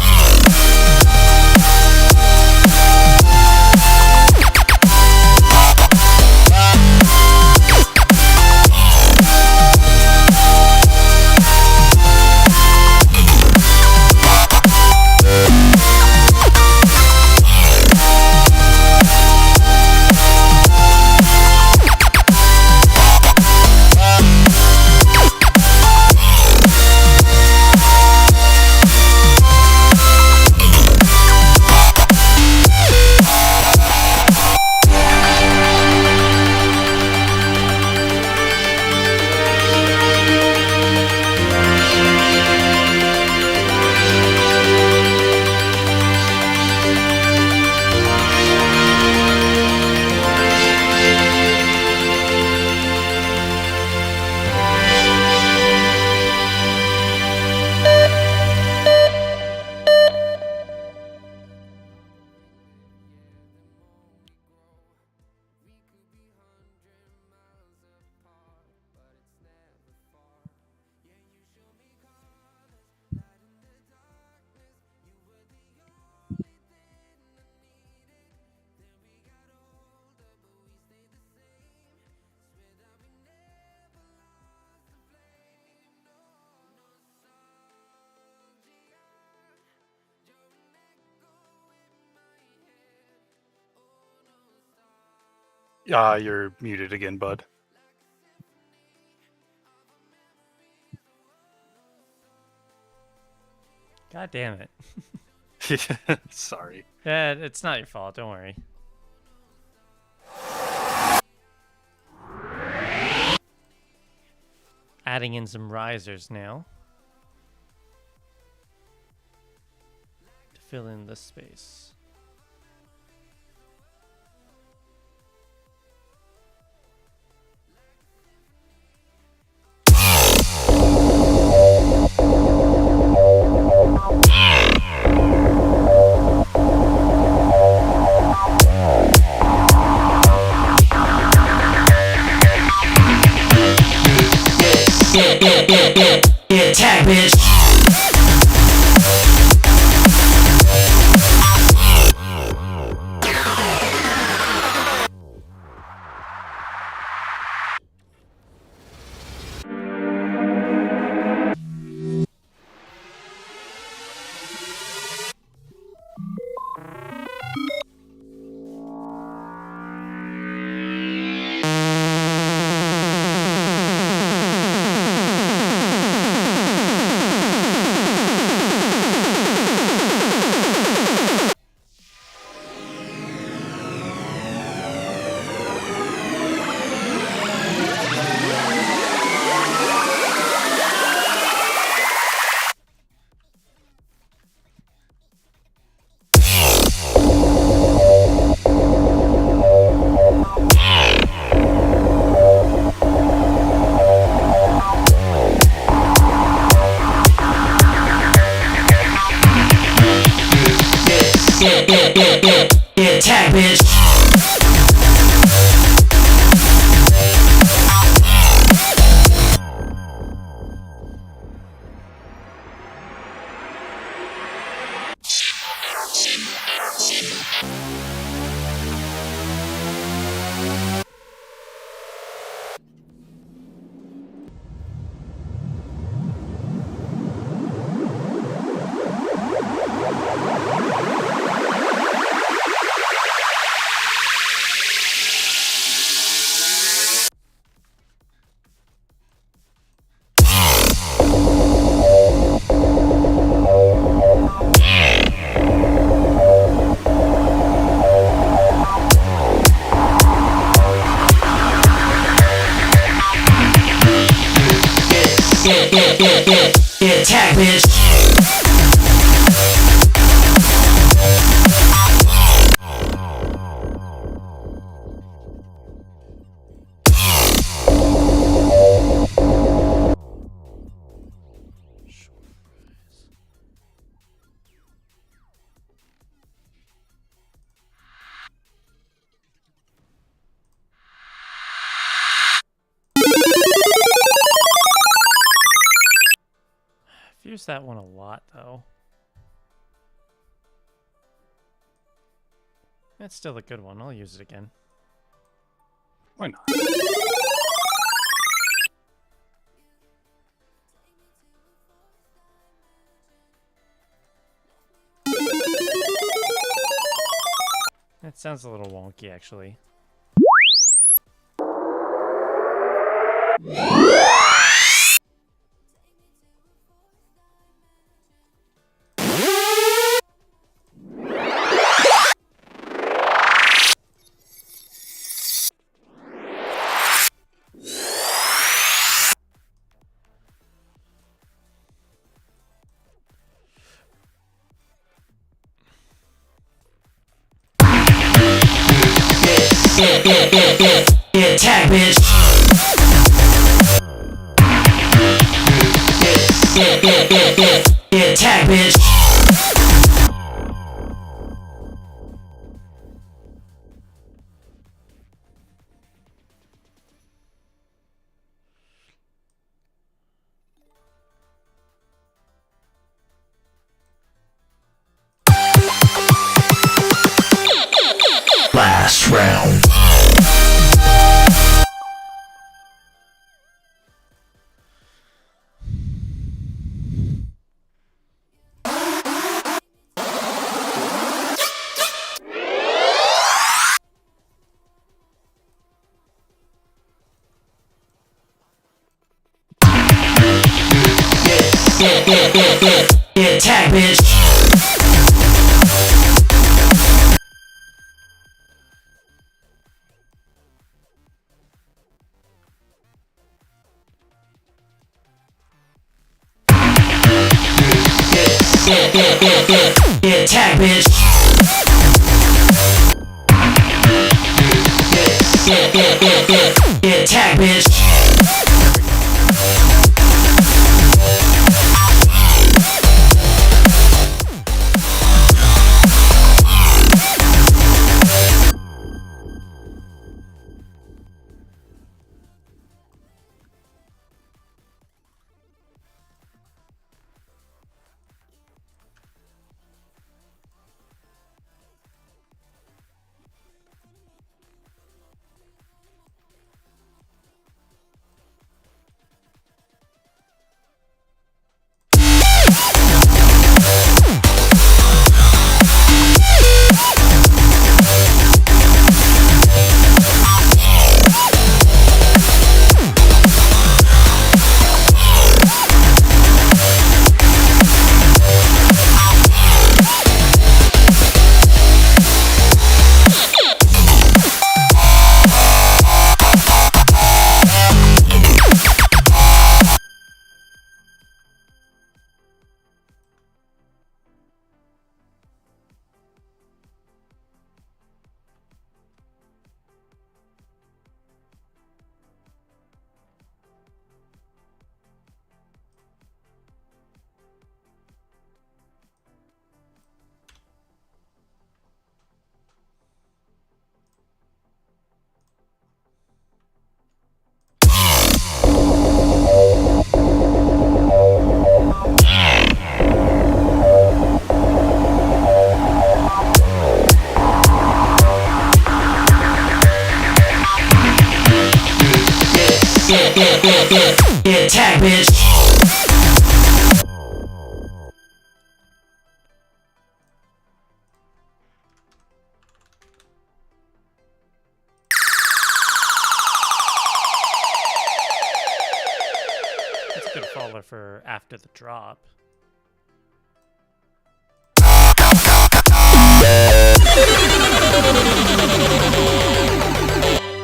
You're muted again, bud. God damn it. Sorry. Yeah, it's not your fault. Don't worry. Adding in some risers now to fill in the space. Attack, bitch. Attack, bitch. Attack, bitch. I've used that one a lot, though. That's still a good one. I'll use it again. Why not? That sounds a little wonky, actually. Get tag, bitch. Get tag, bitch. Last round. Get tag, bitch. Get tag, bitch. Get tag, bitch. Get tag, bitch. That's a good follower for after the drop.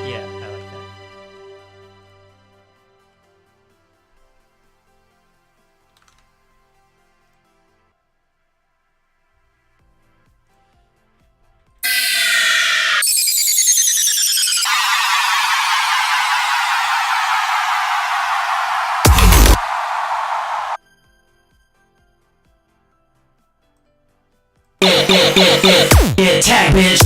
Yeah, I like that. Get tag, bitch.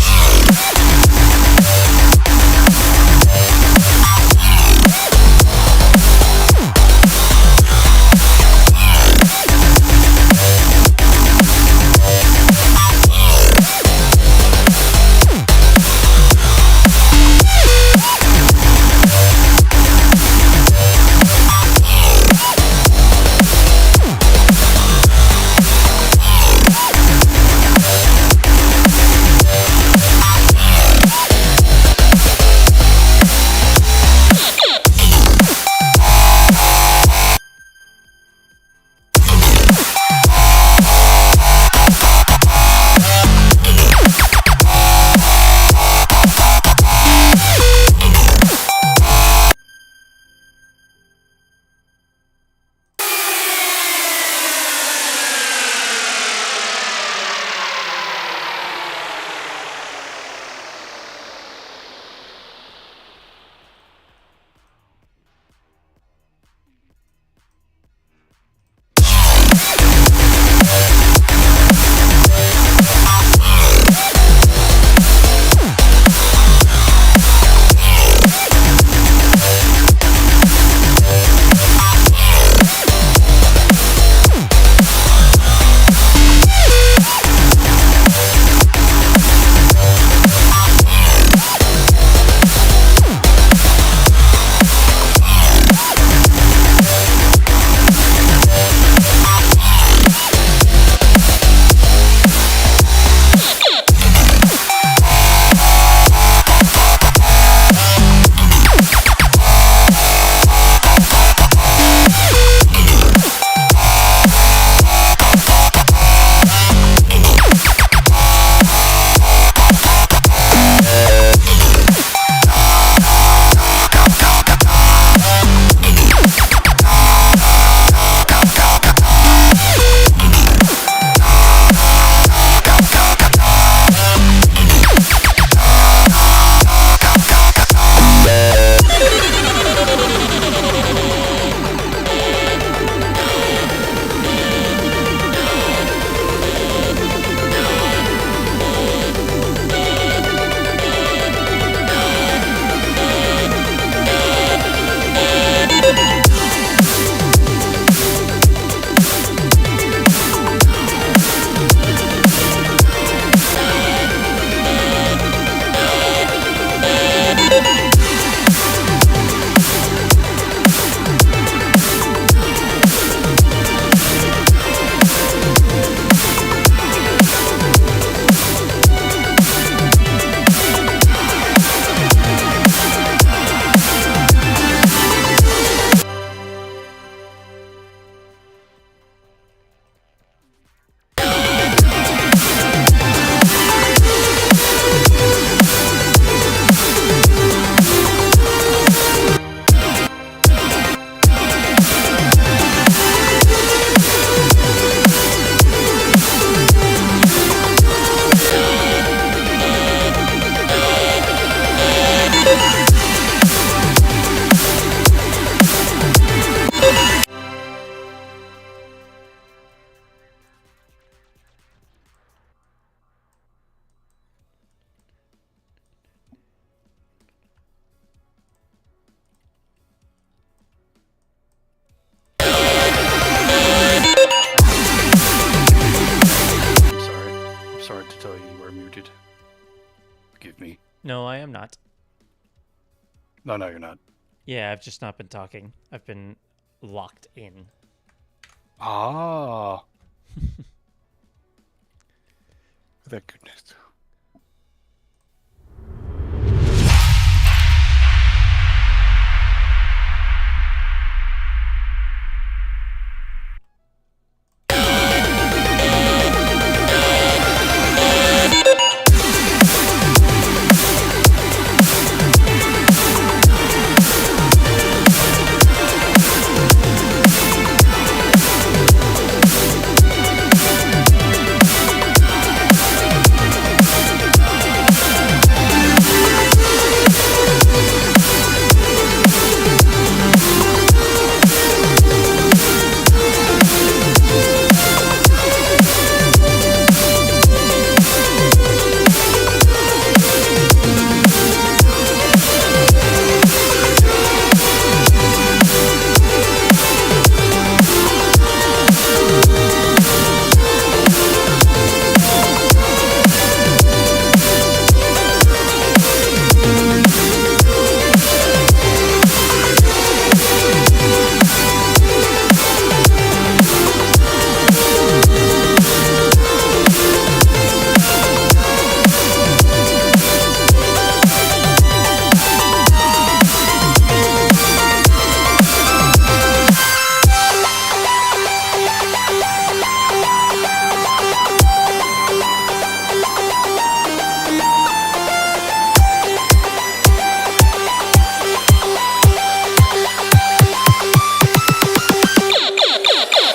No, I am not. No, you're not. Yeah, I've just not been talking. I've been locked in. Ah. That goodness.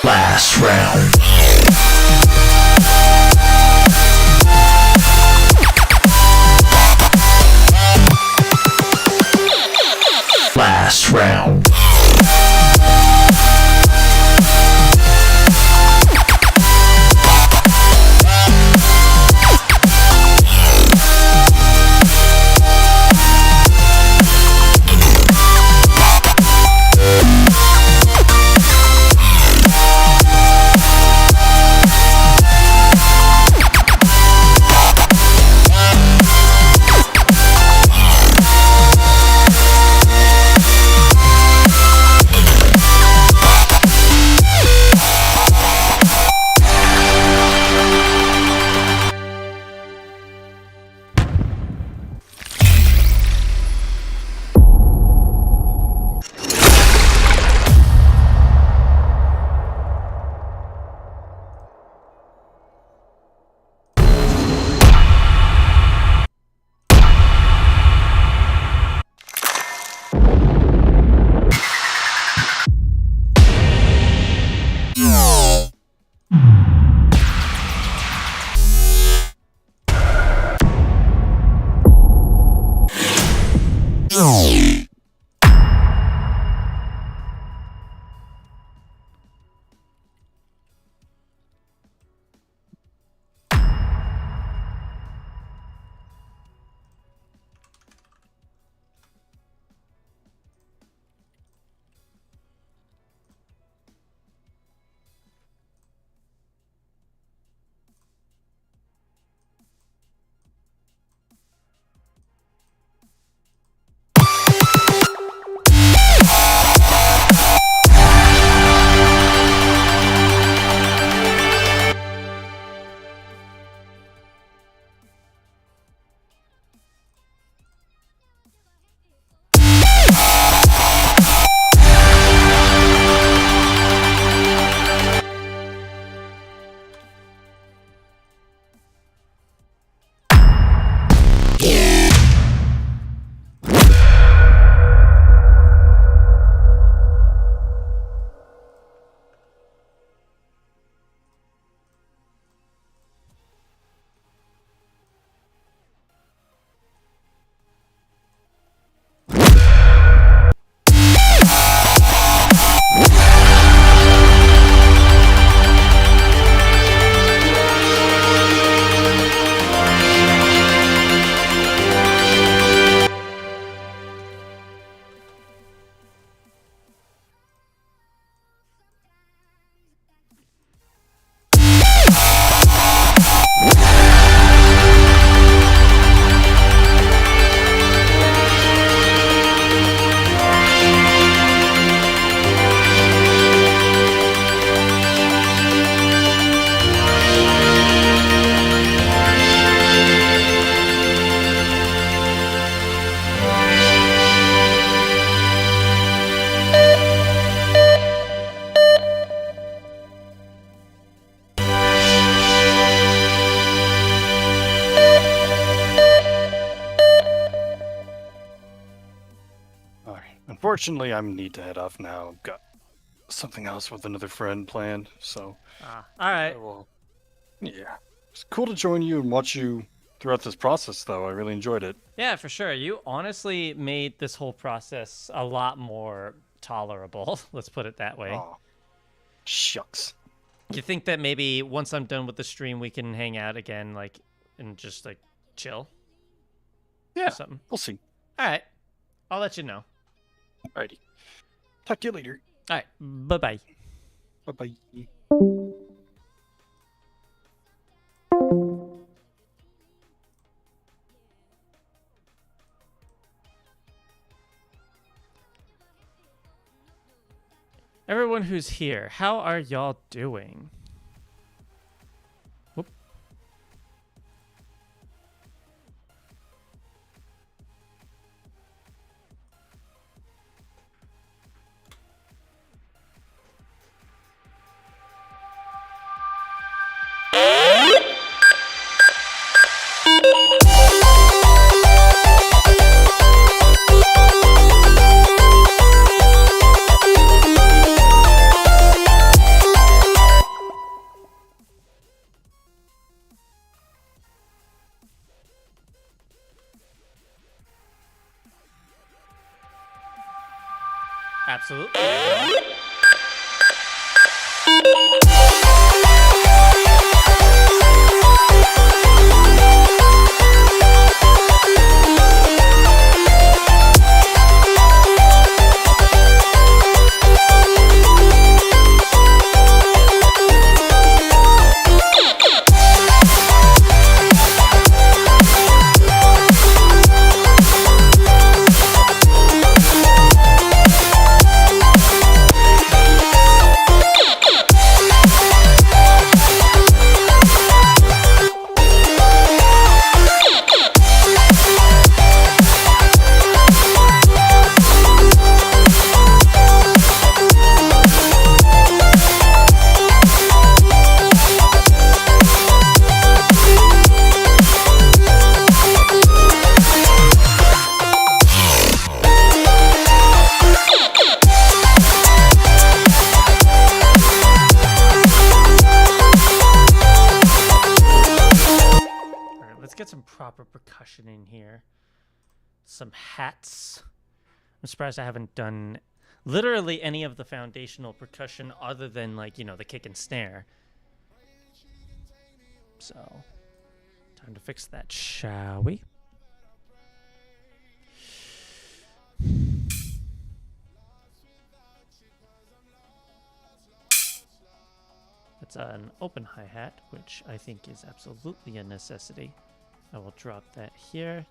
Last round. Last round. unfortunately, I need to head off now. Got something else with another friend planned, so All right. well, yeah. It's cool to join you and watch you throughout this process, though. I really enjoyed it. Yeah, for sure. You honestly made this whole process a lot more tolerable. Let's put it that way. Aw, shucks. You think that maybe once I'm done with the stream, we can hang out again, like, and just like chill? Yeah, Something. we'll see. All right. I'll let you know. Alrighty. Talk to you later. All right. Bye-bye. Bye-bye. Everyone who's here, how are y'all doing? Whoop. Absolutely. Get some proper percussion in here. Some hats. I'm surprised I haven't done literally any of the foundational percussion other than, like, you know, the kick and snare. So, time to fix that, shall we? That's an open hi-hat, which I think is absolutely a necessity. I will drop that here.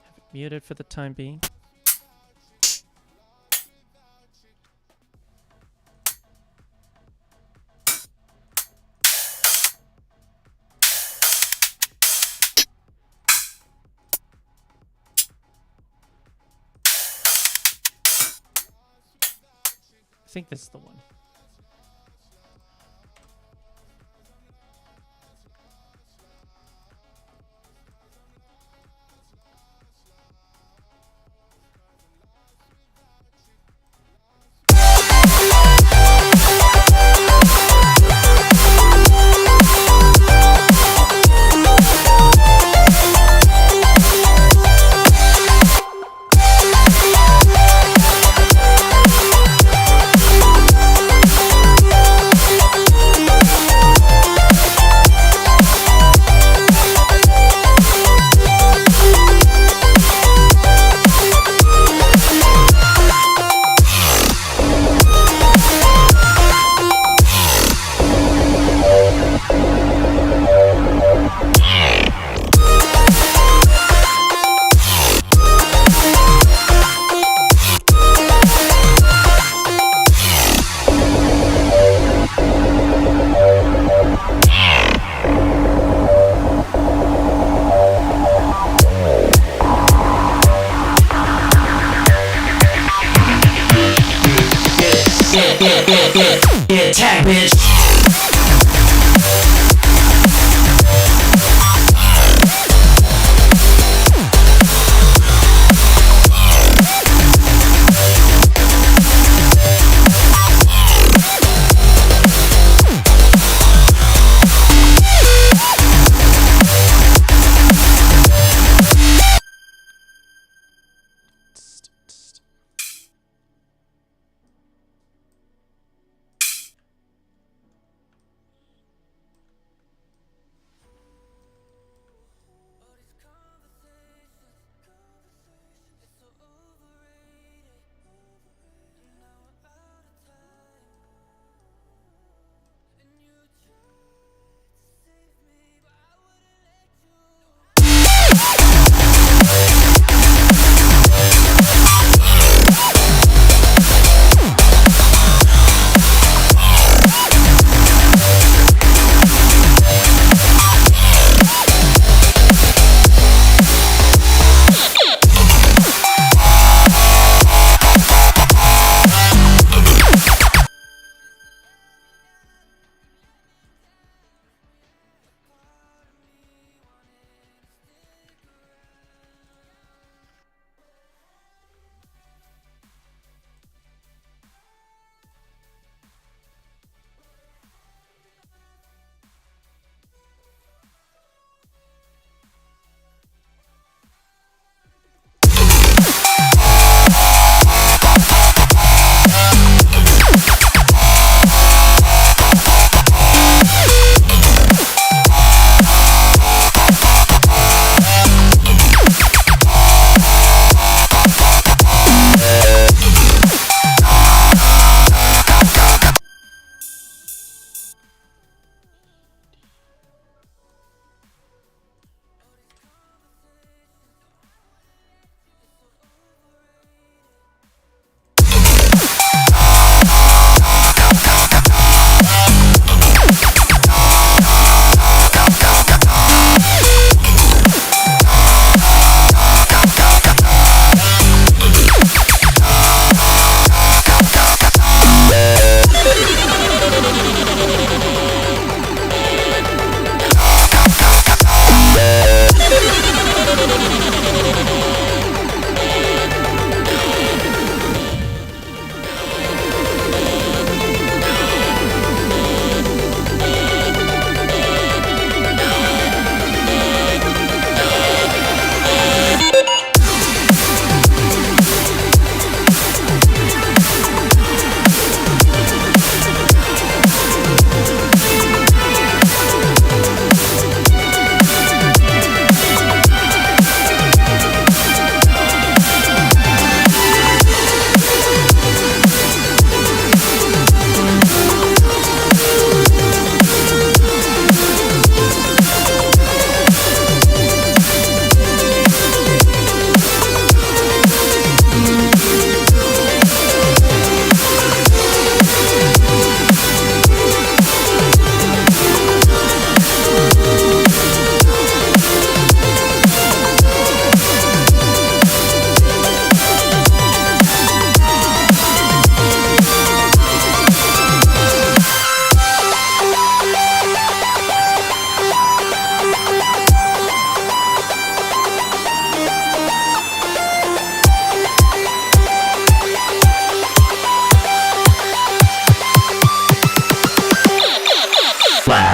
Have it muted for the time being. I think this is the one.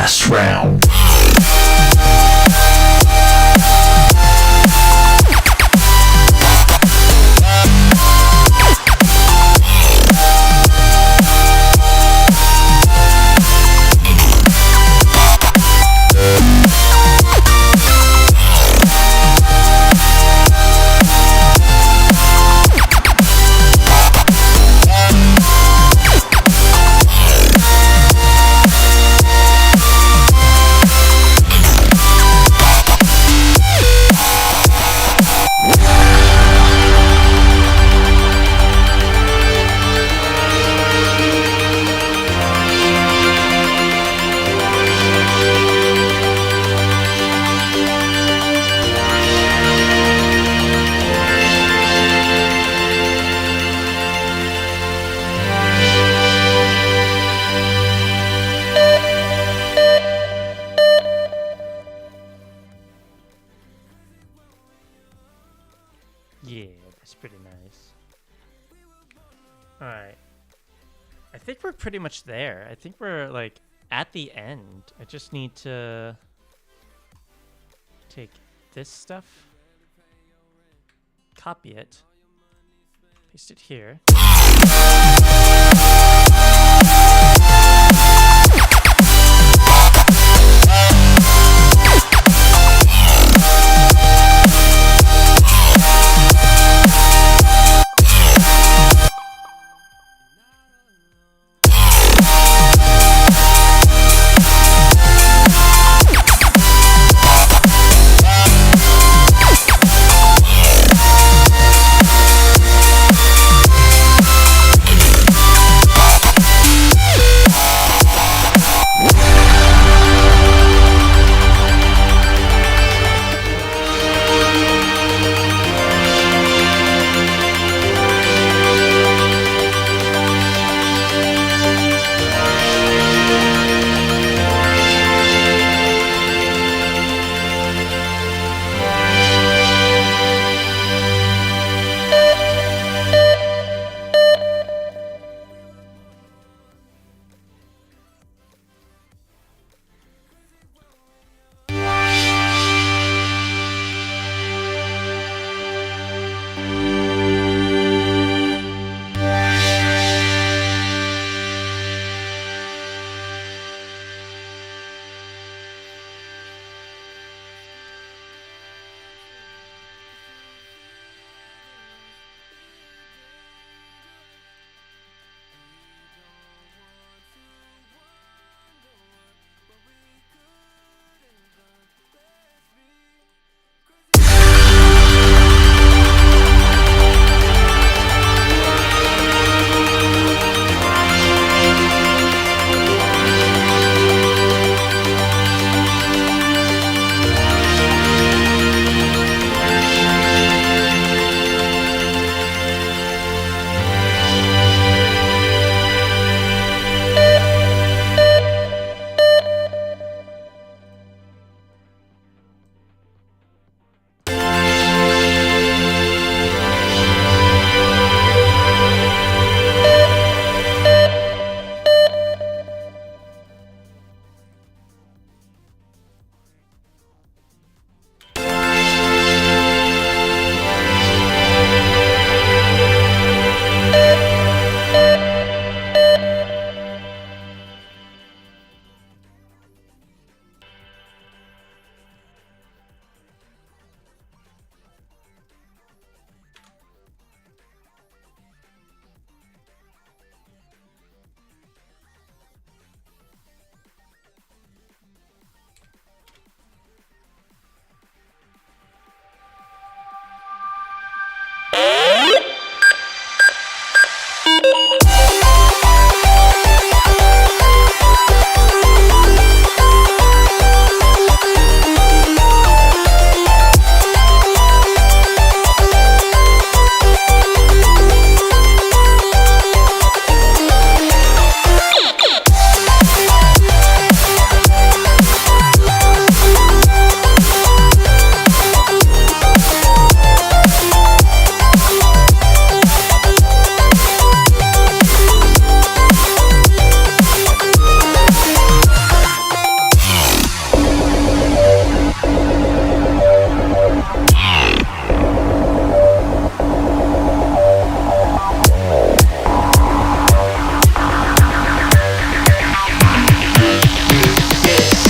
Last round. Yeah, that's pretty nice. Alright. I think we're pretty much there. I think we're, like, at the end. I just need to take this stuff, copy it, paste it here.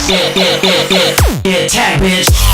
Get tag, bitch.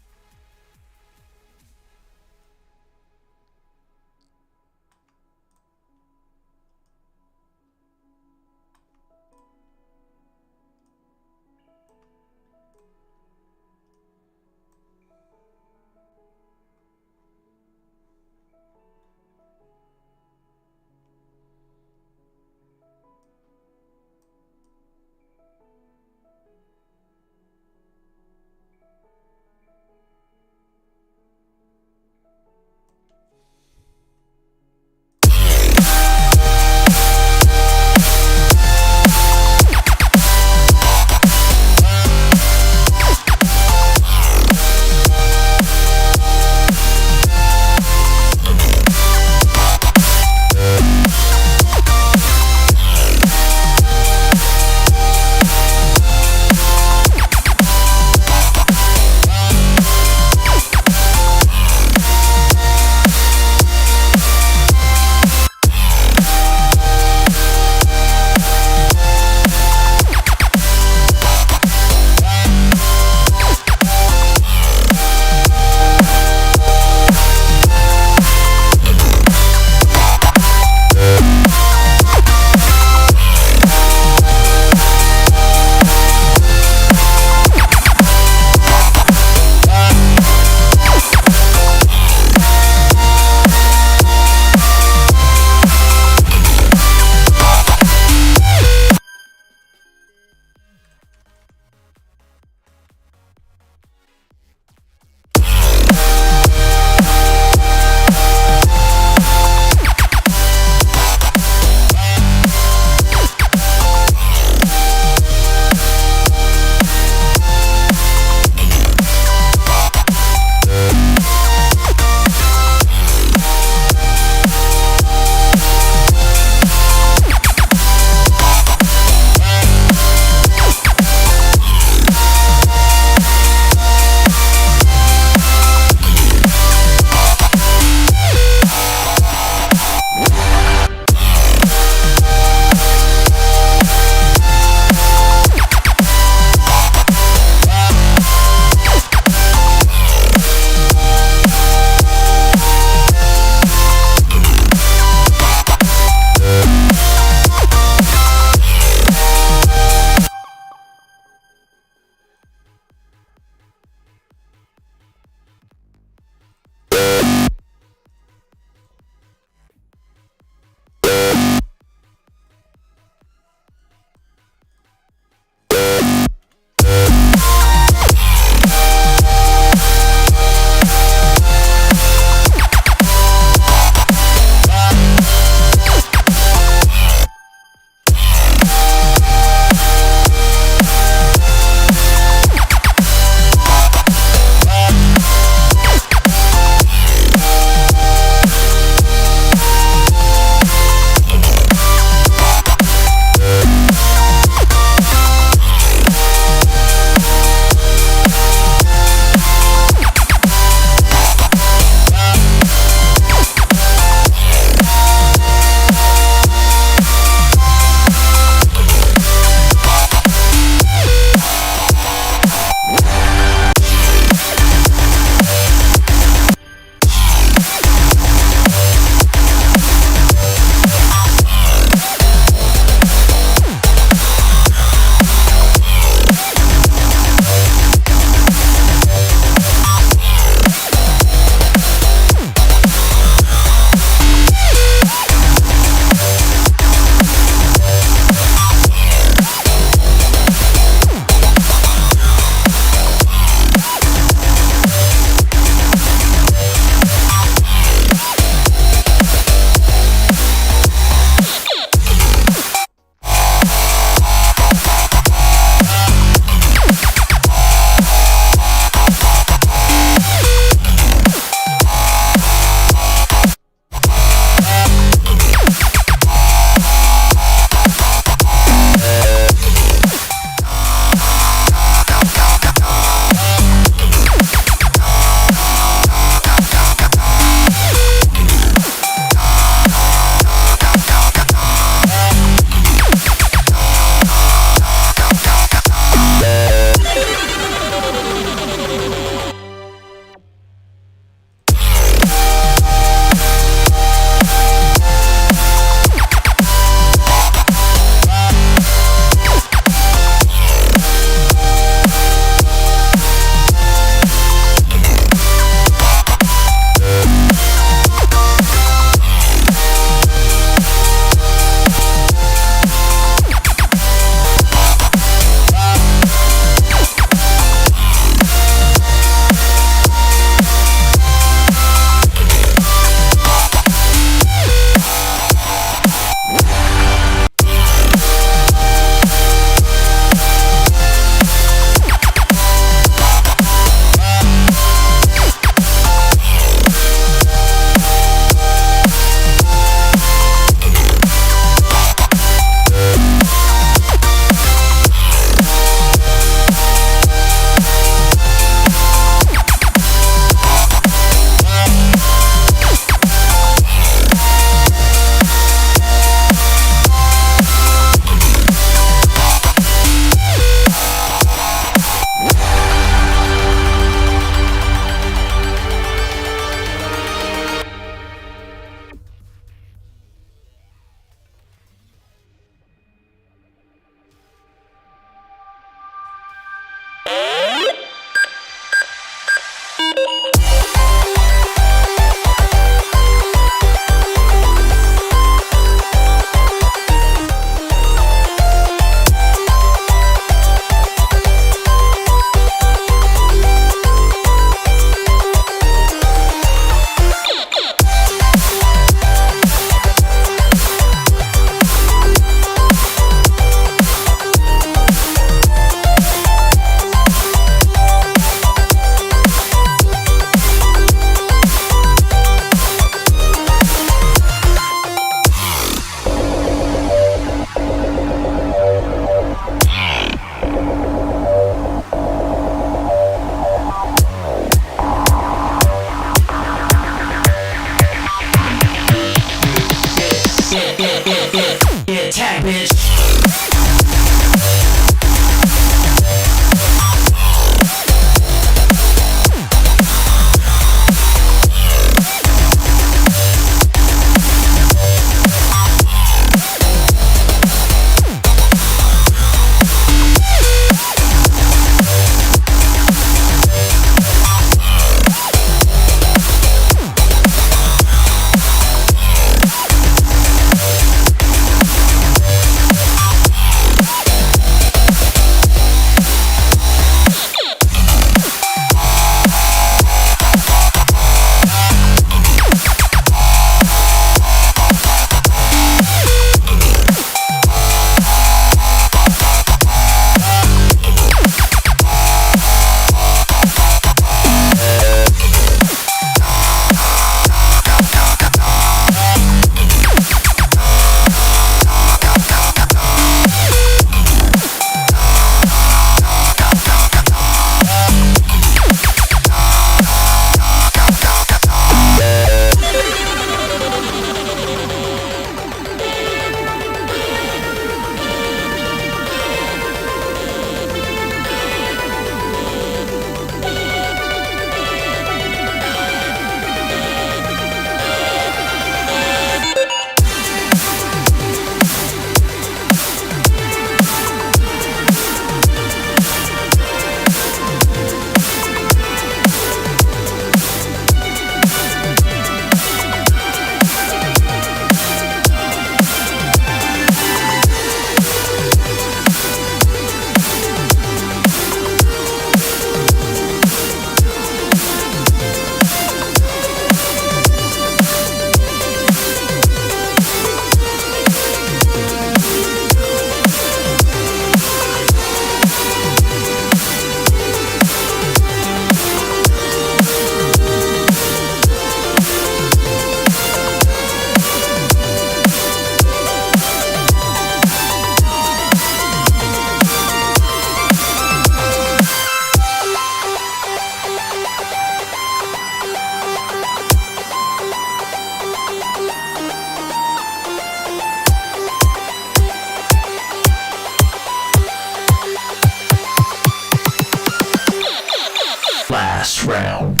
Last round.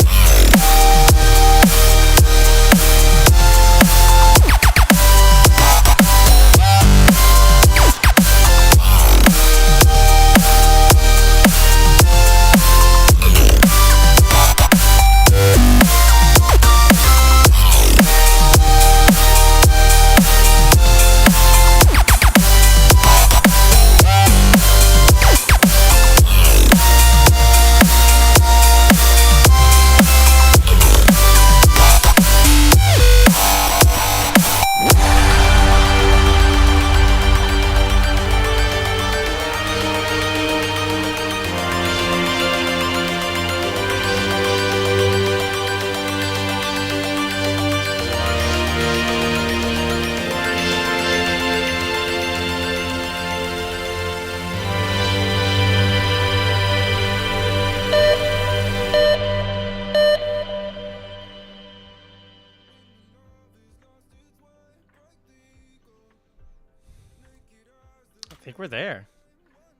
I think we're there.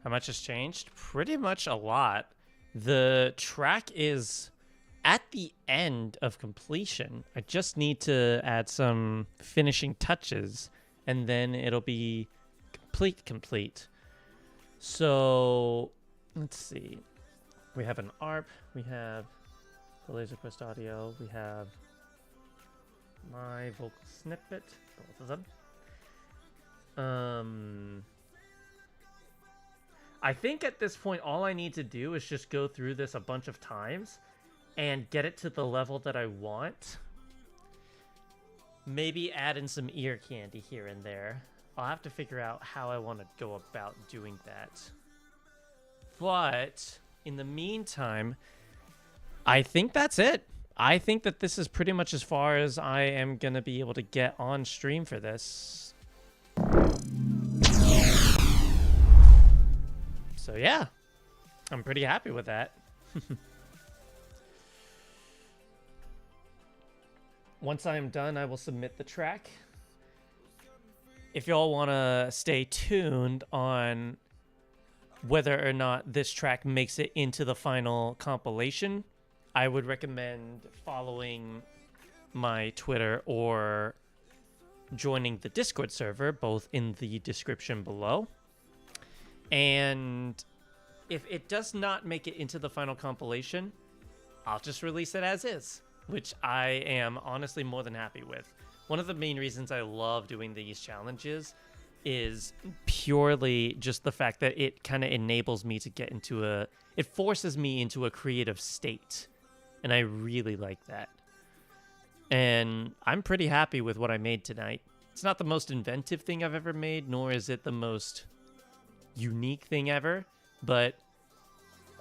How much has changed? Pretty much a lot. The track is at the end of completion. I just need to add some finishing touches, and then it'll be complete. So, let's see. We have an ARP, we have the Laser Quest audio, we have my vocal snippet, both of them. I think at this point, all I need to do is just go through this a bunch of times and get it to the level that I want. Maybe add in some ear candy here and there. I'll have to figure out how I want to go about doing that. But in the meantime, I think that's it. I think that this is pretty much as far as I am going to be able to get on stream for this. So yeah, I'm pretty happy with that. Once I am done, I will submit the track. If y'all want to stay tuned on whether or not this track makes it into the final compilation, I would recommend following my Twitter or joining the Discord server, both in the description below. And if it does not make it into the final compilation, I'll just release it as is, which I am honestly more than happy with. One of the main reasons I love doing these challenges is purely just the fact that it kind of enables me to get into it forces me into a creative state. And I really like that. And I'm pretty happy with what I made tonight. It's not the most inventive thing I've ever made, nor is it the most unique thing ever, but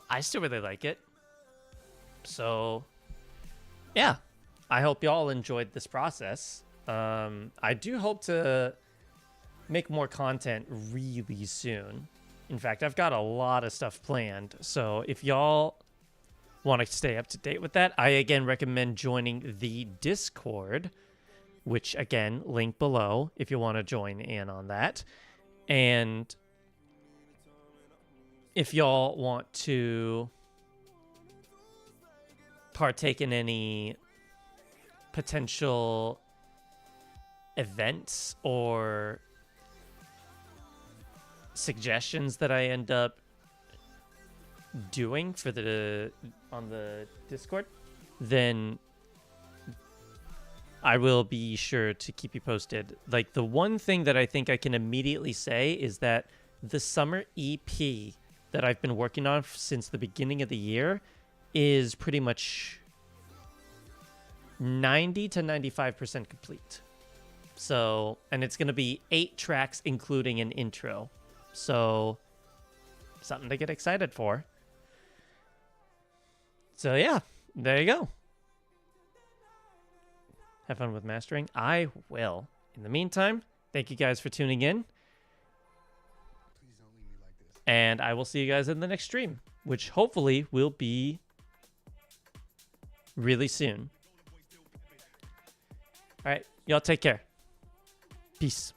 I still really like it. So yeah, I hope y'all enjoyed this process. I do hope to make more content really soon. In fact, I've got a lot of stuff planned, so if y'all want to stay up to date with that, I again recommend joining the Discord, which again, link below if you want to join in on that. And if y'all want to partake in any potential events or suggestions that I end up doing for on the Discord, then I will be sure to keep you posted. Like, the one thing that I think I can immediately say is that the summer EP that I've been working on since the beginning of the year is pretty much 90 to 95% complete. So, and it's going to be 8 tracks, including an intro. So, something to get excited for. So yeah, there you go. Have fun with mastering. I will. In the meantime, thank you guys for tuning in. And I will see you guys in the next stream, which hopefully will be really soon. All right, y'all take care. Peace.